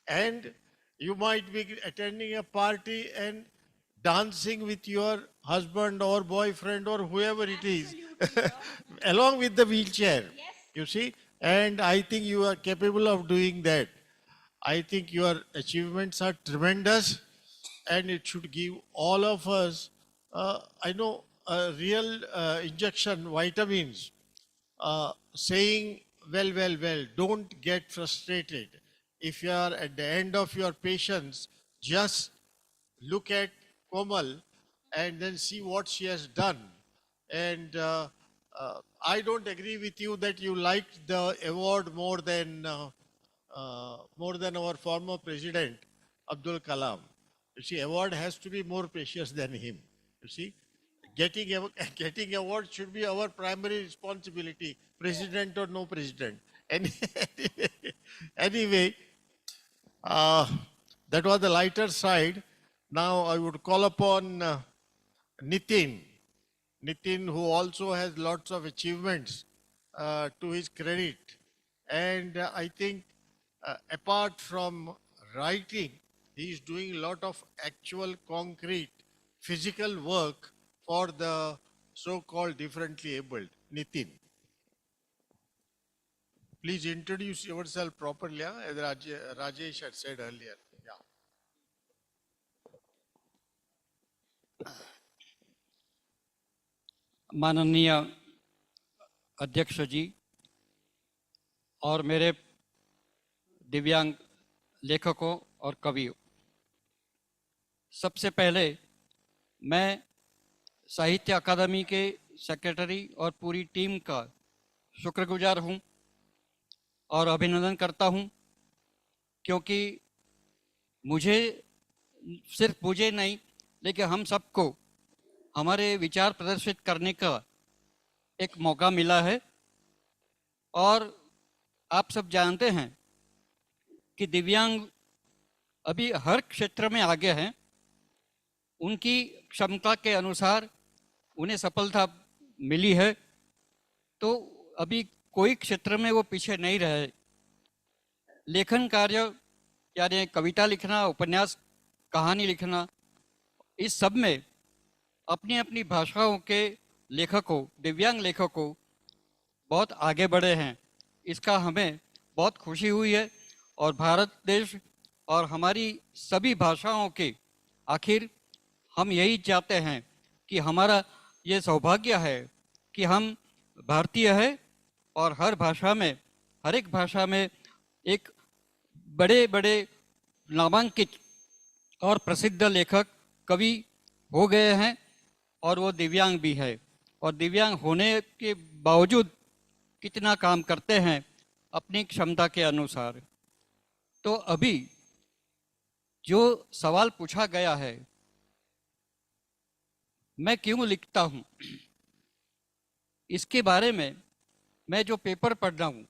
And you might be attending a party and dancing with your husband or boyfriend or whoever it is, along with the wheelchair. Yes. You see? And I think you are capable of doing that. I think your achievements are tremendous, and it should give all of us, a real injection, vitamins, saying, well, don't get frustrated. If you are at the end of your patience, just look at Komal and then see what she has done. And I don't agree with you that you liked the award more than our former president, Abdul Kalam. You see, award has to be more precious than him. You see, getting awards should be our primary responsibility, president or no president. Anyway, that was the lighter side. Now I would call upon Nitin. Nitin, who also has lots of achievements to his credit. And I think apart from writing, he is doing a lot of actual concrete physical work for the so-called differently abled. Nitin, please introduce yourself properly, as Rajesh had said earlier. Yeah. माननीय अध्यक्ष जी और मेरे दिव्यांग लेखकों और कवियों, सबसे पहले मैं साहित्य अकादमी के सेक्रेटरी और पूरी टीम का शुक्रगुजार हूं और अभिनंदन करता हूं, क्योंकि सिर्फ मुझे नहीं लेकिन हम सबको हमारे विचार प्रदर्शित करने का एक मौका मिला है। और आप सब जानते हैं कि दिव्यांग अभी हर क्षेत्र में आगे हैं, उनकी क्षमता के अनुसार उन्हें सफलता मिली है, तो अभी कोई क्षेत्र में वो पीछे नहीं रहे। लेखन कार्य यानी कविता लिखना, उपन्यास, कहानी लिखना, इस सब में अपनी अपनी भाषाओं के लेखकों, दिव्यांग लेखकों बहुत आगे बढ़े हैं। इसका हमें बहुत खुशी हुई है और भारत देश और हमारी सभी भाषाओं के आखिर हम यही चाहते हैं कि हमारा ये सौभाग्य है कि हम भारतीय हैं और हर भाषा में, हर एक भाषा में एक बड़े बड़े नामांकित और प्रसिद्ध लेखक, कवि हो गए हैं और वो दिव्यांग भी है। और दिव्यांग होने के बावजूद कितना काम करते हैं अपनी क्षमता के अनुसार। तो अभी जो सवाल पूछा गया है, मैं क्यों लिखता हूं, इसके बारे में मैं जो पेपर पढ़ रहा हूं,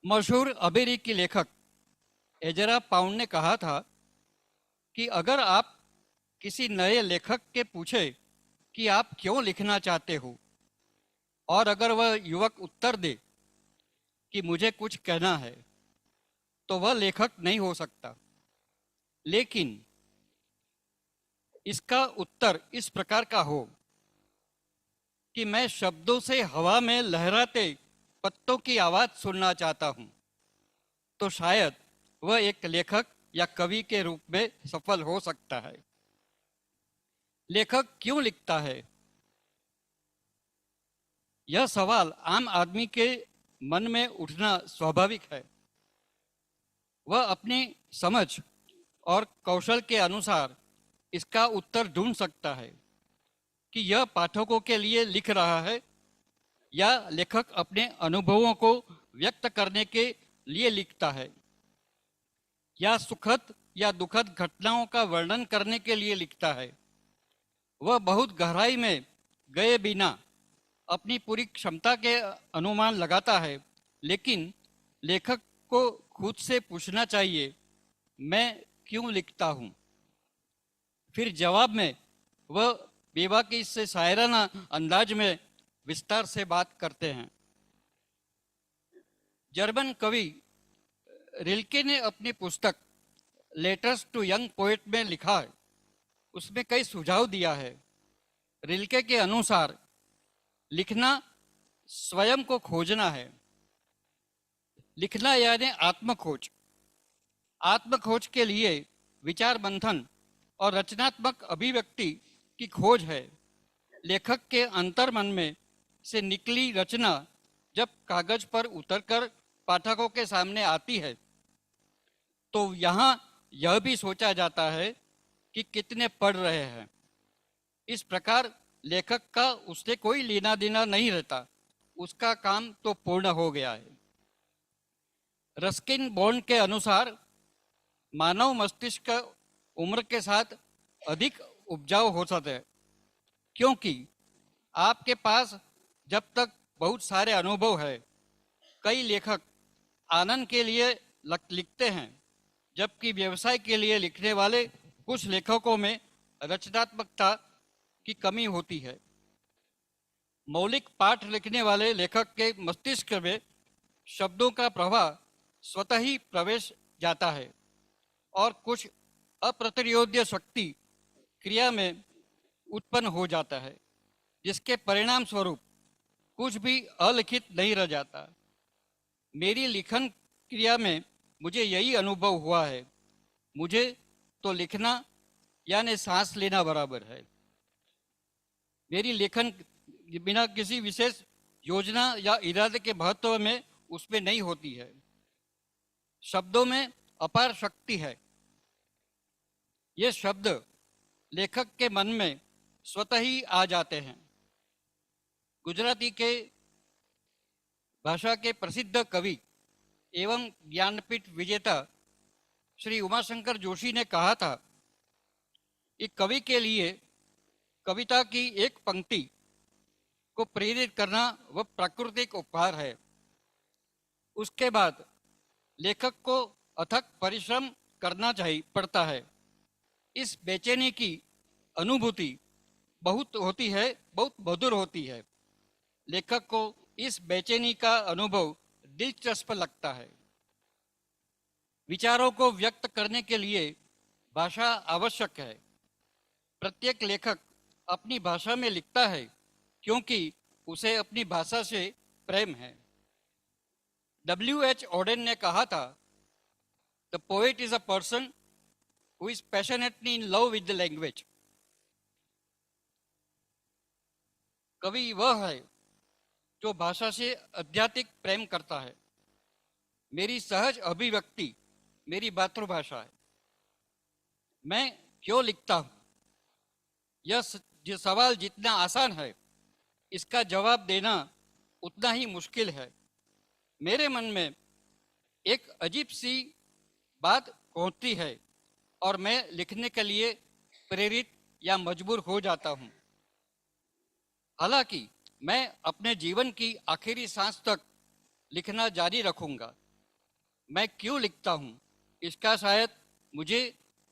मशहूर अमेरिकी लेखक एजरा पाउंड ने कहा था कि अगर आप किसी नए लेखक के पूछे कि आप क्यों लिखना चाहते हो और अगर वह युवक उत्तर दे कि मुझे कुछ कहना है, तो वह लेखक नहीं हो सकता। लेकिन इसका उत्तर इस प्रकार का हो कि मैं शब्दों से हवा में लहराते पत्तों की आवाज सुनना चाहता हूं, तो शायद वह एक लेखक या कवि के रूप में सफल हो सकता है। लेखक क्यों लिखता है, यह सवाल आम आदमी के मन में उठना स्वाभाविक है। वह अपनी समझ और कौशल के अनुसार इसका उत्तर ढूंढ सकता है कि यह पाठकों के लिए लिख रहा है या लेखक अपने अनुभवों को व्यक्त करने के लिए लिखता है, या सुखद या दुखद घटनाओं का वर्णन करने के लिए लिखता है। वह बहुत गहराई में गए बिना अपनी पूरी क्षमता के अनुमान लगाता है, लेकिन लेखक को खुद से पूछना चाहिए, मैं क्यों लिखता हूं। फिर जवाब में वह बेबाकी से शायराना अंदाज में विस्तार से बात करते हैं। जर्मन कवि रिल्के ने अपनी पुस्तक लेटर्स टू यंग पोएट में लिखा है, उसमें कई सुझाव दिया है। रिल्के के अनुसार लिखना स्वयं को खोजना है। लिखना यानी आत्मखोज। आत्मखोज के लिए विचार मंथन और रचनात्मक अभिव्यक्ति की खोज है। लेखक के अंतर्मन में से निकली रचना जब कागज पर उतरकर पाठकों के सामने आती है, तो यहाँ यह भी सोचा जाता है कि कितने पढ़ रहे हैं। इस प्रकार लेखक का उससे कोई लेना देना नहीं रहता, उसका काम तो पूर्ण हो गया है। रस्किन बॉन्ड के अनुसार मानव मस्तिष्क उम्र के साथ अधिक उपजाऊ हो सके, क्योंकि आपके पास जब तक बहुत सारे अनुभव है, कई लेखक आनंद के लिए लिखते हैं, जबकि व्यवसाय के लिए लिखने वाले कुछ लेखकों में रचनात्मकता की कमी होती है। मौलिक पाठ लिखने वाले लेखक के मस्तिष्क में शब्दों का प्रवाह स्वतः ही प्रवेश जाता है और कुछ अप्रतिरोध्य शक्ति क्रिया में उत्पन्न हो जाता है, जिसके परिणाम स्वरूप कुछ भी अलिखित नहीं रह जाता। मेरी लिखन क्रिया में मुझे यही अनुभव हुआ है। मुझे तो लिखना यानी सांस लेना बराबर है। मेरी लेखन बिना किसी विशेष योजना या इरादे के महत्व में उसमें नहीं होती है। शब्दों में अपार शक्ति है। ये शब्द लेखक के मन में स्वतः ही आ जाते हैं। गुजराती के भाषा के प्रसिद्ध कवि एवं ज्ञानपीठ विजेता श्री उमाशंकर जोशी ने कहा था कि कवि के लिए कविता की एक पंक्ति को प्रेरित करना वह प्राकृतिक उपहार है। उसके बाद लेखक को अथक परिश्रम करना पड़ता है। इस बेचैनी की अनुभूति बहुत मधुर होती है। लेखक को इस बेचैनी का अनुभव दिलचस्प लगता है। विचारों को व्यक्त करने के लिए भाषा आवश्यक है। प्रत्येक लेखक अपनी भाषा में लिखता है क्योंकि उसे अपनी भाषा से प्रेम है। W.H. Auden ने कहा था, the poet is a person who is passionately in love with the language. कवि वह है जो भाषा से आध्यात्मिक प्रेम करता है। मेरी सहज अभिव्यक्ति मेरी मातृभाषा है। मैं क्यों लिखता हूँ? यह सवाल जितना आसान है, इसका जवाब देना उतना ही मुश्किल है। मेरे मन में एक अजीब सी बात होती है और मैं लिखने के लिए प्रेरित या मजबूर हो जाता हूँ। हालांकि मैं अपने जीवन की आखिरी सांस तक लिखना जारी रखूंगा। मैं क्यों लिखता हूँ, इसका शायद मुझे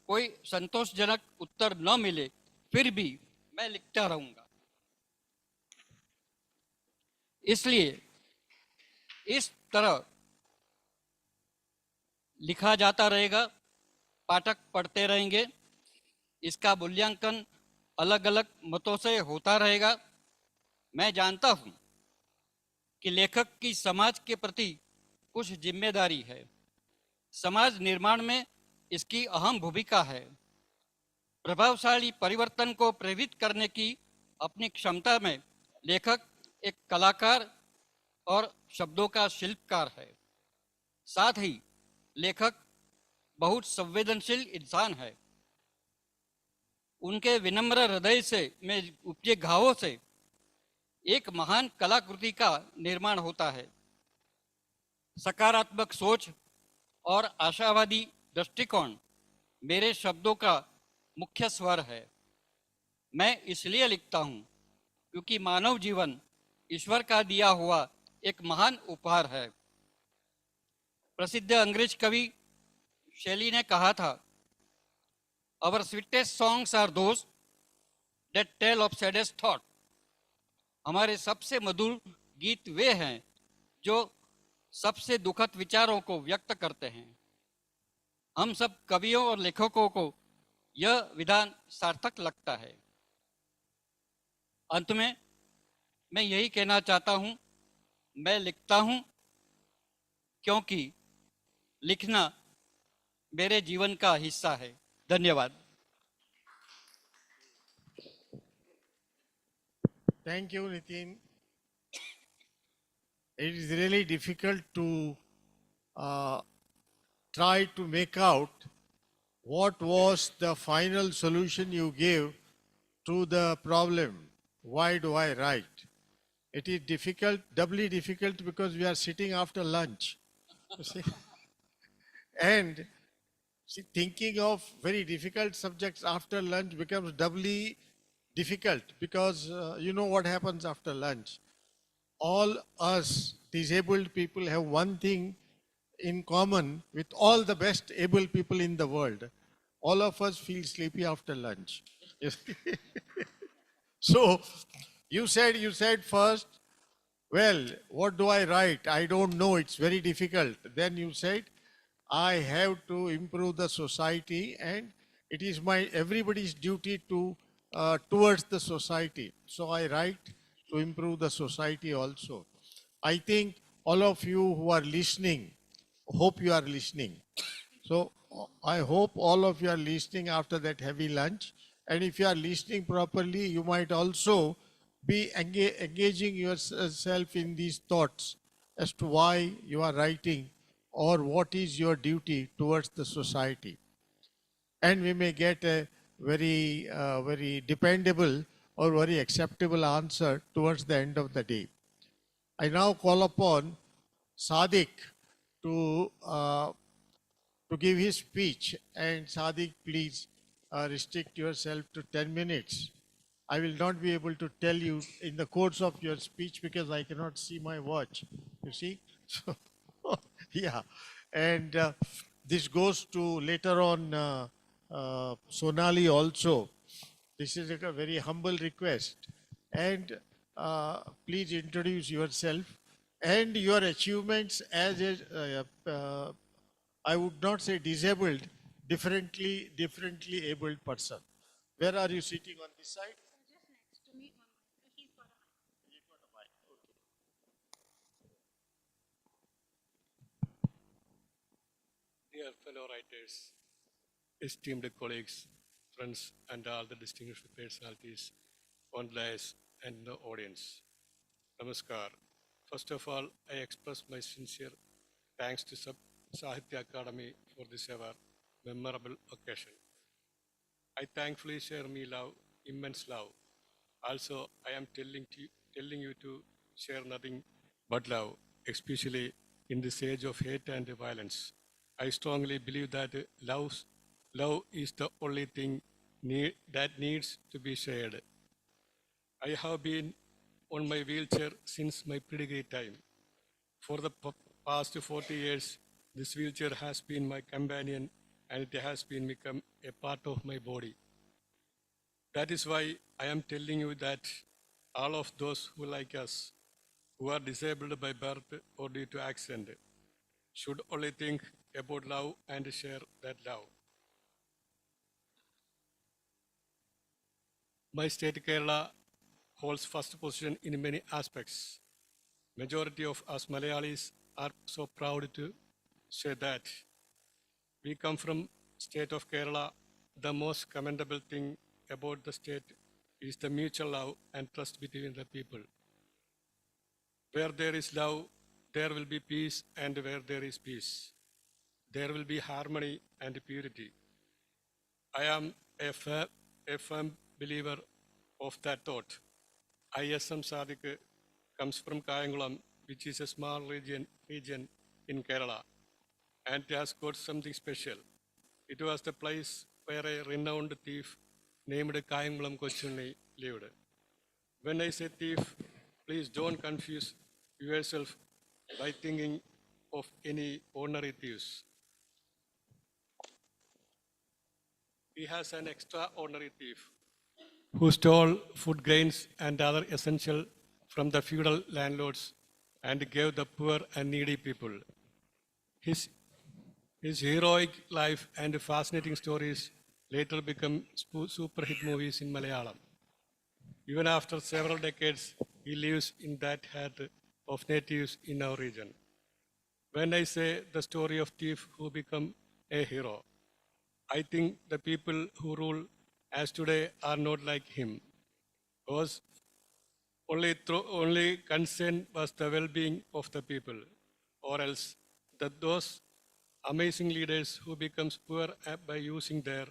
कोई संतोषजनक उत्तर न मिले, फिर भी मैं लिखता रहूंगा। इसलिए इस तरह लिखा जाता रहेगा, पाठक पढ़ते रहेंगे। इसका मूल्यांकन अलग अलग मतों से होता रहेगा। मैं जानता हूं कि लेखक की समाज के प्रति कुछ जिम्मेदारी है। समाज निर्माण में इसकी अहम भूमिका है। प्रभावशाली परिवर्तन को प्रेरित करने की अपनी क्षमता में लेखक एक कलाकार और शब्दों का शिल्पकार है। साथ ही लेखक बहुत संवेदनशील इंसान है। उनके विनम्र हृदय से में उपजे घावों से एक महान कलाकृति का निर्माण होता है। सकारात्मक सोच और आशावादी दृष्टिकोण मेरे शब्दों का मुख्य स्वर है। मैं इसलिए लिखता हूँ क्योंकि मानव जीवन ईश्वर का दिया हुआ एक महान उपहार है। प्रसिद्ध अंग्रेज कवि शैली ने कहा था, our sweetest songs are those that tell of saddest thought. हमारे सबसे मधुर गीत वे हैं जो सबसे दुखद विचारों को व्यक्त करते हैं। हम सब कवियों और लेखकों को यह विधान सार्थक लगता है। अंत में मैं यही कहना चाहता हूं, मैं लिखता हूं क्योंकि लिखना मेरे जीवन का हिस्सा है। धन्यवाद। Thank you, Nitin. It is really difficult to try to make out what was the final solution you gave to the problem. Why do I write? It is difficult, doubly difficult because we are sitting after lunch. You see? And See, thinking of very difficult subjects after lunch becomes doubly difficult because you know what happens after lunch. All us disabled people have one thing in common with all the best able people in the world. All of us feel sleepy after lunch. Yes. So you said first, well, what do I write? I don't know. It's very difficult. Then you said, I have to improve the society, and it is my everybody's duty to towards the society. So I write to improve the society also. I think all of you who are listening, hope you are listening. So I hope all of you are listening after that heavy lunch. And if you are listening properly, you might also be engaging yourself in these thoughts as to why you are writing or what is your duty towards the society. And we may get a very dependable or very acceptable answer towards the end of the day. I now call upon Sadiq to give his speech. And Sadiq, please restrict yourself to 10 minutes. I will not be able to tell you in the course of your speech because I cannot see my watch. You see? So, yeah. And this goes to later on Sonali also. This is a very humble request. And please introduce yourself and your achievements as a I would not say disabled, differently abled person. Where are you sitting on this side? Dear fellow writers, esteemed colleagues, friends, and all the distinguished personalities on the dais and the audience. Namaskar. First of all, I express my sincere thanks to Sahitya Academy for this ever memorable occasion. I thankfully share me love, immense love. Also, I am telling you to share nothing but love, especially in this age of hate and violence. I strongly believe that love is the only thing that needs to be shared. I have been on my wheelchair since my pre-degree time. For the past 40 years, this wheelchair has been my companion and it has been become a part of my body. That is why I am telling you that all of those who like us, who are disabled by birth or due to accident, should only think about love and share that love. My state Kerala holds first position in many aspects. Majority of us Malayalis are so proud to say that. We come from state of Kerala. The most commendable thing about the state is the mutual love and trust between the people. Where there is love, there will be peace, and where there is peace, there will be harmony and purity. I am a firm believer of that thought. ISM Sadiq comes from Kayangulam, which is a small region in Kerala, and it has got something special. It was the place where a renowned thief named Kayangulam Kochunni lived. When I say thief, please don't confuse yourself by thinking of any ordinary thieves. He has an extraordinary thief who stole food grains and other essential from the feudal landlords and gave the poor and needy people. His heroic life and fascinating stories later become super hit movies in Malayalam. Even after several decades, he lives in that heart of natives in our region. When I say the story of thief who become a hero, I think the people who rule as today are not like him, because only concern was the well-being of the people, or else that those amazing leaders who becomes poor by using their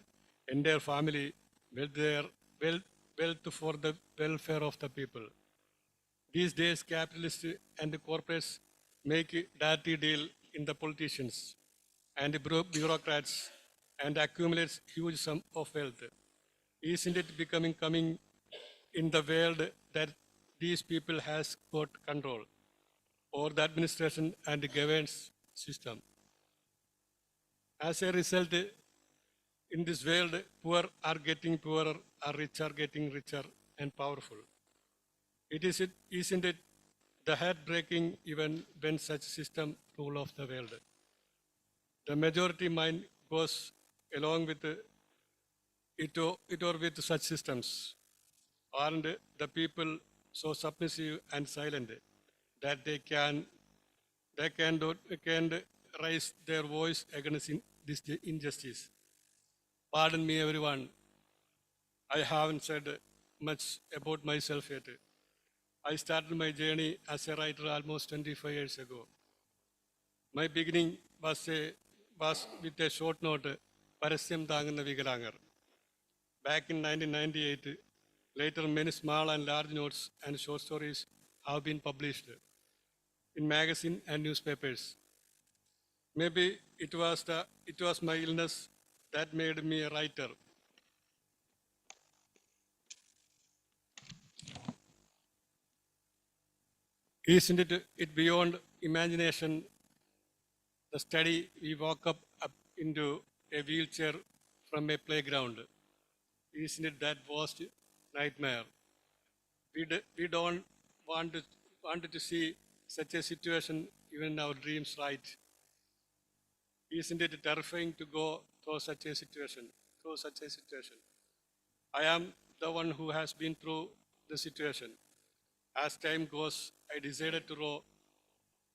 entire family wealth for the welfare of the people. These days, capitalists and corporates make a dirty deal in the politicians and bureaucrats and accumulates huge sum of wealth. Isn't it becoming coming in the world that these people has got control over the administration and the governance system? As a result, in this world, poor are getting poorer, are rich are getting richer and powerful. Isn't it the heartbreaking even when such system rule of the world? The majority mind goes along with it or with such systems. Aren't the people so submissive and silent that they can raise their voice against this injustice? Pardon me, everyone. I haven't said much about myself yet. I started my journey as a writer almost 25 years ago. My beginning was with a short note, Parasyam Thanganna Vigalangar. Back in 1998, later many small and large notes and short stories have been published in magazines and newspapers. Maybe it was my illness that made me a writer. Isn't it beyond imagination? The study we walk up into a wheelchair from a playground. Isn't it that worst nightmare? We don't want to see such a situation even in our dreams, right? Isn't it terrifying to go through such a situation? I am the one who has been through the situation. As time goes, I decided to row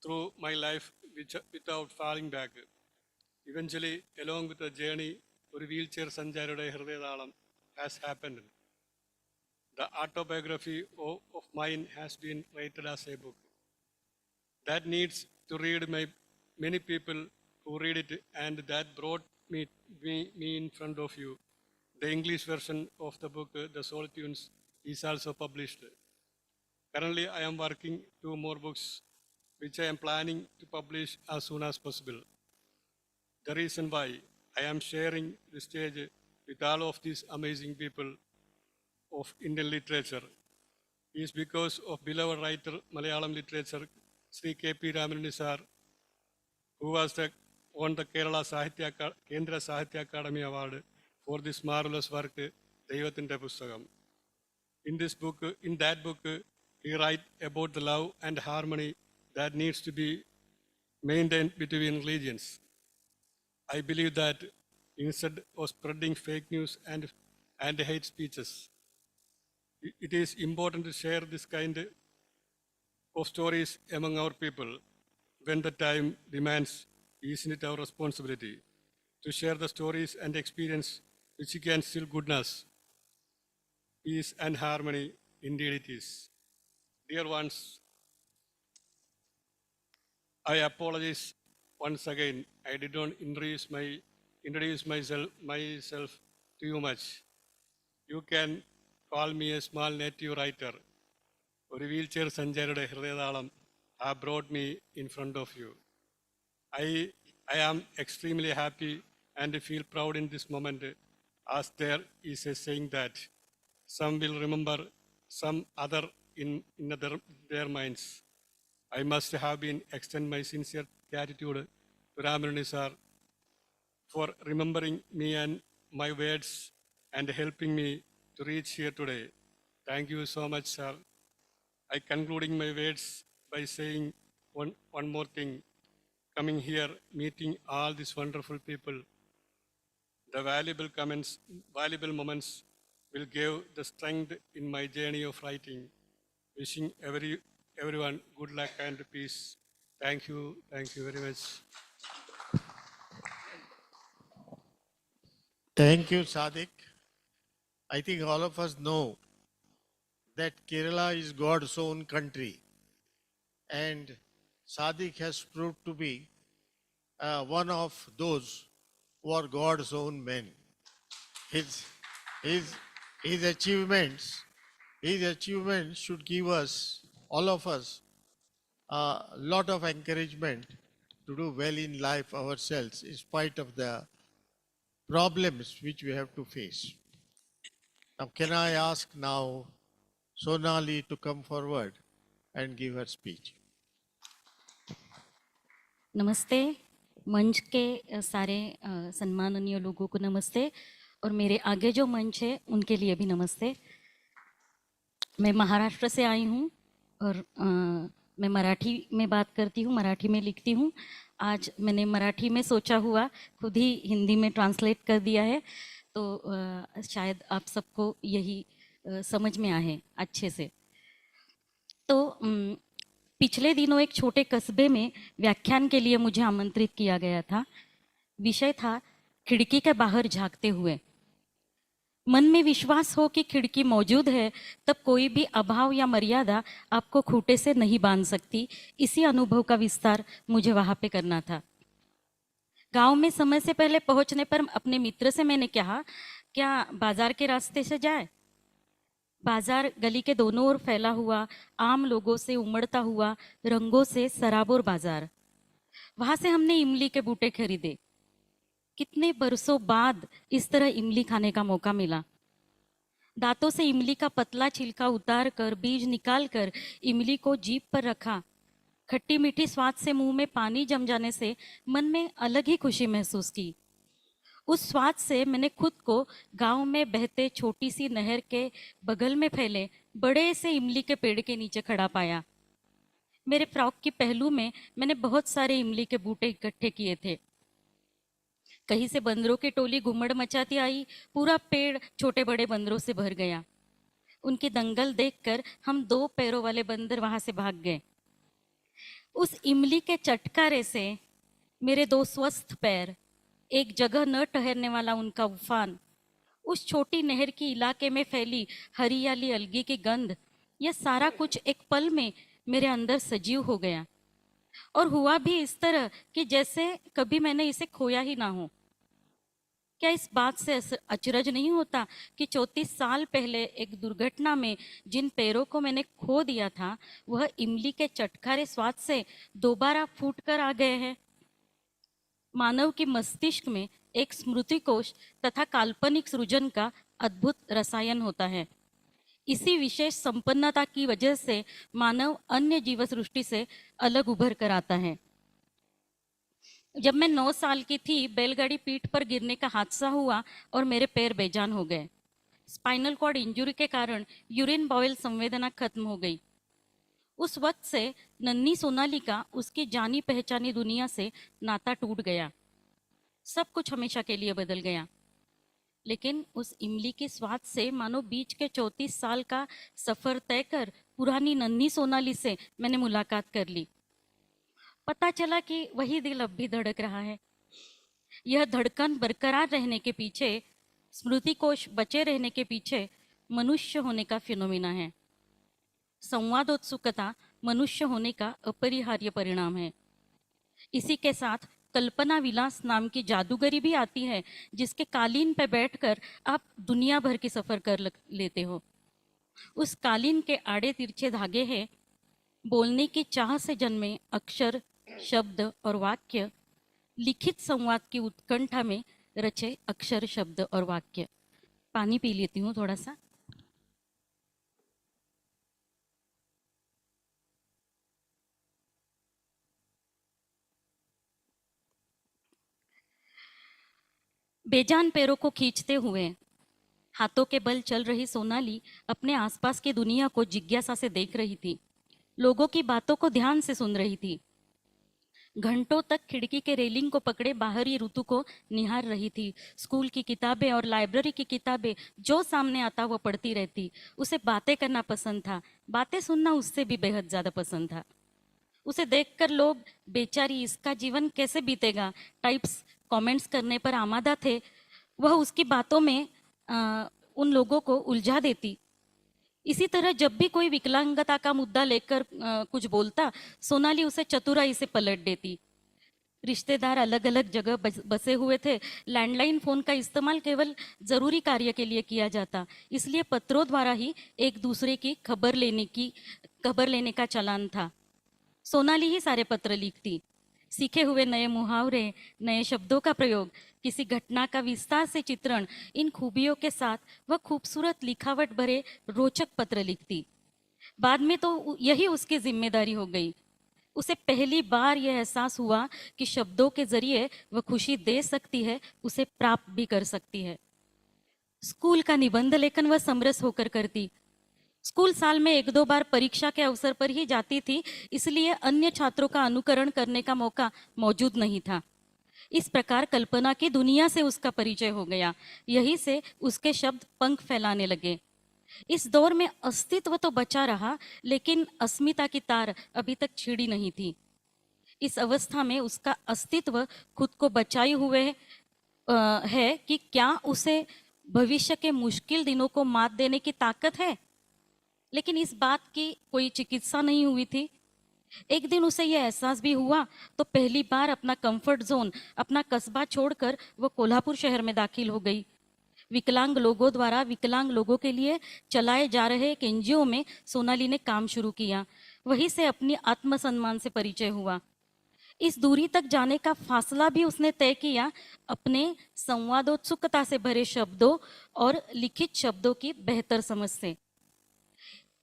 through my life without falling back. Eventually, along with the journey, ഒരു wheelchair സഞ്ചാരിയുടെ ഹൃദയതാളം has happened. The autobiography of mine has been rated as a book that needs to read by many people who read it, and that brought me in front of you. The English version of the book, The Solitudes, is also published. Currently, I am working 2 more books, which I am planning to publish as soon as possible. The reason why I am sharing the stage with all of these amazing people of Indian literature is because of beloved writer Malayalam literature, Sri K.P. Ramanani sir, who won the Kendra Sahitya Academy Award for this marvelous work, Deivathinte Pusthakam. In that book, he writes about the love and harmony that needs to be maintained between religions. I believe that instead of spreading fake news and hate speeches, it is important to share this kind of stories among our people. When the time demands, isn't it our responsibility to share the stories and experience which can still goodness, peace and harmony? Indeed it is. Dear ones, I apologize once again. I did not introduce myself to you much. You can call me a small native writer. ഒരു wheelchair സഞ്ചാരിയുടെ ഹൃദയതാളം have brought me in front of you. I am extremely happy and feel proud in this moment, as there is a saying that some will remember some other in their minds. I must have been extend my sincere gratitude to Ramanani sir for remembering me and my words and helping me to reach here today. Thank you so much, sir. I concluding my words by saying one more thing. Coming here, meeting all these wonderful people, the valuable moments will give the strength in my journey of writing. Wishing everyone good luck and peace. Thank you very much. Thank you, Sadiq. I think all of us know that Kerala is God's own country, and Sadiq has proved to be one of those who are God's own men. His achievements should give us, all of us, a lot of encouragement to do well in life ourselves, in spite of the problems which we have to face. Now, can I ask now Sonali to come forward and give her speech? नमस्ते, मंच के सारे सम्माननीय लोगों को नमस्ते, और मेरे आगे जो मंच है उनके लिए भी नमस्ते। मैं महाराष्ट्र से आई हूँ और मैं मराठी में बात करती हूँ, मराठी में लिखती हूँ। आज मैंने मराठी में सोचा हुआ खुद ही हिंदी में ट्रांसलेट कर दिया है, तो शायद आप सबको यही समझ में आए अच्छे से। तो पिछले दिनों एक छोटे कस्बे में व्याख्यान के लिए मुझे आमंत्रित किया गया था। विषय था खिड़की के बाहर झांकते हुए। मन में विश्वास हो कि खिड़की मौजूद है, तब कोई भी अभाव या मर्यादा आपको खूंटे से नहीं बांध सकती। इसी अनुभव का विस्तार मुझे वहाँ पे करना था। गांव में समय से पहले पहुंचने पर अपने मित्र से मैंने कहा, क्या बाजार के रास्ते से जाए? बाजार गली के दोनों ओर फैला हुआ, आम लोगों से उमड़ता हुआ, रंगों से सराबोर बाजार। वहां से हमने इमली के बूटे खरीदे। कितने बरसों बाद इस तरह इमली खाने का मौका मिला। दांतों से इमली का पतला छिलका उतार कर, बीज निकाल कर इमली को जीभ पर रखा। खट्टी मीठी स्वाद से मुंह में पानी जम जाने से मन में अलग ही खुशी महसूस की। उस स्वाद से मैंने खुद को गांव में बहते छोटी सी नहर के बगल में फैले बड़े से इमली के पेड़ के नीचे खड़ा पाया। मेरे फ्रॉक की पहलू में मैंने बहुत सारे इमली के बूटे इकट्ठे किए थे। कहीं से बंदरों की टोली घुमड़ मचाती आई। पूरा पेड़ छोटे बड़े बंदरों से भर गया। उनकी दंगल देखकर हम 2 पैरों वाले बंदर वहां से भाग गए। उस इमली के चटकारे से मेरे 2 स्वस्थ पैर, एक जगह न ठहरने वाला उनका उफान, उस छोटी नहर की इलाके में फैली हरियाली अलगी की गंध, यह सारा कुछ एक पल में मेरे अंदर सजीव हो गया। और हुआ भी इस तरह कि जैसे कभी मैंने इसे खोया ही ना हो। क्या इस बात से अचरज नहीं होता कि 34 साल पहले एक दुर्घटना में जिन पैरों को मैंने खो दिया था, वह इमली के चटखारे स्वाद से दोबारा फूट कर आ गए हैं। मानव की मस्तिष्क में एक स्मृति कोश तथा काल्पनिक सृजन का अद्भुत रसायन होता है। इसी विशेष संपन्नता की वजह से मानव अन्य जीव सृष्टि से अलग उभर कर आता है। जब मैं 9 साल की थी, बैलगाड़ी पीठ पर गिरने का हादसा हुआ और मेरे पैर बेजान हो गए। स्पाइनल कॉर्ड इंजरी के कारण यूरिन बाउल संवेदना खत्म हो गई। उस वक्त से नन्ही सोनाली का उसकी जानी पहचानी दुनिया से नाता टूट गया। सब कुछ हमेशा के लिए बदल गया। लेकिन उस इमली के स्वाद से मानो बीच के 34 साल का सफर तय कर पुरानी नन्ही सोनाली से मैंने मुलाकात कर ली। पता चला कि वही दिल अब भी धड़क रहा है। यह धड़कन बरकरार रहने के पीछे, स्मृति कोश बचे रहने के पीछे मनुष्य होने का फिनोमिना है। संवादोत्सुकता मनुष्य होने का अपरिहार्य परिणाम है। इसी के साथ कल्पना विलास नाम की जादूगरी भी आती है, जिसके कालीन पर बैठकर आप दुनिया भर की सफर कर लेते हो। उस कालीन के आड़े तिरछे धागे हैं बोलने की चाह से जन्मे अक्षर, शब्द और वाक्य, लिखित संवाद की उत्कंठा में रचे अक्षर, शब्द और वाक्य। पानी पी लेती हूँ थोड़ा सा। बेजान पैरों को खींचते हुए हाथों के बल चल रही सोनाली अपने आसपास की दुनिया को जिज्ञासा से देख रही थी। लोगों की बातों को ध्यान से सुन रही थी। घंटों तक खिड़की के रेलिंग को पकड़े बाहरी ऋतु को निहार रही थी। स्कूल की किताबें और लाइब्रेरी की किताबें जो सामने आता वो पढ़ती रहती। उसे बातें करना पसंद था, बातें सुनना उससे भी बेहद ज़्यादा पसंद था। उसे देखकर लोग बेचारी इसका जीवन कैसे बीतेगा टाइप्स कमेंट्स करने पर आमादा थे। वह उसकी बातों में उन लोगों को उलझा देती। इसी तरह जब भी कोई विकलांगता का मुद्दा लेकर कुछ बोलता, सोनाली उसे चतुराई से पलट देती। रिश्तेदार अलग अलग जगह बसे हुए थे। लैंडलाइन फ़ोन का इस्तेमाल केवल ज़रूरी कार्य के लिए किया जाता, इसलिए पत्रों द्वारा ही एक दूसरे की खबर लेने का चलन था। सोनाली ही सारे पत्र लिखती। सीखे हुए नए मुहावरे, नए शब्दों का प्रयोग किसी घटना का विस्तार से चित्रण, इन खूबियों के साथ वह खूबसूरत लिखावट भरे रोचक पत्र लिखती। बाद में तो यही उसकी जिम्मेदारी हो गई। उसे पहली बार यह एहसास हुआ कि शब्दों के जरिए वह खुशी दे सकती है, उसे प्राप्त भी कर सकती है। स्कूल का निबंध लेखन वह समरस होकर करती। स्कूल साल में 1-2 बार परीक्षा के अवसर पर ही जाती थी, इसलिए अन्य छात्रों का अनुकरण करने का मौका मौजूद नहीं था। इस प्रकार कल्पना की दुनिया से उसका परिचय हो गया। यहीं से उसके शब्द पंख फैलाने लगे। इस दौर में अस्तित्व तो बचा रहा, लेकिन अस्मिता की तार अभी तक छिड़ी नहीं थी। इस अवस्था में उसका अस्तित्व खुद को बचाए हुए है कि क्या उसे भविष्य के मुश्किल दिनों को मात देने की ताकत है। लेकिन इस बात की कोई चिकित्सा नहीं हुई थी। एक दिन उसे यह एहसास भी हुआ तो पहली बार अपना कंफर्ट जोन, अपना कस्बा छोड़कर वो कोल्हापुर शहर में दाखिल हो गई। विकलांग लोगों द्वारा विकलांग लोगों के लिए चलाए जा रहे एक एनजीओ में सोनाली ने काम शुरू किया। वहीं से अपनी आत्मसम्मान से परिचय हुआ। इस दूरी तक जाने का फासला भी उसने तय किया अपने संवादोत्सुकता से भरे शब्दों और लिखित शब्दों की बेहतर समझ से।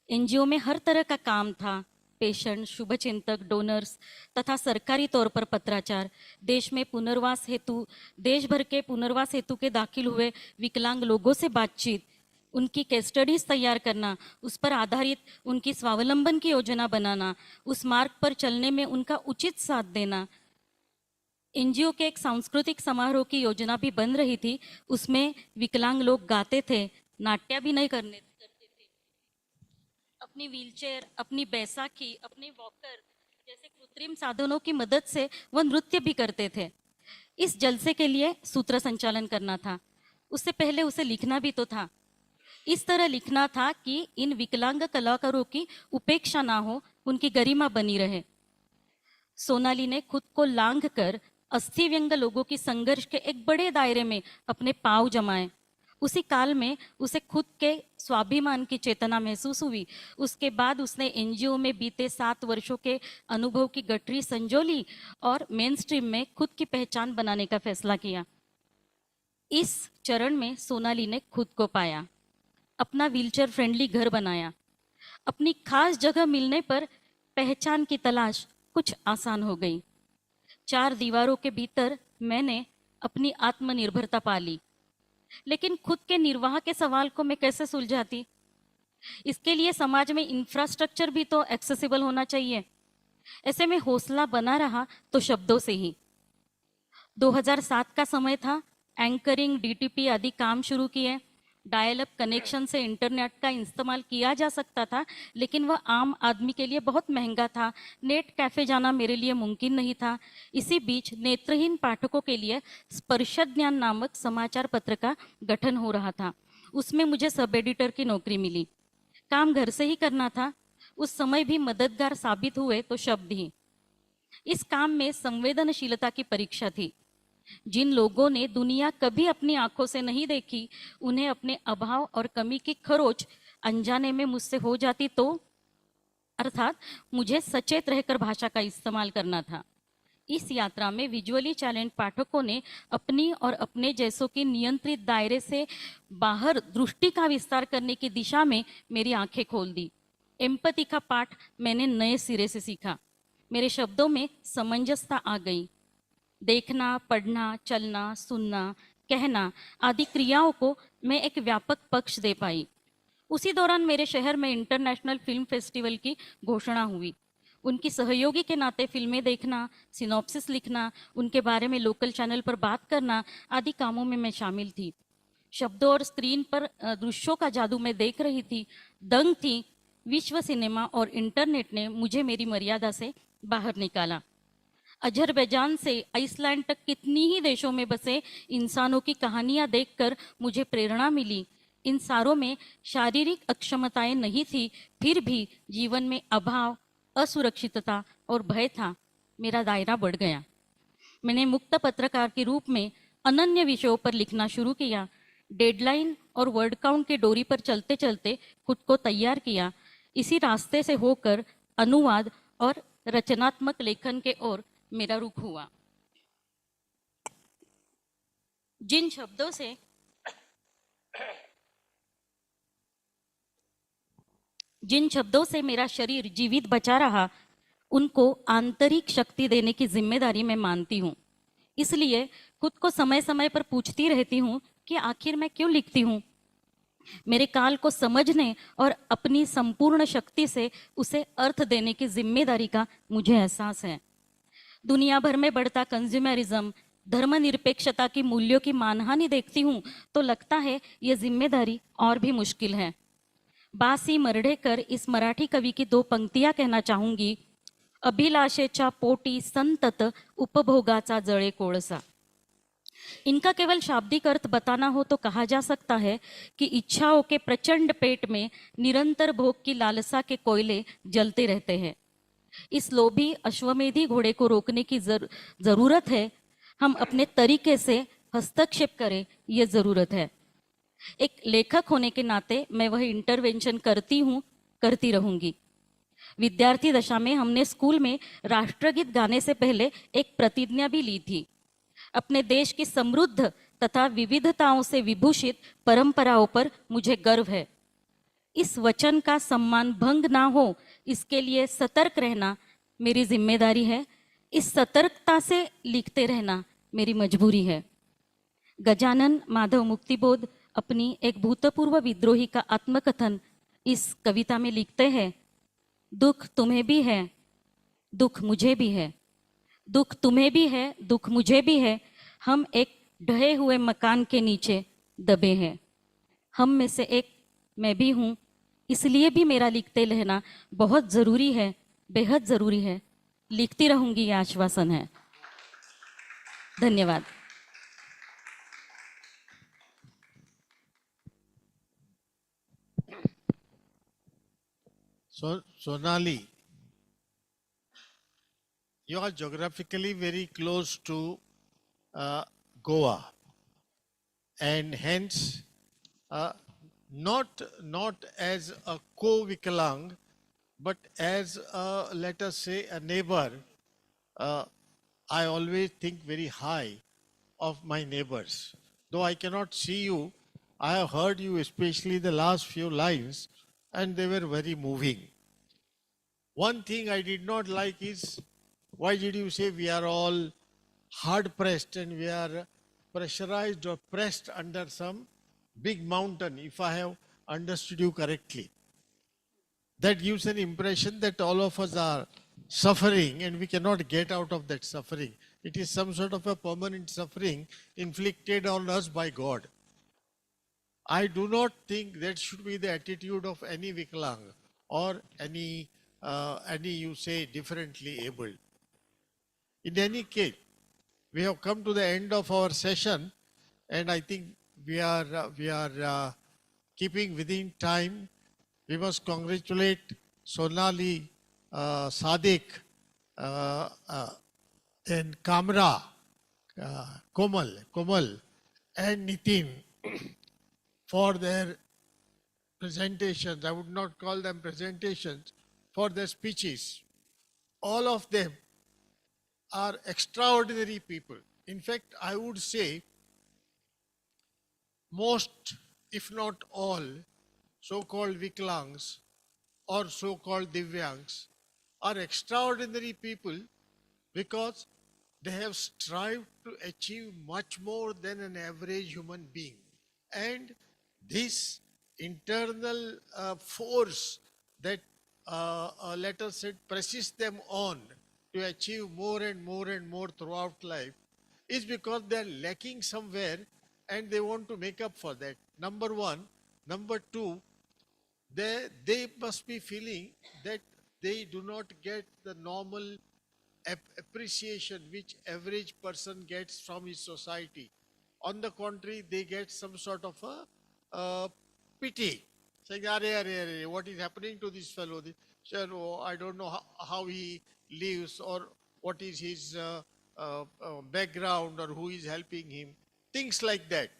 एनजीओ में हर तरह का काम था। पेशेंट, शुभचिंतक, डोनर्स तथा सरकारी तौर पर पत्राचार, देश में पुनर्वास हेतु, देश भर के पुनर्वास हेतु के दाखिल हुए विकलांग लोगों से बातचीत, उनकी केस स्टडीज तैयार करना, उस पर आधारित उनकी स्वावलंबन की योजना बनाना, उस मार्ग पर चलने में उनका उचित साथ देना। एनजीओ के एक सांस्कृतिक समारोह की योजना भी बन रही थी। उसमें विकलांग लोग गाते थे, नाट्य भी नहीं करते थे। अपनी व्हीलचेयर, अपनी बैसाखी, अपने वॉकर जैसे कृत्रिम साधनों की मदद से वह नृत्य भी करते थे। इस जलसे के लिए सूत्र संचालन करना था। उससे पहले उसे लिखना भी तो था। इस तरह लिखना था कि इन विकलांग कलाकारों की उपेक्षा ना हो, उनकी गरिमा बनी रहे। सोनाली ने खुद को लांघ कर अस्थि व्यंग लोगों की संघर्ष के एक बड़े दायरे में अपने पांव जमाए। उसी काल में उसे खुद के स्वाभिमान की चेतना महसूस हुई। उसके बाद उसने एनजीओ में बीते 7 वर्षों के अनुभव की गठरी संजोली और मेन स्ट्रीम में खुद की पहचान बनाने का फैसला किया। इस चरण में सोनाली ने खुद को पाया, अपना व्हीलचेयर फ्रेंडली घर बनाया। अपनी खास जगह मिलने पर पहचान की तलाश कुछ आसान हो गई। 4 दीवारों के भीतर मैंने अपनी आत्मनिर्भरता पा ली। लेकिन खुद के निर्वाह के सवाल को मैं कैसे सुलझाती? इसके लिए समाज में इंफ्रास्ट्रक्चर भी तो एक्सेसिबल होना चाहिए। ऐसे में हौसला बना रहा तो शब्दों से ही। 2007 का समय था। एंकरिंग, डीटीपी आदि काम शुरू किए। डायल अप कनेक्शन से इंटरनेट का इस्तेमाल किया जा सकता था, लेकिन वह आम आदमी के लिए बहुत महंगा था। नेट कैफे जाना मेरे लिए मुमकिन नहीं था। इसी बीच नेत्रहीन पाठकों के लिए स्पर्श ज्ञान नामक समाचार पत्र का गठन हो रहा था। उसमें मुझे सब एडिटर की नौकरी मिली। काम घर से ही करना था। उस समय भी मददगार साबित हुए तो शब्द ही। इस काम में संवेदनशीलता की परीक्षा थी। जिन लोगों ने दुनिया कभी अपनी आंखों से नहीं देखी, उन्हें अपने अभाव और कमी की खरोच अनजाने में मुझसे हो जाती तो, अर्थात मुझे सचेत रहकर भाषा का इस्तेमाल करना था। इस यात्रा में विजुअली चैलेंज पाठकों ने अपनी और अपने जैसों की नियंत्रित दायरे से बाहर दृष्टि का विस्तार करने की दिशा में मेरी आंखें खोल दी। एम्पैथी का पाठ मैंने नए सिरे से सीखा। मेरे शब्दों में समंजसता आ गई। देखना, पढ़ना, चलना, सुनना, कहना आदि क्रियाओं को मैं एक व्यापक पक्ष दे पाई। उसी दौरान मेरे शहर में इंटरनेशनल फिल्म फेस्टिवल की घोषणा हुई। उनकी सहयोगी के नाते फिल्में देखना, सिनॉप्सिस लिखना, उनके बारे में लोकल चैनल पर बात करना आदि कामों में मैं शामिल थी। शब्दों और स्क्रीन पर दृश्यों का जादू मैं देख रही थी, दंग थी। विश्व सिनेमा और इंटरनेट ने मुझे मेरी मर्यादा से बाहर निकाला। अजरबैजान से आइसलैंड तक कितनी ही देशों में बसे इंसानों की कहानियां देखकर मुझे प्रेरणा मिली। इन सारों में शारीरिक अक्षमताएं नहीं थी, फिर भी जीवन में अभाव, असुरक्षितता और भय था। मेरा दायरा बढ़ गया। मैंने मुक्त पत्रकार के रूप में अनन्य विषयों पर लिखना शुरू किया। डेडलाइन और वर्ड काउंट की डोरी पर चलते चलते खुद को तैयार किया। इसी रास्ते से होकर अनुवाद और रचनात्मक लेखन के ओर मेरा रुख हुआ। जिन शब्दों से जिन शब्दों से मेरा शरीर जीवित बचा रहा, उनको आंतरिक शक्ति देने की जिम्मेदारी मैं मानती हूँ। इसलिए खुद को समय समय पर पूछती रहती हूँ कि आखिर मैं क्यों लिखती हूँ। मेरे काल को समझने और अपनी संपूर्ण शक्ति से उसे अर्थ देने की जिम्मेदारी का मुझे एहसास है। दुनिया भर में बढ़ता कंज्यूमरिज्म, धर्मनिरपेक्षता की मूल्यों की मानहानि देखती हूँ तो लगता है ये जिम्मेदारी और भी मुश्किल है। बासी मर्ढेकर इस मराठी कवि की 2 पंक्तियां कहना चाहूंगी। अभिलाषेच्या पोटी संतत उपभोगाचा जळे कोळसा। इनका केवल शाब्दिक अर्थ बताना हो तो कहा जा सकता है कि इच्छाओं के प्रचंड पेट में निरंतर भोग की लालसा के कोयले जलते रहते हैं। इस लोभी अश्वमेधी घोड़े को रोकने की जरूरत है। हम अपने तरीके से हस्तक्षेप करें, ये जरूरत है। एक लेखक होने के नाते मैं वह इंटरवेंशन करती हूँ, करती रहूंगी। विद्यार्थी दशा में हमने स्कूल में राष्ट्रगीत गाने से पहले एक प्रतिज्ञा भी ली थी। अपने देश की समृद्ध तथा विविधताओं से विभूषित परंपराओं पर मुझे गर्व है। इस वचन का सम्मान भंग ना हो, इसके लिए सतर्क रहना मेरी जिम्मेदारी है। इस सतर्कता से लिखते रहना मेरी मजबूरी है। गजानन माधव मुक्तिबोध अपनी एक भूतपूर्व विद्रोही का आत्मकथन इस कविता में लिखते हैं। दुख तुम्हें भी है, दुख मुझे भी है, दुख तुम्हें भी है, दुख मुझे भी है। हम एक ढहे हुए मकान के नीचे दबे हैं। हम में से एक मैं भी हूँ, इसलिए भी मेरा लिखते रहना बहुत ज़रूरी है, बेहद ज़रूरी है। लिखती रहूँगी, ये आश्वासन है। धन्यवाद। So, Sonali, you are geographically very close to Goa, and hence, not as a co-Vikalang, but as let us say a neighbor. I always think very high of my neighbors. Though I cannot see you, I have heard you, especially the last few lines, and they were very moving. One thing I did not like is, why did you say we are all hard pressed and we are pressurized or pressed under some big mountain, if I have understood you correctly? That gives an impression that all of us are suffering and we cannot get out of that suffering. It is some sort of a permanent suffering inflicted on us by God. I do not think that should be the attitude of any Vikalang or any you say differently abled. In any case, we have come to the end of our session, and I think we are keeping within time. We must congratulate Sonali, Sadiq, and Kamra, Komal, and Nitin for their presentations. I would not call them presentations, for their speeches. All of them are extraordinary people. In fact, I would say most, if not all, so-called Vikalangs or so-called Divyangs are extraordinary people because they have strived to achieve much more than an average human being. And this internal force that, let us say, presses them on to achieve more and more and more throughout life is because they are lacking somewhere and they want to make up for that. Number one. Number two, they must be feeling that they do not get the normal appreciation which average person gets from his society. On the contrary, they get some sort of a pity. Saying, "Arey, what is happening to this fellow? I don't know how he lives or what is his background or who is helping him." Things like that.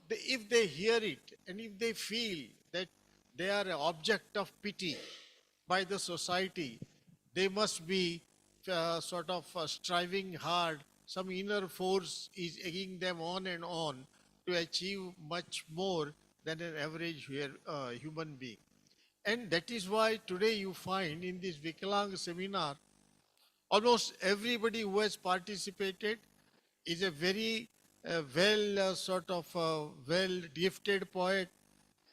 If they hear it and if they feel that they are an object of pity by the society, they must be striving hard some inner force is egging them on and on to achieve much more than an average human being. And that is why today you find in this Vikalang seminar, almost everybody who has participated is a very well gifted poet.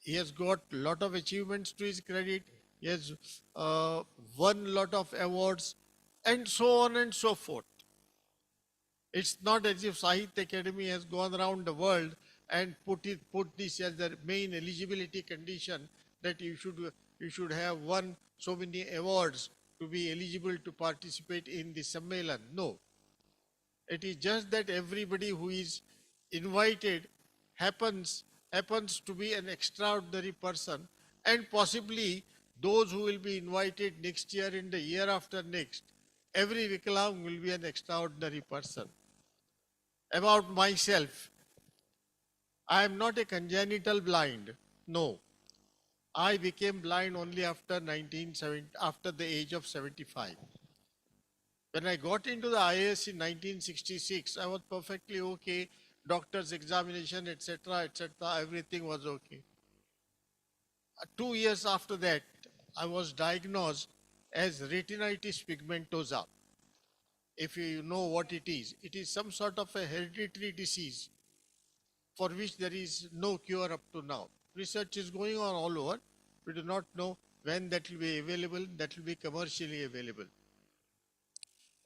He has got a lot of achievements to his credit. He has won a lot of awards and so on and so forth. It's not as if Sahitya Academy has gone around the world and put this as the main eligibility condition that you should have won so many awards to be eligible to participate in the Sammelan. No. It is just that everybody who is invited happens to be an extraordinary person, and possibly those who will be invited next year and the year after next, every Vikalang will be an extraordinary person. About myself, I am not a congenital blind. No. I became blind only after the age of 75. When I got into the IAS in 1966, I was perfectly okay. Doctor's examination, etc., everything was okay. 2 years after that, I was diagnosed as retinitis pigmentosa. If you know what it is some sort of a hereditary disease for which there is no cure up to now. Research is going on all over. We do not know when that will be available, that will be commercially available.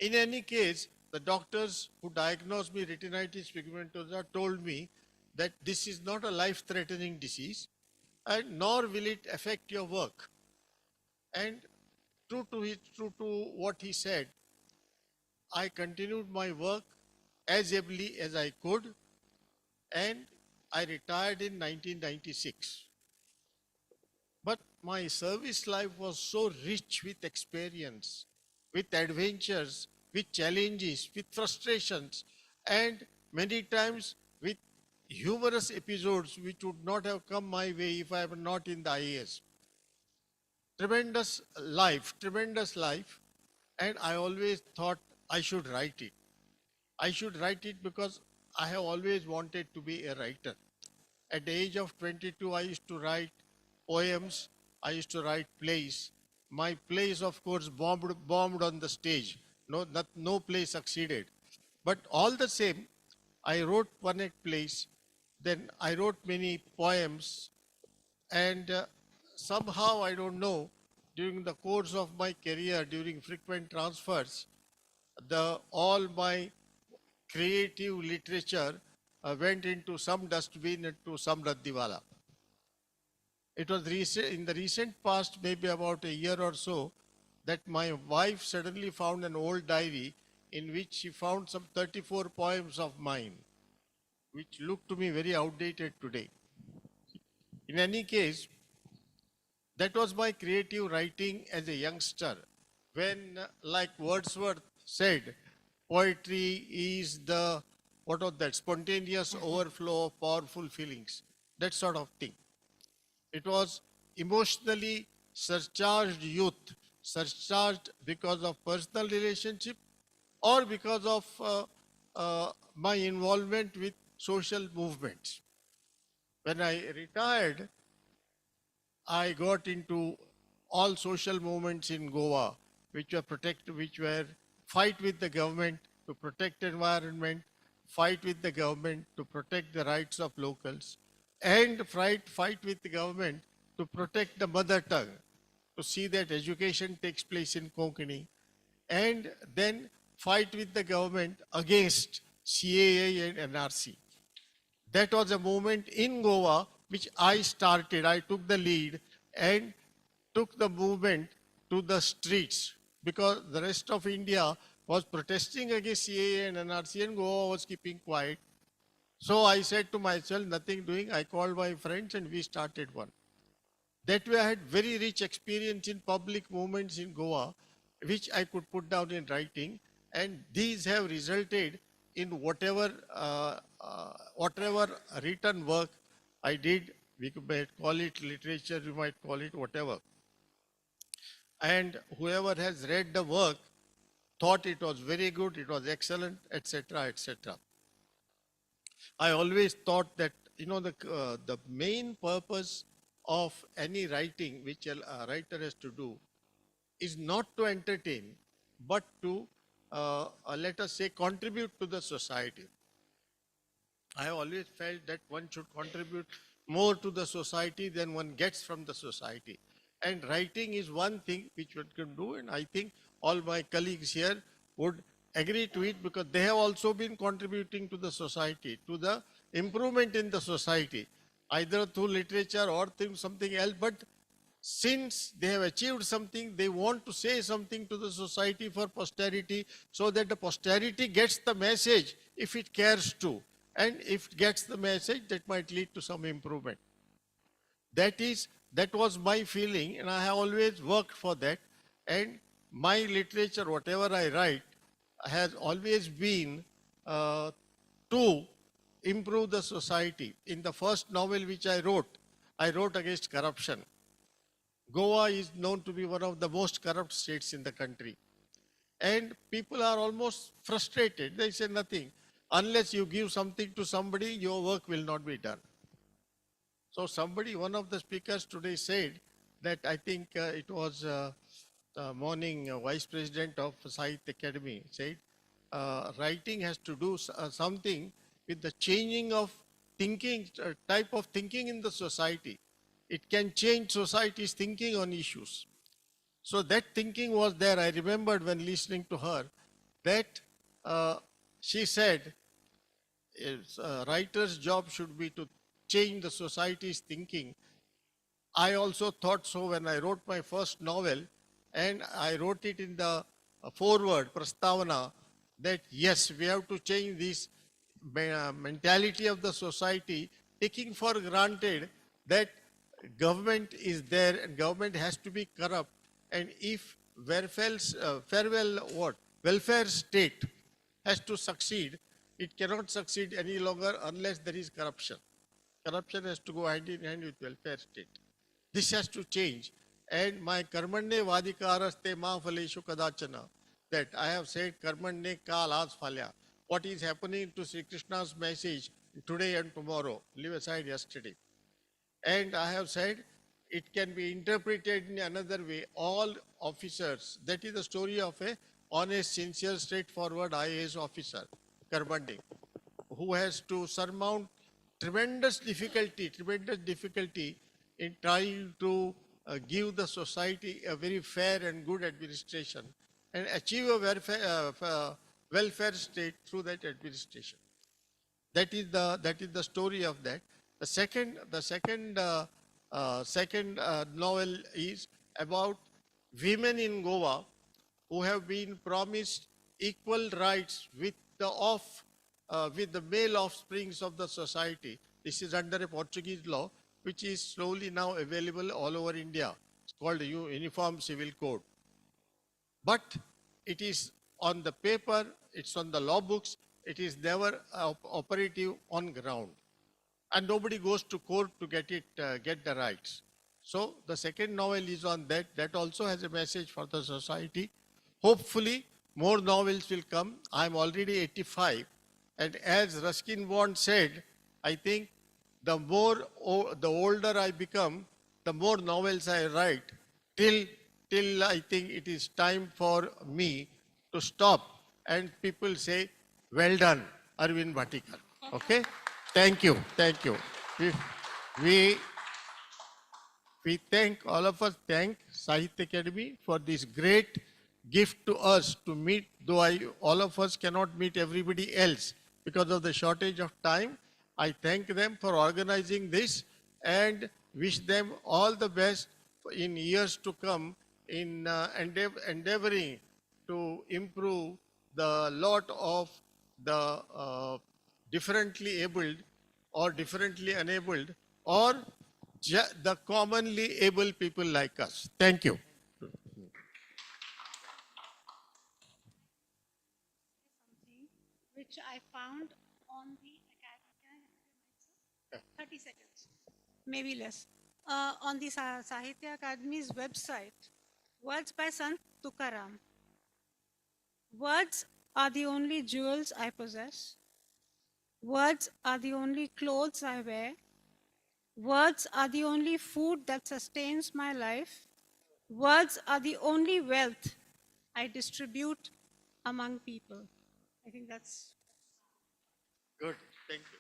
In any case, the doctors who diagnosed me retinitis pigmentosa told me that this is not a life-threatening disease and nor will it affect your work. And true to what he said, I continued my work as ably as I could, and I retired in 1996. But my service life was so rich with experience, with adventures, with challenges, with frustrations, and many times with humorous episodes which would not have come my way if I were not in the IAS. Tremendous life, and I always thought I should write it. I should write it because I have always wanted to be a writer. At the age of 22, I used to write poems, I used to write plays. My plays, of course, bombed on the stage. No play succeeded. But all the same, I wrote one-act plays, then I wrote many poems, and somehow, I don't know, during the course of my career, during frequent transfers, all my creative literature went into some dustbin and to some raddiwala. It was in the recent past, maybe about a year or so, that my wife suddenly found an old diary in which she found some 34 poems of mine, which look to me very outdated today. In any case, that was my creative writing as a youngster, when, like Wordsworth said, poetry is the, spontaneous overflow of powerful feelings, that sort of thing. It was emotionally surcharged youth, surcharged because of personal relationship or because of my involvement with social movements. When I retired, I got into all social movements in Goa, which were fight with the government to protect environment, fight with the government to protect the rights of locals, and fight with the government to protect the mother tongue, to see that education takes place in Konkani, and then fight with the government against CAA and NRC. That was a movement in Goa which I started. I took the lead and took the movement to the streets because the rest of India was protesting against CAA and NRC and Goa was keeping quiet. So I said to myself, nothing doing. I called my friends and we started one. That way I had very rich experience in public movements in Goa, which I could put down in writing, and these have resulted in whatever written work I did. We might call it literature, we might call it whatever. And whoever has read the work thought it was very good, it was excellent, etc., etc. I always thought that, the main purpose of any writing which a writer has to do is not to entertain, but to, let us say, contribute to the society. I have always felt that one should contribute more to the society than one gets from the society. And writing is one thing which one can do, and I think all my colleagues here would agree to it, because they have also been contributing to the society, to the improvement in the society, either through literature or through something else. But since they have achieved something, they want to say something to the society for posterity, so that the posterity gets the message if it cares to. And if it gets the message, that might lead to some improvement. That was my feeling, and I have always worked for that. And my literature, whatever I write, has always been to improve the society. In the first novel which I wrote against corruption. Goa is known to be one of the most corrupt states in the country. And people are almost frustrated. They say nothing. Unless you give something to somebody, your work will not be done. So one of the speakers today said that, I think it was the morning vice president of Sahitya Academy said, writing has to do something with the changing of thinking, type of thinking in the society. It can change society's thinking on issues. So that thinking was there. I remembered when listening to her that she said, a writer's job should be to change the society's thinking. I also thought so when I wrote my first novel, and I wrote it in the foreword, Prastavana, that yes, we have to change this mentality of the society, taking for granted that government is there and government has to be corrupt. And if welfare state has to succeed, it cannot succeed any longer unless there is corruption. Corruption has to go hand in hand with welfare state. This has to change. And my karmanne vadikaraste ma phaleshu kadachana, that I have said karmanne kal aaj phalya. What is happening to Sri Krishna's message today and tomorrow, leave aside yesterday. And I have said it can be interpreted in another way. All officers, that is the story of a honest, sincere, straightforward IAS officer, Karmandi, who has to surmount tremendous difficulty in trying to give the society a very fair and good administration and achieve a welfare state through that administration. That is the story of that. The second novel is about women in Goa who have been promised equal rights with the male offsprings of the society. This is under a Portuguese law, which is slowly now available all over India. It's called the Uniform Civil Code. But it is on the paper, it's on the law books, it is never operative on ground. And nobody goes to court to get the rights. So the second novel is on that. That also has a message for the society. Hopefully, more novels will come. I'm already 85. And as Ruskin Bond said, I think the older I become, the more novels I write, till I think it is time for me to stop. And people say, well done, Arvind Bhatikar. Okay? Thank you. Thank you. We thank, all of us thank Sahitya Academy for this great gift to us to meet, though all of us cannot meet everybody else because of the shortage of time. I thank them for organizing this and wish them all the best in years to come in endeavoring to improve the lot of the differently abled or differently enabled or the commonly able people like us. Thank you. Which I found on the Academy, 30 seconds, maybe less, on the Sahitya Academy's website, words by Sant Tukaram. Words are the only jewels I possess. Words are the only clothes I wear. Words are the only food that sustains my life. Words are the only wealth I distribute among people. I think that's Good. Thank you.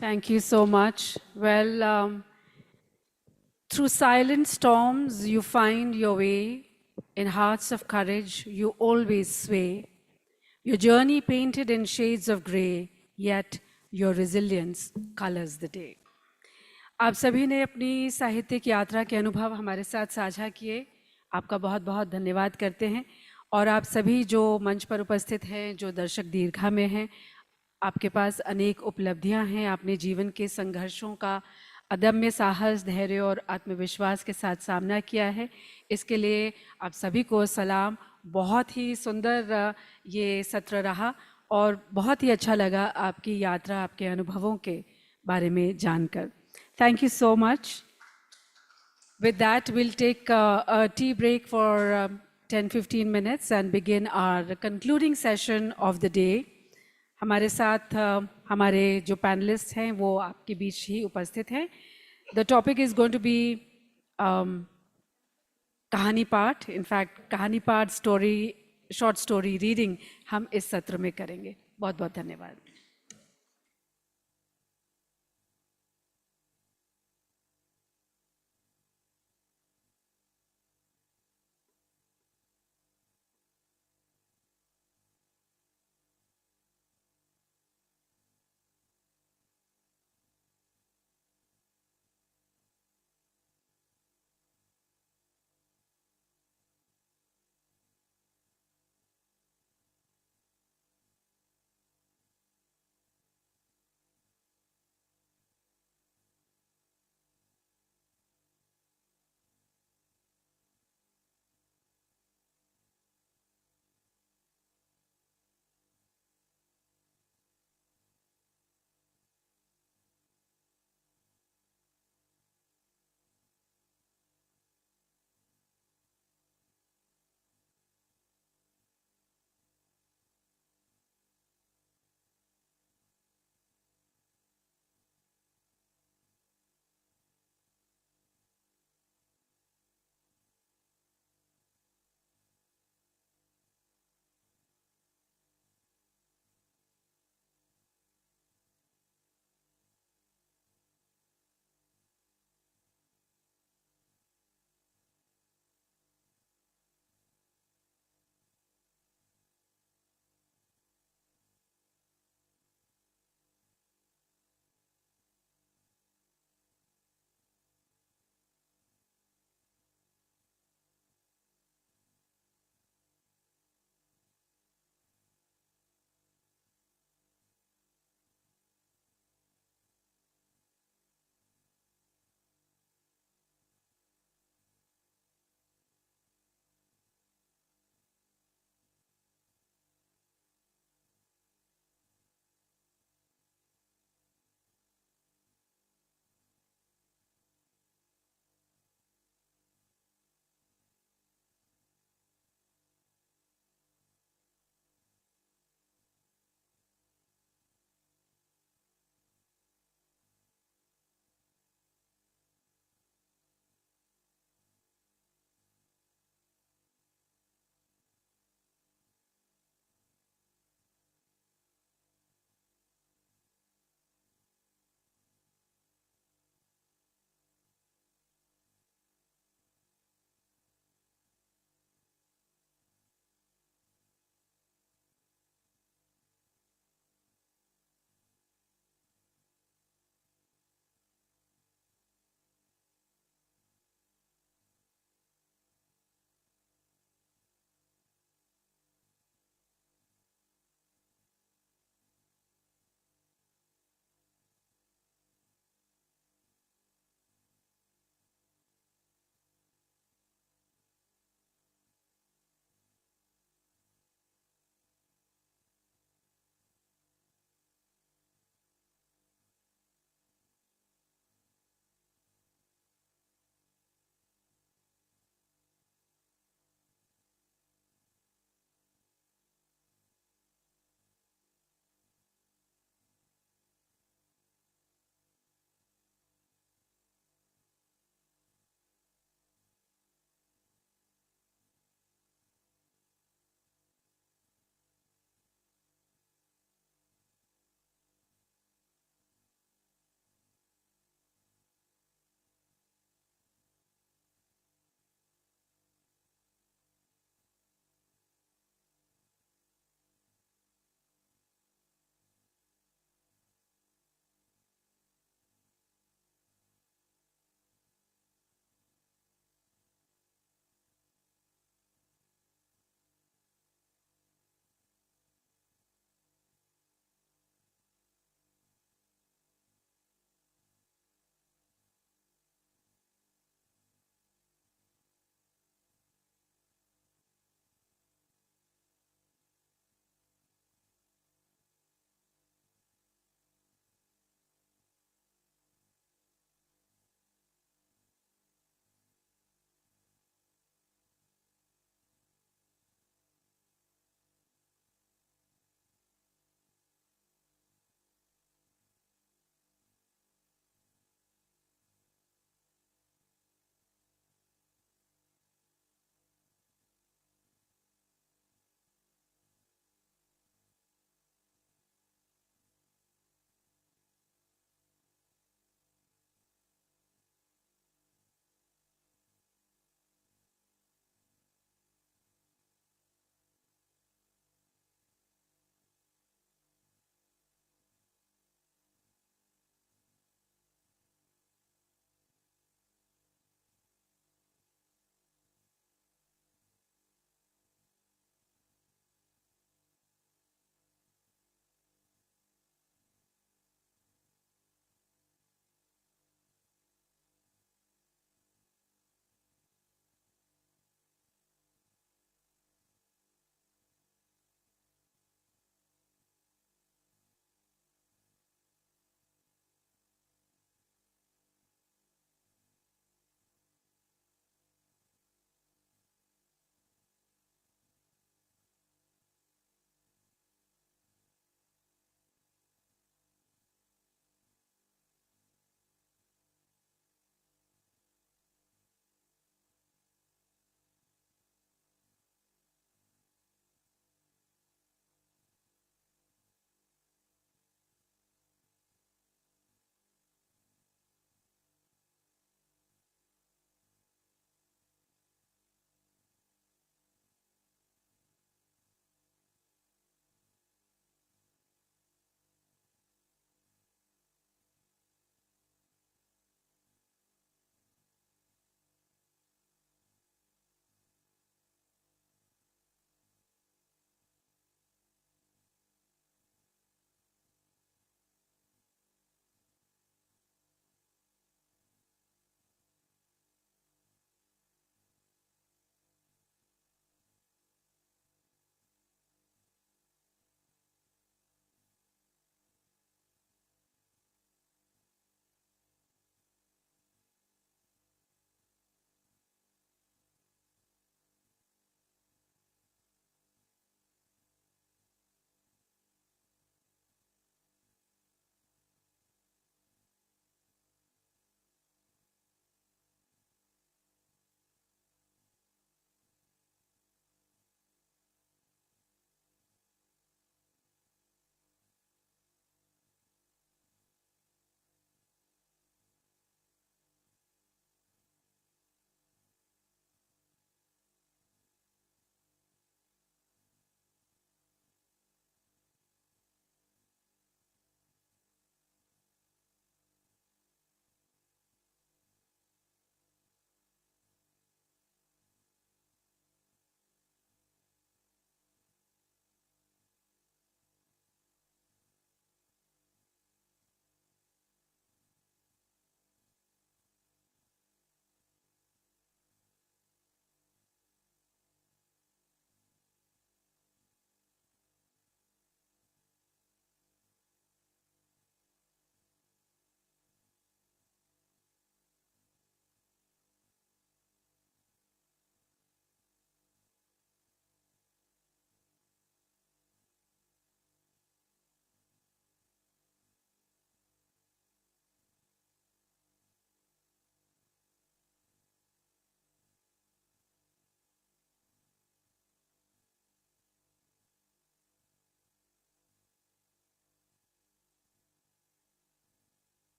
Thank you so much. Well, through silent storms, you find your way. In hearts of courage, you always sway. Your journey painted in shades of gray, yet your resilience colors the day. आप सभी ने अपनी साहित्यिक यात्रा के अनुभव हमारे साथ साझा किए। आपका बहुत बहुत धन्यवाद करते हैं। और आप सभी जो मंच पर उपस्थित हैं, जो दर्शक दीर्घा में हैं, आपके पास अनेक उपलब्धियां हैं। आपने जीवन के संघर्षों का अदम्य साहस, धैर्य और आत्मविश्वास के साथ सामना किया है। इसके लिए आप सभी को सलाम। बहुत ही सुंदर ये सत्र रहा और बहुत ही अच्छा लगा आपकी यात्रा, आपके अनुभवों के बारे में जानकर। Thank you so much. With that, we'll take a tea break for 10-15 minutes and begin our concluding session of the day. हमारे साथ हमारे जो पैनलिस्ट हैं वो आपके बीच ही उपस्थित हैं। The topic is going to be कहानी पाठ। इनफैक्ट कहानी पाठ, स्टोरी, शॉर्ट स्टोरी रीडिंग हम इस सत्र में करेंगे। बहुत बहुत धन्यवाद।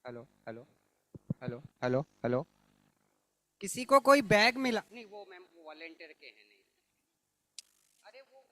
Hello hello hello hello hello किसी को कोई बैग मिला नहीं? वो मैम वॉलेंटियर के हैं नहीं। अरे वो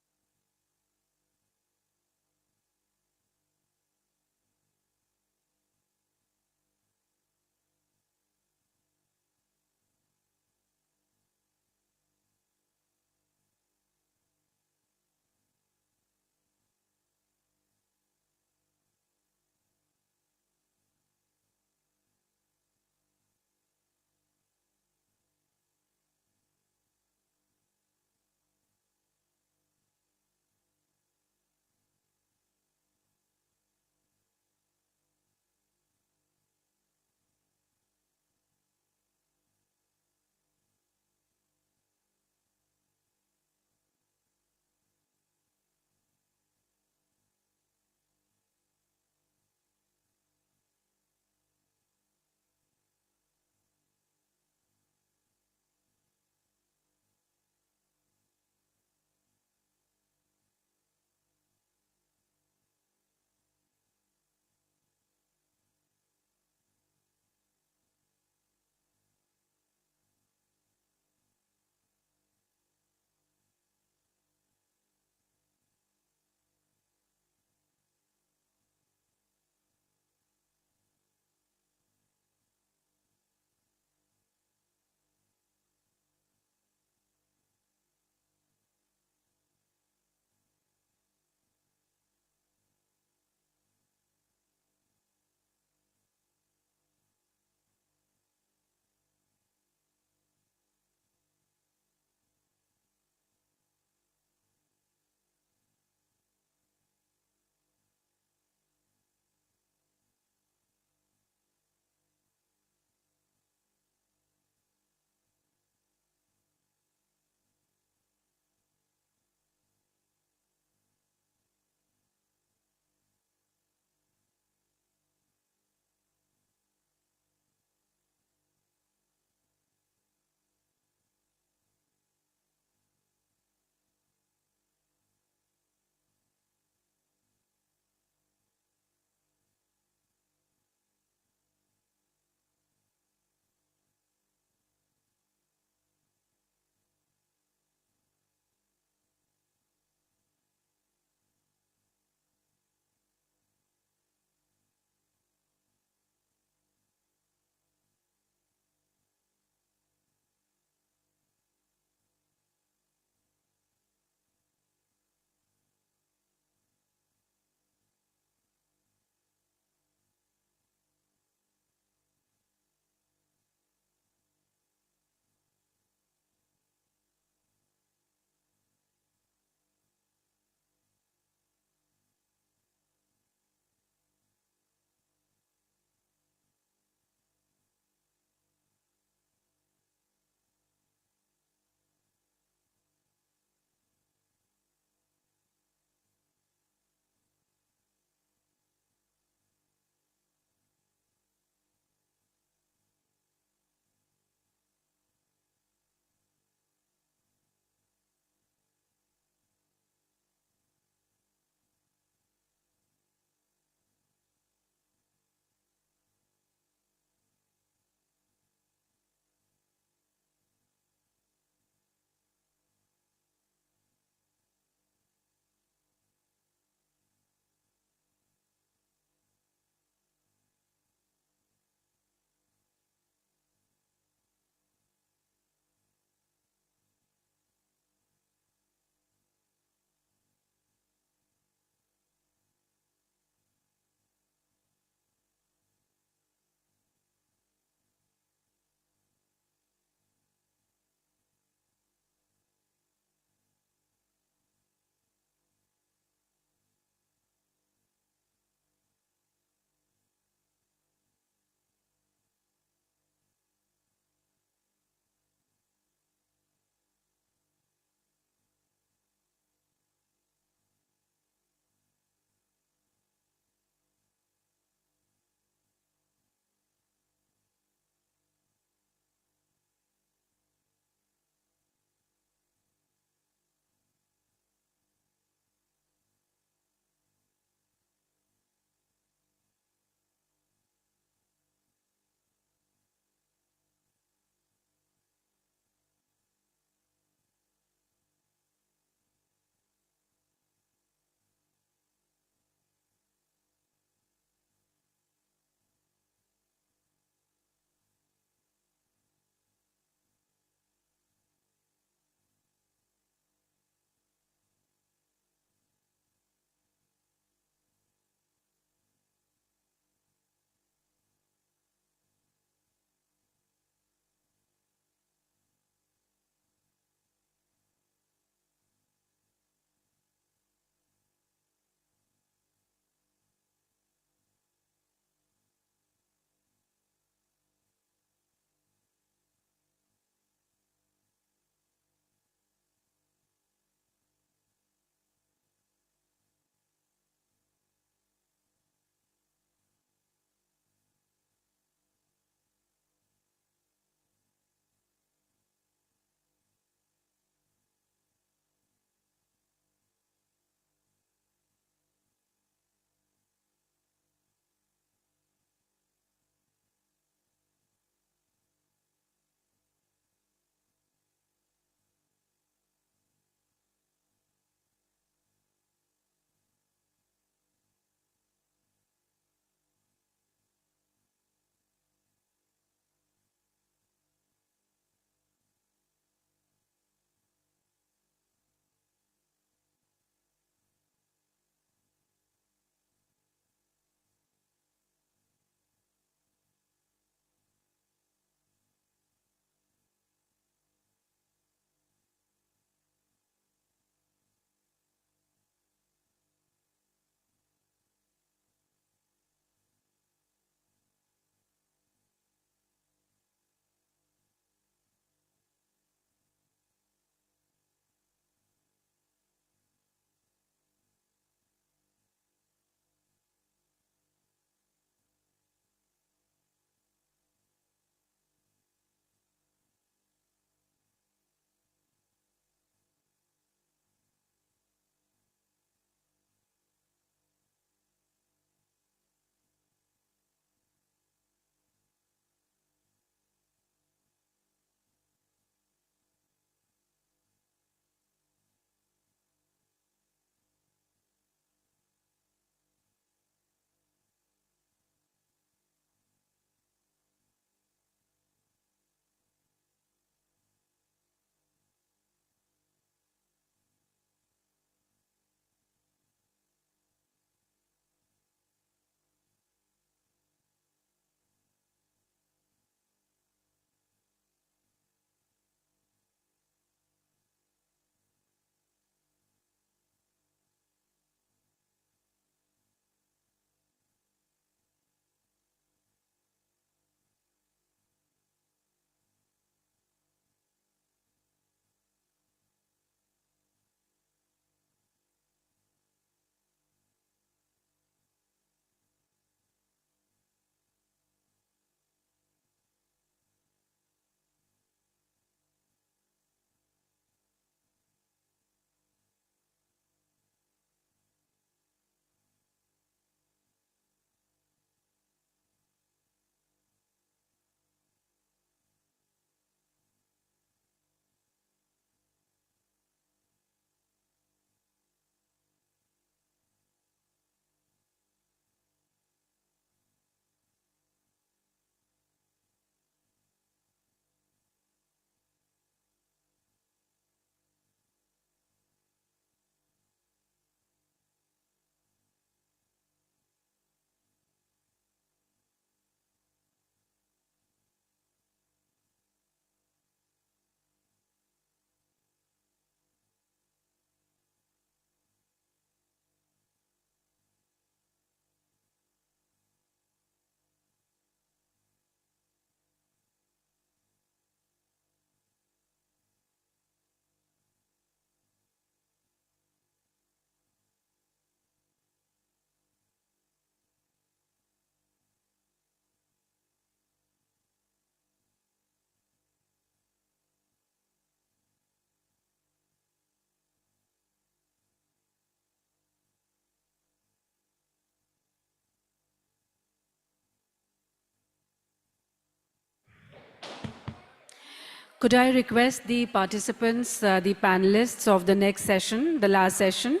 Could I request the participants, the panelists of the next session, the last session,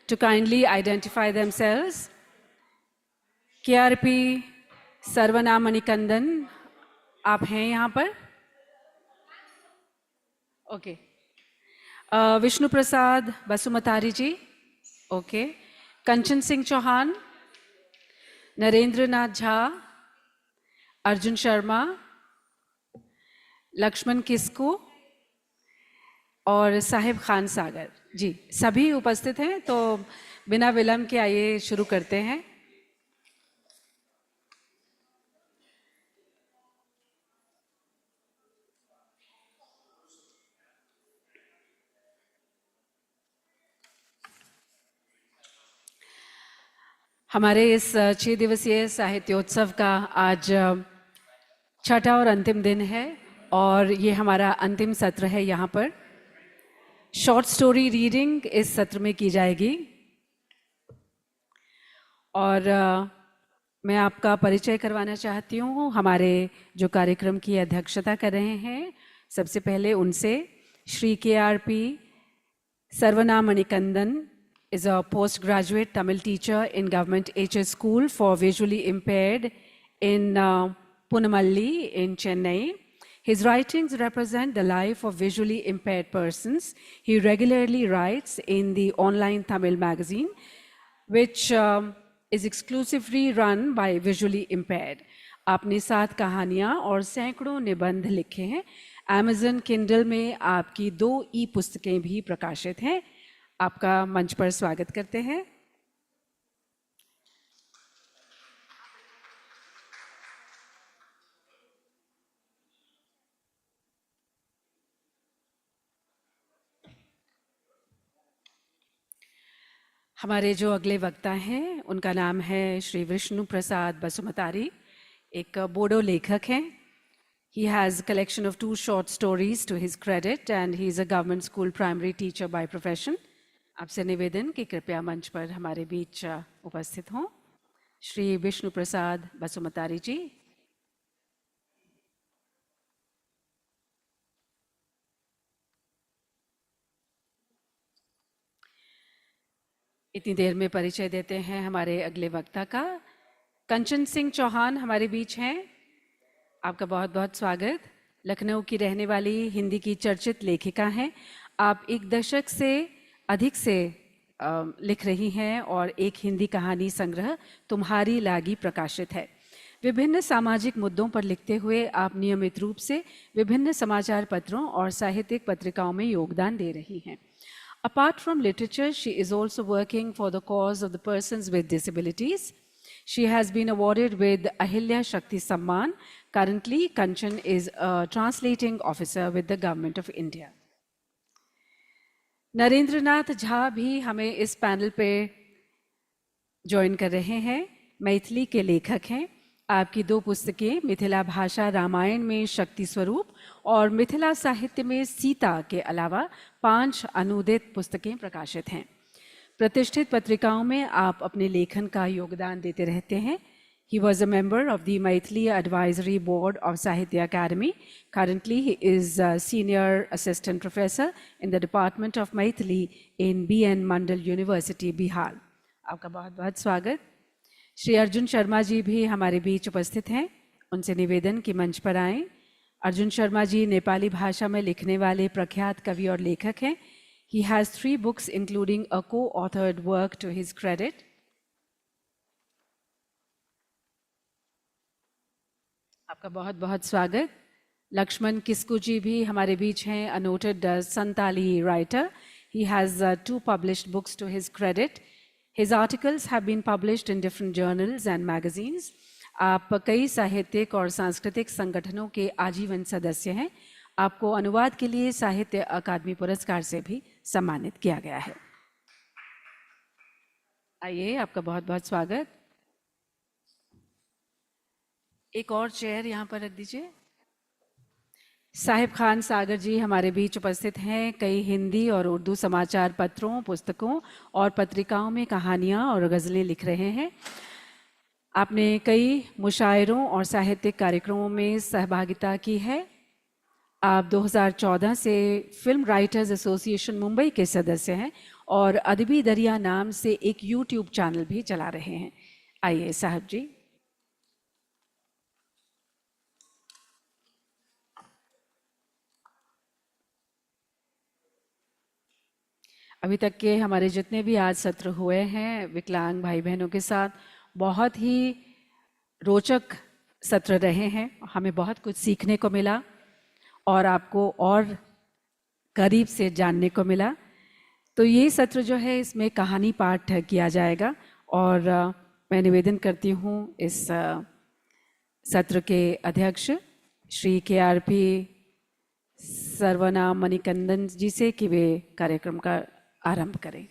to kindly identify themselves? KRP सर्वनाम मणिकंदन, आप हैं यहाँ पर? ओके. विष्णु प्रसाद बसुमतारी जी, ओके. कंचन सिंह चौहान, नरेंद्र नाथ झा, अर्जुन शर्मा, लक्ष्मण किस्कू और साहिब खान सागर जी, सभी उपस्थित हैं. तो बिना विलंब के आइए शुरू करते हैं. हमारे इस 6 दिवसीय साहित्योत्सव का आज छठा और अंतिम दिन है और ये हमारा अंतिम सत्र है. यहाँ पर शॉर्ट स्टोरी रीडिंग इस सत्र में की जाएगी और मैं आपका परिचय करवाना चाहती हूँ. हमारे जो कार्यक्रम की अध्यक्षता कर रहे हैं, सबसे पहले उनसे श्री KRP सर्वनाम Manikandan is a postgraduate Tamil teacher in Government HS School for Visually Impaired in Punamalli in Chennai. His writings represent the life of visually impaired persons. He regularly writes in the online Tamil magazine, which is exclusively run by visually impaired. आपने 7 कहानियाँ और सैकड़ों निबंध लिखे हैं. Amazon Kindle में आपकी 2 ई-पुस्तकें भी प्रकाशित हैं. आपका मंच पर स्वागत करते हैं. हमारे जो अगले वक्ता हैं उनका नाम है श्री विष्णु प्रसाद बसुमतारी. एक बोडो लेखक हैं. He has a collection of 2 short stories to his credit and he is a government school primary teacher by profession. आपसे निवेदन कि कृपया मंच पर हमारे बीच उपस्थित हों. श्री विष्णु प्रसाद बसुमतारी जी. इतनी देर में परिचय देते हैं हमारे अगले वक्ता का. कंचन सिंह चौहान हमारे बीच हैं. आपका बहुत बहुत स्वागत. लखनऊ की रहने वाली हिंदी की चर्चित लेखिका हैं. आप 1 दशक से अधिक से लिख रही हैं और एक हिंदी कहानी संग्रह तुम्हारी लागी प्रकाशित है. विभिन्न सामाजिक मुद्दों पर लिखते हुए आप नियमित रूप से विभिन्न समाचार पत्रों और साहित्यिक पत्रिकाओं में योगदान दे रही हैं. Apart from literature, she is also working for the cause of the persons with disabilities. She has been awarded with Ahilya Shakti Samman. Currently, Kanchan is a translating officer with the Government of India. Narendra Nath Jha भी हमें इस panel पे join कर रहे हैं. मैथिली के लेखक हैं. आपकी 2 पुस्तकें मिथिला भाषा रामायण में शक्ति स्वरूप और मिथिला साहित्य में सीता के अलावा 5 अनुदित पुस्तकें प्रकाशित हैं. प्रतिष्ठित पत्रिकाओं में आप अपने लेखन का योगदान देते रहते हैं. He was a member of the Maithili Advisory Board of Sahitya Academy. Currently, he is a senior assistant professor in the Department of Maithili in B.N. Mandal University, Bihar. आपका बहुत बहुत स्वागत. श्री अर्जुन शर्मा जी भी हमारे बीच उपस्थित हैं. उनसे निवेदन कि मंच पर आएं. अर्जुन शर्मा जी नेपाली भाषा में लिखने वाले प्रख्यात कवि और लेखक हैं. He has 3 books including a co-authored work to his credit. आपका बहुत बहुत स्वागत. लक्ष्मण किस्कू जी भी हमारे बीच हैं. A noted Santali writer. He has 2 published books to his credit. His articles have been published in different journals and magazines. आप कई साहित्यिक और सांस्कृतिक संगठनों के आजीवन सदस्य हैं. आपको अनुवाद के लिए साहित्य अकादमी पुरस्कार से भी सम्मानित किया गया है. आइए, आपका बहुत बहुत स्वागत. एक और चेयर यहाँ पर रख दीजिए. साहिब खान सागर जी हमारे बीच उपस्थित हैं. कई हिंदी और उर्दू समाचार पत्रों, पुस्तकों और पत्रिकाओं में कहानियाँ और गज़लें लिख रहे हैं. आपने कई मुशायरों और साहित्यिक कार्यक्रमों में सहभागिता की है. आप 2014 से फिल्म राइटर्स एसोसिएशन मुंबई के सदस्य हैं और अदबी दरिया नाम से एक यूट्यूब चैनल भी चला रहे हैं। आइए साहब जी। अभी तक के हमारे जितने भी आज सत्र हुए हैं विकलांग भाई बहनों के साथ, बहुत ही रोचक सत्र रहे हैं। हमें बहुत कुछ सीखने को मिला और आपको और करीब से जानने को मिला। तो ये सत्र जो है इसमें कहानी पाठ किया जाएगा और मैं निवेदन करती हूँ इस सत्र के अध्यक्ष श्री KRP सर्वनाम मणिकंदन जी से कि वे कार्यक्रम का आरंभ करें।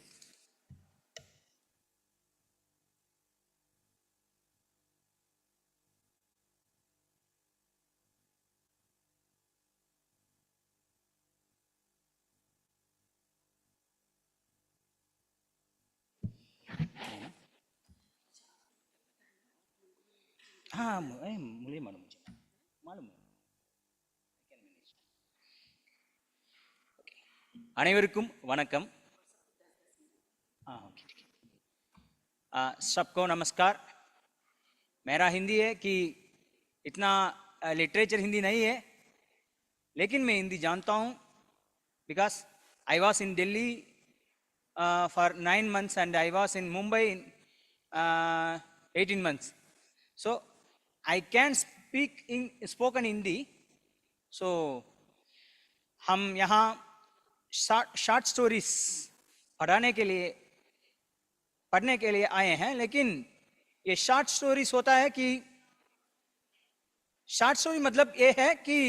हाँ मुझे मालूम है அனைவருக்கும் वणकम सबको नमस्कार। मेरा हिंदी है कि इतना लिटरेचर हिंदी नहीं है, लेकिन मैं हिंदी जानता हूँ because I was in Delhi for 9 months and I was in Mumbai in 18 months. So I can speak in spoken Hindi. So हम यहाँ शॉर्ट स्टोरीज पढ़ने के लिए आए हैं, लेकिन ये शॉर्ट स्टोरीज होता है कि शॉर्ट स्टोरी मतलब ये है कि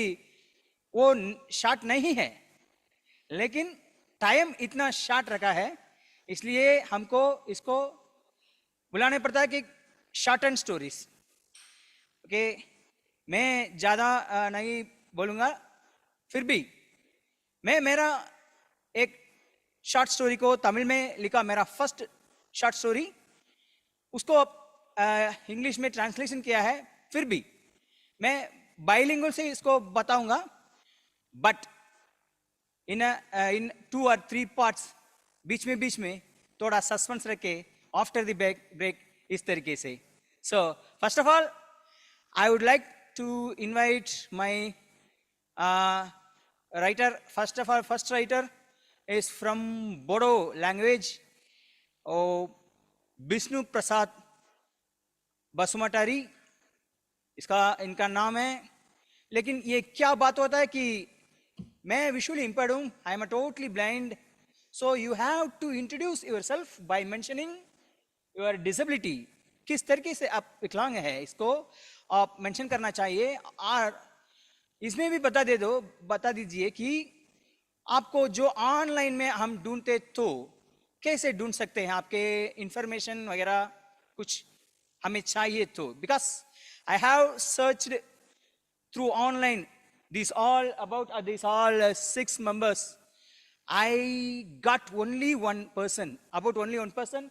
वो शॉर्ट नहीं है, लेकिन टाइम इतना शॉर्ट रखा है, इसलिए हमको इसको बुलाने पड़ता है कि शॉर्ट एंड स्टोरीज। ओके, मैं ज़्यादा नहीं बोलूँगा, फिर भी मैं मेरा एक शॉर्ट स्टोरी को तमिल में लिखा, मेरा फर्स्ट शॉर्ट स्टोरी, उसको इंग्लिश में ट्रांसलेशन किया है। फिर भी मैं बाइलिंगुअल से इसको बताऊंगा, बट इन 2 or 3 पार्ट्स, बीच में थोड़ा सस्पेंस रखे आफ्टर द ब्रेक, इस तरीके से। So first of all I would like to invite my writer. First of all, first writer is from Bodo language, Vishnu Prasad Basumatary इनका नाम है। लेकिन ये क्या बात होता है कि मैं विजुअली इम्पेयर्ड हूँ, I am totally blind, so you have to introduce yourself by mentioning your disability. किस तरीके से आप विकलांग है इसको आप मेंशन करना चाहिए, और इसमें भी बता दीजिए कि आपको जो ऑनलाइन में हम ढूंढते तो कैसे ढूंढ सकते हैं, आपके इंफॉर्मेशन वगैरह कुछ हमें चाहिए तो, because I have searched through online this all about this all 6 members. I got only one person,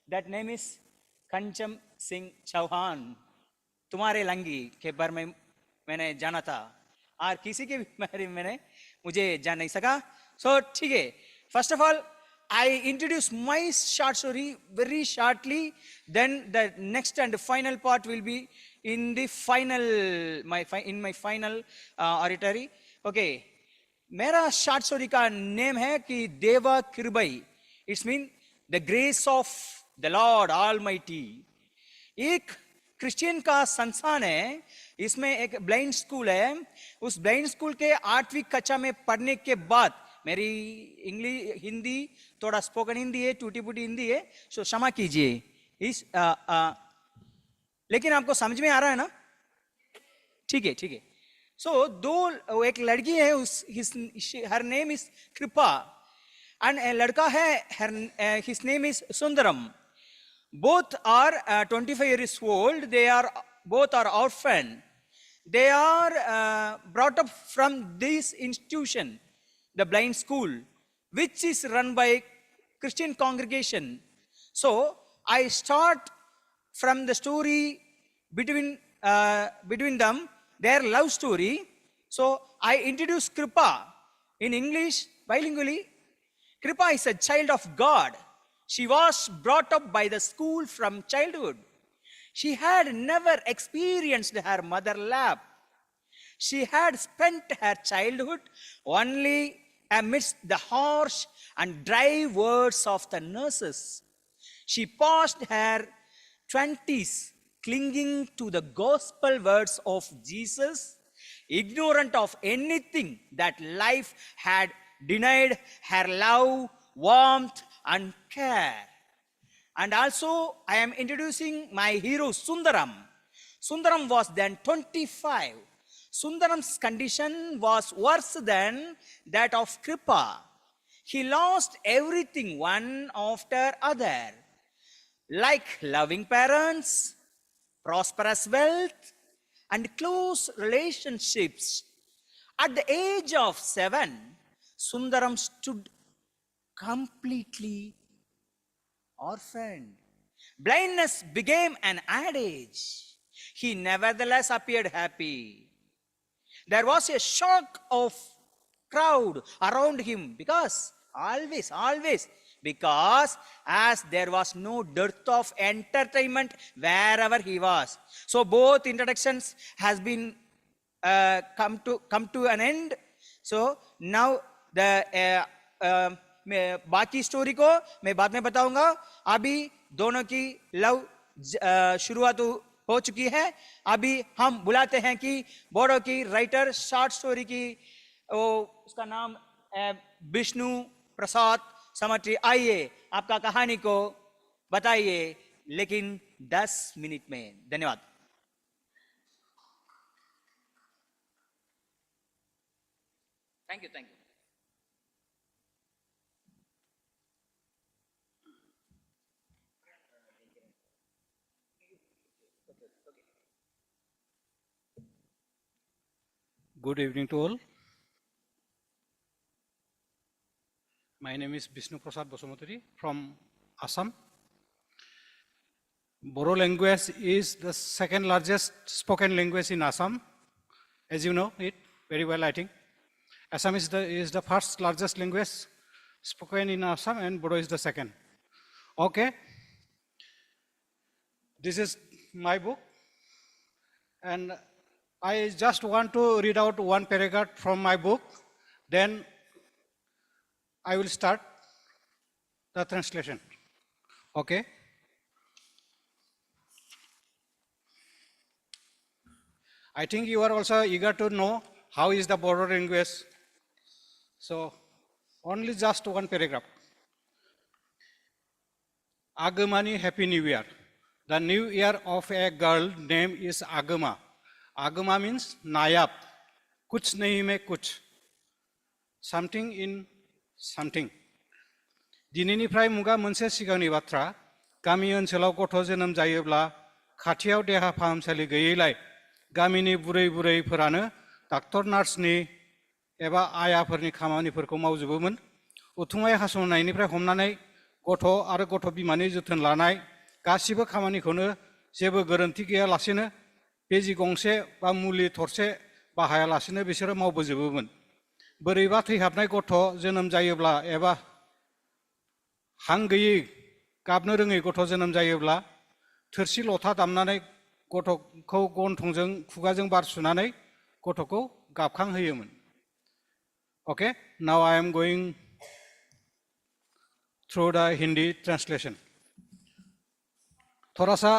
that name is Kancham Singh Chauhan. तुम्हारे लंगी के बारे में मैंने जाना था और किसी के भी बारे में मुझे जान नहीं सका। सो ठीक है, first of all I introduce my short story very shortly, then the next and final part will be in the final my final auditory. Okay, मेरा शॉर्ट स्टोरी का नेम है कि Deva Kribai, it's mean the grace of the lord almighty. एक Christian का संस्थान है, इसमें एक ब्लाइंड स्कूल है। उस ब्लाइंड स्कूल के 8वीं कक्षा में पढ़ने के बाद, मेरी इंग्लिश हिंदी थोड़ा स्पोकन हिंदी है, टूटी फूटी हिंदी है, सो क्षमा कीजिए इस लेकिन आपको समझ में आ रहा है ना? ठीक है। सो एक लड़की है, हर नेम इज कृपा, एंड लड़का है, his name is Sundaram. Both are 25 years old. Both are orphan. They are brought up from this institution, the blind school, which is run by Christian congregation. So I start from the story between them, their love story. So I introduced Kripa in English bilingually. Kripa is a child of God. She was brought up by the school from childhood. She had never experienced her mother love. She had spent her childhood only amidst the harsh and dry words of the nurses. She passed her 20s clinging to the gospel words of Jesus, ignorant of anything that life had denied her love, warmth, and care. And also, I am introducing my hero Sundaram. Sundaram was then 25. Sundaram's condition was worse than that of Kripa. He lost everything one after other, like loving parents, prosperous wealth, and close relationships. At the age of 7, Sundaram stood completely orphaned. Blindness became an adage. He nevertheless appeared happy. There was a shock of crowd around him because because as there was no dearth of entertainment wherever he was. So both introductions has been come to an end. So now the बाकी story को मैं बाद में बताऊंगा. अभी दोनों की love शुरुआत हो चुकी है. अभी हम बुलाते हैं कि बोडो की राइटर शॉर्ट स्टोरी की उसका नाम विष्णु प्रसाद समट्री. आइए आपका कहानी को बताइए, लेकिन 10 मिनट में. धन्यवाद. Thank you. Good evening to all. My name is Vishnu Prasad Basumatari from Assam. Bodo language is the second largest spoken language in Assam. As you know it very well, I think. Assam is the first largest language spoken in Assam, and Bodo is the second. Okay. This is my book, and I just want to read out one paragraph from my book, then I will start the translation. Okay. I think you are also eager to know how is the Bodo language. So only just one paragraph. Agamani Happy New Year. The new year of a girl name is Agama. Agama means nayab. Kuch nahi mein kuch. Something in something. दिनैनिफ्राय मुगा मोनसे सिगांनि बाथ्रा. गामि ओनसोलाव गथ' जोनोम जायोब्ला खाथियाव देहा फाहामसालि गैयैलाय गामिनि बुरै-बुरैफोरानो डाक्टर नार्सनि एबा आयाफोरनि खामानिफोरखौ मावजोबोमोन. उथुमाय हास'नायनिफ्राय हमनानै गथ' आरो गथ' बिमानि जोथोन लानाय गासिबो खामानिखौनो जेबो गोरोन्थि गैयालासेनो बेजि गंसे बा मुलि थरसे बाहायालासेनो बिसोरो मावबोजोबोमोन. बोरैबा थैहाबनाय गथ' जोनोम जायोब्ला एबा हां गैयै गाबनो रोङै गथ' जोनोम जायोब्ला थोरसि लथा दामनानै गथ'खौ गन्थंजों खुगाजों बार सुनानै गथ'खौ गाबखांहोयोमोन. Okay, now I am going through the Hindi translation. थोड़ा सा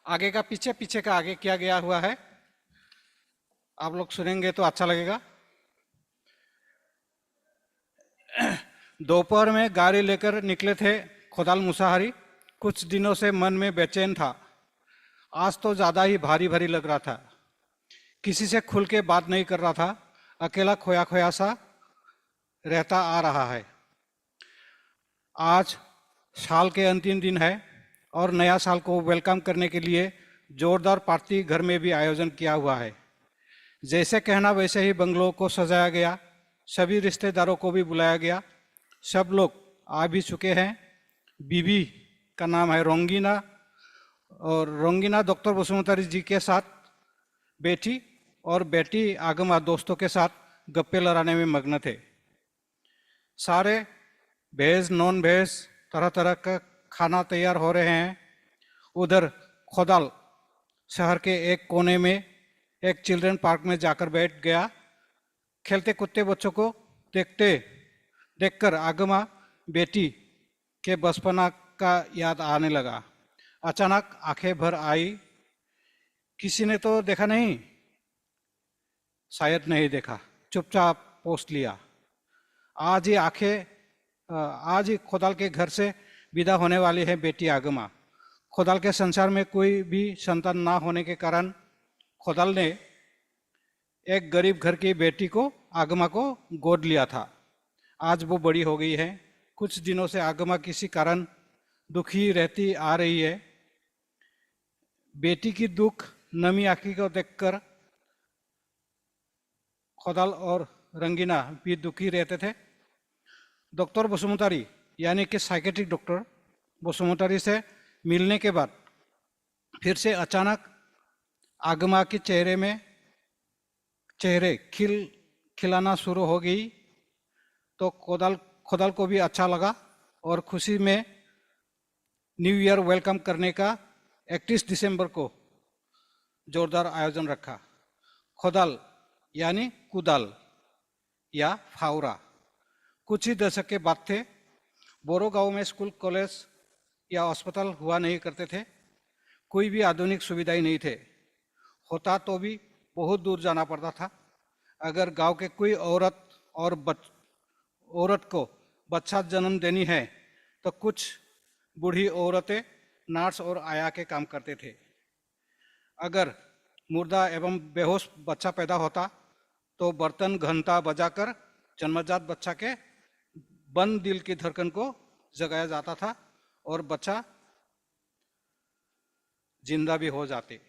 आगे का पीछे का आगे क्या गया हुआ है, आप लोग सुनेंगे तो अच्छा लगेगा. दोपहर में गाड़ी लेकर निकले थे खोदाल मुसाहारी. कुछ दिनों से मन में बेचैन था. आज तो ज्यादा ही भारी भारी लग रहा था. किसी से खुल के बात नहीं कर रहा था. अकेला खोया खोया सा रहता आ रहा है. आज साल के अंतिम दिन है और नया साल को वेलकम करने के लिए जोरदार पार्टी घर में भी आयोजन किया हुआ है. जैसे कहना वैसे ही बंगलों को सजाया गया. सभी रिश्तेदारों को भी बुलाया गया. सब लोग आ भी चुके हैं. बीबी का नाम है रोंगिना, और रोंगिना डॉक्टर बसुमतारी जी के साथ बैठी और बेटी आगमा दोस्तों के साथ गप्पे लड़ाने में मग्न थे। सारे वेज नॉन वेज तरह तरह का खाना तैयार हो रहे हैं। उधर खोदाल शहर के एक कोने में एक चिल्ड्रन पार्क में जाकर बैठ गया। खेलते कुत्ते बच्चों को देखकर आगमा बेटी के बचपना का याद आने लगा। अचानक आंखें भर आई। किसी ने तो देखा नहीं? शायद नहीं देखा, चुपचाप पोस्ट लिया। आज ही खोदाल के घर से विदा होने वाली है बेटी आगमा। खोदाल के संसार में कोई भी संतान ना होने के कारण खोदाल ने एक गरीब घर की बेटी को आगमा को गोद लिया था। आज वो बड़ी हो गई है। कुछ दिनों से आगमा किसी कारण दुखी रहती आ रही है। बेटी की दुख नमी आंखी को देखकर खोदाल और रंगीना भी दुखी रहते थे। डॉक्टर बसुमतारी यानी कि साइकेट्रिक डॉक्टर बसुमतारी से मिलने के बाद फिर से अचानक आगमा के चेहरे खिलाना शुरू हो गई। तो खोदाल को भी अच्छा लगा और खुशी में न्यू ईयर वेलकम करने का 31 दिसंबर को जोरदार आयोजन रखा। खोदाल यानी कुदाल या फावरा कुछ ही दशक के बाद थे। बोरो गांव में स्कूल कॉलेज या अस्पताल हुआ नहीं करते थे। कोई भी आधुनिक सुविधाएं नहीं थे। होता तो भी बहुत दूर जाना पड़ता था। अगर गांव के कोई औरत को बच्चा जन्म देनी है तो कुछ बूढ़ी औरतें नर्स और आया के काम करते थे। अगर मुर्दा एवं बेहोश बच्चा पैदा होता तो बर्तन घंटा बजाकर जन्मजात बच्चा के बंद दिल की धड़कन को जगाया जाता था और बच्चा जिंदा भी हो जाते।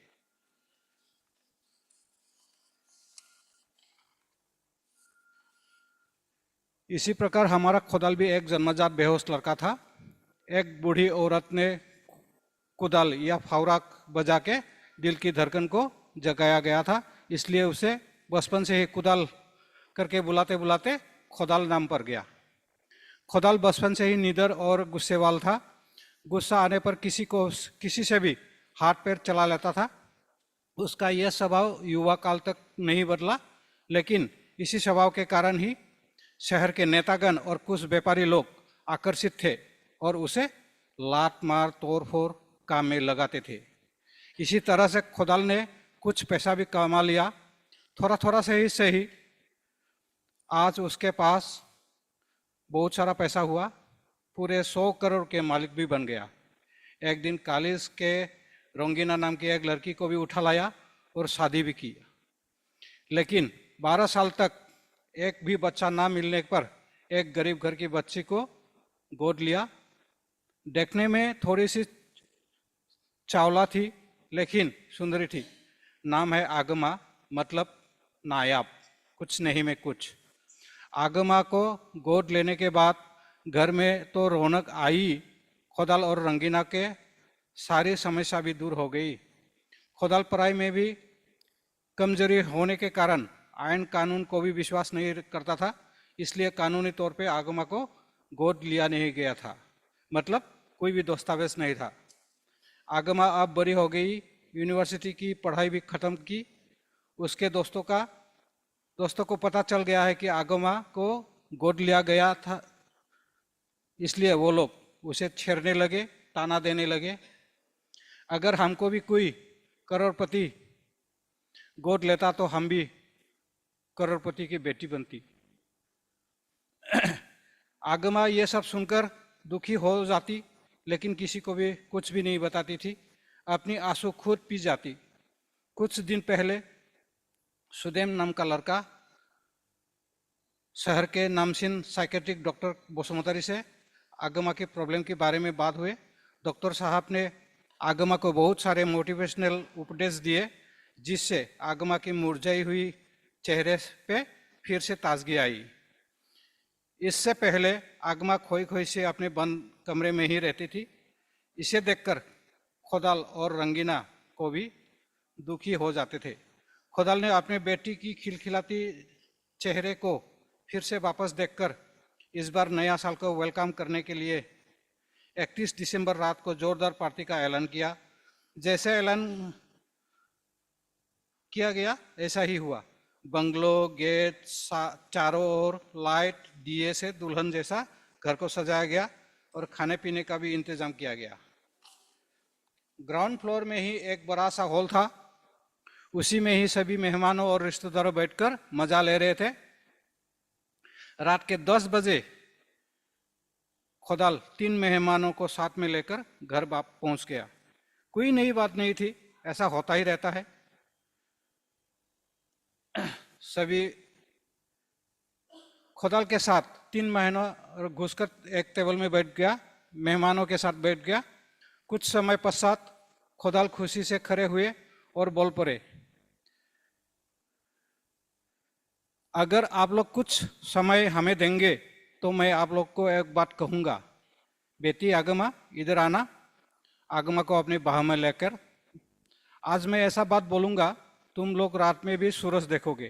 इसी प्रकार हमारा खोदाल भी एक जन्मजात बेहोश लड़का था। एक बूढ़ी औरत ने कुदाल या फावरा बजा के दिल की धड़कन को जगाया गया था, इसलिए उसे बचपन से ही कुदाल करके बुलाते बुलाते खोदाल नाम पड़ गया। खोदाल बचपन से ही निडर और गुस्सेवाल था। गुस्सा आने पर किसी से भी हाथ पैर चला लेता था। उसका यह स्वभाव युवा काल तक नहीं बदला, लेकिन इसी स्वभाव के कारण ही शहर के नेतागण और कुछ व्यापारी लोग आकर्षित थे और उसे लात मार तोड़ फोड़ काम में लगाते थे। इसी तरह से खोदाल ने कुछ पैसा भी कमा लिया। थोड़ा थोड़ा से ही सही आज उसके पास बहुत सारा पैसा हुआ। पूरे 100 करोड़ के मालिक भी बन गया। एक दिन कॉलेज के रंगीना नाम की एक लड़की को भी उठा लाया और शादी भी की। लेकिन 12 साल तक एक भी बच्चा ना मिलने पर एक गरीब घर की बच्ची को गोद लिया। देखने में थोड़ी सी चावला थी लेकिन सुंदरी थी। नाम है आगमा, मतलब नायाब, कुछ नहीं में कुछ। आगमा को गोद लेने के बाद घर में तो रौनक आई। खोदाल और रंगीना के सारी समस्या भी दूर हो गई। खोदाल पढ़ाई में भी कमजोरी होने के कारण आयन कानून को भी विश्वास नहीं करता था, इसलिए कानूनी तौर पे आगमा को गोद लिया नहीं गया था, मतलब कोई भी दस्तावेज नहीं था। आगमा अब बड़ी हो गई, यूनिवर्सिटी की पढ़ाई भी खत्म की। उसके दोस्तों को पता चल गया है कि आगमा को गोद लिया गया था, इसलिए वो लोग उसे छेड़ने लगे, ताना देने लगे। अगर हमको भी कोई करोड़पति गोद लेता तो हम भी करोड़पति की बेटी बनती। आगमा ये सब सुनकर दुखी हो जाती, लेकिन किसी को भी कुछ भी नहीं बताती थी। अपनी आंसू खुद पी जाती। कुछ दिन पहले सुदेम नाम का लड़का शहर के नामचीन साइकेट्रिक डॉक्टर बसुमतारी से आगमा की प्रॉब्लम के बारे में बात हुए। डॉक्टर साहब ने आगमा को बहुत सारे मोटिवेशनल उपदेश दिए, जिससे आगमा की मुरझाई हुई चेहरे पे फिर से ताजगी आई। इससे पहले आगमा खोई खोई से अपने बंद कमरे में ही रहती थी। इसे देखकर खोदाल और रंगीना को भी दुखी हो जाते थे। खुदाल ने अपने बेटी की खिलखिलाती चेहरे को फिर से वापस देखकर इस बार नया साल को वेलकम करने के लिए 31 दिसंबर रात को जोरदार पार्टी का ऐलान किया। जैसे ऐलान किया गया ऐसा ही हुआ। बंगलो, गेट, चारों ओर लाइट, दिए से दुल्हन जैसा घर को सजाया गया और खाने पीने का भी इंतजाम किया गया। ग्राउंड फ्लोर में ही एक बड़ा सा हॉल था, उसी में ही सभी मेहमानों और रिश्तेदारों बैठकर मजा ले रहे थे। रात के 10 बजे खुदाल 3 मेहमानों को साथ में लेकर घर पहुंच गया। कोई नई बात नहीं थी, ऐसा होता ही रहता है। सभी खुदाल के साथ 3 महीनों घुसकर एक टेबल में बैठ गया, मेहमानों के साथ बैठ गया। कुछ समय पश्चात खुदाल खुशी से खड़े हुए और बोल पड़े, अगर आप लोग कुछ समय हमें देंगे तो मैं आप लोग को एक बात कहूँगा। बेटी आगमा, इधर आना। आगमा को अपनी बाह में लेकर, आज मैं ऐसा बात बोलूँगा, तुम लोग रात में भी सूरज देखोगे।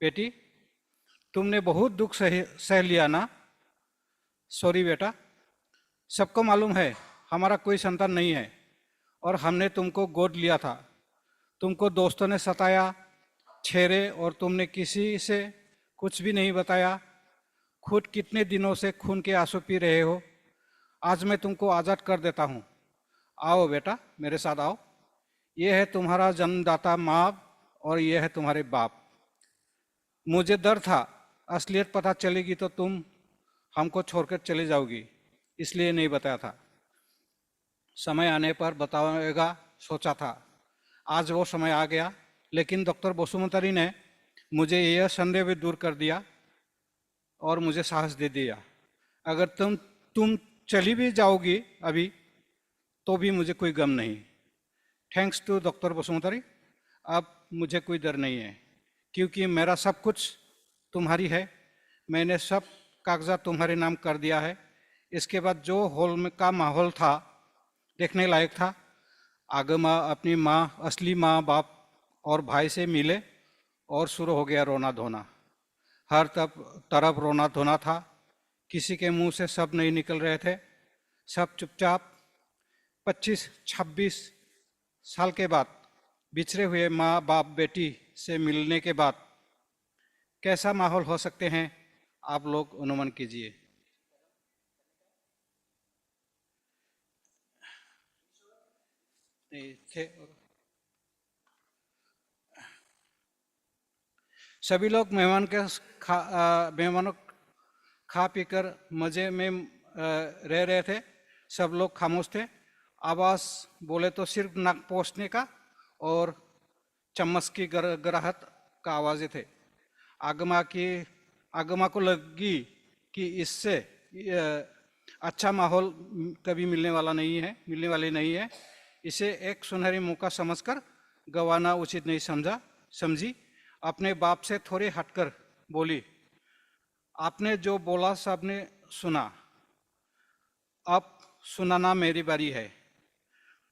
बेटी, तुमने बहुत दुख सह लिया ना। सॉरी बेटा, सबको मालूम है हमारा कोई संतान नहीं है और हमने तुमको गोद लिया था। तुमको दोस्तों ने सताया, छेड़े और तुमने किसी से कुछ भी नहीं बताया। खुद कितने दिनों से खून के आंसू पी रहे हो। आज मैं तुमको आज़ाद कर देता हूँ। आओ बेटा, मेरे साथ आओ। ये है तुम्हारा जन्मदाता माँ और ये है तुम्हारे बाप। मुझे डर था असलियत पता चलेगी तो तुम हमको छोड़कर चले जाओगी, इसलिए नहीं बताया था। समय आने पर बताएगा सोचा था। आज वो समय आ गया, लेकिन डॉक्टर बसुमतारी ने मुझे यह संदेह भी दूर कर दिया और मुझे साहस दे दिया। अगर तुम चली भी जाओगी अभी तो भी मुझे कोई गम नहीं। थैंक्स टू डॉक्टर बसुमतारी, अब मुझे कोई डर नहीं है, क्योंकि मेरा सब कुछ तुम्हारी है। मैंने सब कागजात तुम्हारे नाम कर दिया है। इसके बाद जो हॉल में का माहौल था देखने लायक था। आगमा अपनी माँ, असली माँ बाप और भाई से मिले और शुरू हो गया रोना धोना। हर तरफ रोना धोना था। किसी के मुंह से शब्द नहीं निकल रहे थे। सब चुपचाप 25-26 साल के बाद बिछड़े हुए माँ बाप बेटी से मिलने के बाद कैसा माहौल हो सकते हैं, आप लोग अनुमान कीजिए। सभी लोग मेहमानों खा पीकर मजे में रह रहे थे। सब लोग खामोश थे। आवाज बोले तो सिर्फ नाक पोंछने का और चम्मच की गराहट का आवाज़ें थे। आगमा को लगी कि इससे अच्छा माहौल कभी मिलने वाली नहीं है। इसे एक सुनहरी मौका समझकर गंवाना उचित नहीं समझी। अपने बाप से थोड़े हटकर बोली, आपने जो बोला सबने सुना, अब सुनाना मेरी बारी है।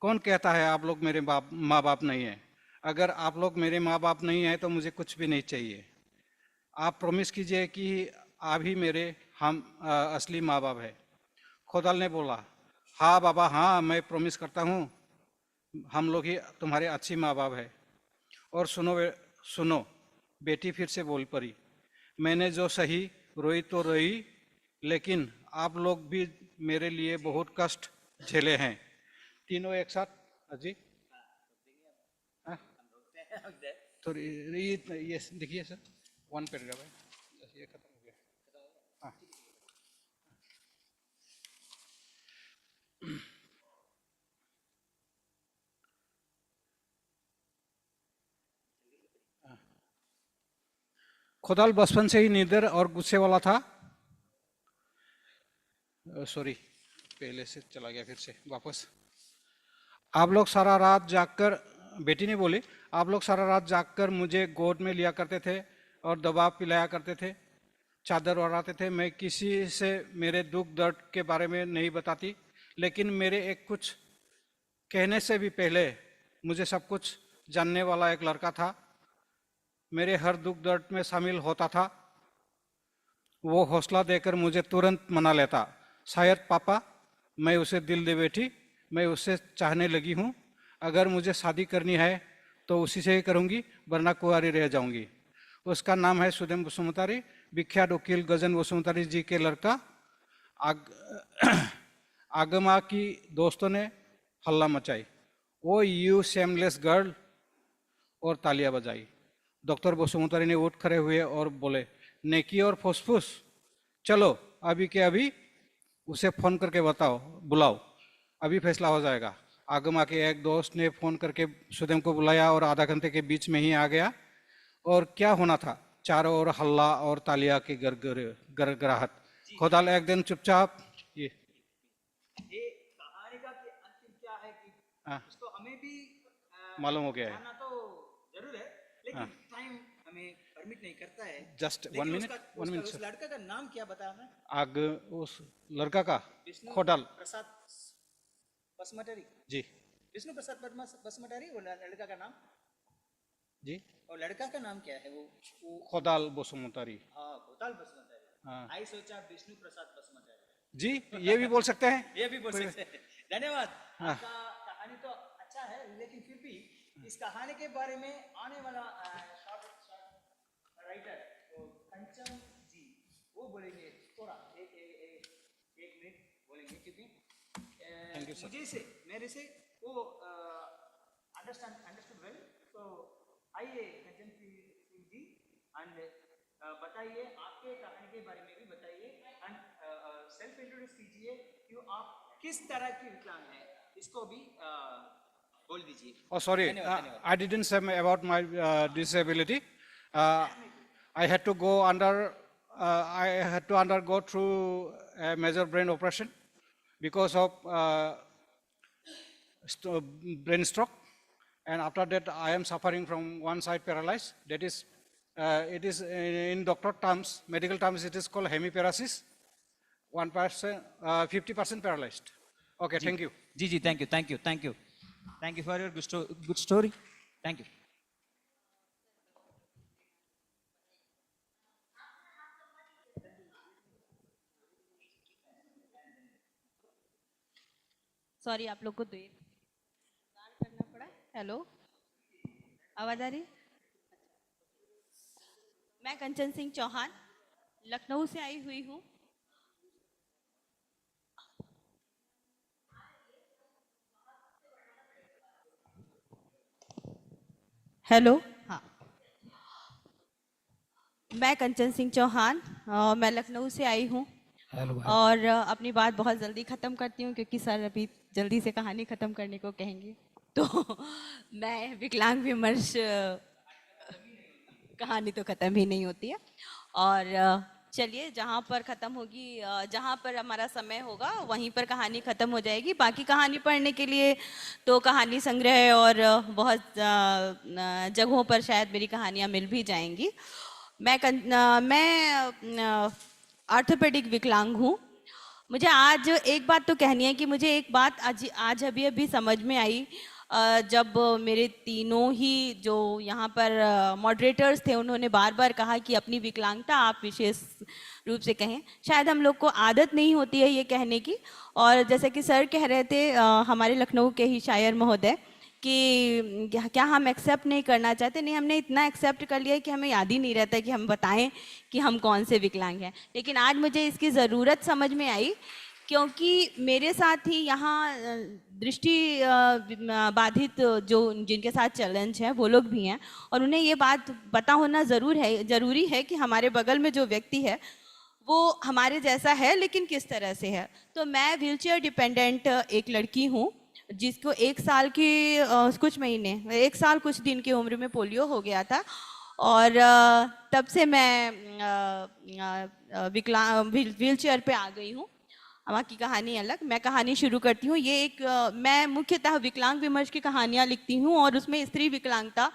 कौन कहता है आप लोग मेरे माँ बाप नहीं है? अगर आप लोग मेरे माँ बाप नहीं हैं तो मुझे कुछ भी नहीं चाहिए। आप प्रॉमिस कीजिए कि आप ही मेरे असली माँ बाप है। खुदाल ने बोला, हाँ बाबा, हाँ मैं प्रॉमिस करता हूँ, हम लोग ही तुम्हारे अच्छी माँ बाप है। और सुनो, बेटी फिर से बोल पड़ी, मैंने जो सही रोई तो रोई, लेकिन आप लोग भी मेरे लिए बहुत कष्ट झेले हैं। तीनों एक साथ अजी थोड़ी ये देखिए सर, 1 पैराग्राफ है, ये खत्म हो गया। हाँ। खुदाल बचपन से ही निडर और गुस्से वाला था। सॉरी, पहले से चला गया, फिर से वापस। आप लोग सारा रात जागकर, बेटी ने बोली, आप लोग सारा रात जागकर मुझे गोद में लिया करते थे और दवा पिलाया करते थे, चादर ओढ़ाते थे। मैं किसी से मेरे दुख दर्द के बारे में नहीं बताती, लेकिन मेरे एक कुछ कहने से भी पहले मुझे सब कुछ जानने वाला एक लड़का था। मेरे हर दुख दर्द में शामिल होता था। वो हौसला देकर मुझे तुरंत मना लेता। शायद पापा, मैं उसे दिल दे बैठी, मैं उसे चाहने लगी हूँ। अगर मुझे शादी करनी है तो उसी से ही करूँगी, वरना कुंवारी रह जाऊँगी। उसका नाम है सुदेम बसुमतारी, विख्यात वकील गजन बसुमतारी जी के लड़का। आगमा की दोस्तों ने हल्ला मचाई, ओ यू शेमलेस गर्ल, और तालियां बजाई। डॉक्टर बसुमतारी ने उठ खड़े हुए और बोले, नेकी और फुसफुस, चलो अभी के अभी उसे फोन करके बुलाओ, अभी फैसला हो जाएगा। आगमा के एक दोस्त ने फोन करके सुदेम को बुलाया और आधा घंटे के बीच में ही आ गया। और क्या होना था, चारों ओर हल्ला और तालियां की गड़गड़ाहट। खोदाल एक दिन चुपचाप ये कहानी का अंतिम क्या है कि इसको हमें भी मालूम हो गया है। जानना तो जरूर है, लेकिन टाइम हमें परमिट नहीं करता है। Just one minute. उस लड़का का नाम क्या बताया मैं? उस लड़का का खोडाल प्रसाद बसमतारी जी। विष्णु प्रसाद बसमतारी, वो लड़का का नाम जी। और लड़का का नाम क्या है? वो खोदाल बसुमतारी। हाँ, खोदाल बसमतारी। हाँ। आई सोचा विष्णु प्रसाद बसमतारी जी, ये भी बोल सकते हैं। ये भी बोल सकते हैं। धन्यवाद। हाँ। आपका कहानी तो अच्छा है, लेकिन फिर भी इस कहानी के बारे में आने वाला शॉर्ट राइटर कंचन जी वो बोलेंगे थोड़ा, एक मिनट बोलेंगे, क्योंकि मेरे से वो अंडरस्टूड वेल। तो आइए कंचन सिंह जी, एंड बताइए आपके कहानी के बारे में भी बताइए, एंड सेल्फ इंट्रोड्यूस कीजिए कि आप किस तरह की विकलांग है, इसको भी बोल दीजिए। Oh, sorry, I didn't say about my disability. I had to undergo through a major brain operation because of brain stroke, and after that I am suffering from one side paralyzed. That is, it is in doctor terms, medical terms, it is called hemiparesis. 1%, 50% paralyzed. Okay, thank you. जी, thank you for your good story. Thank you. Sorry, आप लोग को देर करना पड़ा। Hello, आवाज आ रही? मैं कंचन सिंह चौहान लखनऊ से आई हुई हूँ। हेलो, हाँ, मैं कंचन सिंह चौहान, मैं लखनऊ से आई हूँ। और अपनी बात बहुत जल्दी ख़त्म करती हूँ, क्योंकि सर अभी जल्दी से कहानी ख़त्म करने को कहेंगे। तो मैं विकलांग विमर्श, कहानी तो ख़त्म ही नहीं होती है। और चलिए, जहाँ पर ख़त्म होगी, जहाँ पर हमारा समय होगा वहीं पर कहानी ख़त्म हो जाएगी। बाकी कहानी पढ़ने के लिए तो कहानी संग्रह और बहुत जगहों पर शायद मेरी कहानियाँ मिल भी जाएंगी। मैं ऑर्थोपेडिक विकलांग हूँ। मुझे आज एक बात तो कहनी है कि मुझे एक बात आज अभी समझ में आई, जब मेरे तीनों ही जो यहाँ पर मॉडरेटर्स थे, उन्होंने बार बार कहा कि अपनी विकलांगता आप विशेष रूप से कहें। शायद हम लोग को आदत नहीं होती है ये कहने की। और जैसे कि सर कह रहे थे, हमारे लखनऊ के ही शायर महोदय, कि क्या हम एक्सेप्ट नहीं करना चाहते? नहीं, हमने इतना एक्सेप्ट कर लिया कि हमें याद ही नहीं रहता कि हम बताएं कि हम कौन से विकलांग हैं। लेकिन आज मुझे इसकी ज़रूरत समझ में आई, क्योंकि मेरे साथ ही यहाँ दृष्टि बाधित जो जिनके साथ चैलेंज है वो लोग भी हैं, और उन्हें ये बात पता होना ज़रूरी है कि हमारे बगल में जो व्यक्ति है वो हमारे जैसा है, लेकिन किस तरह से है। तो मैं व्हीलचेयर डिपेंडेंट एक लड़की हूँ, जिसको 1 साल की एक साल कुछ दिन की उम्र में पोलियो हो गया था। और तब से मैं व्हीलचेयर पे आ गई हूँ। वहाँ की कहानी अलग। मैं कहानी शुरू करती हूँ। मैं मुख्यतः विकलांग विमर्श की कहानियाँ लिखती हूँ, और उसमें स्त्री विकलांगता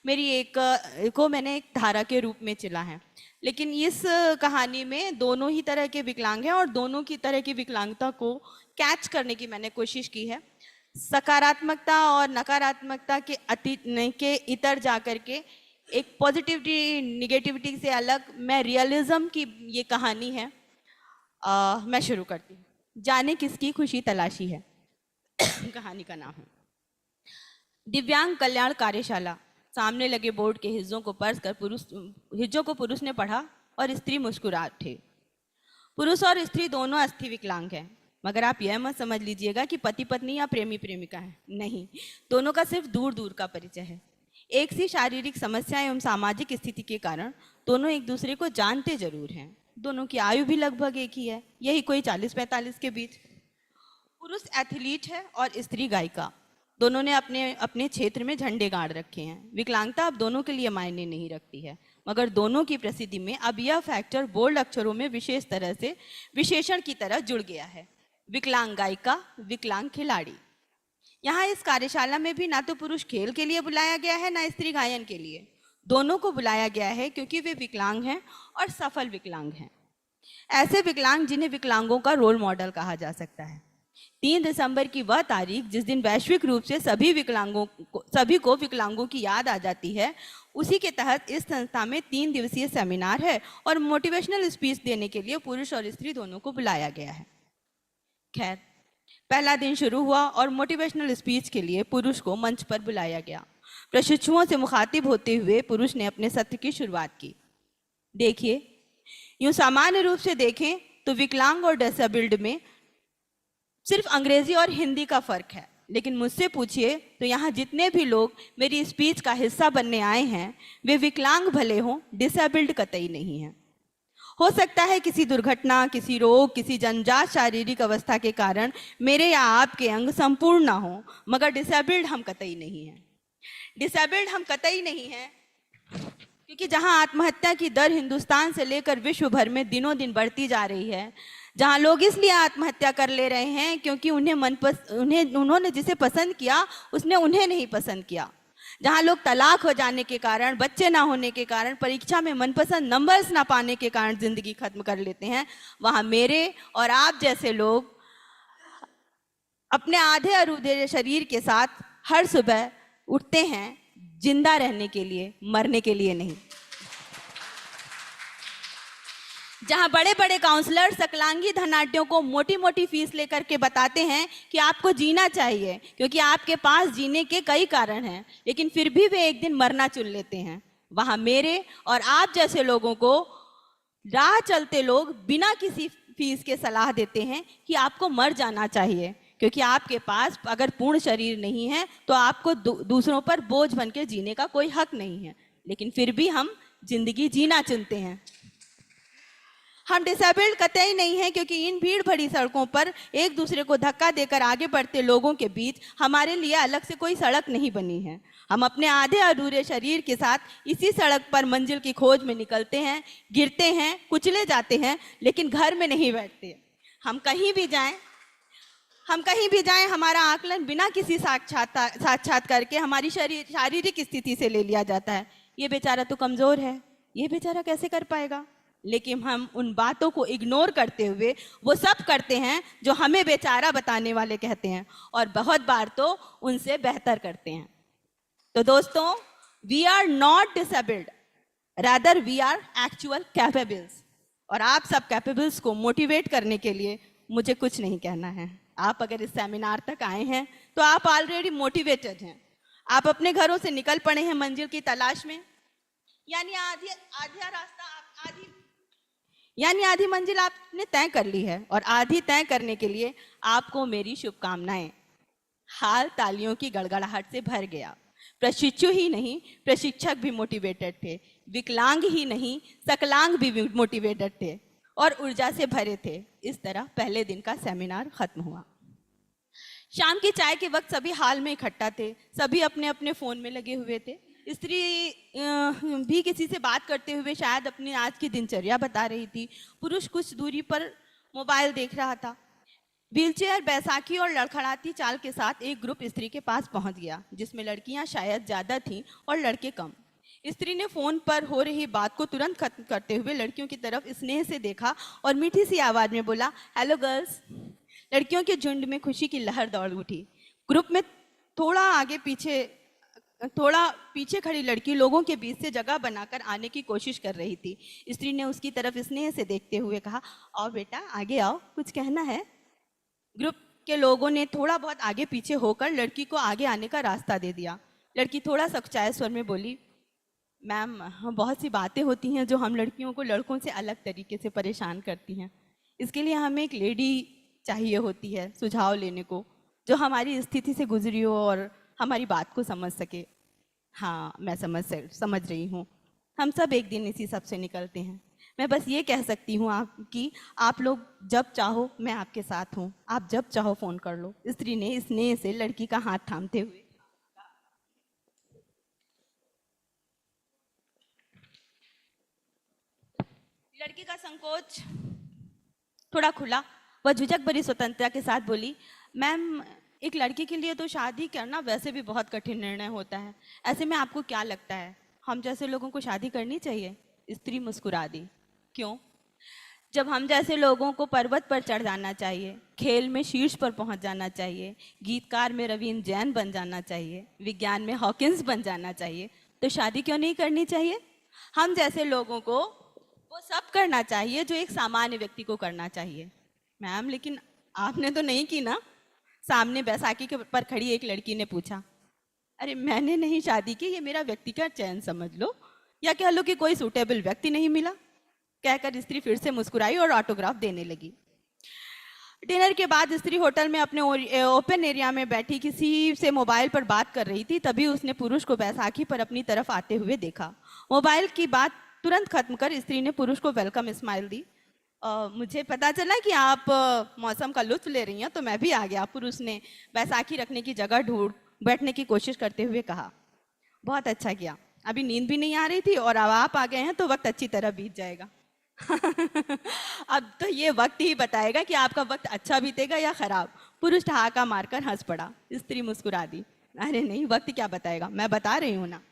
मेरी को मैंने एक धारा के रूप में चला है। लेकिन इस कहानी में दोनों ही तरह के विकलांग हैं, और दोनों की तरह की विकलांगता को कैच करने की मैंने कोशिश की है। सकारात्मकता और नकारात्मकता के इतर जा करके एक पॉजिटिविटी निगेटिविटी से अलग मैं रियलिज्म की ये कहानी है। मैं शुरू करती हूँ। जाने किसकी खुशी तलाशी है कहानी का नाम है। दिव्यांग कल्याण कार्यशाला। सामने लगे बोर्ड के हिज्जों को पर्स कर हिज्जों को पुरुष ने पढ़ा और स्त्री मुस्कुरा उठे। पुरुष और स्त्री दोनों अस्थि विकलांग हैं, मगर आप यह मत समझ लीजिएगा कि पति पत्नी या प्रेमी प्रेमिका है। नहीं, दोनों का सिर्फ दूर दूर का परिचय है। एक सी शारीरिक समस्या एवं सामाजिक स्थिति के कारण दोनों एक दूसरे को जानते जरूर हैं। दोनों की आयु भी लगभग एक ही है, यही कोई 40-45 के बीच। पुरुष एथलीट है और स्त्री गायिका। दोनों ने अपने अपने क्षेत्र में झंडे गाड़ रखे हैं। विकलांगता अब दोनों के लिए मायने नहीं रखती है, मगर दोनों की प्रसिद्धि में अब यह फैक्टर बोल्ड अक्षरों में विशेष तरह से विशेषण की तरह जुड़ गया है। विकलांग गायिका, विकलांग खिलाड़ी। यहाँ इस कार्यशाला में भी ना तो पुरुष खेल के लिए बुलाया गया है, ना स्त्री गायन के लिए। दोनों को बुलाया गया है क्योंकि वे विकलांग हैं और सफल विकलांग हैं। ऐसे विकलांग जिन्हें विकलांगों का रोल मॉडल कहा जा सकता है। 3 दिसंबर की वह तारीख जिस दिन वैश्विक रूप से सभी को विकलांगों की याद आ जाती है, उसी के तहत इस संस्था में 3 दिवसीय सेमिनार है और मोटिवेशनल स्पीच देने के लिए पुरुष और स्त्री दोनों को बुलाया गया है। खैर, पहला दिन शुरू हुआ और मोटिवेशनल स्पीच के लिए पुरुष को मंच पर बुलाया गया। प्रशिक्षुओं से मुखातिब होते हुए पुरुष ने अपने सत्र की शुरुआत की। देखिए, यूं सामान्य रूप से देखें तो विकलांग और डिसेबल्ड में सिर्फ अंग्रेजी और हिंदी का फर्क है, लेकिन मुझसे पूछिए तो यहाँ जितने भी लोग मेरी स्पीच का हिस्सा बनने आए हैं, वे विकलांग भले हों, डिसेबल्ड कतई नहीं हैं। हो सकता है किसी दुर्घटना, किसी रोग, किसी जन्मजात शारीरिक अवस्था के कारण मेरे या आपके अंग संपूर्ण ना हो, मगर डिसेबल्ड हम कतई नहीं हैं। डिसेबल्ड हम कतई नहीं हैं क्योंकि जहां आत्महत्या की दर हिंदुस्तान से लेकर विश्व भर में दिनों दिन बढ़ती जा रही है, जहां लोग इसलिए आत्महत्या कर ले रहे हैं क्योंकि उन्होंने जिसे पसंद किया उसने उन्हें नहीं पसंद किया, जहां लोग तलाक हो जाने के कारण, बच्चे ना होने के कारण, परीक्षा में मनपसंद नंबर्स ना पाने के कारण जिंदगी खत्म कर लेते हैं, वहां मेरे और आप जैसे लोग अपने आधे अधूरे शरीर के साथ हर सुबह उठते हैं जिंदा रहने के लिए, मरने के लिए नहीं। जहां बड़े बड़े काउंसलर सकलांगी धनाढ्यों को मोटी मोटी फीस लेकर के बताते हैं कि आपको जीना चाहिए क्योंकि आपके पास जीने के कई कारण हैं, लेकिन फिर भी वे एक दिन मरना चुन लेते हैं, वहां मेरे और आप जैसे लोगों को राह चलते लोग बिना किसी फीस के सलाह देते हैं कि आपको मर जाना चाहिए क्योंकि आपके पास अगर पूर्ण शरीर नहीं है तो आपको दूसरों पर बोझ बन के जीने का कोई हक नहीं है, लेकिन फिर भी हम जिंदगी जीना चुनते हैं। हम डिसेबल्ड कतई नहीं हैं क्योंकि इन भीड़ भरी सड़कों पर एक दूसरे को धक्का देकर आगे बढ़ते लोगों के बीच हमारे लिए अलग से कोई सड़क नहीं बनी है। हम अपने आधे अधूरे शरीर के साथ इसी सड़क पर मंजिल की खोज में निकलते हैं, गिरते हैं, कुचले जाते हैं, लेकिन घर में नहीं बैठते। हम कहीं भी जाएं हमारा आकलन बिना किसी साक्षात्कार के हमारी शारीरिक स्थिति से ले लिया जाता है। ये बेचारा तो कमजोर है, ये बेचारा कैसे कर पाएगा, लेकिन हम उन बातों को इग्नोर करते हुए वो सब करते हैं जो हमें बेचारा बताने वाले कहते हैं, और बहुत बार तो उनसे बेहतर करते हैं। तो दोस्तों, we are not disabled, rather we are actual capables. और आप सब कैपेबल्स को मोटिवेट करने के लिए मुझे कुछ नहीं कहना है। आप अगर इस सेमिनार तक आए हैं तो आप ऑलरेडी मोटिवेटेड हैं। आप अपने घरों से निकल पड़े हैं मंजिल की तलाश में, यानी आधी मंजिल आपने तय कर ली है, और आधी तय करने के लिए आपको मेरी शुभकामनाएं। हाल तालियों की गड़गड़ाहट से भर गया। प्रशिक्षु ही नहीं, प्रशिक्षक भी मोटिवेटेड थे। विकलांग ही नहीं, सकलांग भी मोटिवेटेड थे और ऊर्जा से भरे थे। इस तरह पहले दिन का सेमिनार खत्म हुआ। शाम की चाय के वक्त सभी हाल में इकट्ठा थे। सभी अपने अपने फोन में लगे हुए थे। स्त्री भी किसी से बात करते हुए शायद अपनी आज की दिनचर्या बता रही थी। पुरुष कुछ दूरी पर मोबाइल देख रहा था। व्हीलचेयर, बैसाखी और लड़खड़ाती चाल के साथ एक ग्रुप स्त्री के पास पहुंच गया, जिसमें लड़कियां शायद ज़्यादा थीं और लड़के कम। स्त्री ने फोन पर हो रही बात को तुरंत खत्म करते हुए लड़कियों की तरफ स्नेह से देखा और मीठी सी आवाज में बोला, हेलो गर्ल्स। लड़कियों के झुंड में खुशी की लहर दौड़ उठी। ग्रुप में थोड़ा आगे पीछे थोड़ा पीछे खड़ी लड़की लोगों के बीच से जगह बनाकर आने की कोशिश कर रही थी। स्त्री ने उसकी तरफ स्नेह से देखते हुए कहा, आओ बेटा आगे आओ, कुछ कहना है। ग्रुप के लोगों ने थोड़ा बहुत आगे पीछे होकर लड़की को आगे आने का रास्ता दे दिया। लड़की थोड़ा सकुचाए स्वर में बोली, मैम बहुत सी बातें होती हैं जो हम लड़कियों को लड़कों से अलग तरीके से परेशान करती हैं। इसके लिए हमें एक लेडी चाहिए होती है सुझाव लेने को, जो हमारी स्थिति से गुजरी हो और हमारी बात को समझ सके। हाँ मैं समझ रही हूँ, हम सब एक दिन इसी सब से निकलते हैं। मैं बस ये कह सकती हूँ आप लोग जब चाहो मैं आपके साथ हूँ, आप जब चाहो फ़ोन कर लो। स्त्री ने स्नेह से लड़की का हाथ थामते हुए। लड़की का संकोच थोड़ा खुला, वह झुझक भरी स्वतंत्रता के साथ बोली, मैम एक लड़की के लिए तो शादी करना वैसे भी बहुत कठिन निर्णय होता है। ऐसे में आपको क्या लगता है, हम जैसे लोगों को शादी करनी चाहिए? स्त्री मुस्कुरा दी। क्यों? जब हम जैसे लोगों को पर्वत पर चढ़ जाना चाहिए, खेल में शीर्ष पर पहुंच जाना चाहिए, गीतकार में रवींद्र जैन बन जाना चाहिए, विज्ञान में हॉकिंस बन जाना चाहिए, तो शादी क्यों नहीं करनी चाहिए? हम जैसे लोगों को वो सब करना चाहिए जो एक सामान्य व्यक्ति को करना चाहिए। मैम लेकिन आपने तो नहीं की ना? सामने बैसाखी के पर खड़ी एक लड़की ने पूछा। अरे मैंने नहीं शादी की, ये मेरा व्यक्तिगत चयन समझ लो, या कह लो कि कोई सूटेबल व्यक्ति नहीं मिला, कहकर स्त्री फिर से मुस्कुराई और ऑटोग्राफ देने लगी। डिनर के बाद स्त्री होटल में अपने ओपन एरिया में बैठी किसी से मोबाइल पर बात कर रही थी। तभी उसने पुरुष को बैसाखी पर अपनी तरफ आते हुए देखा। मोबाइल की बात तुरंत खत्म कर स्त्री ने पुरुष को वेलकम स्माइल दी। मुझे पता चला कि आप मौसम का लुत्फ ले रही हैं, तो मैं भी आ गया। पुरुष ने बैसाखी रखने की जगह ढूंढ बैठने की कोशिश करते हुए कहा। बहुत अच्छा किया, अभी नींद भी नहीं आ रही थी और अब आप आ गए हैं तो वक्त अच्छी तरह बीत जाएगा। अब तो ये वक्त ही बताएगा कि आपका वक्त अच्छा बीतेगा या खराब। पुरुष ठहाका मारकर हंस पड़ा। स्त्री मुस्कुरा दी। अरे नहीं, वक्त क्या बताएगा, मैं बता रही हूँ ना।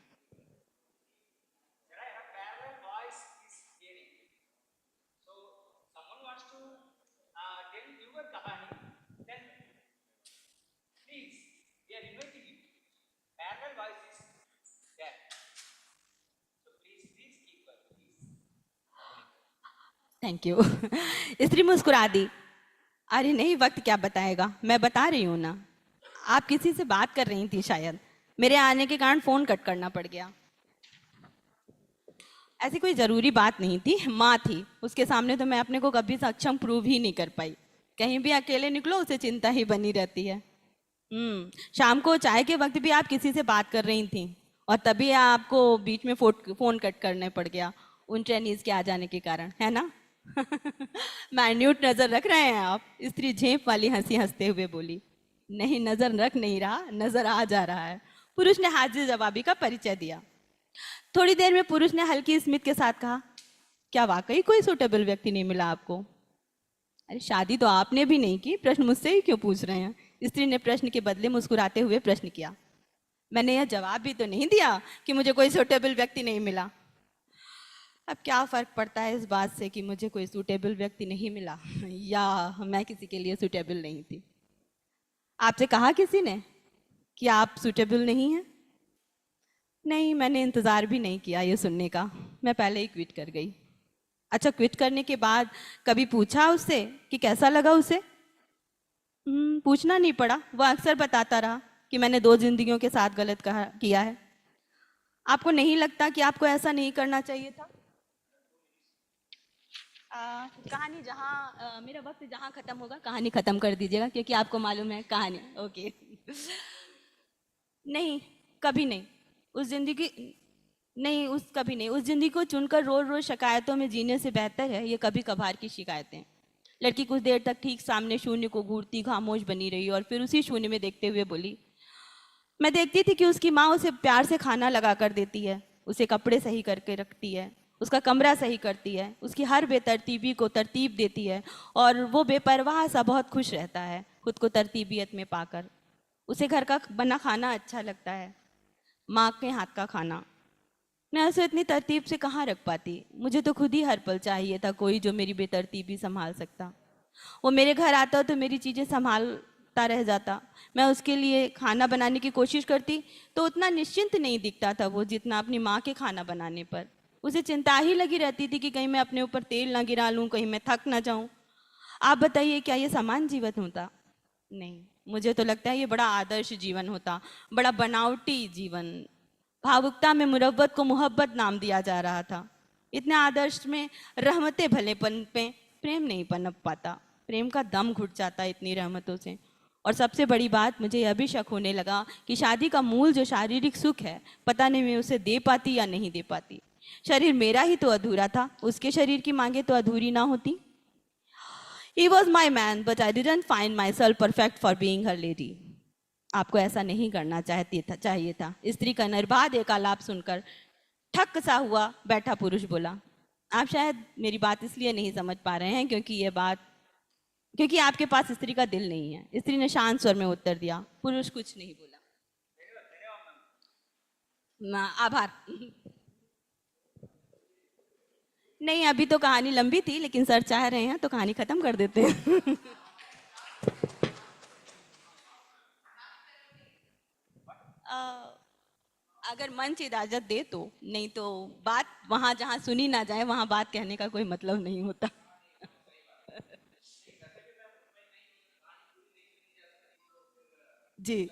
Thank you. स्त्री मुस्कुरा दी। अरे नहीं, वक्त क्या बताएगा, मैं बता रही हूँ ना। आप किसी से बात कर रही थी शायद, मेरे आने के कारण फोन कट करना पड़ गया। ऐसी कोई जरूरी बात नहीं थी, माँ थी, उसके सामने तो मैं अपने को कभी सक्षम प्रूव ही नहीं कर पाई। कहीं भी अकेले निकलो उसे चिंता ही बनी रहती है। शाम को चाय के वक्त भी आप किसी से बात कर रही थी और तभी आपको बीच में फोन कट करने पड़ गया उन ट्रेनीज के आ जाने के कारण, है ना? माइन्यूट नजर रख रहे हैं आप। स्त्री झेप वाली हंसी हंसते हुए बोली। नहीं, नजर रख नहीं रहा, नजर आ जा रहा है। पुरुष ने हाजिर जवाबी का परिचय दिया। थोड़ी देर में पुरुष ने हल्की स्मित के साथ कहा, क्या वाकई कोई सूटेबल व्यक्ति नहीं मिला आपको? अरे शादी तो आपने भी नहीं की, प्रश्न मुझसे ही क्यों पूछ रहे हैं? स्त्री ने प्रश्न के बदले मुस्कुराते हुए प्रश्न किया। मैंने यह जवाब भी तो नहीं दिया कि मुझे कोई सूटेबल व्यक्ति नहीं मिला। अब क्या फर्क पड़ता है इस बात से कि मुझे कोई सूटेबल व्यक्ति नहीं मिला या मैं किसी के लिए सूटेबल नहीं थी? आपसे कहा किसी ने कि आप सूटेबल नहीं हैं? नहीं, मैंने इंतज़ार भी नहीं किया ये सुनने का, मैं पहले ही क्विट कर गई। अच्छा, क्विट करने के बाद कभी पूछा उससे कि कैसा लगा उसे? पूछना नहीं पड़ा, वह अक्सर बताता रहा कि मैंने 2 जिंदगियों के साथ गलत किया है। आपको नहीं लगता कि आपको ऐसा नहीं करना चाहिए था? कहानी जहाँ मेरा वक्त जहाँ खत्म होगा कहानी खत्म कर दीजिएगा, क्योंकि आपको मालूम है कहानी। ओके। नहीं, कभी नहीं। कभी नहीं। उस जिंदगी को चुनकर रोज रोज शिकायतों में जीने से बेहतर है ये कभी कभार की शिकायतें। लड़की कुछ देर तक ठीक सामने शून्य को घूरती खामोश बनी रही और फिर उसी शून्य में देखते हुए बोली, मैं देखती थी कि उसकी माँ उसे प्यार से खाना लगा कर देती है, उसे कपड़े सही करके रखती है, उसका कमरा सही करती है, उसकी हर बेतरतीबी को तरतीब देती है और वो बेपरवाह सा बहुत खुश रहता है खुद को तरतीबियत में पाकर। उसे घर का बना खाना अच्छा लगता है, माँ के हाथ का खाना। मैं उसे इतनी तरतीब से कहाँ रख पाती? मुझे तो खुद ही हर पल चाहिए था कोई जो मेरी बेतरतीबी संभाल सकता। वो मेरे घर आता तो मेरी चीज़ें संभालता तड़पता रह जाता। मैं उसके लिए खाना बनाने की कोशिश करती तो उतना निश्चिंत नहीं दिखता था वो जितना अपनी माँ के खाना बनाने पर। उसे चिंता ही लगी रहती थी कि कहीं मैं अपने ऊपर तेल ना गिरा लूँ, कहीं मैं थक ना जाऊँ। आप बताइए क्या ये समान जीवन होता? नहीं, मुझे तो लगता है ये बड़ा आदर्श जीवन होता, बड़ा बनावटी जीवन। भावुकता में मुरव्वत को मोहब्बत नाम दिया जा रहा था। इतने आदर्श में रहमतें भले पनपे, प्रेम नहीं पनप पाता। प्रेम का दम घुट जाता है इतनी रहमतों से। और सबसे बड़ी बात, मुझे यह भी शक होने लगा कि शादी का मूल जो शारीरिक सुख है, पता नहीं मैं उसे दे पाती या नहीं दे पाती। शरीर मेरा ही तो अधूरा था, उसके शरीर की मांगे तो अधूरी ना होती। He was my man, but I didn't find myself perfect for being her lady. आपको ऐसा नहीं करना चाहिए था। स्त्री का निर्बाध एक आलाप सुनकर ठक सा हुआ बैठा पुरुष बोला, आप शायद मेरी बात इसलिए नहीं समझ पा रहे हैं क्योंकि आपके पास स्त्री का दिल नहीं है। स्त्री ने शांत स्वर में उत्तर दिया। पुरुष कुछ नहीं बोला। आभार। नहीं, अभी तो कहानी लंबी थी, लेकिन सर चाह रहे हैं तो कहानी खत्म कर देते हैं। अगर मंच इजाजत दे तो, नहीं तो बात वहां जहां सुनी ना जाए वहां बात कहने का कोई मतलब नहीं होता। जी।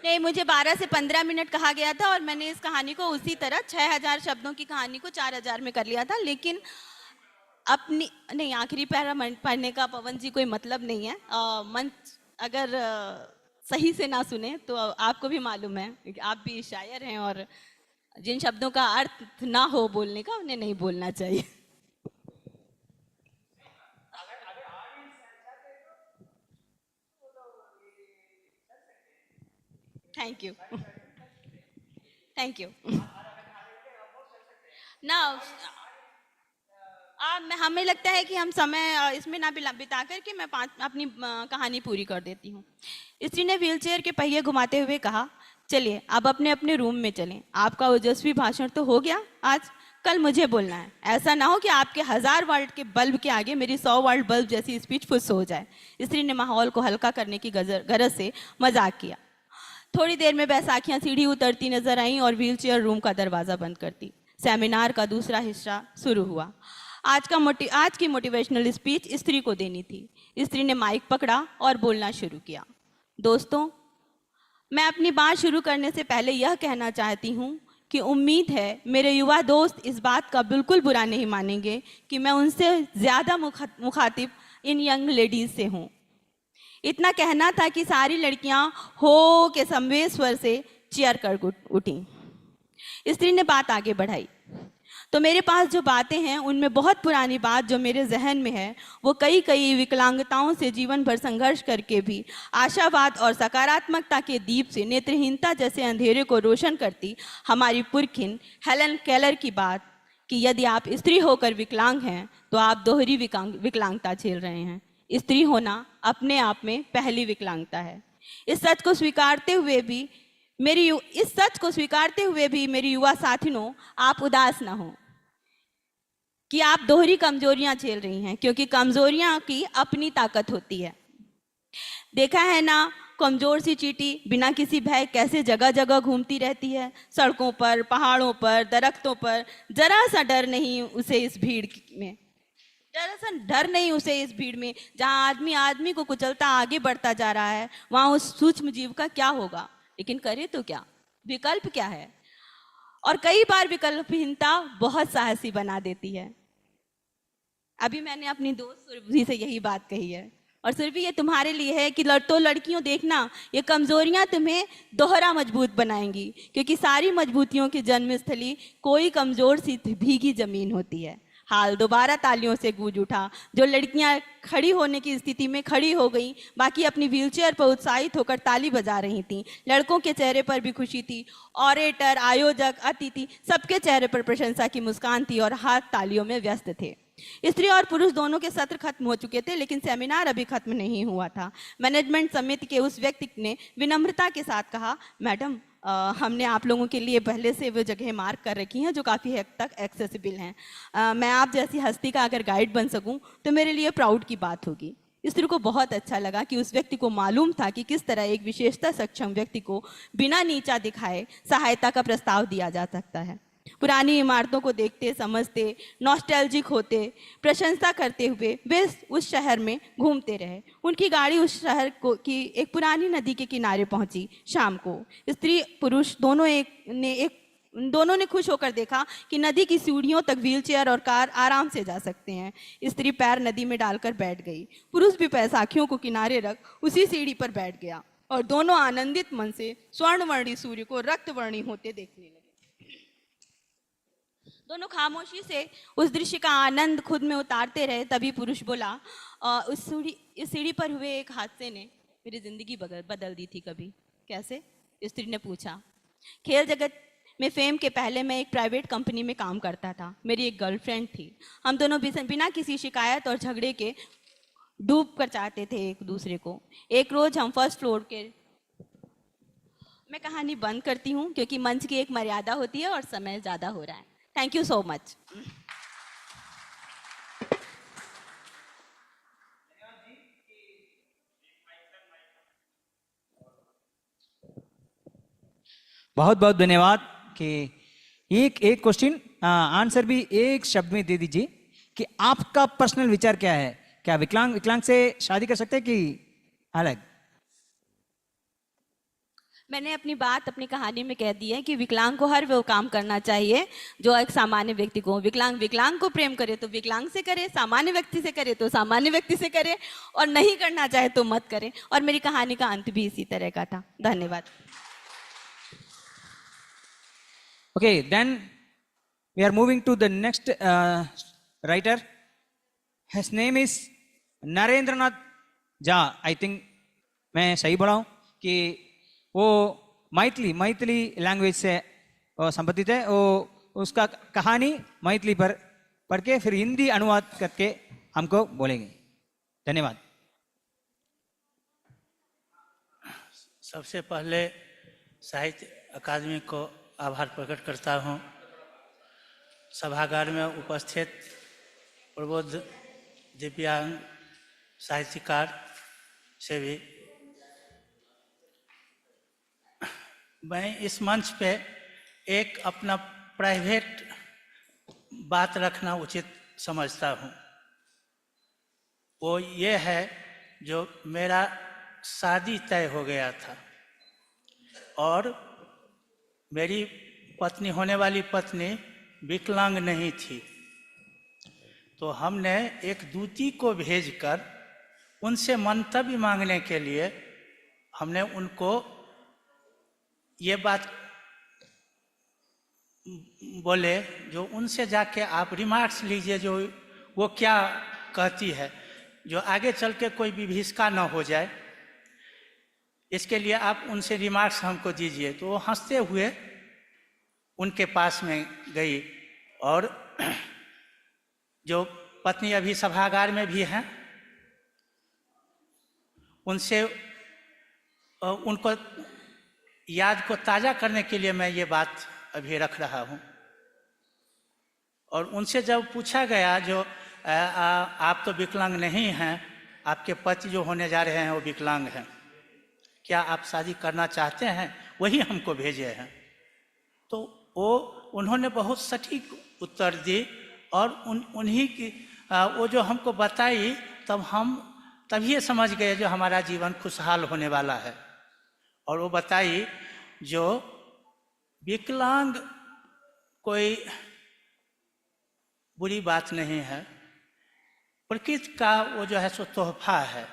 नहीं, मुझे 12 से 15 मिनट कहा गया था और मैंने इस कहानी को उसी तरह 6000 शब्दों की कहानी को 4000 में कर लिया था। लेकिन अपनी नहीं, आखिरी पैरा पढ़ने का पवन जी कोई मतलब नहीं है। मंच अगर सही से ना सुने तो आपको भी मालूम है कि आप भी शायर हैं और जिन शब्दों का अर्थ ना हो बोलने का, उन्हें नहीं बोलना चाहिए। Thank you, thank you. ना हमें लगता है कि हम समय इसमें ना बिता कर के मैं अपनी कहानी पूरी कर देती हूँ। स्त्री ने व्हीलचेयर के पहिए घुमाते हुए कहा, चलिए अब अपने अपने रूम में चलें। आपका ओजस्वी भाषण तो हो गया आज, कल मुझे बोलना है। ऐसा ना हो कि आपके 1000 वाट के बल्ब के आगे मेरी 100 वाट बल्ब जैसी स्पीच फुस हो जाए। स्त्री ने माहौल को हल्का करने की गरज से मजाक किया। थोड़ी देर में बैसाखियां सीढ़ी उतरती नजर आईं और व्हीलचेयर रूम का दरवाजा बंद करती। सेमिनार का दूसरा हिस्सा शुरू हुआ। आज की मोटिवेशनल स्पीच स्त्री को देनी थी। स्त्री ने माइक पकड़ा और बोलना शुरू किया। दोस्तों, मैं अपनी बात शुरू करने से पहले यह कहना चाहती हूँ कि उम्मीद है मेरे युवा दोस्त इस बात का बिल्कुल बुरा नहीं मानेंगे कि मैं उनसे ज़्यादा मुखातिब इन यंग लेडीज से हूँ। इतना कहना था कि सारी लड़कियां हो के संवेद स्वर से चीयर कर उठी। स्त्री ने बात आगे बढ़ाई, तो मेरे पास जो बातें हैं उनमें बहुत पुरानी बात जो मेरे जहन में है, वो कई विकलांगताओं से जीवन भर संघर्ष करके भी आशावाद और सकारात्मकता के दीप से नेत्रहीनता जैसे अंधेरे को रोशन करती हमारी पुरखिन हेलन केलर की बात कि यदि आप स्त्री होकर विकलांग हैं तो आप दोहरी विकलांगता झेल रहे हैं। स्त्री होना अपने आप में पहली विकलांगता है। इस सच को स्वीकारते हुए भी मेरी युवा साथियों, आप उदास ना हो कि आप दोहरी कमजोरियां झेल रही हैं, क्योंकि कमजोरियां की अपनी ताकत होती है। देखा है ना, कमजोर सी चींटी बिना किसी भय कैसे जगह जगह घूमती रहती है, सड़कों पर, पहाड़ों पर, दरख्तों पर। जरा सा डर नहीं उसे इस भीड़ में। जहां आदमी को कुचलता आगे बढ़ता जा रहा है, वहां उस सूक्ष्म जीव का क्या होगा? लेकिन करे तो क्या? विकल्प क्या है? और कई बार विकल्पहीनता बहुत साहसी बना देती है। अभी मैंने अपनी दोस्त सुरभि से यही बात कही है, और सुरभि ये तुम्हारे लिए है कि लड़कियों देखना, ये कमजोरियां तुम्हें दोहरा मजबूत बनाएंगी, क्योंकि सारी मजबूतियों की जन्मस्थली कोई कमजोर सी भीगी जमीन होती है। हाल दोबारा तालियों से गूंज उठा। जो लड़कियां खड़ी होने की स्थिति में खड़ी हो गईं, बाकी अपनी व्हीलचेयर पर उत्साहित होकर ताली बजा रही थीं। लड़कों के चेहरे पर भी खुशी थी। ऑरेटर, आयोजक, अतिथि सबके चेहरे पर प्रशंसा की मुस्कान थी और हाथ तालियों में व्यस्त थे। स्त्री और पुरुष दोनों के सत्र खत्म हो चुके थे, लेकिन सेमिनार अभी खत्म नहीं हुआ था। मैनेजमेंट समिति के उस व्यक्ति ने विनम्रता के साथ कहा, मैडम हमने आप लोगों के लिए पहले से वो जगह मार्क कर रखी हैं जो काफ़ी हद तक एक्सेसिबल हैं। मैं आप जैसी हस्ती का अगर गाइड बन सकूं तो मेरे लिए प्राउड की बात होगी। स्त्री को बहुत अच्छा लगा कि उस व्यक्ति को मालूम था कि किस तरह एक विशेषता सक्षम व्यक्ति को बिना नीचा दिखाए सहायता का प्रस्ताव दिया जा सकता है। पुरानी इमारतों को देखते समझते नॉस्टैल्जिक होते प्रशंसा करते हुए वे उस शहर में घूमते रहे। उनकी गाड़ी उस शहर को की एक पुरानी नदी के किनारे पहुंची। शाम को स्त्री पुरुष दोनों ने खुश होकर देखा कि नदी की सीढ़ियों तक व्हीलचेयर और कार आराम से जा सकते हैं। स्त्री पैर नदी में डालकर बैठ गई। पुरुष भी पैसाखियों को किनारे रख उसी सीढ़ी पर बैठ गया और दोनों आनंदित मन से स्वर्णवर्णी सूर्य को रक्तवर्णी होते देखने लगे। दोनों खामोशी से उस दृश्य का आनंद खुद में उतारते रहे। तभी पुरुष बोला, इस सीढ़ी पर हुए एक हादसे ने मेरी जिंदगी बदल दी थी। कभी कैसे? स्त्री ने पूछा। खेल जगत में फेम के पहले मैं एक प्राइवेट कंपनी में काम करता था। मेरी एक गर्लफ्रेंड थी। हम दोनों बिना किसी शिकायत और झगड़े के डूब कर चाहते थे एक दूसरे को। एक रोज हम फर्स्ट फ्लोर के मैं कहानी बंद करती हूँ क्योंकि मंच की एक मर्यादा होती है और समय ज़्यादा हो रहा है। Thank you so much. बहुत बहुत धन्यवाद। कि एक क्वेश्चन आंसर भी एक शब्द में दे दीजिए कि आपका पर्सनल विचार क्या है? क्या विकलांग से शादी कर सकते हैं कि अलग? मैंने अपनी बात अपनी कहानी में कह दी है कि विकलांग को हर वो काम करना चाहिए जो एक सामान्य व्यक्ति को। विकलांग को प्रेम करे तो विकलांग से करे, सामान्य व्यक्ति से करे तो सामान्य व्यक्ति से करे, और नहीं करना चाहे तो मत करे। और मेरी कहानी का अंत भी इसी तरह का था। धन्यवाद। Okay, then we are moving to the next writer. His name is Narendranath Jha. I think मैं सही बोला हूँ कि वो मैथिली लैंग्वेज से संबंधित है। वो उसका कहानी मैथिली पर पढ़ के फिर हिंदी अनुवाद करके हमको बोलेंगे। धन्यवाद। सबसे पहले साहित्य अकादमी को आभार प्रकट करता हूँ। सभागार में उपस्थित प्रबुद्ध दिव्यांग साहित्यकार से भी मैं इस मंच पे एक अपना प्राइवेट बात रखना उचित समझता हूँ। वो ये है जो मेरा शादी तय हो गया था और मेरी पत्नी होने वाली पत्नी विकलांग नहीं थी, तो हमने एक दूती को भेजकर उनसे मंतव्य मांगने के लिए हमने उनको ये बात बोले जो उनसे जाके आप रिमार्क्स लीजिए जो वो क्या कहती है, जो आगे चल के कोई विभीषिका न हो जाए, इसके लिए आप उनसे रिमार्क्स हमको दीजिए। तो वो हंसते हुए उनके पास में गई और जो पत्नी अभी सभागार में भी हैं उनसे उनको याद को ताज़ा करने के लिए मैं ये बात अभी रख रहा हूँ। और उनसे जब पूछा गया जो आप तो विकलांग नहीं हैं, आपके पति जो होने जा रहे हैं वो विकलांग हैं, क्या आप शादी करना चाहते हैं? वही हमको भेजे हैं। तो वो उन्होंने बहुत सटीक उत्तर दी और उन्हीं की वो जो हमको बताई तब हम तभी समझ गए जो हमारा जीवन खुशहाल होने वाला है। और वो बताई जो विकलांग कोई बुरी बात नहीं है, प्रकृति का वो जो है सो तोहफा है।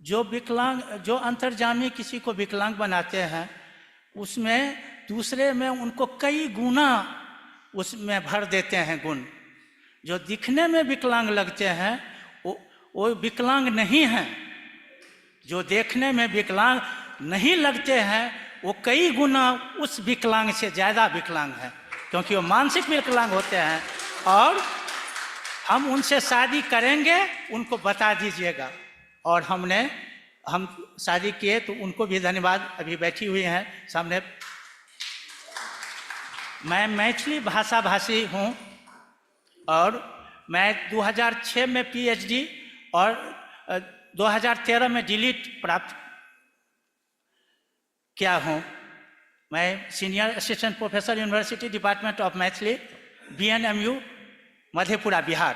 जो अंतर्जामी किसी को विकलांग बनाते हैं उसमें दूसरे में उनको कई गुना उसमें भर देते हैं गुण। जो दिखने में विकलांग लगते हैं वो विकलांग नहीं हैं, जो देखने में विकलांग नहीं लगते हैं वो कई गुना उस विकलांग से ज़्यादा विकलांग हैं, क्योंकि वो मानसिक विकलांग होते हैं। और हम उनसे शादी करेंगे, उनको बता दीजिएगा। और हमने हम शादी किए, तो उनको भी धन्यवाद। अभी बैठी हुई हैं सामने। मैं मैथिली भाषा भाषी हूँ और मैं 2006 में पीएचडी और 2013 में डीलिट प्राप्त किया हूँ। मैं senior assistant professor university department of Maithili, BNMU, Madhepura, Bihar.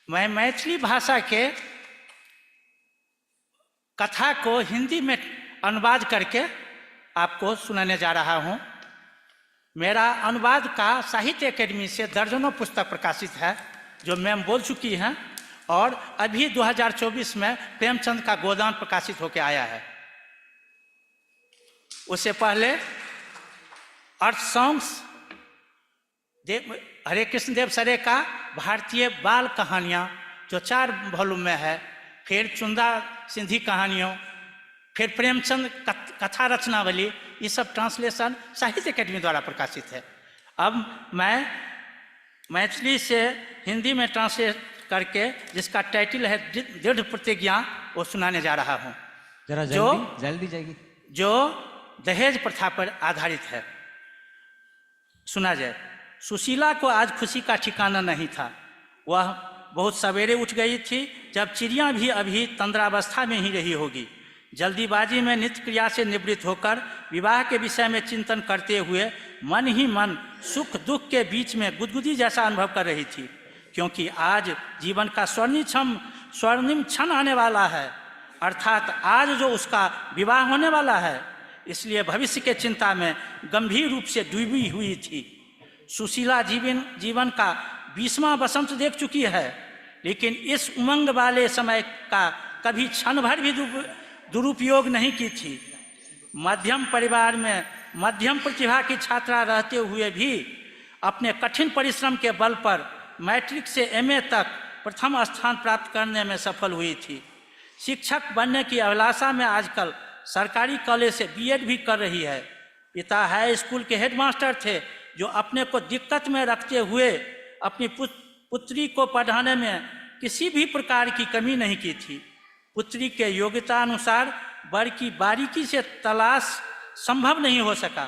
मैं मैथिली भाषा के कथा को हिंदी में अनुवाद करके आपको सुनाने जा रहा हूँ। मेरा अनुवाद का साहित्य अकेडमी से दर्जनों पुस्तक प्रकाशित है, जो मैम बोल चुकी हैं, और अभी 2024 में प्रेमचंद का गोदान प्रकाशित होकर आया है। उससे पहले अर्थ सॉन्ग्स हरे कृष्ण देव सरे का भारतीय बाल कहानियाँ, जो 4 वॉल्यूम में है, फिर चुंदा सिंधी कहानियों, फिर प्रेमचंद कथा रचनावली, ये सब ट्रांसलेशन साहित्य अकेडमी द्वारा प्रकाशित है। अब मैं मैथिली से हिंदी में ट्रांसलेट करके, जिसका टाइटल है दृढ़ प्रतिज्ञा, वो सुनाने जा रहा हूँ, जरा जो जल्दी जाएगी, जो दहेज प्रथा पर आधारित है। सुना जाए। सुशीला को आज खुशी का ठिकाना नहीं था। वह बहुत सवेरे उठ गई थी, जब चिड़िया भी अभी तंद्रावस्था में ही रही होगी। जल्दीबाजी में नित्य क्रिया से निवृत्त होकर विवाह के विषय में चिंतन करते हुए मन ही मन सुख दुख के बीच में गुदगुदी जैसा अनुभव कर रही थी, क्योंकि आज जीवन का स्वर्णिम क्षण आने वाला है, अर्थात आज जो उसका विवाह होने वाला है। इसलिए भविष्य के चिंता में गंभीर रूप से डूबी हुई थी। सुशीला जीवन का 20वां बसंत देख चुकी है, लेकिन इस उमंग वाले समय का कभी क्षण भर भी दुरुपयोग नहीं की थी। मध्यम परिवार में मध्यम प्रतिभा की छात्रा रहते हुए भी अपने कठिन परिश्रम के बल पर मैट्रिक से एमए तक प्रथम स्थान प्राप्त करने में सफल हुई थी। शिक्षक बनने की अभिलाषा में आजकल सरकारी कॉलेज से बीएड भी कर रही है। पिता हाई स्कूल के हेडमास्टर थे, जो अपने को दिक्कत में रखते हुए अपनी पुत्री को पढ़ाने में किसी भी प्रकार की कमी नहीं की थी। पुत्री के योग्यता अनुसार वर की बारीकी से तलाश संभव नहीं हो सका,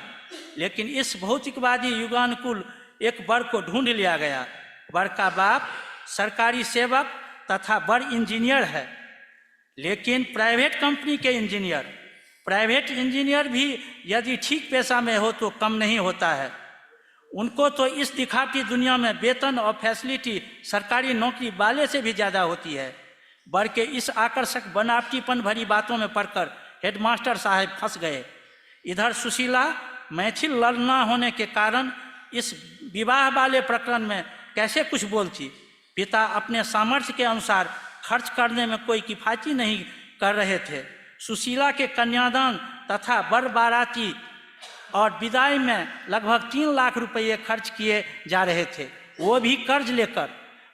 लेकिन इस भौतिकवादी युगानुकूल एक वर को ढूंढ लिया गया। वर का बाप सरकारी सेवक तथा वर इंजीनियर है, लेकिन प्राइवेट कंपनी के इंजीनियर। प्राइवेट इंजीनियर भी यदि ठीक पेशा में हो तो कम नहीं होता है। उनको तो इस दिखावटी दुनिया में वेतन और फैसिलिटी सरकारी नौकरी वाले से भी ज़्यादा होती है। वर के इस आकर्षक बनावटीपन भरी बातों में पढ़कर हेडमास्टर साहब फंस गए। इधर सुशीला मैथिल लड़ना होने के कारण इस विवाह वाले प्रकरण में कैसे कुछ बोलती। पिता अपने सामर्थ्य के अनुसार खर्च करने में कोई किफ़ायती नहीं कर रहे थे। सुशीला के कन्यादान तथा वर बाराती और विदाई में लगभग 3 लाख रुपये खर्च किए जा रहे थे, वो भी कर्ज लेकर।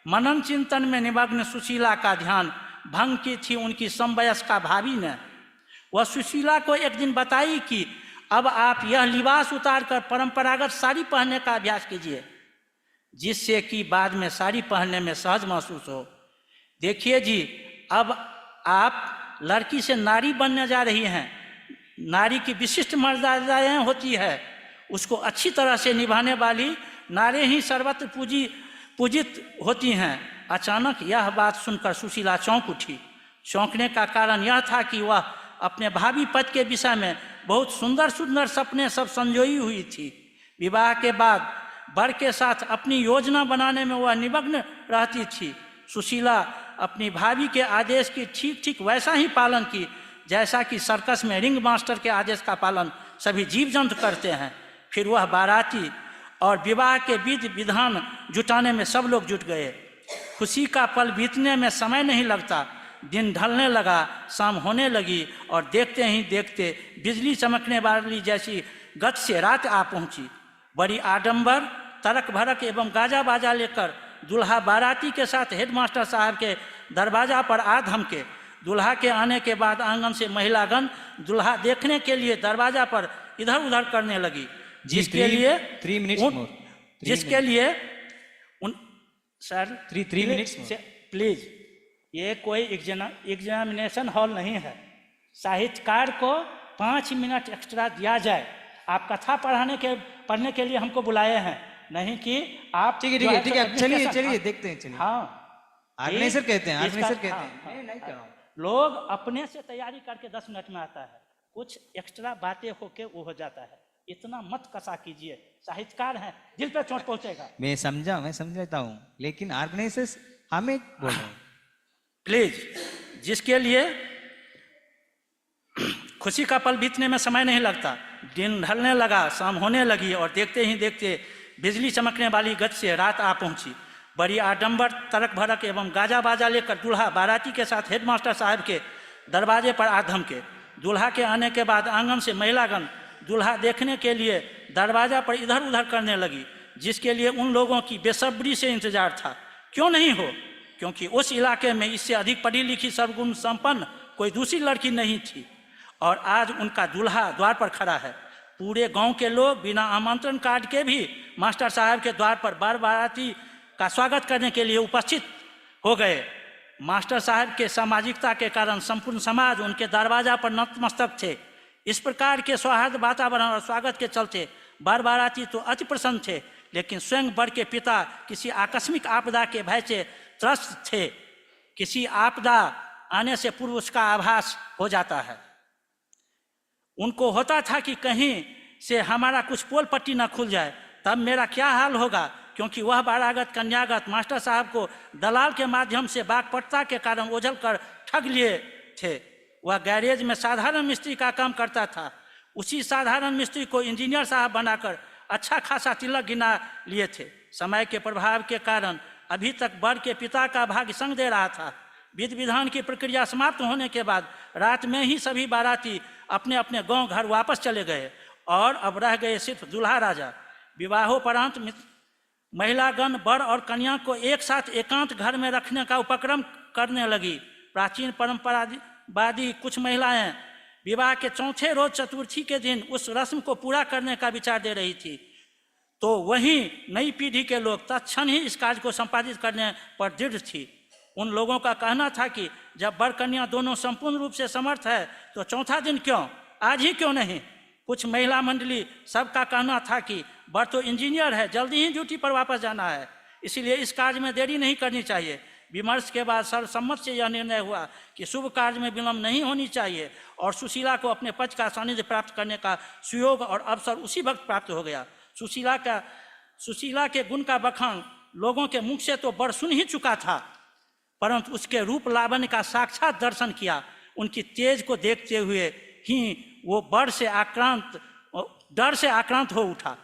मनन चिंतन में निमग्न सुशीला का ध्यान भंग की थी उनकी समवयस्का भाभी ने। वह सुशीला को एक दिन बताई कि अब आप यह लिबास उतारकर परंपरागत साड़ी पहनने का अभ्यास कीजिए, जिससे कि बाद में साड़ी पहनने में सहज महसूस हो। देखिए जी, अब आप लड़की से नारी बनने जा रही हैं। नारी की विशिष्ट मर्यादाएं होती है, उसको अच्छी तरह से निभाने वाली नारी ही सर्वत्र पूजित होती हैं। अचानक यह बात सुनकर सुशीला चौंक उठी। चौंकने का कारण यह था कि वह अपने भावी पति के विषय में बहुत सुंदर सुंदर सपने सब संजोई हुई थी। विवाह के बाद वर के साथ अपनी योजना बनाने में वह निमग्न रहती थी। सुशीला अपनी भाभी के आदेश की ठीक ठीक वैसा ही पालन की, जैसा कि सर्कस में रिंग मास्टर के आदेश का पालन सभी जीव जंतु करते हैं। फिर वह बाराती और विवाह के विधि विधान जुटाने में सब लोग जुट गए। खुशी का पल बीतने में समय नहीं लगता। दिन ढलने लगा, शाम होने लगी और देखते ही देखते बिजली चमकने वाली जैसी गति से रात आ पहुंची। बड़ी आडंबर, तरक भरक एवं गाजा बाजा लेकर दूल्हा बाराती के साथ हेडमास्टर साहब के दरवाजा पर आ धमके। दूल्हा के आने के बाद आंगन से महिलागण दूल्हा देखने के लिए दरवाजा पर इधर उधर करने लगी, जिसके लिए 3 minutes प्लीज ये कोई एग्जामिनेशन हॉल नहीं है। साहित्यकार को 5 मिनट एक्स्ट्रा दिया जाए। आप कथा पढ़ने के लिए हमको बुलाए हैं, नहीं कि आप ठीक है ठीक है ठीक है, चलिए चलिए देखते हैं, चलिए। हाँ, ऑर्गेनाइजर कहते हैं, ऑर्गेनाइजर कहते हाँ, हैं। मैं नहीं कह रहा हूँ। लोग अपने से तैयारी करके 10 मिनट में आता है, कुछ एक्स्ट्रा बातें होके वो हो जाता है। इतना मत कसा कीजिए, साहित्यकार हैं, दिल पे चोट पहुंचेगा। मैं समझता हूँ, लेकिन ऑर्गेनाइजर्स हमें बोल रहे हैं। प्लीज, जिसके लिए खुशी का पल बीतने में समय नहीं लगता, दिन ढलने लगा, शाम होने लगी और देखते ही देखते बिजली चमकने वाली गति से रात आ पहुंची। बड़ी आडंबर, तड़क भड़क एवं गाजा बाजा लेकर दूल्हा बाराती के साथ हेडमास्टर साहब के दरवाजे पर आ धमके। दूल्हा के आने के बाद आंगन से महिलागण दूल्हा देखने के लिए दरवाजा पर इधर उधर करने लगी, जिसके लिए उन लोगों की बेसब्री से इंतजार था। क्यों नहीं हो, क्योंकि उस इलाके में इससे अधिक पढ़ी लिखी सर्वगुण संपन्न कोई दूसरी लड़की नहीं थी। और आज उनका दूल्हा द्वार पर खड़ा है। पूरे गांव के लोग बिना आमंत्रण कार्ड के भी मास्टर साहब के द्वार पर बाराती का स्वागत करने के लिए उपस्थित हो गए। मास्टर साहब के सामाजिकता के कारण संपूर्ण समाज उनके दरवाजा पर नतमस्तक थे। इस प्रकार के सौहार्द वातावरण और स्वागत के चलते बाराती तो अति प्रसन्न थे, लेकिन स्वयं वर के पिता किसी आकस्मिक आपदा के भय से त्रस्त थे। किसी आपदा आने से पूर्व उसका आभास हो जाता है। उनको होता था कि कहीं से हमारा कुछ पोल पट्टी न खुल जाए, तब मेरा क्या हाल होगा, क्योंकि वह बारागत कन्यागत मास्टर साहब को दलाल के माध्यम से बागपटता के कारण ओझल कर ठग लिए थे। वह गैरेज में साधारण मिस्त्री का काम करता था। उसी साधारण मिस्त्री को इंजीनियर साहब बनाकर अच्छा खासा तिलक गिना लिए थे। समय के प्रभाव के कारण अभी तक वर के पिता का भाग्य संग दे रहा था। विधि विधान की प्रक्रिया समाप्त होने के बाद रात में ही सभी बाराती अपने अपने गांव घर वापस चले गए और अब रह गए सिर्फ दूल्हा राजा। विवाहोपरांत महिलागण वर और कन्या को एक साथ एकांत घर में रखने का उपक्रम करने लगी। प्राचीन परंपरावादी कुछ महिलाएं विवाह के चौथे रोज चतुर्थी के दिन उस रस्म को पूरा करने का विचार दे रही थी, तो वहीं नई पीढ़ी के लोग तत्क्षण ही इस कार्य को संपादित करने पर दृढ़ थी। उन लोगों का कहना था कि जब वर कन्या दोनों संपूर्ण रूप से समर्थ है तो चौथा दिन क्यों, आज ही क्यों नहीं। कुछ महिला मंडली सबका कहना था कि वर तो इंजीनियर है, जल्दी ही ड्यूटी पर वापस जाना है, इसीलिए इस कार्य में देरी नहीं करनी चाहिए। विमर्श के बाद सर्वसम्मत से यह निर्णय हुआ कि शुभ कार्य में विलंब नहीं होनी चाहिए और सुशीला को अपने पक्ष का सानिध्य प्राप्त करने का सुयोग और अवसर उसी वक्त प्राप्त हो गया। सुशीला के गुण का बखान लोगों के मुख से तो वर सुन ही चुका था, परंतु उसके रूप लावण्य का साक्षात दर्शन किया। उनकी तेज को देखते हुए ही वो डर से आक्रांत हो उठा।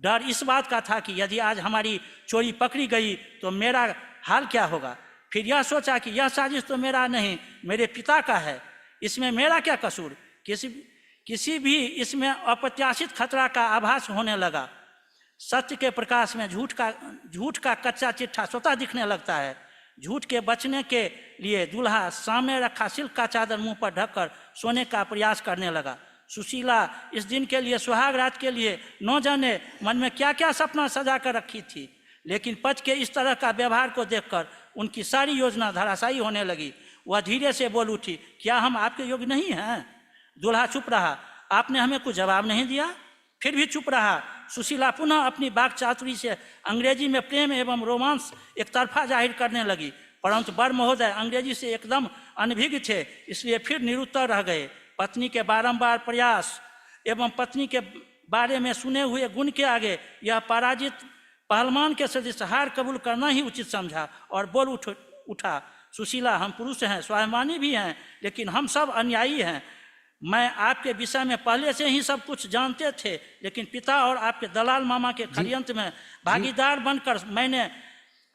डर इस बात का था कि यदि आज हमारी चोरी पकड़ी गई तो मेरा हाल क्या होगा। फिर यह सोचा कि यह साजिश तो मेरा नहीं, मेरे पिता का है, इसमें मेरा क्या कसूर। किसी भी इसमें अप्रत्याशित खतरा का आभास होने लगा। सत्य के प्रकाश में झूठ का कच्चा चिट्ठा स्वतः दिखने लगता है। झूठ के बचने के लिए दूल्हा सामने रखा सिल्क का चादर मुंह पर ढककर सोने का प्रयास करने लगा। सुशीला इस दिन के लिए, सुहाग रात के लिए न जाने मन में क्या क्या सपना सजा कर रखी थी, लेकिन पति के इस तरह का व्यवहार को देखकर उनकी सारी योजना धराशायी होने लगी। वह धीरे से बोल उठी, क्या हम आपके योग्य नहीं हैं। दूल्हा चुप रहा। आपने हमें कुछ जवाब नहीं दिया। फिर भी चुप रहा। सुशीला पुनः अपनी वाक चातुरी से अंग्रेजी में प्रेम एवं रोमांस एक तरफा जाहिर करने लगी, परंतु वर महोदय अंग्रेजी से एकदम अनभिज्ञ थे, इसलिए फिर निरुत्तर रह गए। पत्नी के बारंबार प्रयास एवं पत्नी के बारे में सुने हुए गुण के आगे यह पराजित पहलवान के सदृश हार कबूल करना ही उचित समझा और बोल उठा, सुशीला, हम पुरुष हैं, स्वाभिमानी भी हैं, लेकिन हम सब अन्यायी हैं। मैं आपके विषय में पहले से ही सब कुछ जानते थे, लेकिन पिता और आपके दलाल मामा के षड्यंत्र में भागीदार बनकर मैंने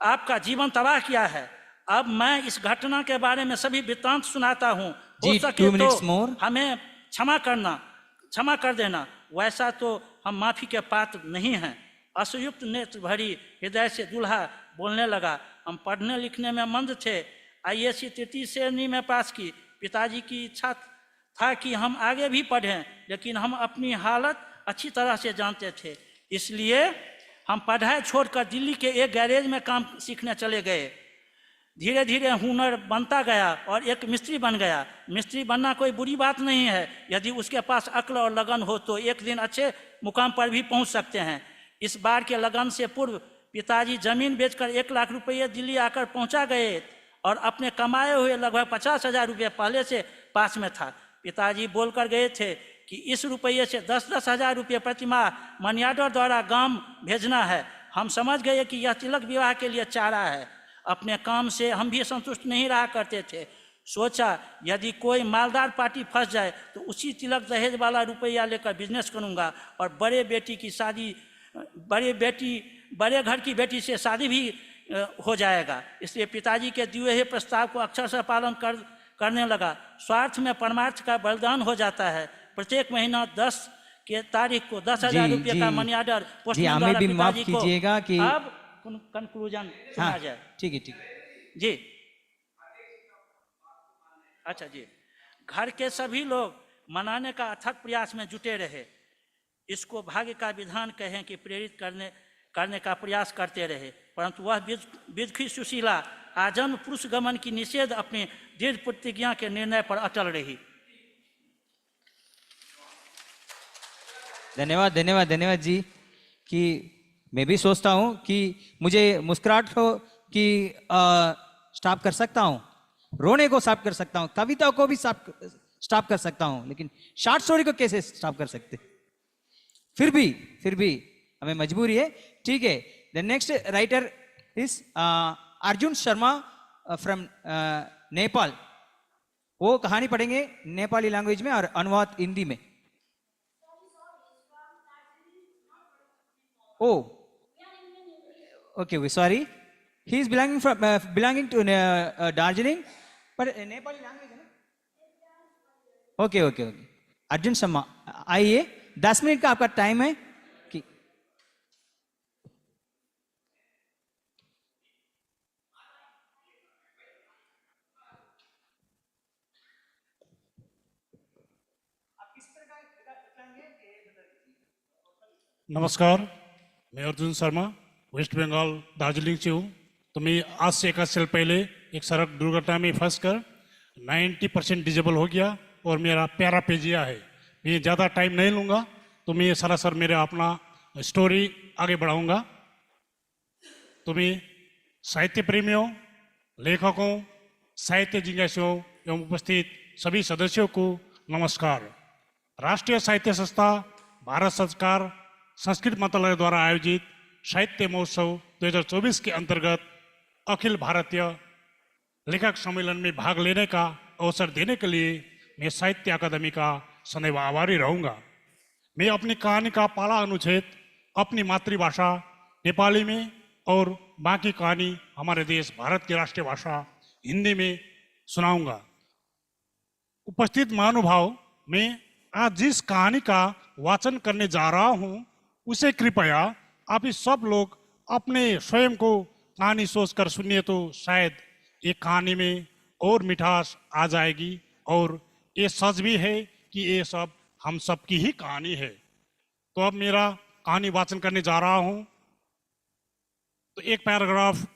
आपका जीवन तबाह किया है। अब मैं इस घटना के बारे में सभी वृत्तांत सुनाता हूँ, हो सके तो हमें क्षमा कर देना, वैसा तो हम माफी के पात्र नहीं हैं। असयुक्त नेत्र भरी हृदय से दूल्हा बोलने लगा, हम पढ़ने लिखने में मंद थे, ISC तृतीय श्रेणी में पास की। पिताजी की इच्छा था कि हम आगे भी पढ़ें, लेकिन हम अपनी हालत अच्छी तरह से जानते थे, इसलिए हम पढ़ाई छोड़कर दिल्ली के एक गैरेज में काम सीखने चले गए। धीरे धीरे हुनर बनता गया और एक मिस्त्री बन गया। मिस्त्री बनना कोई बुरी बात नहीं है, यदि उसके पास अक्ल और लगन हो तो एक दिन अच्छे मुकाम पर भी पहुंच सकते हैं। इस बार के लगन से पूर्व पिताजी जमीन बेचकर 1 लाख रुपये दिल्ली आकर पहुंचा गए और अपने कमाए हुए लगभग 50,000 रुपये पहले से पास में था। पिताजी बोलकर गए थे कि इस रुपये से 10-10 हजार रुपये प्रति माह मनी ऑर्डर द्वारा गांव भेजना है। हम समझ गए कि यह तिलक विवाह के लिए चारा है। अपने काम से हम भी संतुष्ट नहीं रहा करते थे। सोचा यदि कोई मालदार पार्टी फंस जाए तो उसी तिलक दहेज वाला रुपया लेकर बिजनेस करूंगा और बड़े घर की बेटी से शादी भी हो जाएगा। इसलिए पिताजी के दिए हुए प्रस्ताव को अक्षरशः पालन करने लगा। स्वार्थ में परमार्थ का बलिदान हो जाता है। प्रत्येक महीना 10 के तारीख को 10,000 रुपये का मनी ऑर्डर पोस्टमैन द्वारा पिताजी को। कीजिएगा कि अब कंक्लूजन सुना जाए। ठीक है जी। अच्छा जी, घर के सभी लोग मनाने का अथक प्रयास में जुटे रहे। इसको भाग्य का विधान कहें कि प्रेरित करने का प्रयास करते रहे, परंतु वह विधि सुशीला आजन्म पुरुष गमन की निषेध अपनी दृढ़ प्रतिज्ञा के निर्णय पर अटल रही। धन्यवाद जी। कि मैं भी सोचता हूँ कि मुझे मुस्कुराहट हो कि स्टॉप कर सकता हूँ, रोने को स्टॉप कर सकता हूँ, कविता को भी स्टॉप कर सकता हूँ, लेकिन शॉर्ट स्टोरी को कैसे स्टॉप कर सकते? फिर भी हमें मजबूरी है। ठीक है, the next writer is Arjun Sharma from Nepal. वो कहानी पढ़ेंगे नेपाली लैंग्वेज में और अनुवाद हिंदी में। Oh, okay, sorry. He is belonging to Darjeeling, but Nepali language, है ना? Okay. अर्जुन शर्मा, आइए, 10 मिनट का आपका टाइम है कि नमस्कार, मैं अर्जुन शर्मा वेस्ट बंगाल दार्जिलिंग से हूँ। तो मैं आज से 1 साल पहले एक सड़क दुर्घटना में फंसकर 90% डिजेबल हो गया और मेरा पैराप्लेजिया है। मैं ज़्यादा टाइम नहीं लूँगा, तो मैं सरासर मेरा अपना स्टोरी आगे बढ़ाऊँगा। तो मैं साहित्य प्रेमियों, लेखकों, साहित्य जिज्ञासुओं एवं उपस्थित सभी सदस्यों को नमस्कार। राष्ट्रीय साहित्य संस्था भारत सरकार संस्कृत मंत्रालय द्वारा आयोजित साहित्य महोत्सव 2024 के अंतर्गत अखिल भारतीय लेखक सम्मेलन में भाग लेने का अवसर देने के लिए मैं साहित्य अकादमी का सदैव आभारी रहूँगा। मैं अपनी कहानी का पहला अनुच्छेद अपनी मातृभाषा नेपाली में और बाकी कहानी हमारे देश भारत की राष्ट्रीय भाषा हिंदी में सुनाऊंगा। उपस्थित महानुभाव, मैं आज जिस कहानी का वाचन करने जा रहा हूँ उसे कृपया आप ही सब लोग अपने स्वयं को कहानी सोचकर सुनिए, तो शायद ये कहानी में और मिठास आ जाएगी। और ये सच भी है कि ये सब हम सब की ही कहानी है। तो अब मेरा कहानी वाचन करने जा रहा हूँ। तो एक पैराग्राफ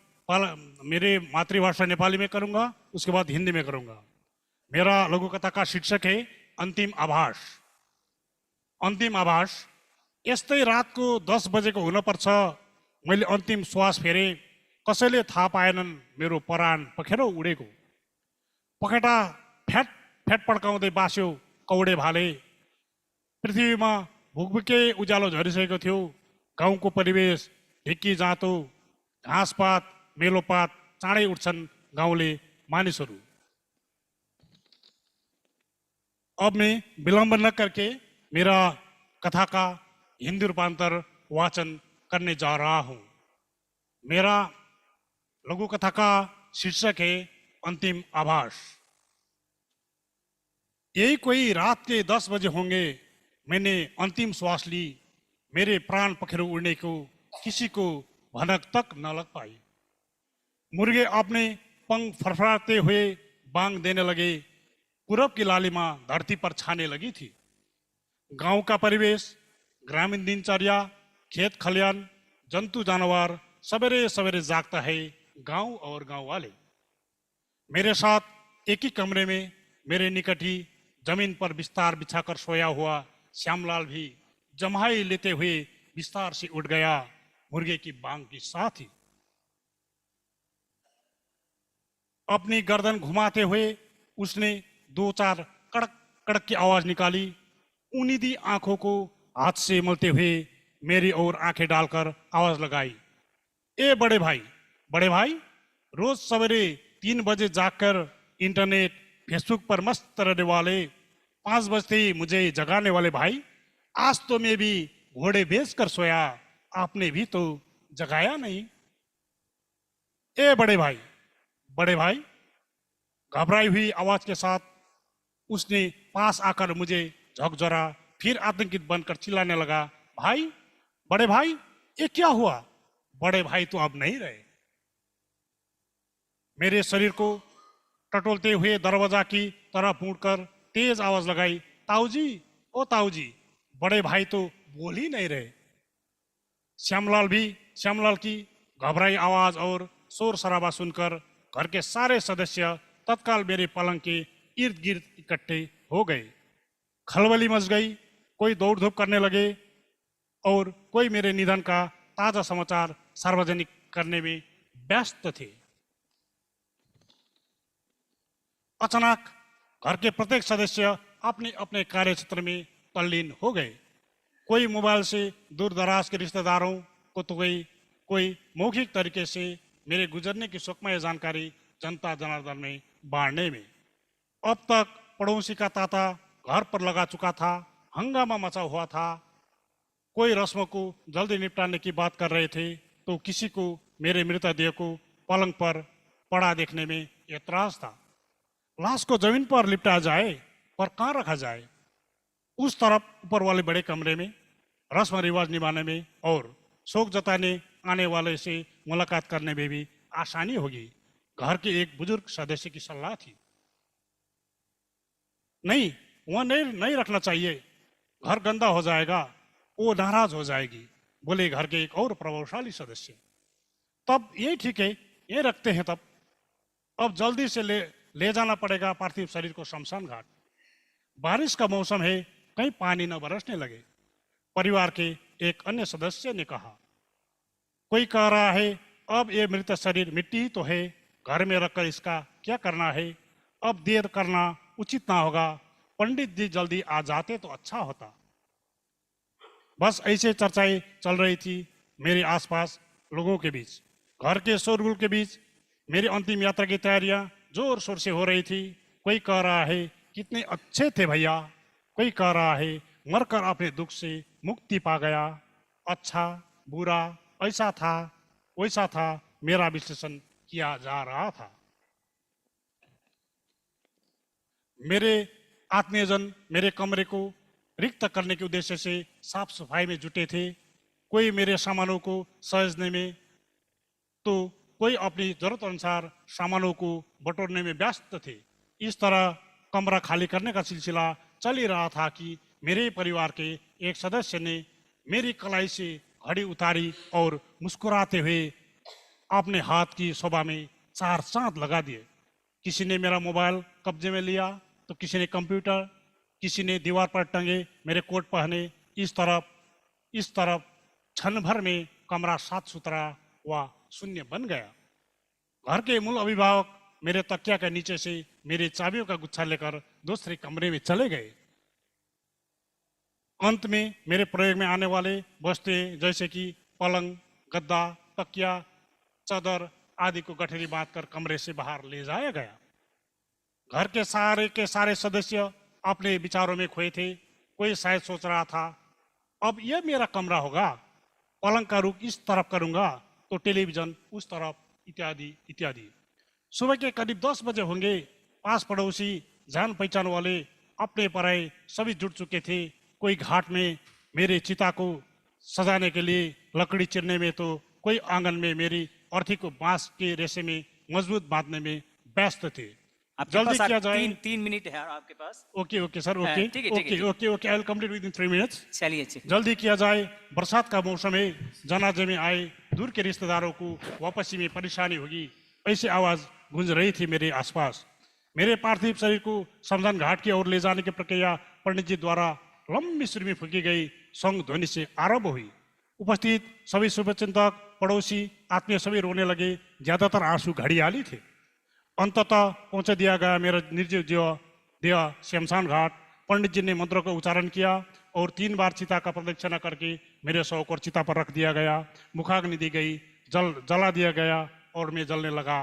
मेरे मातृभाषा नेपाली में करूँगा, उसके बाद हिंदी में करूँगा। मेरा लघु कथा का शीर्षक है अंतिम आभास। अंतिम आभास। यस्तै रातको 10 बजेको हुनपर्छ, मैले अन्तिम श्वास फेरेँ, कसैले थाहा पाएनन् मेरो परान पखेर उडेको। पखेटा फ्याट फ्याट पड्काउँदै बास्यो कौडे भाले। पृथ्वीमा भुकभुके उज्यालो झरिसकेको थियो। गाउँको परिवेश ढिक्की जाँतो, घाँसपात मेलोपात चाँडै उठ्छन् गाउँले मानिसहरू। अब मैं विलम्ब न करके मेरा कथा का हिंदी रूपांतर वाचन करने जा रहा हूं। मेरा लघु कथा का शीर्षक है अंतिम आभास। यही कोई रात के 10 बजे होंगे, मैंने अंतिम श्वास ली। मेरे प्राण पखेरु उड़ने को किसी को भनक तक न लग पाई। मुर्गे अपने पंख फरफराते हुए बांग देने लगे। पूरब की लालिमा धरती पर छाने लगी थी। गांव का परिवेश, ग्रामीण दिनचर्या, खेत खलियान, जंतु जानवर सवेरे सवेरे जागता है गांव और गांव वाले। मेरे साथ एक ही कमरे में मेरे निकट ही जमीन पर बिस्तार बिछाकर सोया हुआ श्यामलाल भी जम्हाई लेते हुए बिस्तार से उठ गया, मुर्गे की बांग के साथ ही। अपनी गर्दन घुमाते हुए उसने दो चार कड़क कड़क की आवाज निकाली। उन्नीदी आंखों को हाथ से मलते हुए मेरी ओर आंखें डालकर आवाज लगाई, ए बड़े भाई, रोज सवेरे 3 बजे जाकर इंटरनेट फेसबुक पर मस्त रहने वाले, 5 बजते ही मुझे जगाने वाले भाई, आज तो मैं भी घोड़े बेच कर सोया, आपने भी तो जगाया नहीं। ए बड़े भाई, घबराई हुई आवाज के साथ उसने पास आकर मुझे झकझोरा, फिर आतंकित बनकर चिल्लाने लगा, बड़े भाई, ये क्या हुआ? बड़े भाई तो अब नहीं रहे। मेरे शरीर को टटोलते हुए दरवाजा की तरफ मुड़कर तेज आवाज लगाई, ताऊ जी, बड़े भाई तो बोल ही नहीं रहे। श्यामलाल की घबराई आवाज और शोर शराबा सुनकर घर के सारे सदस्य तत्काल मेरे पलंग के इर्द गिर्द इकट्ठे हो गए। खलबली मच गई, कोई दौड़ धूप करने लगे और कोई मेरे निधन का ताजा समाचार सार्वजनिक करने में व्यस्त थे। अचानक घर के प्रत्येक सदस्य अपने अपने कार्य क्षेत्र में तल्लीन हो गए। कोई मोबाइल से दूर दराज के रिश्तेदारों को तो कोई मौखिक तरीके से मेरे गुजरने की सुखमय जानकारी जनता जनार्दन में बांटने में। अब तक पड़ोसी का तांता घर पर लगा चुका था, हंगामा मचा हुआ था। कोई रस्मों को जल्दी निपटाने की बात कर रहे थे तो किसी को मेरे मृतदेह को पलंग पर पड़ा देखने में एतराज था। लाश को जमीन पर लिपटा जाए पर कहाँ रखा जाए? उस तरफ ऊपर वाले बड़े कमरे में रस्म रिवाज निभाने में और शोक जताने आने वाले से मुलाकात करने में भी आसानी होगी। घर के एक बुजुर्ग सदस्य की सलाह थी, नहीं वह नहीं रखना चाहिए, घर गंदा हो जाएगा, वो नाराज हो जाएगी, बोले घर के एक और प्रभावशाली सदस्य। तब ये ठीक है, ये रखते हैं। तब अब जल्दी से ले जाना पड़ेगा पार्थिव शरीर को शमशान घाट। बारिश का मौसम है, कहीं पानी न बरसने लगे। परिवार के एक अन्य सदस्य ने कहा, कोई कह रहा है अब ये मृत शरीर मिट्टी ही तो है, घर में रखकर इसका क्या करना है, अब देर करना उचित ना होगा, पंडित जी जल्दी आ जाते तो अच्छा होता। बस ऐसे चर्चाएं चल रही थी मेरे आसपास लोगों के बीच। घर के शोरगुल के बीच मेरी अंतिम यात्रा की तैयारियां जोर शोर से हो रही थी। कोई कह रहा है कितने अच्छे थे भैया, कोई कह रहा है मरकर अपने दुख से मुक्ति पा गया, अच्छा बुरा ऐसा था वैसा था, मेरा विश्लेषण किया जा रहा था। मेरे आत्मीयजन मेरे कमरे को रिक्त करने के उद्देश्य से साफ सफाई में जुटे थे। कोई मेरे सामानों को सहेजने में तो कोई अपनी जरूरत अनुसार सामानों को बटोरने में व्यस्त थे। इस तरह कमरा खाली करने का सिलसिला चल ही रहा था कि मेरे परिवार के एक सदस्य ने मेरी कलाई से घड़ी उतारी और मुस्कुराते हुए अपने हाथ की शोभा में 4 चांद लगा दिए। किसी ने मेरा मोबाइल कब्जे में लिया तो किसी ने कंप्यूटर, किसी ने दीवार पर टंगे मेरे कोट पहने। इस तरफ क्षण भर में कमरा साफ सुथरा व शून्य बन गया। घर के मूल अभिभावक मेरे तकिया के नीचे से मेरी चाबियों का गुच्छा लेकर दूसरे कमरे में चले गए। अंत में मेरे प्रयोग में आने वाले वस्तुएं जैसे कि पलंग, गद्दा, तकिया, चादर आदि को गठरी बांधकर कमरे से बाहर ले जाया गया। घर के सारे सदस्य अपने विचारों में खोए थे। कोई शायद सोच रहा था अब यह मेरा कमरा होगा, पलंग का रुख इस तरफ करूंगा तो टेलीविजन उस तरफ, इत्यादि इत्यादि। सुबह के करीब 10 बजे होंगे। पास पड़ोसी, जान पहचान वाले, अपने पराए सभी जुट चुके थे। कोई घाट में मेरे चिता को सजाने के लिए लकड़ी चिरने में तो कोई आंगन में मेरी अर्थी को बांस के रेशे में मजबूत बांधने में व्यस्त थे। जल्दी किया जाए। 3 मिनट है आपके पास। Okay sir, okay I will complete within 3 minutes. चलिए जल्दी किया जाए। बरसात का मौसम है, जनाजे में आए दूर के रिश्तेदारों को वापसी में परेशानी होगी, ऐसी आवाज गूंज रही थी मेरे आसपास। मेरे पार्थिव शरीर को शमशान घाट की ओर ले जाने की प्रक्रिया पंडित जी द्वारा लंबी सुर में फूकी गई संग ध्वनि से आरंभ हुई। उपस्थित सभी शुभचिंतक, पड़ोसी, आत्मीय सभी रोने लगे। ज्यादातर आंसू घड़ियाली थे। अंततः पहुंचा दिया गया मेरा निर्जीव देह शमशान घाट। पंडित जी ने मंत्रों का उच्चारण किया और 3 बार चिता का प्रदक्षिणा करके मेरे शव को चिता पर रख दिया गया। मुखाग्नि दी गई, जला दिया गया और मैं जलने लगा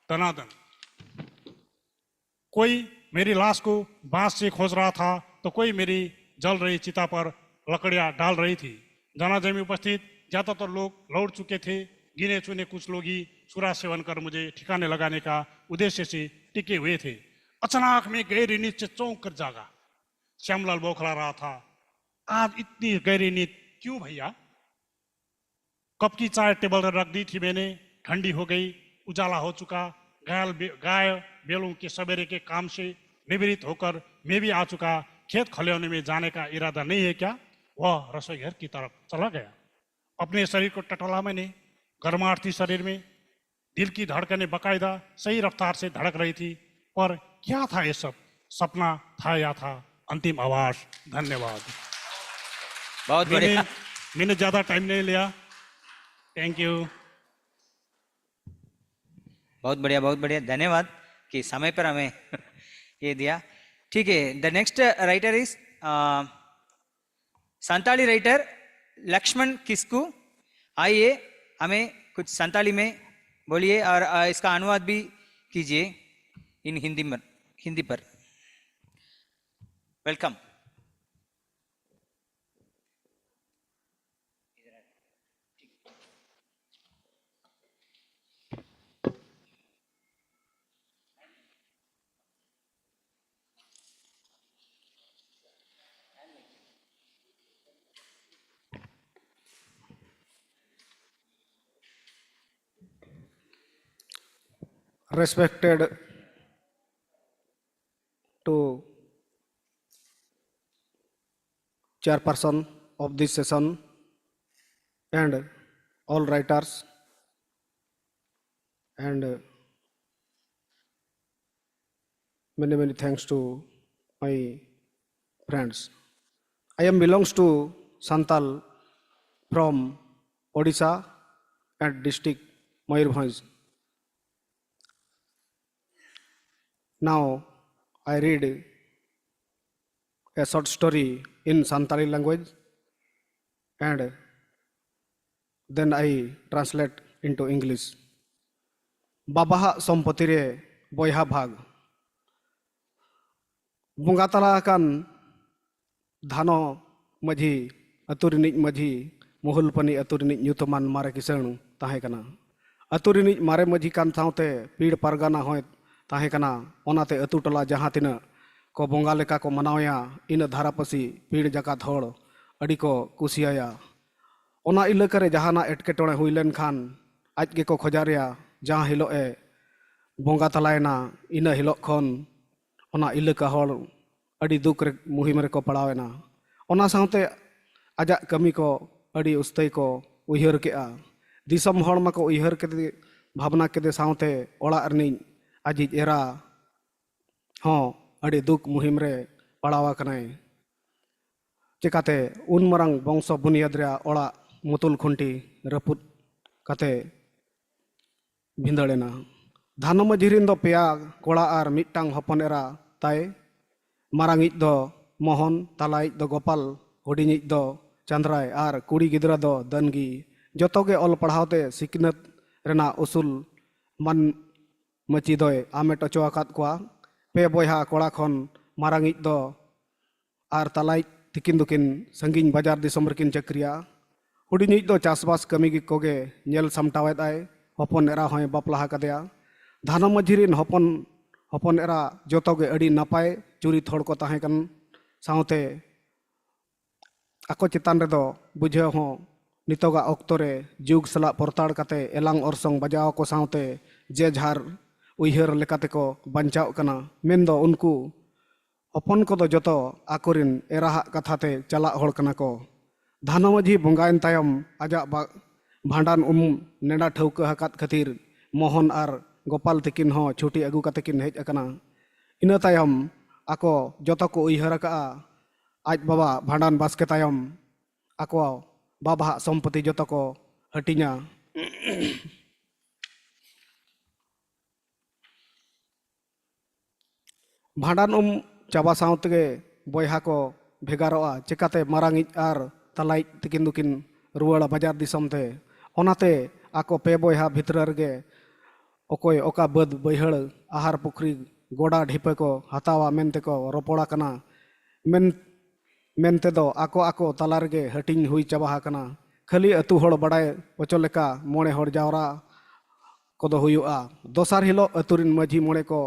दनादन। कोई मेरी लाश को बांस से खोज रहा था तो कोई मेरी जल रही चिता पर लकड़ियां डाल रही थी। जनाजे में उपस्थित ज्यादातर लोग लौट चुके थे। गिने चुने कुछ लोग ही सुरा सेवन कर मुझे ठिकाने लगाने का उद्देश्य से टिके हुए थे। अचानक मैं गहरी नींद से चौंक कर जागा। श्यामलाल बौखला रहा था। आज इतनी गहरी नींद क्यों भैया? कप की चाय टेबल पर रख दी थी मैंने। ठंडी हो गई, उजाला हो चुका। गाय बैलों के सवेरे के काम से निवृत्त होकर मैं भी आ चुका। खेत खलिहान में जाने का इरादा नहीं है क्या? वह रसोई घर की तरफ चला गया। अपने शरीर को टटोला मैंने। गर्माहट थी शरीर में। दिल की धड़कनें बकायदा सही रफ्तार से धड़क रही थी। पर क्या था ये सब? सपना था या था अंतिम आवाज? धन्यवाद। बहुत बढ़िया। मैंने ज्यादा टाइम नहीं लिया। Thank you. बहुत बढ़िया, धन्यवाद कि समय पर हमें ये दिया। ठीक है, the next writer is Santali writer Lakshman Kisku. आइए हमें कुछ संताली में बोलिए और इसका अनुवाद भी कीजिए इन हिंदी पर। Welcome. Respected to chairperson of this session and all writers and many thanks to my friends. I am belongs to Santal from Odisha and district Mayurbhanj. Now I read a short story in Santali language and then I translate into English. Babaha sompotire boyha bhag. Bunga tala kan dhano maji aturinij maji muhulpani aturinij nyutuman mare kisang tahe kana. Aturinij mare maji kan saute pid pargana hoit tahe kana. Onate atu tola jaha tina ko bonga leka ko manawaya ina dharapasi pid jakat hor adi ko kusiaya. Ona ilakare jahana etketone huilen khan aj ge ko khojaria jaha hilo e bonga talaina ina hilo khon ona ilaka hor adi duk re muhim re ko padawena. Ona saute ajak kami ko adi ustai ko uihar kea. Disam hor ma ko uihar kede bhabna kede saute ola arni ajij era ᱦᱚᱸ ᱟᱹᱰᱤ ᱫᱩᱠ ᱢᱩᱦᱤᱢ ᱨᱮ ᱯᱟᱲᱟᱣ ᱟᱠᱟᱱᱟᱭ᱾ ᱪᱮᱠᱟᱛᱮ ᱩᱱ ᱢᱟᱨᱟᱝ ᱵᱚᱝᱥᱚ ᱵᱩᱱᱤᱭᱟᱹᱫ ᱨᱮᱭᱟᱜ ᱚᱲᱟᱜ ᱢᱩᱛᱩᱞ ᱠᱷᱩᱱᱴᱤ ᱨᱟᱹᱯᱩᱫ ᱠᱟᱛᱮ ᱵᱷᱤᱸᱫᱟᱹᱲᱮᱱᱟ᱾ ᱫᱷᱟᱱᱚ ᱢᱟᱹᱡᱷᱤ ᱨᱤᱱ ᱫᱚ ᱯᱮᱭᱟ ᱠᱚᱲᱟ ᱟᱨ ᱢᱤᱫᱴᱟᱝ ᱦᱚᱯᱚᱱ ᱮᱨᱟ ᱛᱟᱭ᱾ ᱢᱟᱨᱟᱝᱤᱡ ᱫᱚ ᱢᱳᱦᱚᱱ, ᱛᱟᱞᱟᱭᱤᱡ ᱫᱚ ᱜᱳᱯᱟᱞ, ᱦᱩᱰᱤᱧᱤᱡ ᱫᱚ ᱪᱟᱸᱫᱽᱨᱟᱭ ᱟᱨ ᱠᱩᱲᱤ ᱜᱤᱫᱽᱨᱟᱹ ᱫᱚ ᱫᱟᱹᱱᱜᱤ᱾ ᱡᱚᱛᱚ ᱜᱮ ᱚᱞ ᱯᱟᱲᱦᱟᱣ ᱛᱮ ᱥᱤᱠᱷᱱᱟᱹᱛ ᱨᱮᱱᱟᱜ ᱩᱥᱩᱞ ᱢᱟᱱ ᱢᱟᱹᱪᱤ ᱫᱚᱭ ᱟᱢᱮᱴ ᱚᱪᱚ ᱟᱠᱟᱫ ᱠᱚᱣᱟ᱾ ᱯᱮ ᱵᱚᱭᱦᱟ ᱠᱚᱲᱟ ᱠᱷᱚᱱ ᱢᱟᱨᱟᱝᱤᱡ ᱫᱚ ᱟᱨ ᱛᱟᱞᱟᱭᱤᱡ ᱛᱤᱠᱤᱱ ᱫᱚᱠᱤᱱ ᱥᱟᱺᱜᱤᱧ ᱵᱟᱡᱟᱨ ᱫᱤᱥᱚᱢ ᱨᱮᱠᱤᱱ ᱪᱟᱹᱠᱨᱤᱭᱟ᱾ ᱦᱩᱰᱤᱧᱤᱡ ᱫᱚ ᱪᱟᱥᱵᱟᱥ ᱠᱟᱹᱢᱤ ᱠᱚᱜᱮ ᱧᱮᱞ ᱥᱟᱢᱴᱟᱣᱮᱫᱟᱭ᱾ ᱦᱚᱯᱚᱱ ᱮᱨᱟ ᱦᱚᱸᱭ ᱵᱟᱯᱞᱟ ᱟᱠᱟᱫᱮᱭᱟ᱾ ᱫᱷᱟᱱᱚ ᱢᱟᱹᱡᱷᱤ ᱨᱤᱱ ᱦᱚᱯᱚᱱ ᱮᱨᱟ ᱡᱚᱛᱚ ᱜᱮ ᱟᱹᱰᱤ ᱱᱟᱯᱟᱭ ᱪᱩᱨᱤᱛ ᱦᱚᱲ ᱠᱚ ᱛᱟᱦᱮᱸ ᱠᱟᱱ ᱥᱟᱶᱛᱮ ᱟᱠᱚ ᱪᱮᱛᱟᱱ ᱨᱮᱫᱚ ᱵᱩᱡᱷᱟᱹᱣ ᱦᱚᱸ ᱱᱤᱛᱚᱜᱟᱜ ᱚᱠᱛᱚ ᱨᱮ ᱡᱩᱜᱽ ᱥᱟᱞᱟᱜ ᱯᱚᱨᱛᱟᱲ ᱠᱟᱛᱮ ᱮᱞᱟᱝ ᱚᱨᱥᱚᱝ ᱵᱟᱡᱟᱣ ᱠᱚ ᱥᱟᱶᱛᱮ ᱡᱮᱡᱷᱟᱨ ᱩᱭᱦᱟᱹᱨ ᱞᱮᱠᱟᱛᱮᱠᱚ ᱵᱟᱧᱪᱟᱣ ᱠᱟᱱᱟ᱾ ᱢᱮᱱᱫᱚ ᱩᱱᱠᱩ ᱦᱚᱯᱚᱱ ᱠᱚᱫᱚ ᱡᱚᱛᱚ ᱟᱠᱚᱨᱤᱱ ᱮᱨᱟᱦᱟᱜ ᱠᱟᱛᱷᱟᱛᱮ ᱪᱟᱞᱟᱜ ᱦᱚᱲ ᱠᱟᱱᱟ ᱠᱚ᱾ ᱫᱷᱟᱱᱚ ᱢᱟᱹᱡᱷᱤ ᱵᱚᱸᱜᱟᱭᱮᱱ ᱛᱟᱭᱚᱢ ᱟᱡᱟᱜ ᱵᱷᱟᱸᱰᱟᱱ ᱱᱮᱰᱟ ᱴᱷᱟᱹᱣᱠᱟᱹ ᱟᱠᱟᱫ ᱠᱷᱟᱹᱛᱤᱨ ᱢᱳᱦᱚᱱ ᱟᱨ गोपाल तकिन हो छुट्टी अगू कते किन हेज अकना इना तायम ako joto ko uihara ka aj baba bhandan baske tayom ako baba sompati joto ko hatinya bhandan chaba saute boyha ko bhegaroa chekate marangij ar talai tikin dukin ruwala bajar disam te onate ako pe boyha bhitra rege okoy oka bad baihal ahar pukri goda dhipe ko hatawa mente ko ropoda kana mente do ako tala rege hating hui chaba hakana khali atu hor badai ocho leka mone hor jawra kodo huyu'a dosar hilo aturin maji mone ko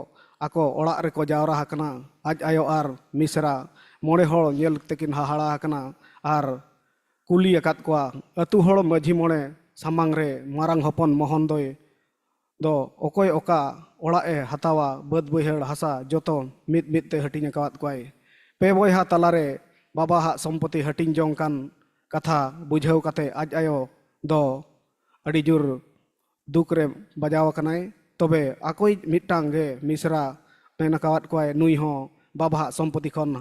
ako orak reko jawra hakana aj ayo ar misra mone hor nyel tekin hahara hakana ar kuli akat kwa atu hor maji mone samang re marang hopon mohon doi do okoy oka orak hatawa bad baihar hasa joto mit te hatinya kawat kwai pe boyha talare baba ha sompoti hating jongkan katha bujhau kate aj ayo do adi jur duk re bajaw kanai tobe akoi mitang ge misra nena kawat kwai nui ho baba ha sompoti khon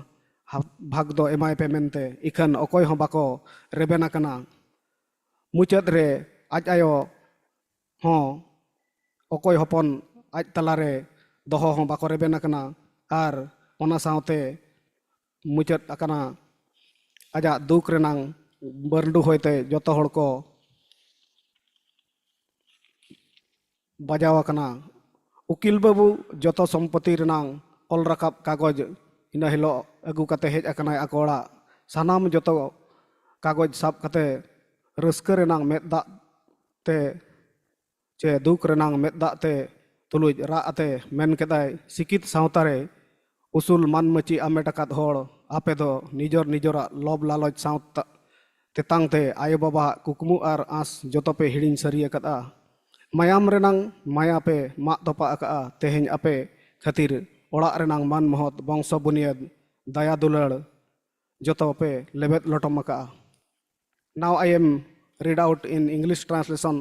bhag do emai pemente ikhan okoy ho bako rebena kana muchat re aj ayo ho okoy hopon aj talare doho ho bako rebena kana ar ona saute muchat akana aja duk renang berndu hoite joto hor ko bajaw akana ukil babu joto sompoti renang ol rakap kagoj ina hilo agu kate hej akana akola sanam joto kagoj sab kate raska renang medda te che duk renang medda te tuluj ra ate men kedai sikit sautare usul man machi ametakat hor ape do nijora lob laloj saut tetang te ayo baba kukmu ar as joto pe hiding sari akata mayam renang maya pe mak topa aka teheny ape khatir orak renang man mohot bongso bunyad daya dular joto pe lebet lotom aka. Now I am read out in English translation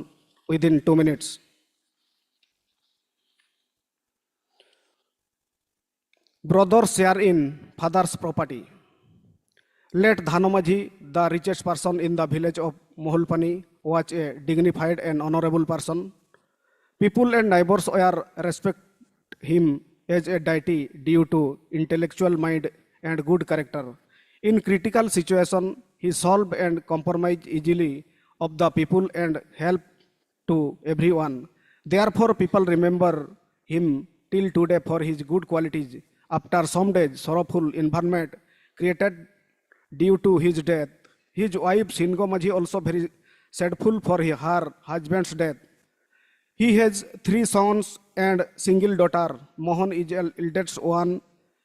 within 2 minutes. Brothers share in father's property. Let Dhanomaji, the richest person in the village of Mohulpani, was a dignified and honorable person. People and neighbors were respect him as a deity due to intellectual mind and good character. In critical situation, he solved and compromised easily of the people and helped to everyone. Therefore, people remember him till today for his good qualities. After some days, sorrowful environment created due to his death. His wife Singo Maji also very sadful for her husband's death. He has 3 sons and single daughter. Mohan is eldest one,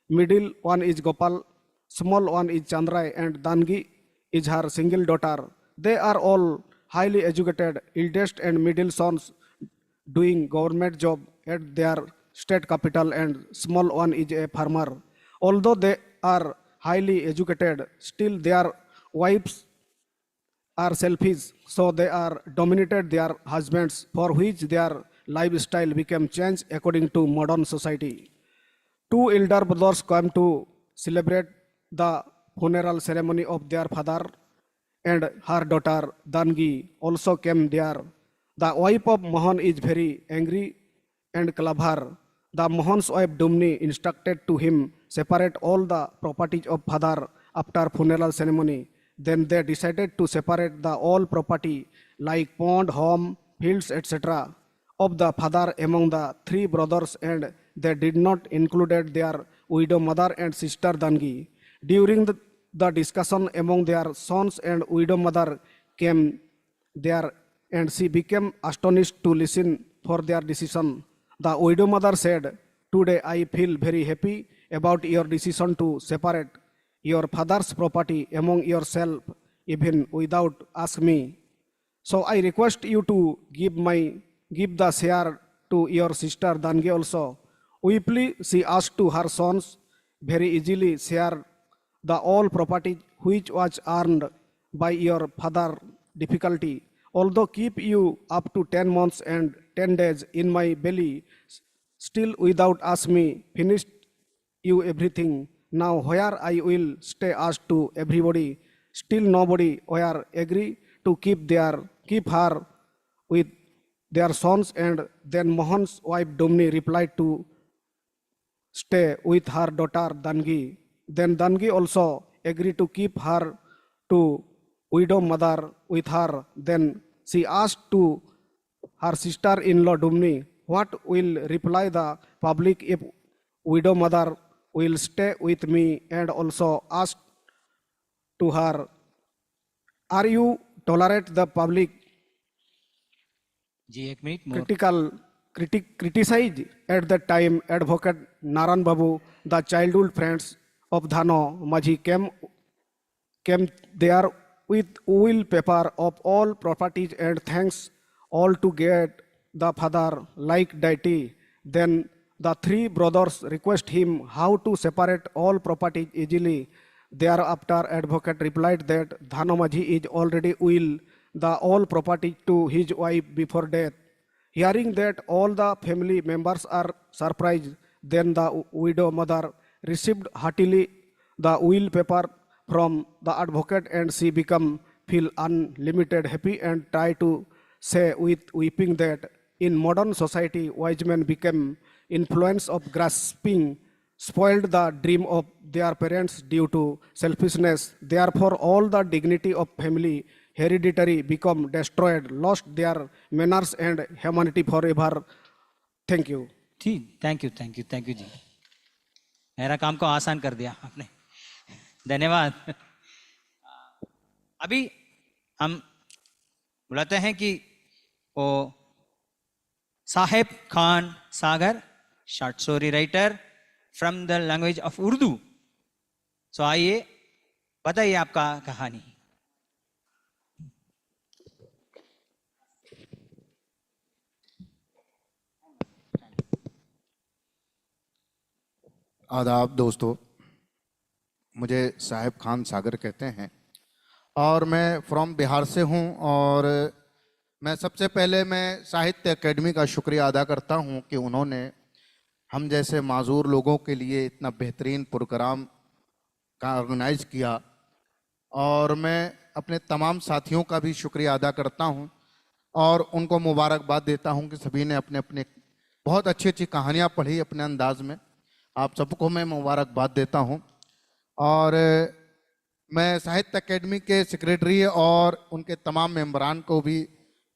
middle one is Gopal, small one is Chandrai, and Dangi is her single daughter. They are all highly educated. Eldest and middle sons doing government job at their state capital, and small one is a farmer. Although they are highly educated, still their wives are selfish, so they are dominated their husbands, for which their lifestyle became changed according to modern society. 2 elder brothers came to celebrate the funeral ceremony of their father, and her daughter Dangi also came there. The wife of Mohan is very angry and clever. The Mohan's wife Dumni instructed to him separate all the properties of father after funeral ceremony. Then they decided to separate the all property like pond, home, fields, etc. of the father among the 3 brothers, and they did not include their widow mother and sister Dangi. During the discussion among their sons, and widow mother came there, and she became astonished to listen for their decision. The widow mother said, "Today I feel very happy about your decision to separate your father's property among yourself, even without asking me. So I request you to give the share to your sister Dangi also." Weeply, she asked to her sons, very easily share the all property which was earned by your father difficulty. Although keep you up to 10 months and 10 days in my belly, still without ask me, finished you everything. Now where I will stay asked to everybody, still nobody where agree to keep her with their sons. And then Mohan's wife Domni replied to stay with her daughter Dangi. Then Dangi also agreed to keep her to widow mother with her. Then she asked to her sister-in-law Dumni, what will reply the public if widow mother will stay with me, and also asked to her, are you tolerate the public जी एक minute more. criticize? At that time, advocate Naran Babu, the childhood friends of Dhano Majhi came there with will paper of all properties and thanks all to get the father like deity. Then the three brothers request him how to separate all properties easily. Thereafter, advocate replied that Dhano Majhi is already will the all property to his wife before death. Hearing that, all the family members are surprised. Then the widow mother received heartily the will paper from the advocate, and she feel unlimited happy and try to say with weeping that in modern society wise men became influence of grasping, spoiled the dream of their parents due to selfishness. Therefore all the dignity of family hereditary become destroyed, lost their manners and humanity forever. Thank you. ठीक, thank you जी, मेरा काम को आसान कर दिया आपने, धन्यवाद। अभी हम बुलाते हैं कि वो Saheb Khan Sagar, short story writer from the language of Urdu. So आइए, बताइए आपका कहानी। आदाब दोस्तों, मुझे साहेब खान सागर कहते हैं और मैं फ्रॉम बिहार से हूं। और मैं सबसे पहले मैं साहित्य अकेडमी का शुक्रिया अदा करता हूं कि उन्होंने हम जैसे माजूर लोगों के लिए इतना बेहतरीन प्रोग्राम का ऑर्गेनाइज किया। और मैं अपने तमाम साथियों का भी शुक्रिया अदा करता हूं और उनको मुबारकबाद देता हूं कि सभी ने अपने अपने बहुत अच्छी अच्छी कहानियां पढ़ी अपने अंदाज में। आप सबको मैं मुबारकबाद देता हूं। और मैं साहित्य अकेडमी के सेक्रेटरी और उनके तमाम मेंबरान को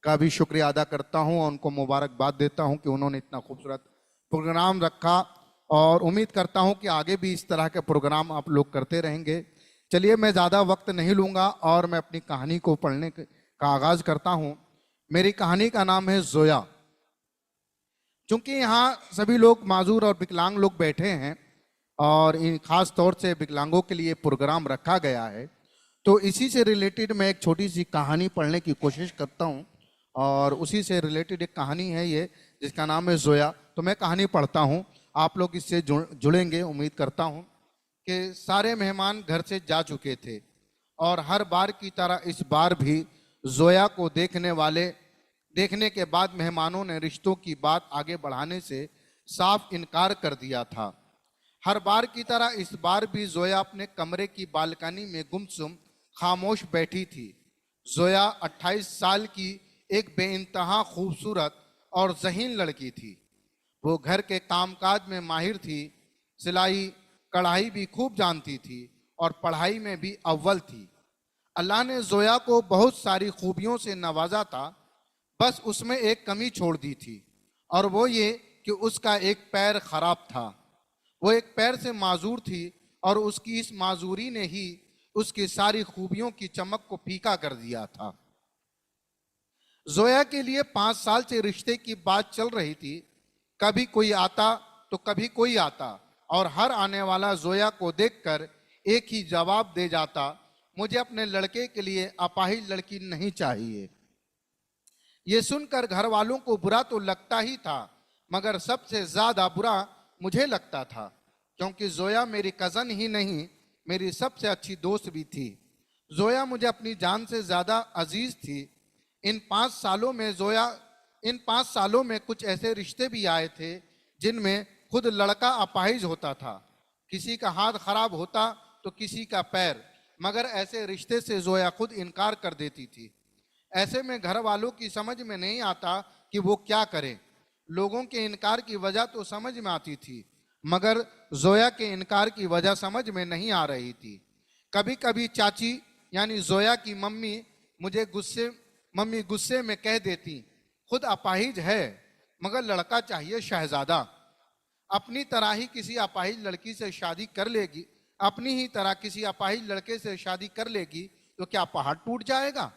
का भी शुक्रिया अदा करता हूं और उनको मुबारकबाद देता हूं कि उन्होंने इतना खूबसूरत प्रोग्राम रखा। और उम्मीद करता हूं कि आगे भी इस तरह के प्रोग्राम आप लोग करते रहेंगे। चलिए, मैं ज़्यादा वक्त नहीं लूँगा और मैं अपनी कहानी को पढ़ने का आगाज़ करता हूं। मेरी कहानी का नाम है जोया। चूँकि यहाँ सभी लोग माजूर और विकलांग लोग बैठे हैं और इन खास तौर से विकलांगों के लिए प्रोग्राम रखा गया है, तो इसी से रिलेटेड मैं एक छोटी सी कहानी पढ़ने की कोशिश करता हूँ। और उसी से रिलेटेड एक कहानी है ये, जिसका नाम है जोया। तो मैं कहानी पढ़ता हूँ, आप लोग इससे जुड़ेंगे उम्मीद करता हूँ। कि सारे मेहमान घर से जा चुके थे और हर बार की तरह इस बार भी जोया को देखने के बाद मेहमानों ने रिश्तों की बात आगे बढ़ाने से साफ इनकार कर दिया था। हर बार की तरह इस बार भी जोया अपने कमरे की बालकनी में गुमसुम खामोश बैठी थी। जोया 28 साल की एक बेइंतहा खूबसूरत और ज़हीन लड़की थी। वो घर के कामकाज में माहिर थी, सिलाई कढ़ाई भी खूब जानती थी और पढ़ाई में भी अव्वल थी। अल्लाह ने जोया को बहुत सारी खूबियों से नवाजा था, बस उसमें एक कमी छोड़ दी थी और वो ये कि उसका एक पैर खराब था। वो एक पैर से माजूर थी और उसकी इस माजूरी ने ही उसकी सारी खूबियों की चमक को फीका कर दिया था। जोया के लिए 5 साल से रिश्ते की बात चल रही थी। कभी कोई आता तो कभी कोई आता और हर आने वाला जोया को देखकर एक ही जवाब दे जाता, मुझे अपने लड़के के लिए अपाहिज लड़की नहीं चाहिए। ये सुनकर घर वालों को बुरा तो लगता ही था, मगर सबसे ज्यादा बुरा मुझे लगता था, क्योंकि जोया मेरी कज़न ही नहीं, मेरी सबसे अच्छी दोस्त भी थी। जोया मुझे अपनी जान से ज्यादा अजीज थी। इन 5 सालों में जोया इन 5 सालों में कुछ ऐसे रिश्ते भी आए थे जिनमें खुद लड़का अपाहिज होता था, किसी का हाथ खराब होता तो किसी का पैर, मगर ऐसे रिश्ते से जोया खुद इनकार कर देती थी। ऐसे में घर वालों की समझ में नहीं आता कि वो क्या करें। लोगों के इनकार की वजह तो समझ में आती थी, मगर जोया के इनकार की वजह समझ में नहीं आ रही थी। कभी कभी चाची यानी जोया की मम्मी गुस्से में कह देती, खुद अपाहिज है मगर लड़का चाहिए शहजादा, अपनी तरह ही किसी अपाहिज लड़की से शादी कर लेगी, अपनी ही तरह किसी अपाहिज लड़के से शादी कर लेगी तो क्या पहाड़ टूट जाएगा।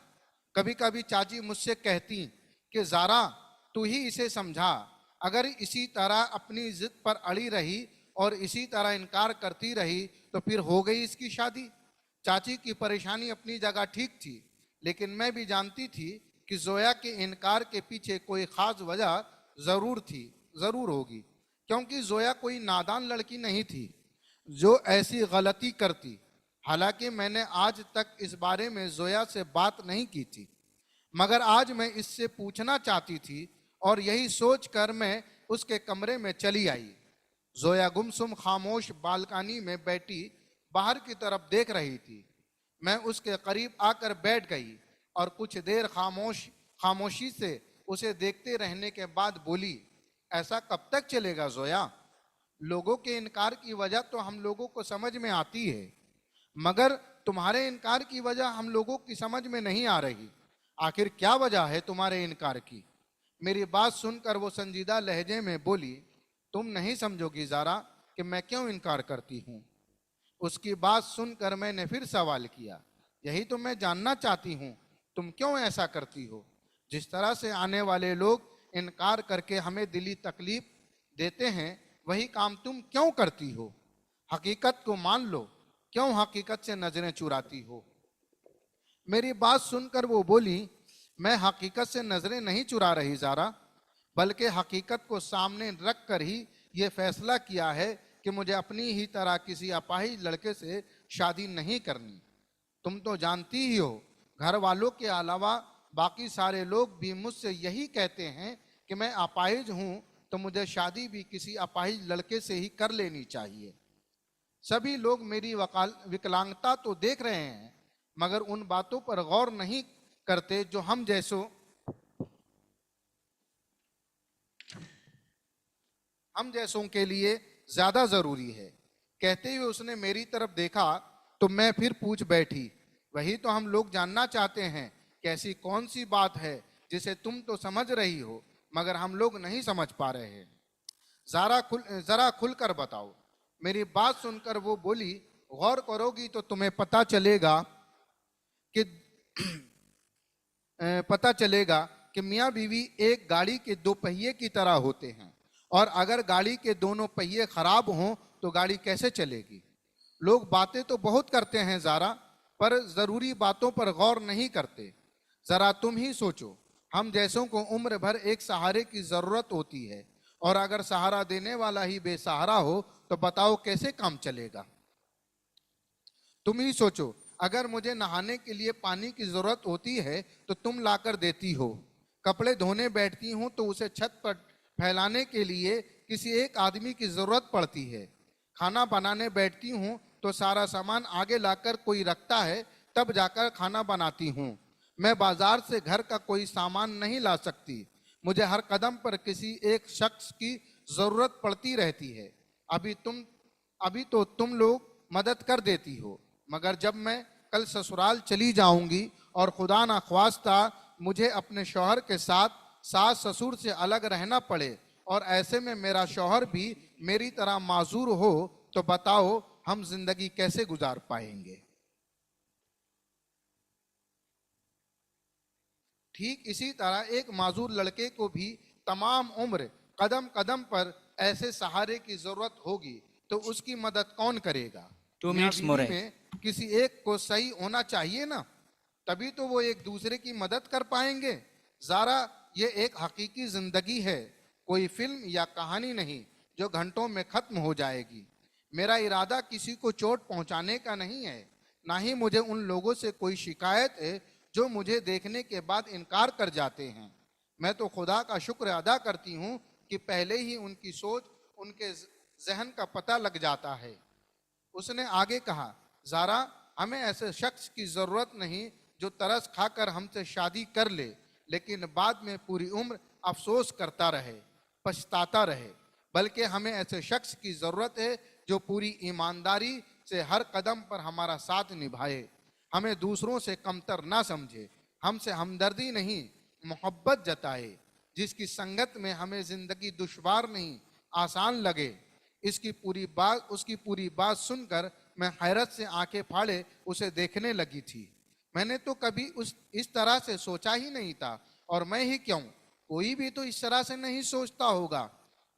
कभी कभी चाची मुझसे कहती कि ज़ारा तू ही इसे समझा, अगर इसी तरह अपनी जिद पर अड़ी रही और इसी तरह इनकार करती रही तो फिर हो गई इसकी शादी। चाची की परेशानी अपनी जगह ठीक थी, लेकिन मैं भी जानती थी कि जोया के इनकार के पीछे कोई खास वजह जरूर होगी, क्योंकि जोया कोई नादान लड़की नहीं थी जो ऐसी गलती करती। हालांकि मैंने आज तक इस बारे में जोया से बात नहीं की थी, मगर आज मैं इससे पूछना चाहती थी और यही सोचकर मैं उसके कमरे में चली आई। जोया गुमसुम खामोश बालकनी में बैठी बाहर की तरफ देख रही थी। मैं उसके करीब आकर बैठ गई और कुछ देर खामोशी से उसे देखते रहने के बाद बोली, ऐसा कब तक चलेगा जोया? लोगों के इनकार की वजह तो हम लोगों को समझ में आती है, मगर तुम्हारे इनकार की वजह हम लोगों की समझ में नहीं आ रही। आखिर क्या वजह है तुम्हारे इनकार की? मेरी बात सुनकर वो संजीदा लहजे में बोली, तुम नहीं समझोगी ज़ारा कि मैं क्यों इनकार करती हूँ। उसकी बात सुनकर मैंने फिर सवाल किया, यही तो मैं जानना चाहती हूँ, तुम क्यों ऐसा करती हो? जिस तरह से आने वाले लोग इनकार करके हमें दिली तकलीफ देते हैं, वही काम तुम क्यों करती हो? हकीकत को मान लो, क्यों हकीकत से नजरें चुराती हो? मेरी बात सुनकर वो बोली, मैं हकीकत से नजरें नहीं चुरा रही ज़ारा, बल्कि हकीकत को सामने रख कर ही ये फैसला किया है कि मुझे अपनी ही तरह किसी अपाहिज लड़के से शादी नहीं करनी। तुम तो जानती ही हो, घर वालों के अलावा बाकी सारे लोग भी मुझसे यही कहते हैं कि मैं अपाहिज हूँ तो मुझे शादी भी किसी अपाहिज लड़के से ही कर लेनी चाहिए। सभी लोग मेरी विकलांगता तो देख रहे हैं, मगर उन बातों पर गौर नहीं करते जो हम जैसों के लिए ज्यादा जरूरी है। कहते हुए उसने मेरी तरफ देखा तो मैं फिर पूछ बैठी, वही तो हम लोग जानना चाहते हैं कि ऐसी कौन सी बात है जिसे तुम तो समझ रही हो मगर हम लोग नहीं समझ पा रहे हैं। जरा खुलकर बताओ। मेरी बात सुनकर वो बोली, गौर करोगी तो तुम्हें पता चलेगा कि मियाँ बीवी एक गाड़ी के 2 पहिए की तरह होते हैं, और अगर गाड़ी के दोनों पहिए खराब हों तो गाड़ी कैसे चलेगी? लोग बातें तो बहुत करते हैं ज़ारा, पर ज़रूरी बातों पर गौर नहीं करते। ज़रा तुम ही सोचो, हम जैसों को उम्र भर एक सहारे की ज़रूरत होती है, और अगर सहारा देने वाला ही बेसहारा हो तो बताओ कैसे काम चलेगा? तुम ही सोचो, अगर मुझे नहाने के लिए पानी की ज़रूरत होती है तो तुम लाकर देती हो, कपड़े धोने बैठती हूँ तो उसे छत पर फैलाने के लिए किसी एक आदमी की ज़रूरत पड़ती है, खाना बनाने बैठती हूँ तो सारा सामान आगे लाकर कोई रखता है, तब जाकर खाना बनाती हूँ। मैं बाजार से घर का कोई सामान नहीं ला सकती, मुझे हर कदम पर किसी एक शख्स की ज़रूरत पड़ती रहती है। अभी तो तुम लोग मदद कर देती हो, मगर जब मैं कल ससुराल चली जाऊंगी और खुदा ना ख्वास्ता मुझे अपने शौहर के साथ सास ससुर से अलग रहना पड़े और ऐसे में मेरा शौहर भी मेरी तरह माजूर हो, तो बताओ हम जिंदगी कैसे गुजार पाएंगे? ठीक इसी तरह एक माजूर लड़के को भी तमाम उम्र कदम कदम पर ऐसे सहारे की जरूरत होगी, तो उसकी मदद कौन करेगा? 2 minutes more है। में किसी एक को सही होना चाहिए ना, तभी तो वो एक दूसरे की मदद कर पाएंगे। ज़ारा, ये एक हकीकी जिंदगी है, कोई फिल्म या कहानी नहीं जो घंटों में खत्म हो जाएगी। मेरा इरादा किसी को चोट पहुंचाने का नहीं है, ना ही मुझे उन लोगों से कोई शिकायत है जो मुझे देखने के बाद इनकार कर जाते हैं। मैं तो खुदा का शुक्र अदा करती हूँ कि पहले ही उनकी सोच, उनके जहन का पता लग जाता है। उसने आगे कहा, ज़ारा, हमें ऐसे शख्स की ज़रूरत नहीं जो तरस खाकर हमसे शादी कर ले, लेकिन बाद में पूरी उम्र अफसोस करता रहे, पछताता रहे। बल्कि हमें ऐसे शख्स की ज़रूरत है जो पूरी ईमानदारी से हर कदम पर हमारा साथ निभाए, हमें दूसरों से कमतर ना समझे, हमसे हमदर्दी नहीं मोहब्बत जताए, जिसकी संगत में हमें ज़िंदगी दुश्वार नहीं आसान लगे। उसकी पूरी बात सुनकर मैं हैरत से आंखें फाड़े उसे देखने लगी थी। मैंने तो कभी इस तरह से सोचा ही नहीं था, और मैं ही क्यों, कोई भी तो इस तरह से नहीं सोचता होगा।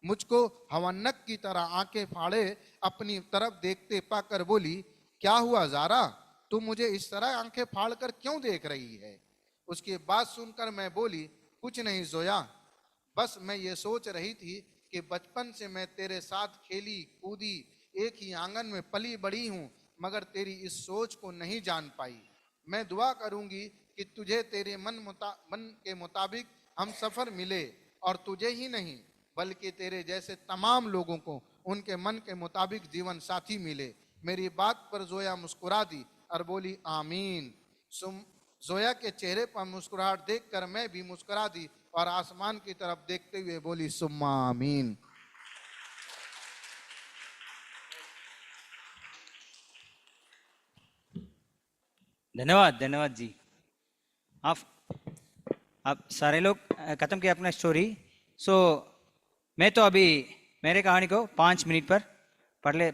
मुझको हवन्नक की तरह आंखें फाड़े अपनी तरफ देखते पाकर बोली, क्या हुआ ज़ारा, तू मुझे इस तरह आंखें फाड़ कर क्यों देख रही है? उसकी बात सुनकर मैं बोली, कुछ नहीं ज़ोया, बस मैं ये सोच रही थी कि बचपन से मैं तेरे साथ खेली कूदी, एक ही आंगन में पली बड़ी हूँ, मगर तेरी इस सोच को नहीं जान पाई। मैं दुआ करूँगी कि तुझे तेरे मन के मुताबिक हम सफ़र मिले, और तुझे ही नहीं बल्कि तेरे जैसे तमाम लोगों को उनके मन के मुताबिक जीवन साथी मिले। मेरी बात पर ज़ोया मुस्कुरा दी और बोली, आमीन। ज़ोया के चेहरे पर मुस्कुराहट देखकर मैं भी मुस्कुरा दी और आसमान की तरफ देखते हुए बोली, सुम्मा आमीन। धन्यवाद, धन्यवाद जी। आप सारे लोग खत्म किया अपना स्टोरी। सो मैं तो अभी मेरे कहानी को 5 मिनट पर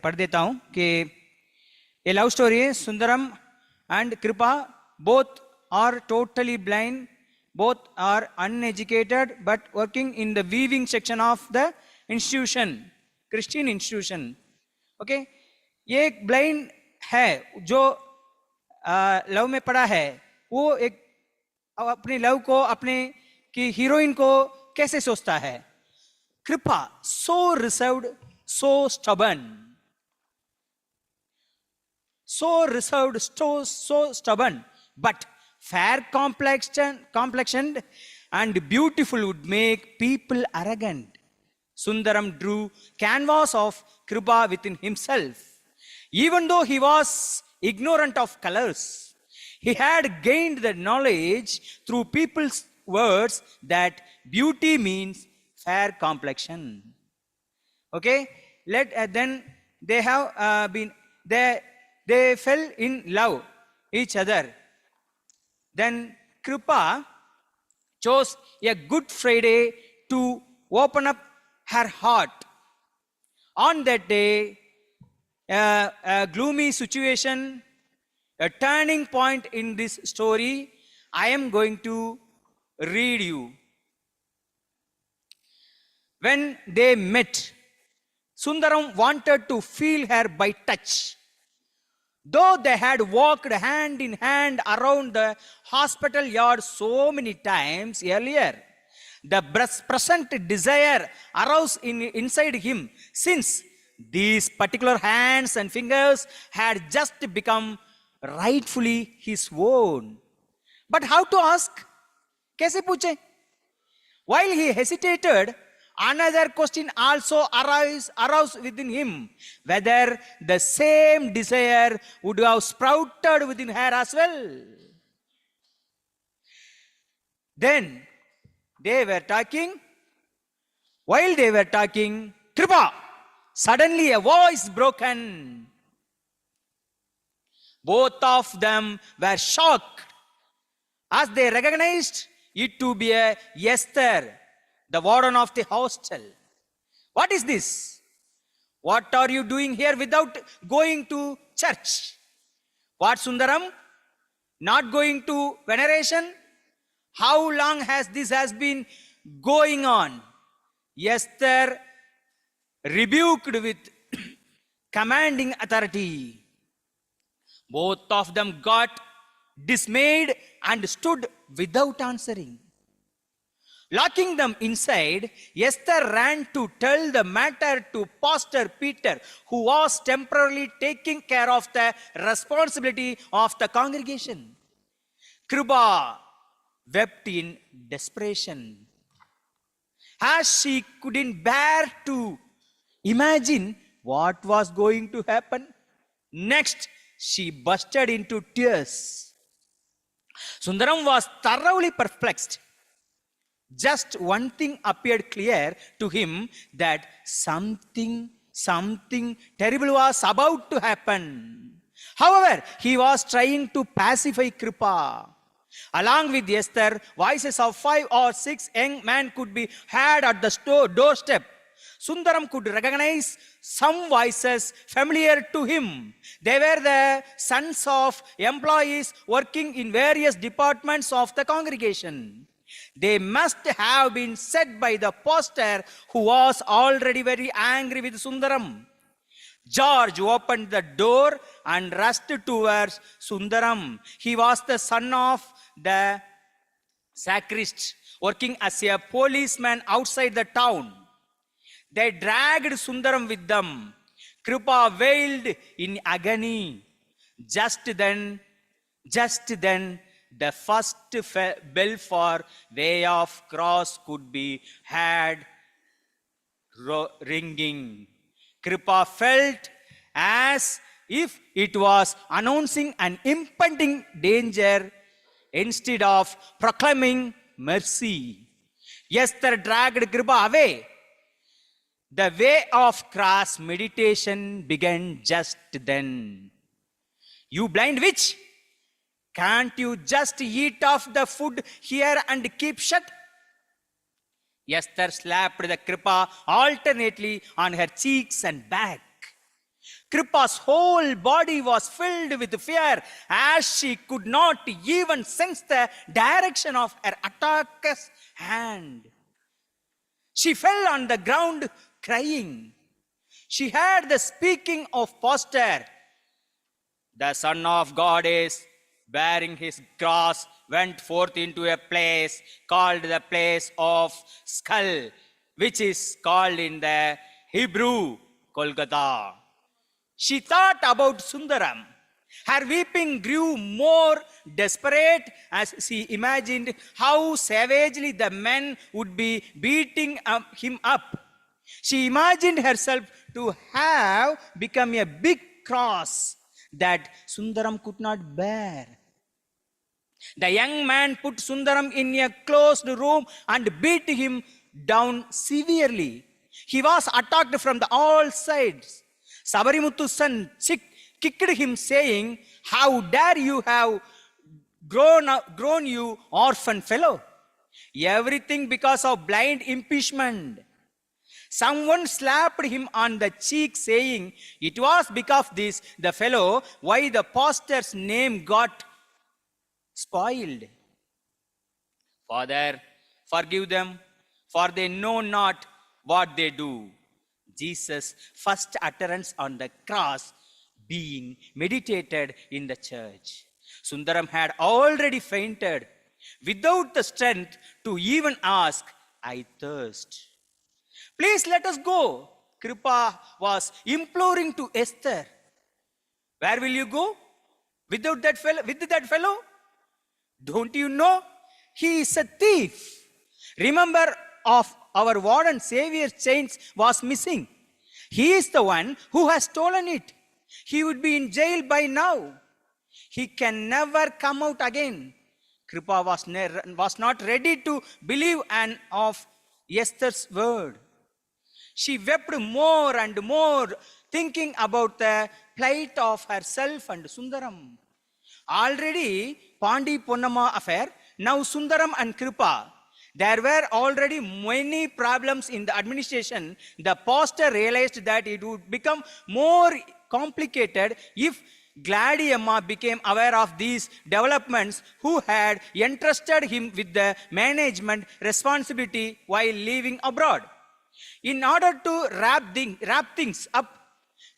पढ़ देता हूँ कि ये लव स्टोरी है। Sundaram and Kripa both are totally blind, both are uneducated but working in the weaving section of the institution, Christian institution. Okay, ये एक ब्लाइंड है जो लव में पड़ा है। वो एक अपनी लव को, अपने की हीरोइन को कैसे सोचता है। कृपा, so reserved, so stubborn, so reserved, so stubborn, but fair complexioned and beautiful would make people arrogant. Sundaram drew canvas of Kripa within himself. Even though he was ignorant of colors, he had gained the knowledge through people's words that beauty means fair complexion. Okay, then they have they fell in love each other. Then Kripa chose a Good Friday to open up her heart. On that day, a gloomy situation, a turning point in this story, I am going to read you. When they met, Sundaram wanted to feel her by touch. Though they had walked hand in hand around the hospital yard so many times earlier, the present desire arose inside him, since these particular hands and fingers had just become rightfully his own. But how to ask? Kaise पूछे? While he hesitated, another question also arose within him, whether the same desire would have sprouted within her as well. Then while they were talking, Kripa, suddenly a voice broken. Both of them were shocked as they recognized it to be a Esther, the warden of the hostel. What is this? What are you doing here without going to church? What, Sundaram? Not going to veneration? How long has this been going on? Esther rebuked with commanding authority. Both of them got dismayed and stood without answering. Locking them inside, Esther ran to tell the matter to Pastor Peter, who was temporarily taking care of the responsibility of the congregation. Kripa wept in desperation. as she couldn't bear to imagine what was going to happen. Next, she bursted into tears. Sundaram was thoroughly perplexed. Just one thing appeared clear to him, that something terrible was about to happen. However, he was trying to pacify Kripa. Along with Esther, voices of 5 or 6 young men could be heard at the doorstep. Sundaram could recognize some voices familiar to him. They were the sons of employees working in various departments of the congregation. They must have been said by the pastor, who was already very angry with Sundaram. George opened the door and rushed towards Sundaram. He was the son of the sacrist, working as a policeman outside the town. They dragged Sundaram with them. Kripa wailed in agony. Just then, the first bell for way of cross could be heard ringing. Kripa felt as if it was announcing an impending danger instead of proclaiming mercy. Esther dragged Kripa away. The way of cross meditation began just then. You blind witch! Can't you just eat off the food here and keep shut? Esther slapped the Kripa alternately on her cheeks and back. Kripa's whole body was filled with fear, as she could not even sense the direction of her attacker's hand. She fell on the ground crying. She heard the speaking of pastor. The Son of God is bearing his cross, went forth into a place called the place of skull, which is called in the Hebrew Golgotha. She thought about Sundaram. Her weeping grew more desperate as she imagined how savagely the men would be beating him up. She imagined herself to have become a big cross that Sundaram could not bear. The young man put Sundaram in a closed room and beat him down severely. He was attacked from all sides. Sabarimuthu's son kicked him, saying, "How dare you have grown, you orphan fellow? Everything because of blind impeachment." Someone slapped him on the cheek, saying, "It was because of this, the fellow, why the pastor's name got spoiled." Father, forgive them, for they know not what they do. Jesus' first utterance on the cross being meditated in the church. Sundaram had already fainted without the strength to even ask, "I thirst." "Please let us go," Kripa was imploring to Esther. "Where will you go? With that fellow? Don't you know he is a thief? Remember of our warden Savior's chains was missing. He is the one who has stolen it. He would be in jail by now. He can never come out again." Kripa was not ready to believe of Esther's word. She wept more and more, thinking about the plight of herself and Sundaram. Already Pandi Ponnamma affair, now Sundaram and Kripa. There were already many problems in the administration. The pastor realized that it would become more complicated if Gladiamma became aware of these developments, who had entrusted him with the management responsibility while leaving abroad. In order to wrap things up,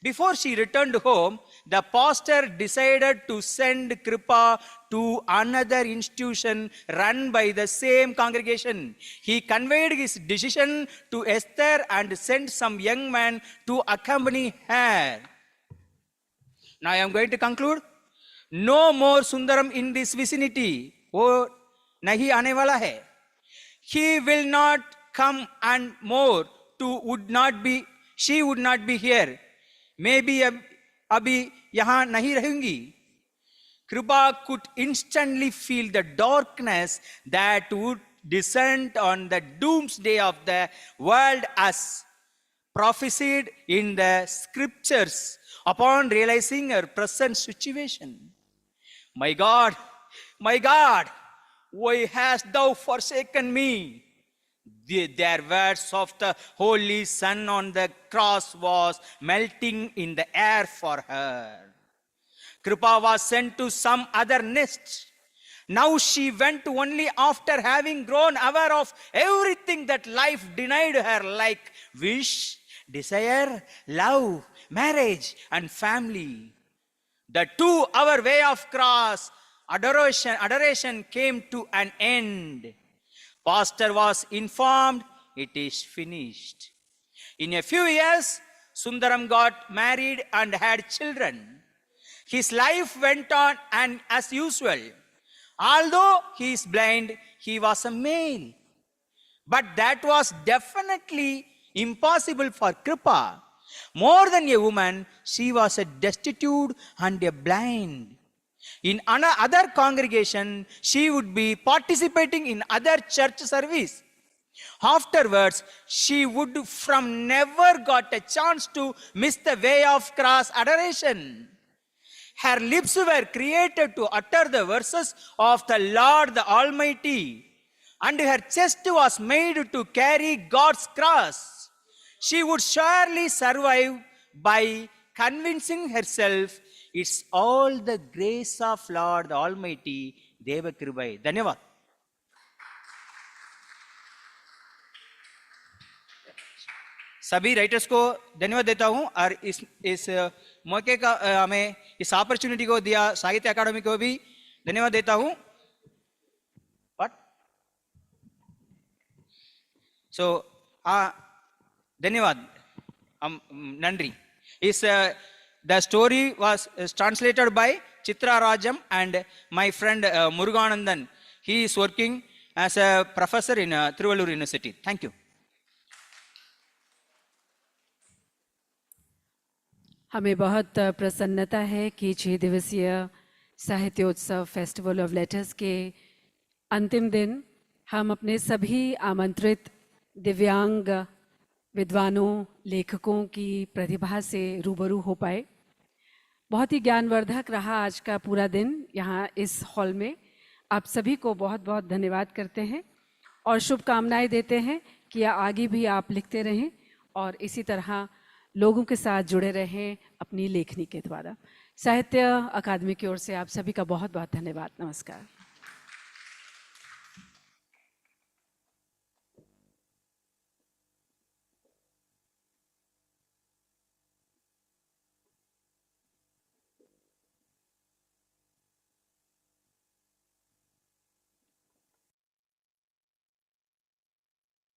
before she returned home, the pastor decided to send Kripa to another institution run by the same congregation. He conveyed his decision to Esther and sent some young man to accompany her. Now I am going to conclude. No more Sundaram in this vicinity. Oh, nahi aane wala hai. He will not come and more to would not be, she would not be here. Maybe अभी यहाँ नहीं रहेंगी. Kripa could instantly feel the darkness that would descend on the doomsday of the world as prophesied in the scriptures upon realizing her present situation. My God, why hast thou forsaken me? Their words of the holy sun on the cross was melting in the air for her. Kripa was sent to some other nest. Now she went only after having grown aware of everything that life denied her, like wish, desire, love, marriage, and family. The 2-hour way of cross adoration came to an end. Pastor was informed, it is finished. In a few years, Sundaram got married and had children. His life went on and as usual. Although he is blind, he was a male. But that was definitely impossible for Kripa. More than a woman, she was a destitute and a blind. In another congregation, she would be participating in other church service. Afterwards, she would from never got a chance to miss the way of cross adoration. Her lips were created to utter the verses of the Lord the Almighty, and her chest was made to carry God's cross. She would surely survive by convincing herself it's all the grace of Lord the Almighty. Deva Kripai. धन्यवाद. सभी writers को धन्यवाद देता हूं और इस मौके का हमें इस अपॉर्चुनिटी को दिया साहित्य अकादमी को भी धन्यवाद देता हूं. What? So धन्यवाद. नंद्री. The story was translated by Chitra Rajam and my friend Muruganandan. He is working as a professor in Tiruvallur University. Thank you. हमें बहुत प्रसन्नता है कि 6 दिवसीय साहित्योत्सव फेस्टिवल ऑफ लेटर्स के अंतिम दिन हम अपने सभी आमंत्रित दिव्यांग विद्वानों, लेखकों की प्रतिभा से रूबरू हो पाए. बहुत ही ज्ञानवर्धक रहा आज का पूरा दिन यहाँ इस हॉल में. आप सभी को बहुत बहुत धन्यवाद करते हैं और शुभकामनाएं देते हैं कि आगे भी आप लिखते रहें और इसी तरह लोगों के साथ जुड़े रहें अपनी लेखनी के द्वारा. साहित्य अकादमी की ओर से आप सभी का बहुत बहुत धन्यवाद. नमस्कार.